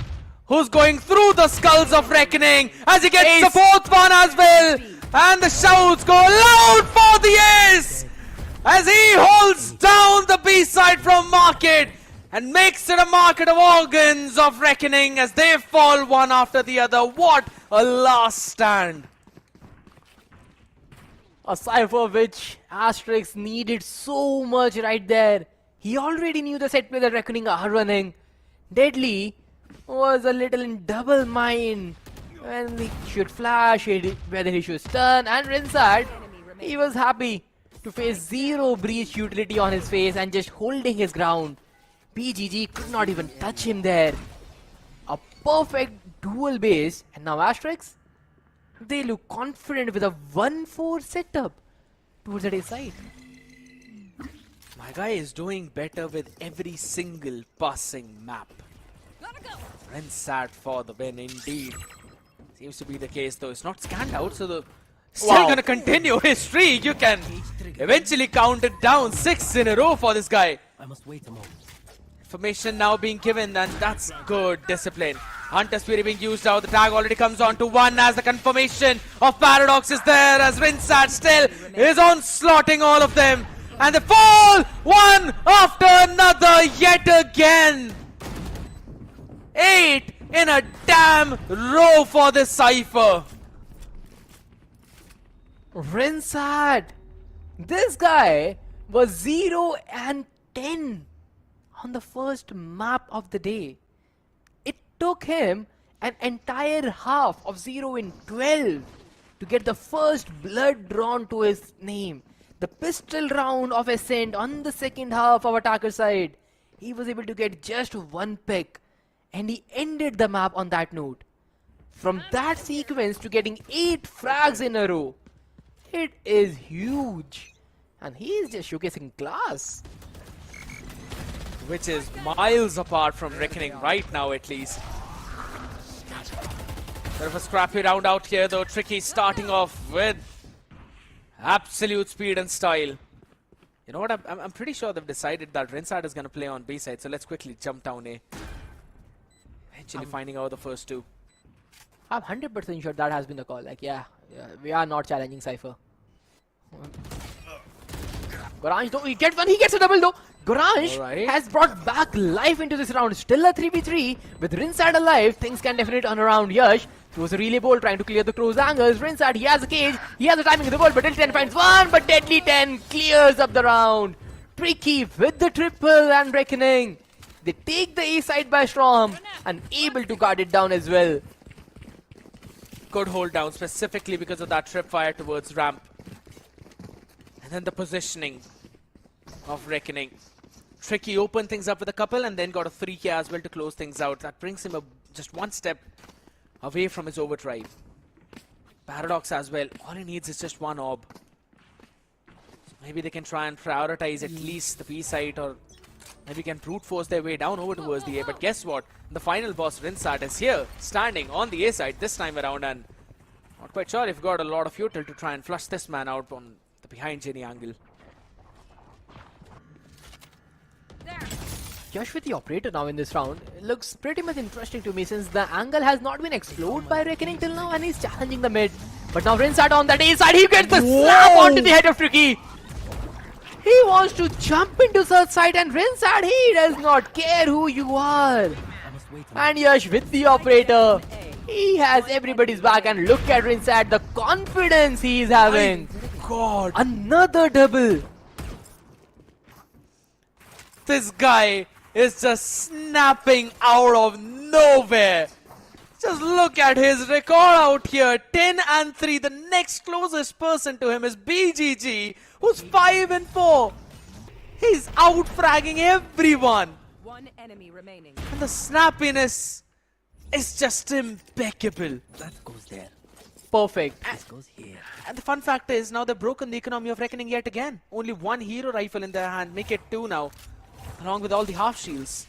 who's going through the skulls of Reckoning as he gets the fourth one as well. And the shouts go loud for the ace as he holds down the B side from Market and makes it a market of organs of Reckoning as they fall one after the other. What a last stand. A cypher which Asterisk needed so much right there. He already knew the set play that Reckoning are running. Deadly was a little in double mind when he should flash, whether he should stun, and Rinsat, he was happy to face zero breach utility on his face and just holding his ground. BGG could not even touch him there. A perfect dual base, and now Asterisk, they look confident with a 1-4 setup towards the A side. My guy is doing better with every single passing map. Rinsat for the win indeed. Seems to be the case though. It's not scanned out, so the still gonna continue his streak. You can eventually count it down. 6 in a row for this guy. I must wait a moment. Information now being given, and that's good discipline. Hunter Spirit being used out. The tag already comes on to 1 as the confirmation of Paradox is there as Rinsat still is onslaughting all of them. And they fall one after another yet again. 8 in a damn row for this Cypher. Rinsat, this guy was 0 and 10 on the first map of the day. It took him an entire half of 0 in 12 to get the first blood drawn to his name. The pistol round of Ascent on the second half of attacker side. He was able to get just 1 pick and he ended the map on that note. From that sequence to getting 8 frags in a row, it is huge. And he is just showcasing class. Which is miles apart from Reckoning right now at least. Bit of a scrappy round out here though. Tricky starting off with absolute speed and style. You know what, I'm pretty sure they've decided that Rinsat is going to play on B side, so let's quickly jump down A. Eventually finding out the first 2. I'm 100% sure that has been the call. Like, yeah, we are not challenging Cypher. Gorange though, he gets a double though. Gorange has brought back life into this round. Still a 3v3 with Rinsat alive. Things can definitely turn around. Yash throws a relay bolt trying to clear the close angles. Rinsat, he has a cage, he has the timing in the world, but Deadly 10 finds one, but Deadly 10 clears up the round. Tricky with the triple and Reckoning. They take the A side by storm and able to guard it down as well. Good hold down specifically because of that trip fire towards ramp. And then the positioning of Reckoning. Tricky opened things up with a couple and then got a 3K as well to close things out. That brings him just 1 step away from his overdrive. Paradox as well. All he needs is just 1 orb. So maybe they can try and prioritize at least the B side or Maybe can brute force their way down over towards the A, but guess what? The final boss, Rinsat, is here, standing on the A side this time around, and not quite sure if got a lot of util to try and flush this man out on the behind Jenny angle. Yash with the operator now in this round. It looks pretty much interesting to me since the angle has not been explored by Reckoning till now, and he's challenging the mid. But now Rinsat on that A side, he gets the slap onto the head of Tricky. He wants to jump into Surge side, and Rinsat, he does not care who you are. And Yash with the operator. He has everybody's back, and look at Rinsat, the confidence he is having. God. Another double. This guy is just snapping out of nowhere. Just look at his record out here. 10-3. The next closest person to him is BGG, who's 5-4. He's out-fragging everyone. One enemy remaining. And the snappiness is just impeccable. That goes there. Perfect. This goes here. And the fun fact is, now they've broken the economy of Reckoning yet again. Only one hero rifle in their hand. Make it 2 now. Along with all the half shields.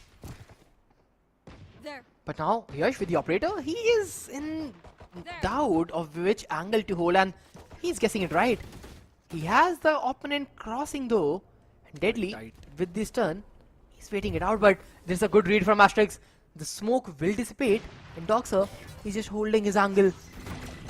There. But now Yash with the operator, he is in doubt of which angle to hold, and he's guessing it right. He has the opponent crossing though, and Deadly with this turn, he's waiting it out, but there's a good read from Asterisk. The smoke will dissipate, and Doxer, he's just holding his angle.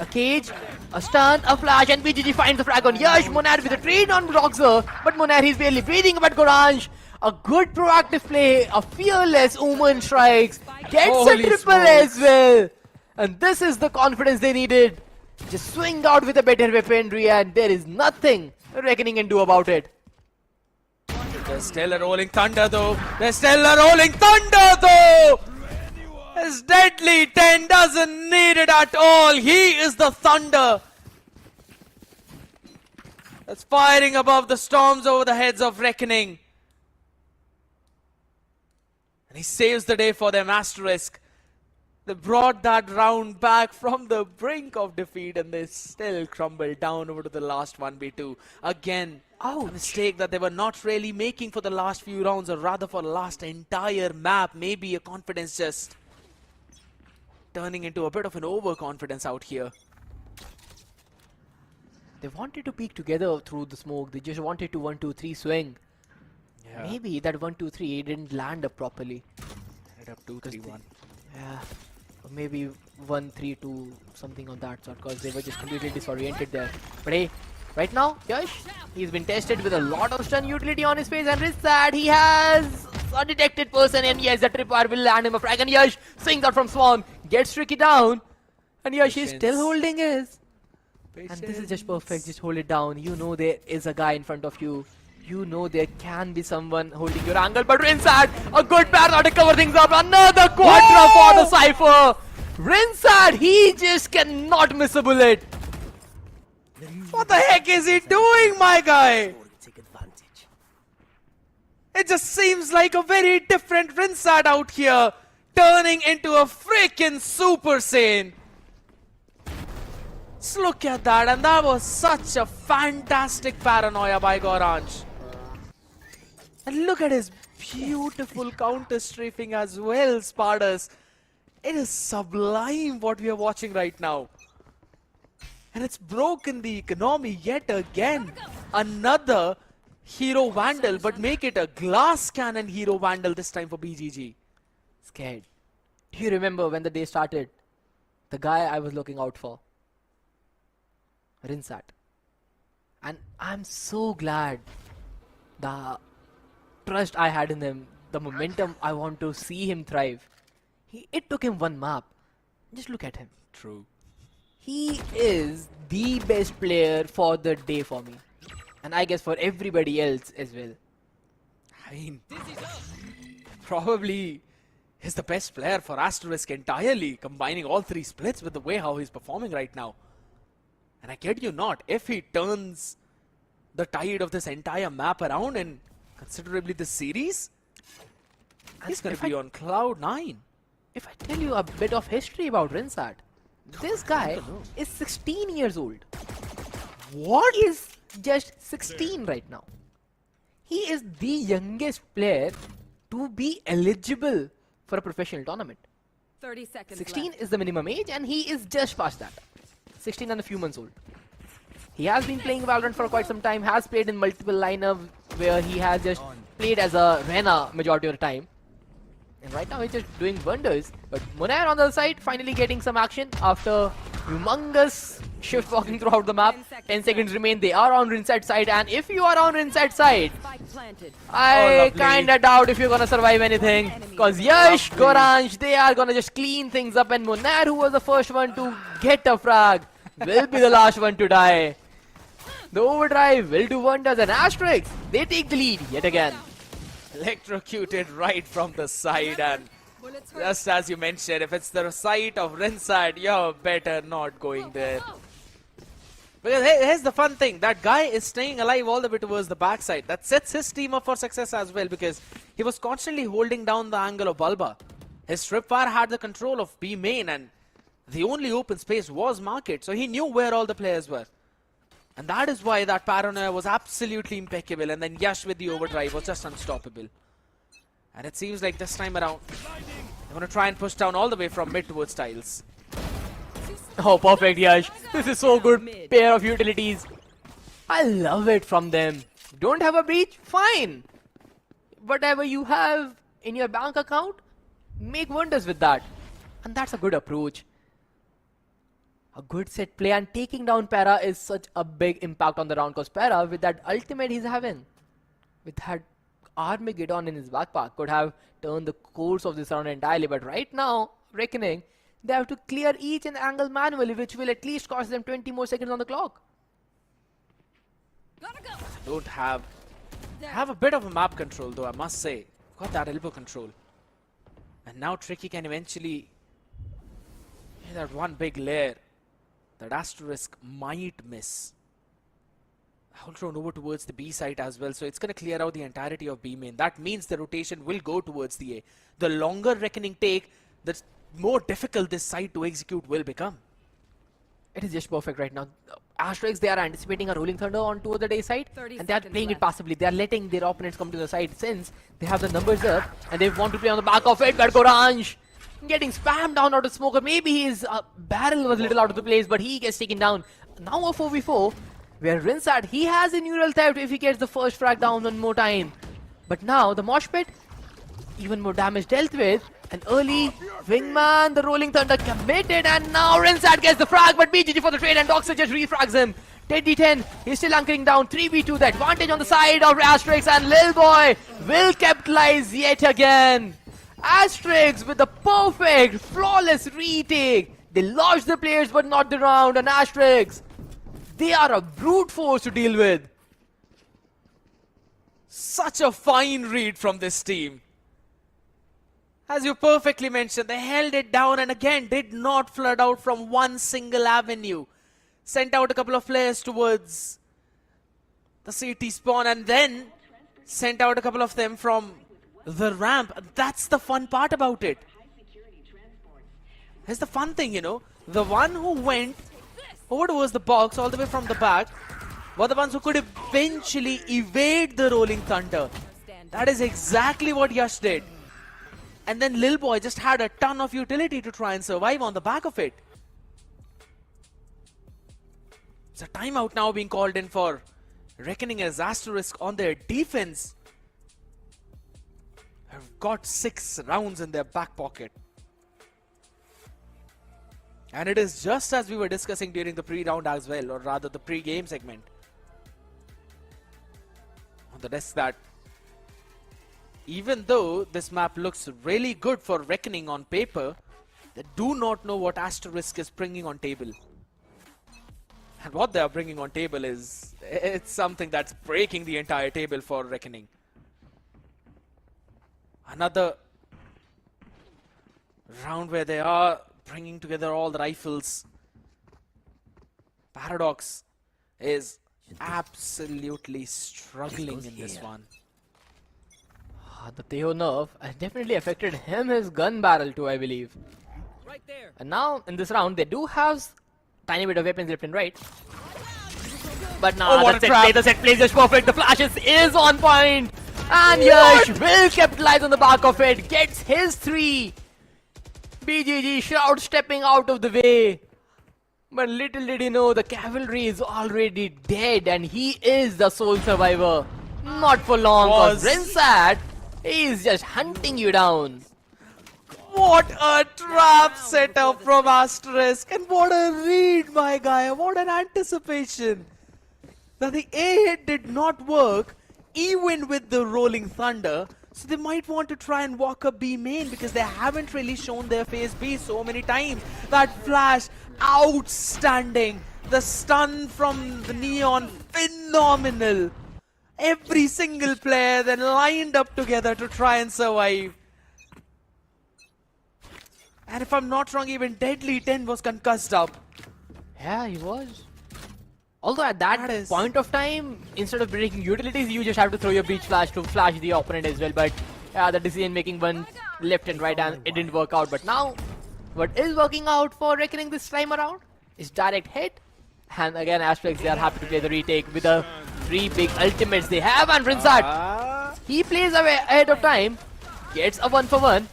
A cage, a stun, a flash, and BGG finds the frag on Yash. Monad with a trade on Doxer, but Monad, he's barely breathing, but Gorange, a good proactive play, a fearless Omen strikes, gets Holy a triple smokes. as well. And this is the confidence they needed. Just swing out with a better weaponry, and there is nothing Reckoning can do about it. There's still a rolling thunder though. There's still a rolling thunder though. His Deadly 10 doesn't need it at all. He is the thunder. That's firing above the storms over the heads of Reckoning. And he saves the day for them, Asterisk. They brought that round back from the brink of defeat, and they still crumbled down over to the last 1v2. Again, a mistake that they were not really making for the last few rounds, or rather for the last entire map. Maybe a confidence just turning into a bit of an overconfidence out here. They wanted to peek together through the smoke. They just wanted to 1-2-3 swing. Yeah. Maybe that 1-2-3 didn't land up properly. Ended up 2-3-1. Yeah. Or maybe 1-3-2, something on that sort, because they were just completely disoriented there. But hey, right now, Yash, he's been tested with a lot of stun utility on his face, and Rinsat, he has a detected person, and yes, the tripwire will land him a frag, and Yash swings out from Swan, gets Tricky down, and Yash is still holding his. And this is just perfect, just hold it down. You know there is a guy in front of you. You know there can be someone holding your angle, but Rinsat, a good parry to cover things up. Another quadra for the Cypher. Rinsat, he just cannot miss a bullet. What the heck is he doing, my guy? It just seems like a very different Rinsat out here, turning into a freaking Super Saiyan. Just look at that, and that was such a fantastic paranoia by Gorange. And look at his beautiful counter strafing as well, Spardas. It is sublime what we are watching right now. And it's broken the economy yet again. Another Hero Vandal, but make it a glass cannon Hero Vandal this time for BGG. Scared. Do you remember when the day started? The guy I was looking out for. Rinsat. And I'm so glad the trust I had in him, the momentum I want to see him thrive. It took him one map. Just look at him. True. He is the best player for the day for me. And I guess for everybody else as well. I mean, probably he's the best player for Asterisk entirely, combining all 3 splits with the way how he's performing right now. And I kid you not, if he turns the tide of this entire map around and considerably this series, he's going to be on cloud 9. If I tell you a bit of history about Rinsat, this guy is 16 years old. What? He is just 16 right now. He is the youngest player to be eligible for a professional tournament. 30 seconds 16 left. is the minimum age, and he is just past that. 16 and a few months old. He has been playing Valorant for quite some time, has played in multiple lineups where he has just played as a Rena majority of the time. And right now he's just doing wonders. But Munair on the other side finally getting some action after humongous shift walking throughout the map. 10 seconds remain. They are on Rinsat side, and if you are on Rinsat side, I kinda doubt if you're gonna survive anything. Cause Yash, Goranj, they are gonna just clean things up, and Munair, who was the first one to get a frag, will be the last one to die. The overdrive will do wonders, and Asterisk, they take the lead yet again. Electrocuted right from the side, and just as you mentioned, if it's the site of Rinsat, you're better not going there. Because here's the fun thing, that guy is staying alive all the way towards the backside. That sets his team up for success as well, because he was constantly holding down the angle of Bulba. His Tripwire had the control of B main, and the only open space was market, so he knew where all the players were. And that is why that paranoia was absolutely impeccable, and then Yash with the overdrive was just unstoppable. And it seems like this time around, they're going to try and push down all the way from mid towards tiles. Oh, perfect, Yash. This is so good. Pair of utilities. I love it from them. Don't have a breach? Fine. Whatever you have in your bank account, make wonders with that. And that's a good approach. A good set play, and taking down Para is such a big impact on the round, because Para, with that ultimate he's having, with that Armageddon in his backpack, could have turned the course of this round entirely. But right now, Reckoning, they have to clear each and angle manually, which will at least cost them 20 more seconds on the clock. Don't have a bit of a map control though, I must say. Got that elbow control. And now Tricky can eventually hit that one big layer that Asterisk might miss. I'll throw over towards the B site as well, so it's going to clear out the entirety of B main. That means the rotation will go towards the A. The longer Reckoning take, the more difficult this site to execute will become. It is just perfect right now. Asterisk, they are anticipating a Rolling Thunder on toward the A side, and they are playing it passively. They are letting their opponents come to the side since they have the numbers up, and they want to play on the back of it. But Goranj getting spammed down out of smoker. Maybe his barrel was a little out of the place, but he gets taken down. Now a 4v4, where Rinsat, he has a neural theft if he gets the first frag down one more time. But now the mosh pit, even more damage dealt with. An early wingman, the Rolling Thunder committed, and now Rinsat gets the frag, but BGG for the trade, and Doxer just refrags him. 10d10, he's still anchoring down. 3v2, the advantage on the side of Asterisk, and Lil Boy will capitalize yet again. Asterisk with the perfect, flawless retake. They lost the players but not the round, and Asterisk, they are a brute force to deal with. Such a fine read from this team. As you perfectly mentioned, they held it down and again did not flood out from one single avenue. Sent out a couple of players towards the CT spawn, and then sent out a couple of them from the ramp. That's the fun part about it. Here's the fun thing, you know. The one who went over towards the box all the way from the back were the ones who could eventually evade the Rolling Thunder. That is exactly what Yash did. And then Lil Boy just had a ton of utility to try and survive on the back of it. It's a timeout now being called in for Reckoning, as Asterisk on their defense have got 6 rounds in their back pocket. And it is just as we were discussing during the pre-round as well, or rather the pre-game segment on the desk, that even though this map looks really good for Reckoning on paper, they do not know what Asterisk is bringing on table. And what they are bringing on table is, it's something that's breaking the entire table for Reckoning. Another round where they are bringing together all the rifles. Paradox is absolutely struggling in this one. The Teo nerf has definitely affected him, his gun barrel too, I believe. Right there. And now in this round, they do have tiny bit of weapons left and right. But now the set play is just perfect. The flashes is on point. And Yash will capitalize on the back of it. Gets his 3. BGG Shroud stepping out of the way. But little did he know the cavalry is already dead and he is the sole survivor. Not for long, because Rinsat is just hunting you down. What a trap setup from Asterisk, and what a read, my guy. What an anticipation. Now the A hit did not work, even with the Rolling Thunder. So they might want to try and walk up B main because they haven't really shown their face B so many times. That flash, outstanding. The stun from the Neon, phenomenal. Every single player then lined up together to try and survive. And if I'm not wrong, even Deadly 10 was concussed up. Yeah, he was. Although at that point of time, instead of breaking utilities, you just have to throw your breach flash to flash the opponent as well. But the decision making one left and right, and it didn't work out. But now, what is working out for Reckoning this time around is direct hit. And again, Asterisk, they are happy to play the retake with the 3 big ultimates they have. And Rinsat, he plays away ahead of time, gets a 1-for-1.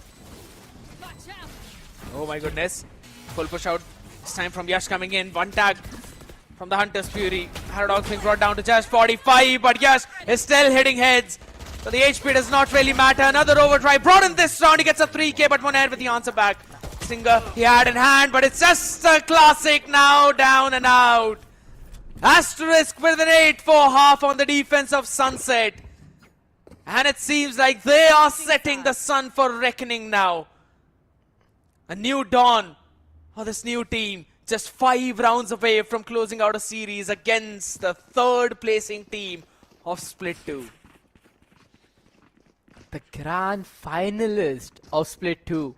Oh my goodness. Full push out. This time from Yash coming in. 1 tag from the Hunter's Fury. Paradox being brought down to just 45, but Yash is still hitting heads. So the HP does not really matter. Another overdrive brought in this round. He gets a 3k, but Monad with the answer back. Stinger he had in hand, but it's just a classic now, down and out. Asterisk with an 8-4 half on the defense of Sunset. And it seems like they are setting the sun for Reckoning now. A new dawn for this new team. Just 5 rounds away from closing out a series against the 3rd placing team of Split 2. The grand finalist of Split 2.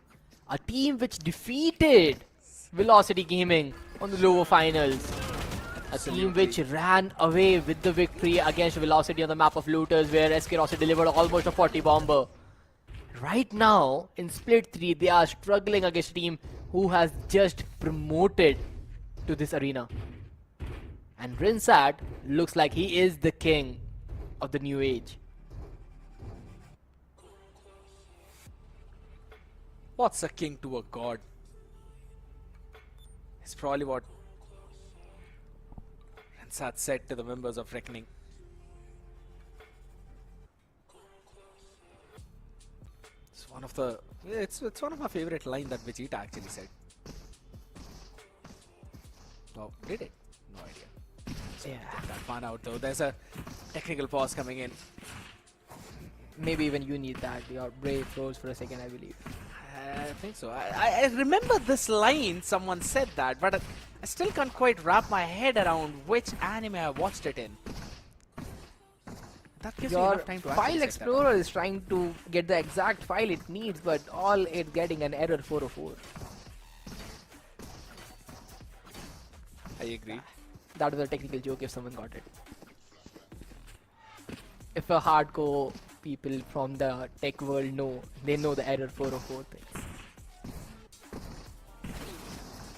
A team which defeated Velocity Gaming on the lower finals. A team which ran away with the victory against Velocity on the map of Looters, where SK Rossi delivered almost a 40 bomber. Right now, in Split 3, they are struggling against a team who has just promoted to this arena. And Rinsat looks like he is the king of the new age. What's a king to a god? It's probably what Rinsat said to the members of Reckoning. It's one of my favorite lines that Vegeta actually said. Oh, did it? No idea. So Yeah. get that one out though. There's a technical pause coming in. Maybe even you need that. Your brave froze for a second, I believe. I think so. I remember this line, someone said that, but I still can't quite wrap my head around which anime I watched it in. That gives me Your enough time to file actually set that explorer is trying to get the exact file it needs, but all it's getting an error 404. I agree. That was a technical joke if someone got it. If a hardcore people from the tech world know, they know the error 404 things.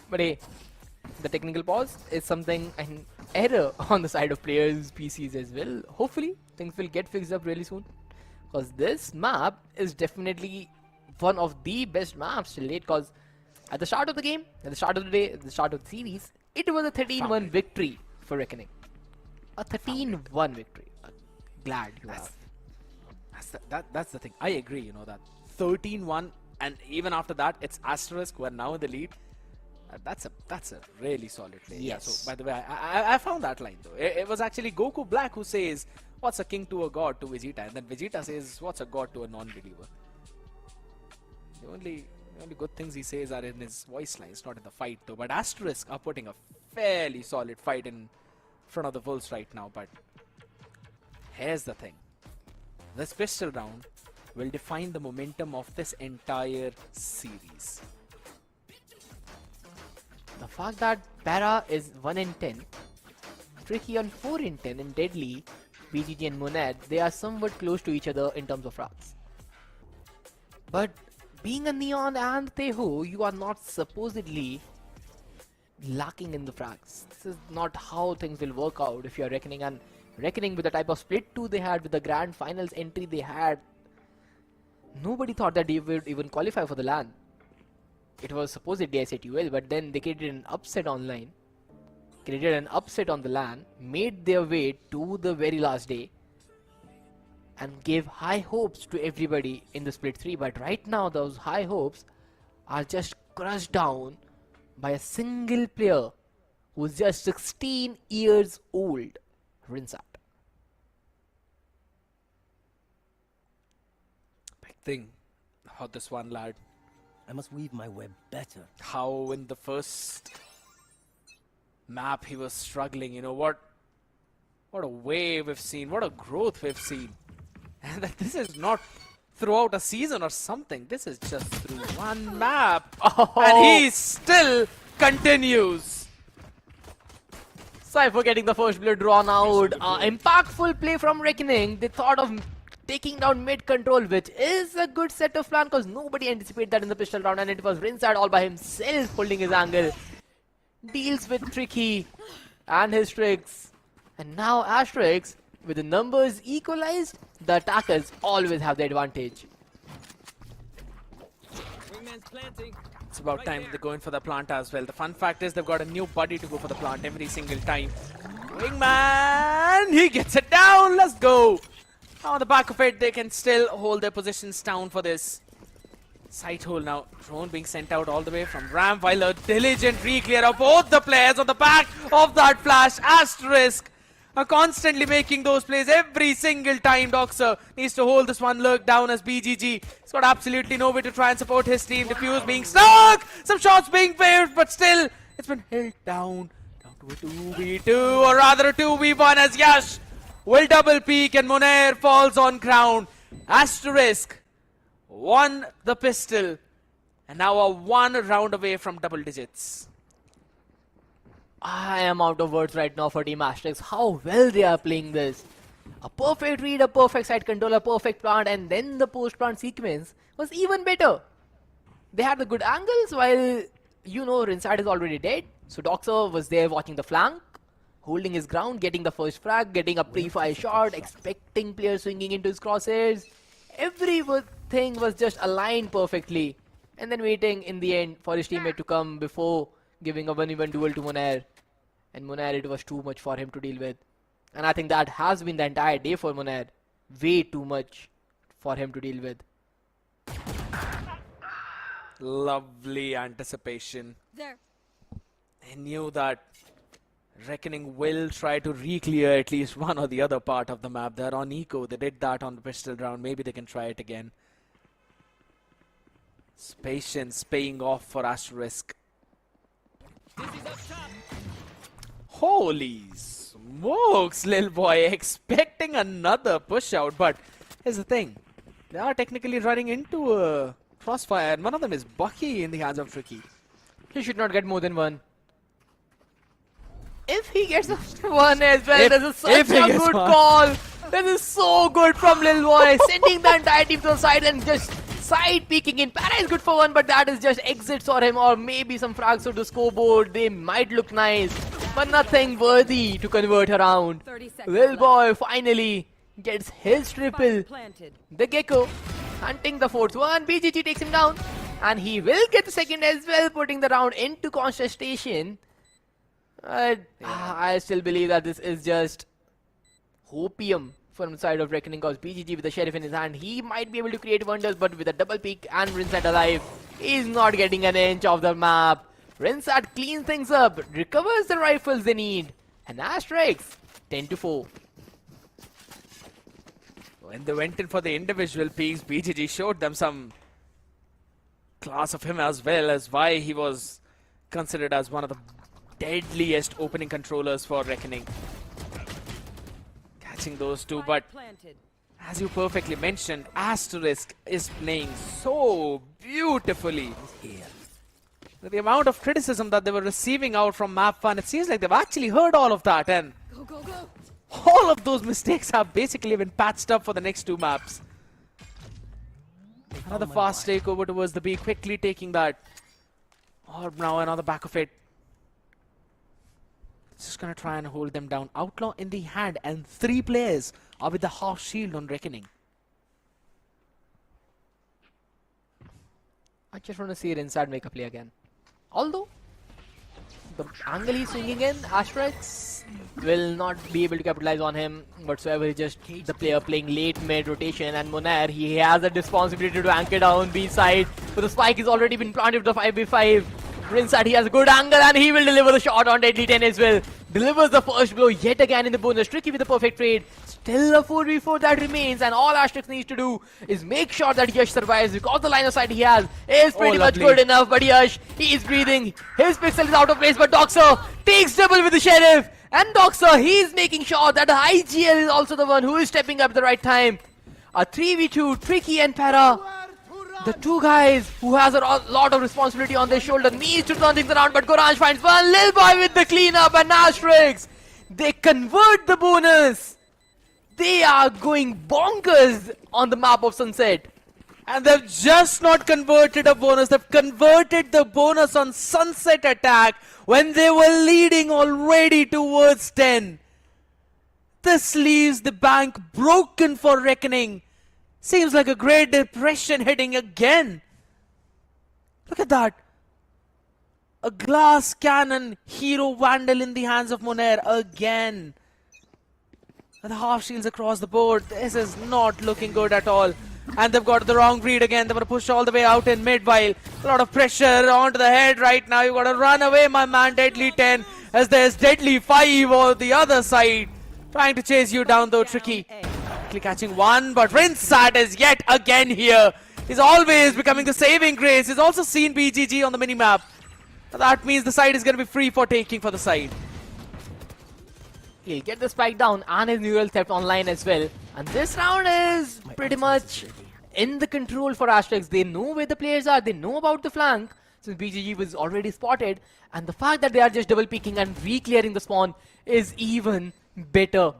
But hey, the technical pause is something, an error on the side of players' PCs as well. Hopefully, things will get fixed up really soon. Because this map is definitely one of the best maps till date. Because at the start of the game, at the start of the day, at the start of the series, it was a 13-1 victory for Reckoning. A 13-1 victory. Glad you have. That's the thing. I agree, you know, that 13-1, and even after that, it's Asterisk who are now in the lead. That's a really solid play. Yes. Yeah, so by the way, I found that line though. It was actually Goku Black who says, "What's a king to a god?" to Vegeta, and then Vegeta says, "What's a god to a non-believer?" The only good things he says are in his voice lines, not in the fight though. But Asterisk are putting a fairly solid fight in front of the Wolves right now. But here's the thing: this pistol round will define the momentum of this entire series. The fact that Para is 1 in 10, Tricky on 4 in 10, and Deadly, BGG and Monad, they are somewhat close to each other in terms of frags. But being a Neon and Teho, you are not supposedly lacking in the frags. This is not how things will work out if you are Reckoning, and Reckoning with the type of split 2 they had, with the grand finals entry they had, nobody thought that they would even qualify for the LAN. It was supposedly SATUL, but then they created an upset online, created an upset on the LAN, made their way to the very last day, and gave high hopes to everybody in the split 3. But right now those high hopes are just crushed down by a single player who's just 16 years old, Rinsat. Big thing about this one, lad. I must weave my web better. How in the first map he was struggling, you know, what a wave we've seen, what a growth we've seen. And that this is not throughout a season or something, this is just through one map. And he still continues. Cypher getting the first blood drawn out. Impactful play from Reckoning. They thought of taking down mid control, which is a good set of plan because nobody anticipated that in the pistol round, and it was Rinsat all by himself holding his angle. Deals with Tricky and his tricks. And now Asterisk, with the numbers equalized, the attackers always have the advantage. It's about time they're going for the plant as well. The fun fact is they've got a new buddy to go for the plant every single time. Wingman, he gets it down. Let's go. Now on the back of it, they can still hold their positions down for this. Sight hole now. Drone being sent out all the way from Ram, while a diligent re-clear of both the players on the back of that flash. Asterisk are constantly making those plays every single time. Doxer needs to hold this one look down as BGG. He's got absolutely no way to try and support his team. Diffuse being stuck. Some shots being fired, but still it's been held down. Down to a 2v2, or rather a 2v1 as Yash will double peek and Monair falls on ground. Asterisk won the pistol and now are 1 round away from double digits. I am out of words right now for Team Asterisk. How well they are playing this. A perfect read, a perfect side control, a perfect plant, and then the post-plant sequence was even better. They had the good angles while, you know, Rinsat is already dead. So Doxer was there watching the flank, holding his ground, getting the first frag, getting a pre-fire shot, expecting players swinging into his crosshairs. Everything was just aligned perfectly. And then waiting in the end for his teammate to come before giving a 1v1 duel to Monair. And Monair, it was too much for him to deal with. And I think that has been the entire day for Monair. Way too much for him to deal with. Lovely anticipation. There. I knew that Reckoning will try to re-clear at least one or the other part of the map. They're on eco. They did that on the pistol round. Maybe they can try it again. It's patience paying off for Asterisk. Holy smokes, Lil Boy, expecting another push out. But here's the thing. They are technically running into a crossfire, and one of them is Bucky in the hands of Tricky. He should not get more than one. If he gets one as well, this is such a good call. This is so good from Lil Boy, sending the entire team to the side and just side peeking in. Para is good for one, but that is just exits for him, or maybe some frags to the scoreboard. They might look nice, but nothing worthy to convert around. Lil Boy finally gets his triple. The Gecko hunting the fourth one. BGG takes him down, and he will get the second as well, putting the round into contestation. I still believe that this is just hopium from the side of Reckoning, because BGG with the Sheriff in his hand, he might be able to create wonders, but with a double peek and Rinsat alive, he's not getting an inch of the map. Rinsat cleans things up, recovers the rifles they need, and Asterisk 10-4. When they went in for the individual peaks, BGG showed them some class of him as well, as why he was considered as one of the deadliest opening controllers for Reckoning. Catching those two, but as you perfectly mentioned, Asterisk is playing so beautifully. The amount of criticism that they were receiving out from Map Fun, it seems like they've actually heard all of that, and all of those mistakes have basically been patched up for the next two maps. Another fast takeover towards the B, quickly taking that. Orb now and on the back of it. Just gonna try and hold them down. Outlaw in the hand, and 3 players are with the half shield on Reckoning. I just want to see Rinsad make a play again. Although, the angle he's swinging in, Asterisk will not be able to capitalize on him whatsoever. He's just the player playing late mid rotation, and Monair, he has a responsibility to anchor down B side, but the spike has already been planted with the 5v5. Rinsad, he has a good angle and he will deliver the shot on Deadly 10 as well. Delivers the first blow yet again in the bonus. Tricky with the perfect trade. Still a 4v4 that remains, and all Asterisk needs to do is make sure that Yash survives, because the line of sight he has is pretty much good enough. But Yash, he is breathing. His pixel is out of place, but Doxer takes double with the Sheriff. And Doxer, he's making sure that IGL is also the one who is stepping up at the right time. A 3v2, Tricky and Para. The 2 guys who has a lot of responsibility on their shoulder needs to turn things around, but Goranj finds one. Lil Boy with the cleanup, and Asterisk, they convert the bonus. They are going bonkers on the map of Sunset. And they've just not converted a bonus. They've converted the bonus on Sunset attack when they were leading already towards 10. This leaves the bank broken for Reckoning. Seems like a Great Depression hitting again. Look at that. A glass cannon hero vandal in the hands of Monair again. And the half shields across the board. This is not looking good at all. And they've got the wrong read again. They want to push all the way out in mid while a lot of pressure onto the head right now. You got to run away, my man. Deadly 10, as there's Deadly 5 on the other side. Trying to chase you down though, Tricky. Quickly catching one, but Rinsad is yet again here. He's always becoming the saving grace. He's also seen BGG on the minimap. That means the side is going to be free for taking for the side. He'll get the spike down and his neural theft online as well. And this round is pretty much in the control for Asterisk. They know where the players are. They know about the flank, since BGG was already spotted. And the fact that they are just double peeking and re-clearing the spawn is even better.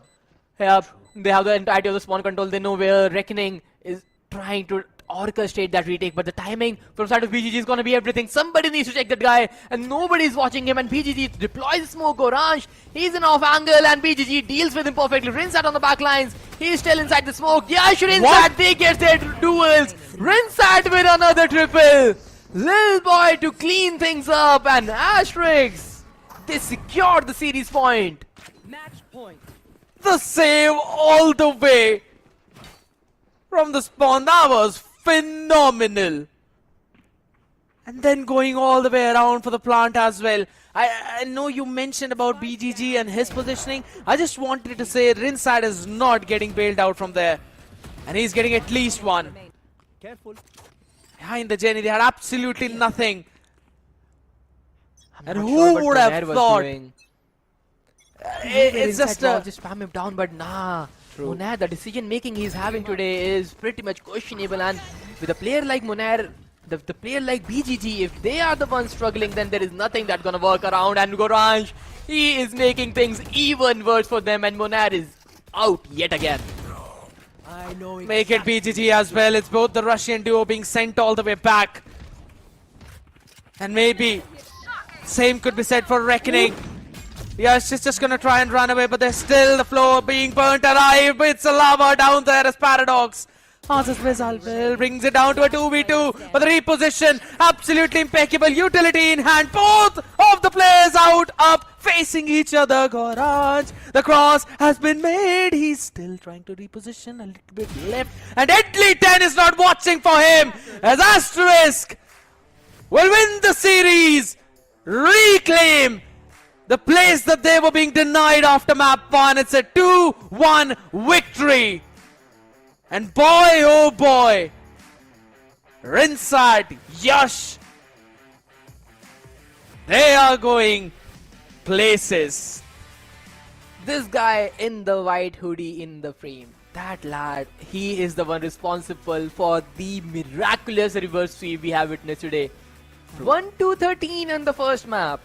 They have the entirety of the spawn control. They know where Reckoning is trying to orchestrate that retake, but the timing from side of BGG is going to be everything. Somebody needs to check that guy, and nobody's watching him, and BGG deploys smoke. Orange, he's in off angle, and BGG deals with him perfectly. Rinsad on the back lines, he's still inside the smoke. Yash Rinsad, they get their duels. Rinsad with another triple. Lil Boy to clean things up, and Asterisk, they secure the series point. Match point. The save all the way from the spawn. That was phenomenal. And then going all the way around for the plant as well. I know you mentioned about BGG and his positioning. I just wanted to say Rinsad is not getting bailed out from there. And he's getting at least one. Careful. Behind the Jenny, they had absolutely nothing. And who would have thought? It's just spam him down, but nah. Monair, the decision making he's having today is pretty much questionable, and with a player like Monair, the player like BGG, if they are the ones struggling, then there is nothing that's gonna work around. And Goranj, he is making things even worse for them, and Monair is out yet again. I know exactly. Make it BGG as well. It's both the Russian duo being sent all the way back. And maybe same could be said for Reckoning. Yes, she's just gonna try and run away, but there's still the floor being burnt alive. It's a lava down there as Paradox. Answers Rizal brings it down to a 2v2, but the reposition, absolutely impeccable. Utility in hand. Both of the players out, up, facing each other. Goranj, the cross has been made. He's still trying to reposition a little bit left. And Deadly 10 is not watching for him, as Asterisk will win the series, reclaim the place that they were being denied after map 1. It's a 2-1 victory. And boy, oh boy, Rinsad, Yash, they are going places. This guy in the white hoodie in the frame, that lad, he is the one responsible for the miraculous reverse sweep we have witnessed today. 1-13 in the first map.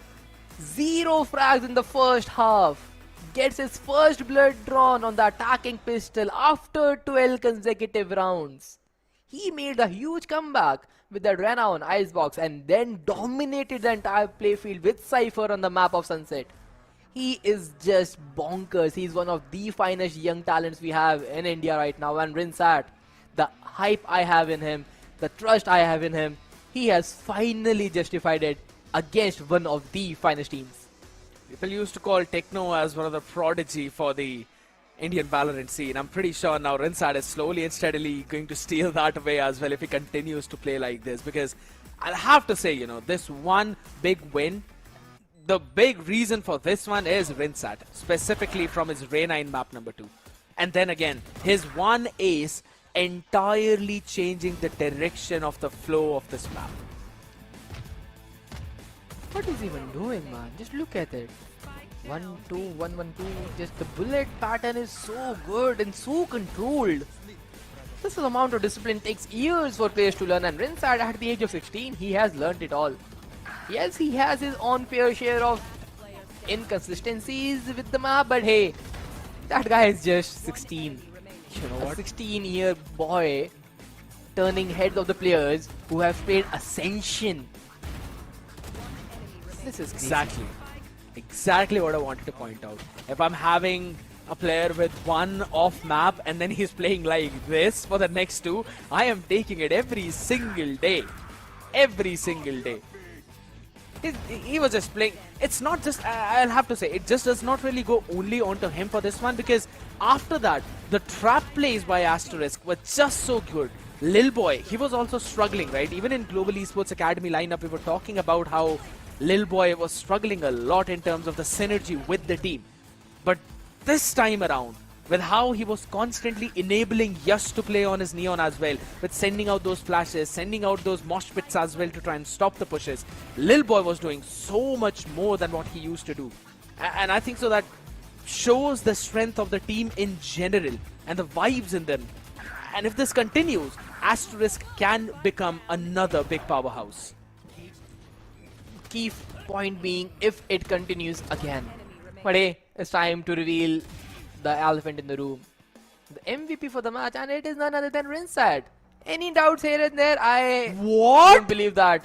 0 frags in the first half. Gets his first blood drawn on the attacking pistol after 12 consecutive rounds. He made a huge comeback with the Rena on Icebox and then dominated the entire playfield with Cypher on the map of Sunset. He is just bonkers. He's one of the finest young talents we have in India right now. And Rinsat, the hype I have in him, the trust I have in him, he has finally justified it against one of the finest teams. People used to call Techno as one of the prodigy for the Indian Valorant scene. I'm pretty sure now Rinsat is slowly and steadily going to steal that away as well if he continues to play like this. Because I'll have to say, you know, this one big win, the big reason for this one is Rinsat, specifically from his Reyna in map number 2. And then again, his one ace entirely changing the direction of the flow of this map. What is he even doing, man? Just look at it. 1, 2, 1, 1, 2. Just the bullet pattern is so good and so controlled. This amount of discipline takes years for players to learn, and Rinsat at the age of 16, he has learnt it all. Yes, he has his own fair share of inconsistencies with the map, but hey, that guy is just 16. You know what? A 16-year boy turning heads of the players who have played Ascension. This is crazy. Exactly what I wanted to point out. If I'm having a player with one off map and then he's playing like this for the next 2, I am taking it every single day. Every single day. He was just playing. It's not just, I'll have to say, it just does not really go only onto him for this one, because after that, the trap plays by Asterisk were just so good. Lil Boy, he was also struggling, right? Even in Global Esports Academy lineup, we were talking about how Lil Boy was struggling a lot in terms of the synergy with the team. But this time around, with how he was constantly enabling Yash to play on his Neon as well, with sending out those flashes, sending out those mosh pits as well to try and stop the pushes, Lil Boy was doing so much more than what he used to do. And I think so that shows the strength of the team in general and the vibes in them. And if this continues, Asterisk can become another big powerhouse. Key point being, if it continues again. But hey, it's time to reveal the elephant in the room. The MVP for the match, and it is none other than Rinsat. Any doubts here and there? I don't believe that.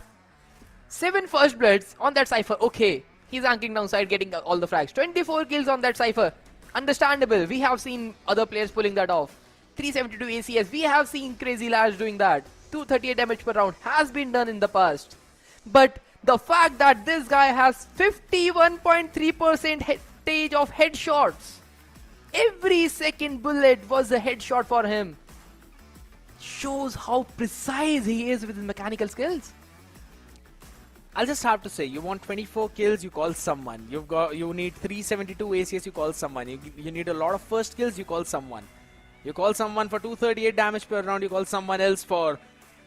7 first bloods on that Cypher. Okay, he's anking downside, getting all the frags. 24 kills on that Cypher. Understandable. We have seen other players pulling that off. 372 ACS. We have seen Crazy Lash doing that. 238 damage per round has been done in the past. But the fact that this guy has 51.3% percentage of headshots. Every second bullet was a headshot for him. Shows how precise he is with his mechanical skills. I'll just have to say, you want 24 kills, you call someone. You need 372 ACS, you call someone. You need a lot of first kills, you call someone. You call someone for 238 damage per round, you call someone else for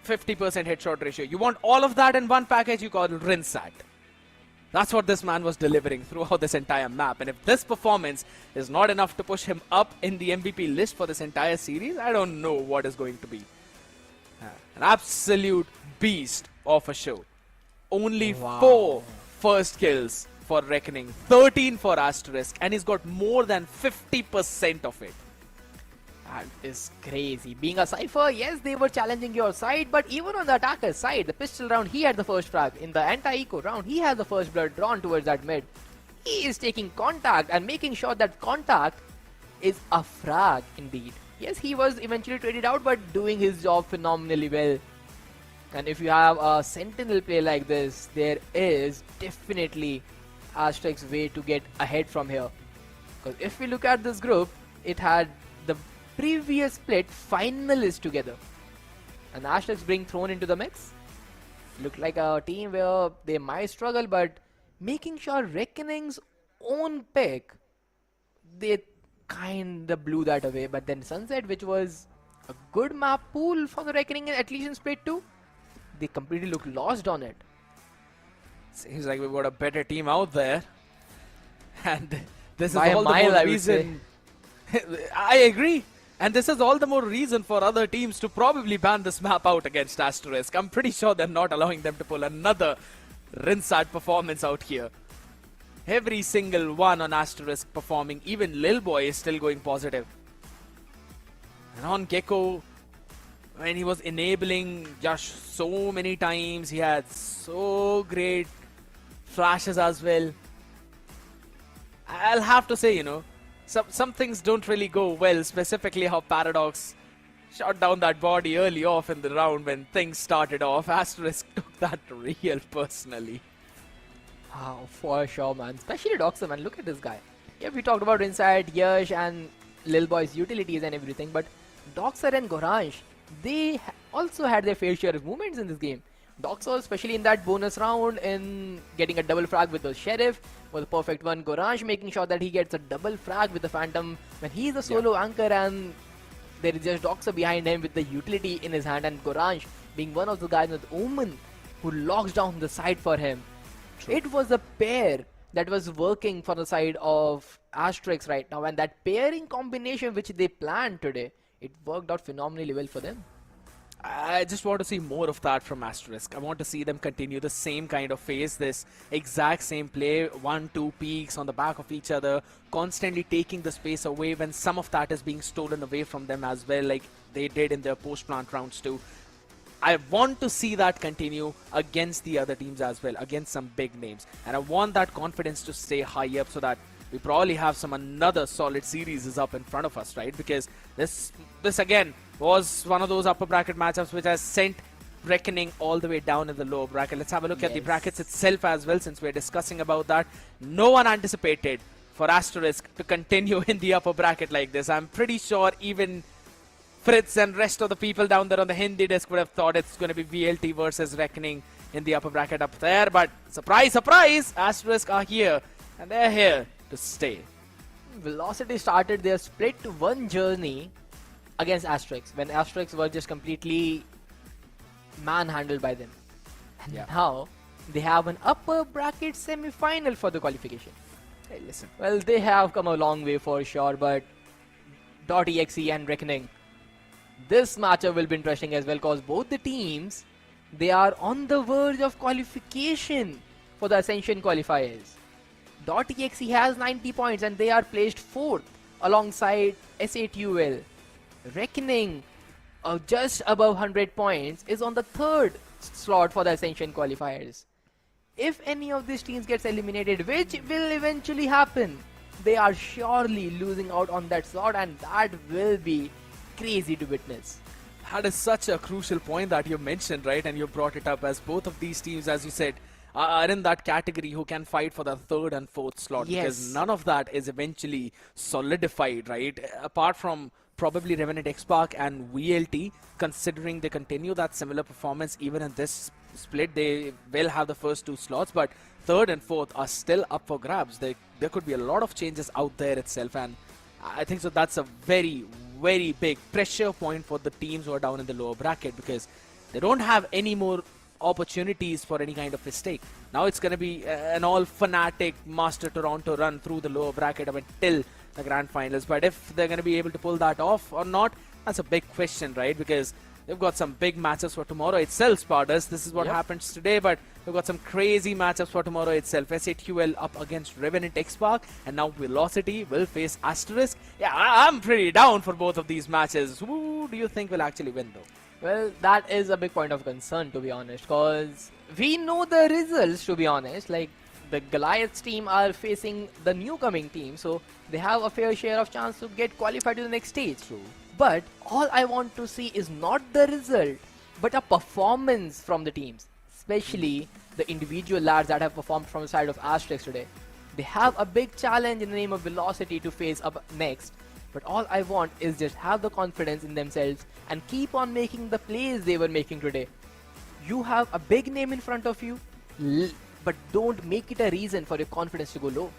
50% headshot ratio. You want all of that in one package, you call Rinsat. That's what this man was delivering throughout this entire map. And if this performance is not enough to push him up in the MVP list for this entire series, I don't know what is going to be. An absolute beast of a show. Only 4 first kills for Reckoning, 13 for Asterisk, and he's got more than 50% of it. That is crazy. Being a Cypher, yes, they were challenging your side, but even on the attacker's side, the pistol round, he had the first frag. In the anti-eco round, he had the first blood drawn towards that mid. He is taking contact and making sure that contact is a frag indeed. Yes, he was eventually traded out, but doing his job phenomenally well. And if you have a sentinel play like this, there is definitely Asterisk's way to get ahead from here. Because if we look at this group, it had the previous split finalists together. And Asterisk being thrown into the mix. Look like a team where they might struggle, but making sure Reckoning's own pick, they kinda blew that away. But then Sunset, which was a good map pool for the Reckoning, at least in split 2, they completely look lost on it. Seems like we've got a better team out there. And this is By a all the mile, more I would reason. I agree. And this is all the more reason for other teams to probably ban this map out against Asterisk. I'm pretty sure they're not allowing them to pull another Rinsat performance out here. Every single one on Asterisk performing. Even Lil Boy is still going positive. And on Gecko, when he was enabling Josh so many times, he had so great flashes as well. I'll have to say, you know, some things don't really go well, specifically how Paradox shot down that body early off in the round when things started off. Asterisk took that real personally. Oh, for sure, man. Especially Doxer, man. Look at this guy. Yeah, we talked about Inside, Yash, and Lil Boy's utilities and everything, but Doxer and Gorange, they also had their fair share of movements in this game. Doxer, especially in that bonus round, in getting a double frag with the Sheriff, was a perfect one. Gorange making sure that he gets a double frag with the Phantom when he's a solo anchor, and there is just Doxer behind him with the utility in his hand, and Gorange being one of the guys with Omen who locks down the side for him. True. It was a pair that was working for the side of Asterisk right now, and that pairing combination which they planned today, it worked out phenomenally well for them. I just want to see more of that from Asterisk. I want to see them continue the same kind of phase, this exact same play, 1-2 peaks on the back of each other, constantly taking the space away when some of that is being stolen away from them as well, like they did in their post-plant rounds too. I want to see that continue against the other teams as well, against some big names. And I want that confidence to stay high up so that we probably have another solid series is up in front of us, right? Because this again was one of those upper bracket matchups which has sent Reckoning all the way down in the lower bracket. Let's have a look at the brackets itself as well, since we're discussing about that. No one anticipated for Asterisk to continue in the upper bracket like this. I'm pretty sure even Fritz and rest of the people down there on the Hindi desk would have thought it's going to be VLT versus Reckoning in the upper bracket up there. But surprise, surprise, Asterisk are here and they're here to stay. Velocity started their split 1 journey against Asterisk when Asterisk were just completely manhandled by them. And now they have an upper bracket semi-final for the qualification. Hey, listen. Well, they have come a long way for sure, but .exe and Reckoning, this matchup will be interesting as well because both the teams, they are on the verge of qualification for the Ascension qualifiers. .exe has 90 points and they are placed 4th alongside SATUL. Reckoning, just above 100 points, is on the 3rd slot for the Ascension qualifiers. If any of these teams gets eliminated, which will eventually happen, they are surely losing out on that slot, and that will be crazy to witness. That is such a crucial point that you mentioned, right? And you brought it up, as both of these teams, as you said, are in that category who can fight for the 3rd and 4th slot. Yes. Because none of that is eventually solidified, right? Apart from probably RevenantXSpark and VLT, considering they continue that similar performance even in this split, they will have the first 2 slots, but 3rd and 4th are still up for grabs. There could be a lot of changes out there itself, and I think so that's a very, very big pressure point for the teams who are down in the lower bracket, because they don't have any more opportunities for any kind of mistake. Now it's going to be an all fanatic Master Toronto run through the lower bracket up until the grand finals. But if they're going to be able to pull that off or not, that's a big question, right? Because they've got some big matchups for tomorrow itself, Spardas. This is what happens today, but we've got some crazy matchups for tomorrow itself. SATUL up against RevenantXSpark, and now Velocity will face Asterisk. Yeah, I'm pretty down for both of these matches. Who do you think will actually win, though? Well, that is a big point of concern, to be honest, because we know the results, to be honest. Like, the Goliaths team are facing the new coming team, so they have a fair share of chance to get qualified to the next stage. True. But all I want to see is not the result, but a performance from the teams, especially the individual lads that have performed from the side of Asterisk today. They have a big challenge in the name of Velocity to face up next, but all I want is just have the confidence in themselves and keep on making the plays they were making today. You have a big name in front of you, but don't make it a reason for your confidence to go low.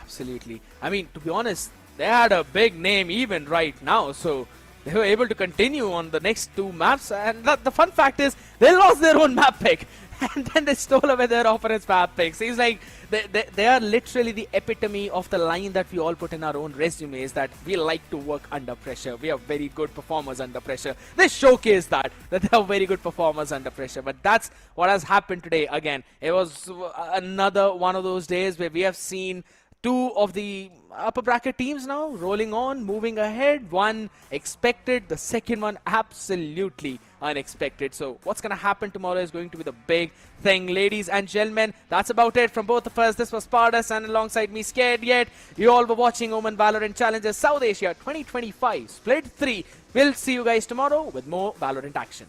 Absolutely. I mean, to be honest, they had a big name even right now, so they were able to continue on the next 2 maps, and the fun fact is they lost their own map pick and then they stole away their opponent's map pick. Seems like they are literally the epitome of the line that we all put in our own resumes, that we like to work under pressure. We are very good performers under pressure. They showcase that they are very good performers under pressure, but that's what has happened today. Again, it was another one of those days where we have seen Two of the upper bracket teams now rolling on, moving ahead. One expected, the second one absolutely unexpected. So what's going to happen tomorrow is going to be the big thing. Ladies and gentlemen, that's about it from both of us. This was Pardas, and alongside me, Scared Yet. You all were watching OMEN VALORANT Challenges South Asia 2025 Split 3. We'll see you guys tomorrow with more VALORANT action.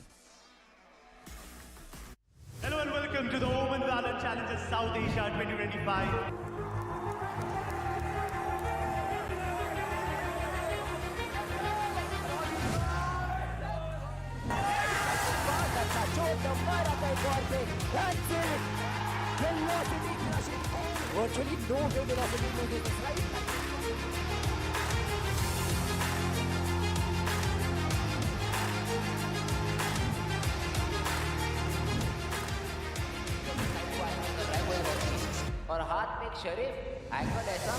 Hello and welcome to the OMEN VALORANT Challenges South Asia 2025. Virtually no velocity movement, right? और हाथ में एक शरीफ angle ऐसा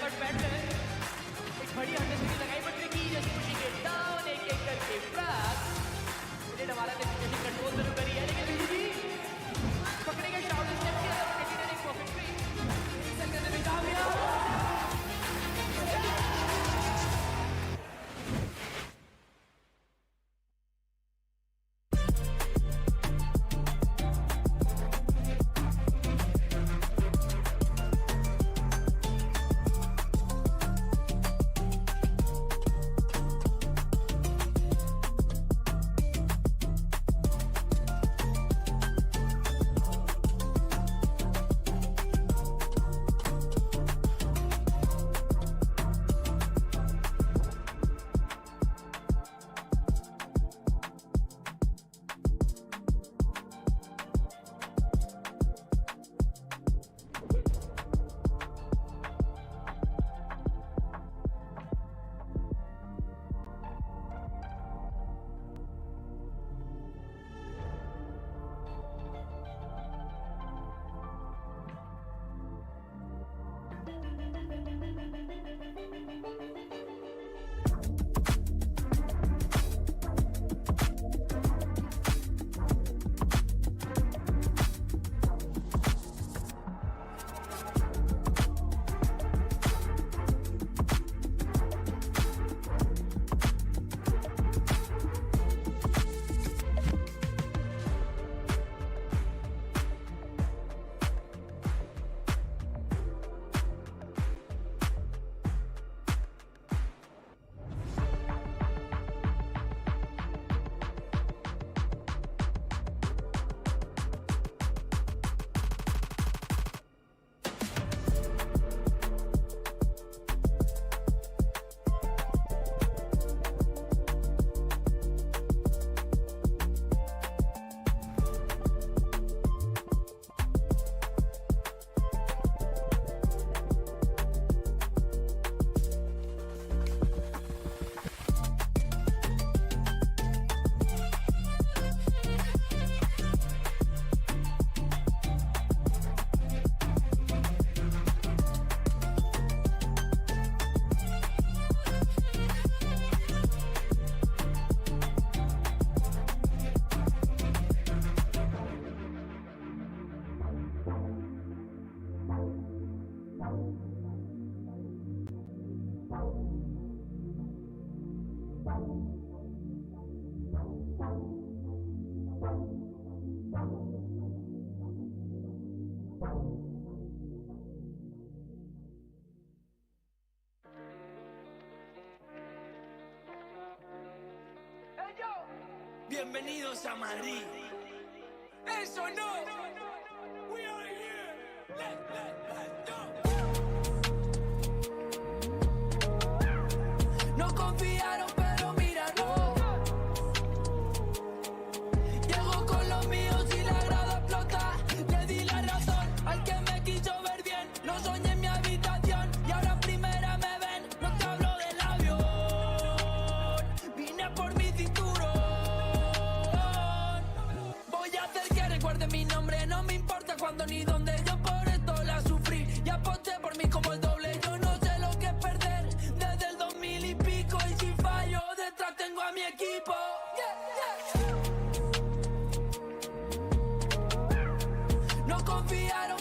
but batter एक बड़ी understanding लगाई but tricky जैसे pushing it down एक करके फ्रैग इन्हें हमारा ने सिचुएशन कंट्रोल जरूर करी है लेकिन जी पकड़ेगा शाउट स्टेप किया और कंटिन्यू एक परफेक्ट फ्री सेकंड में कामयाब Bienvenidos a Madrid. Eso no. We are here. Let's go. No confiaron, pero míralo. Llego con los míos y la grada explota. Le di la razón al que me quiso ver bien. Lo soñé en mi habitación y ahora en primera me ven. No te hablo del avión. Vine por mi cinturón. Voy a hacer que recuerde mi nombre. No me importa cuándo ni dónde. Yo por esto la sufrí y aposté por mí como el doble. Yo no sé lo que es perder desde el 2000 y pico. Y si fallo, detrás tengo a mi equipo. confía,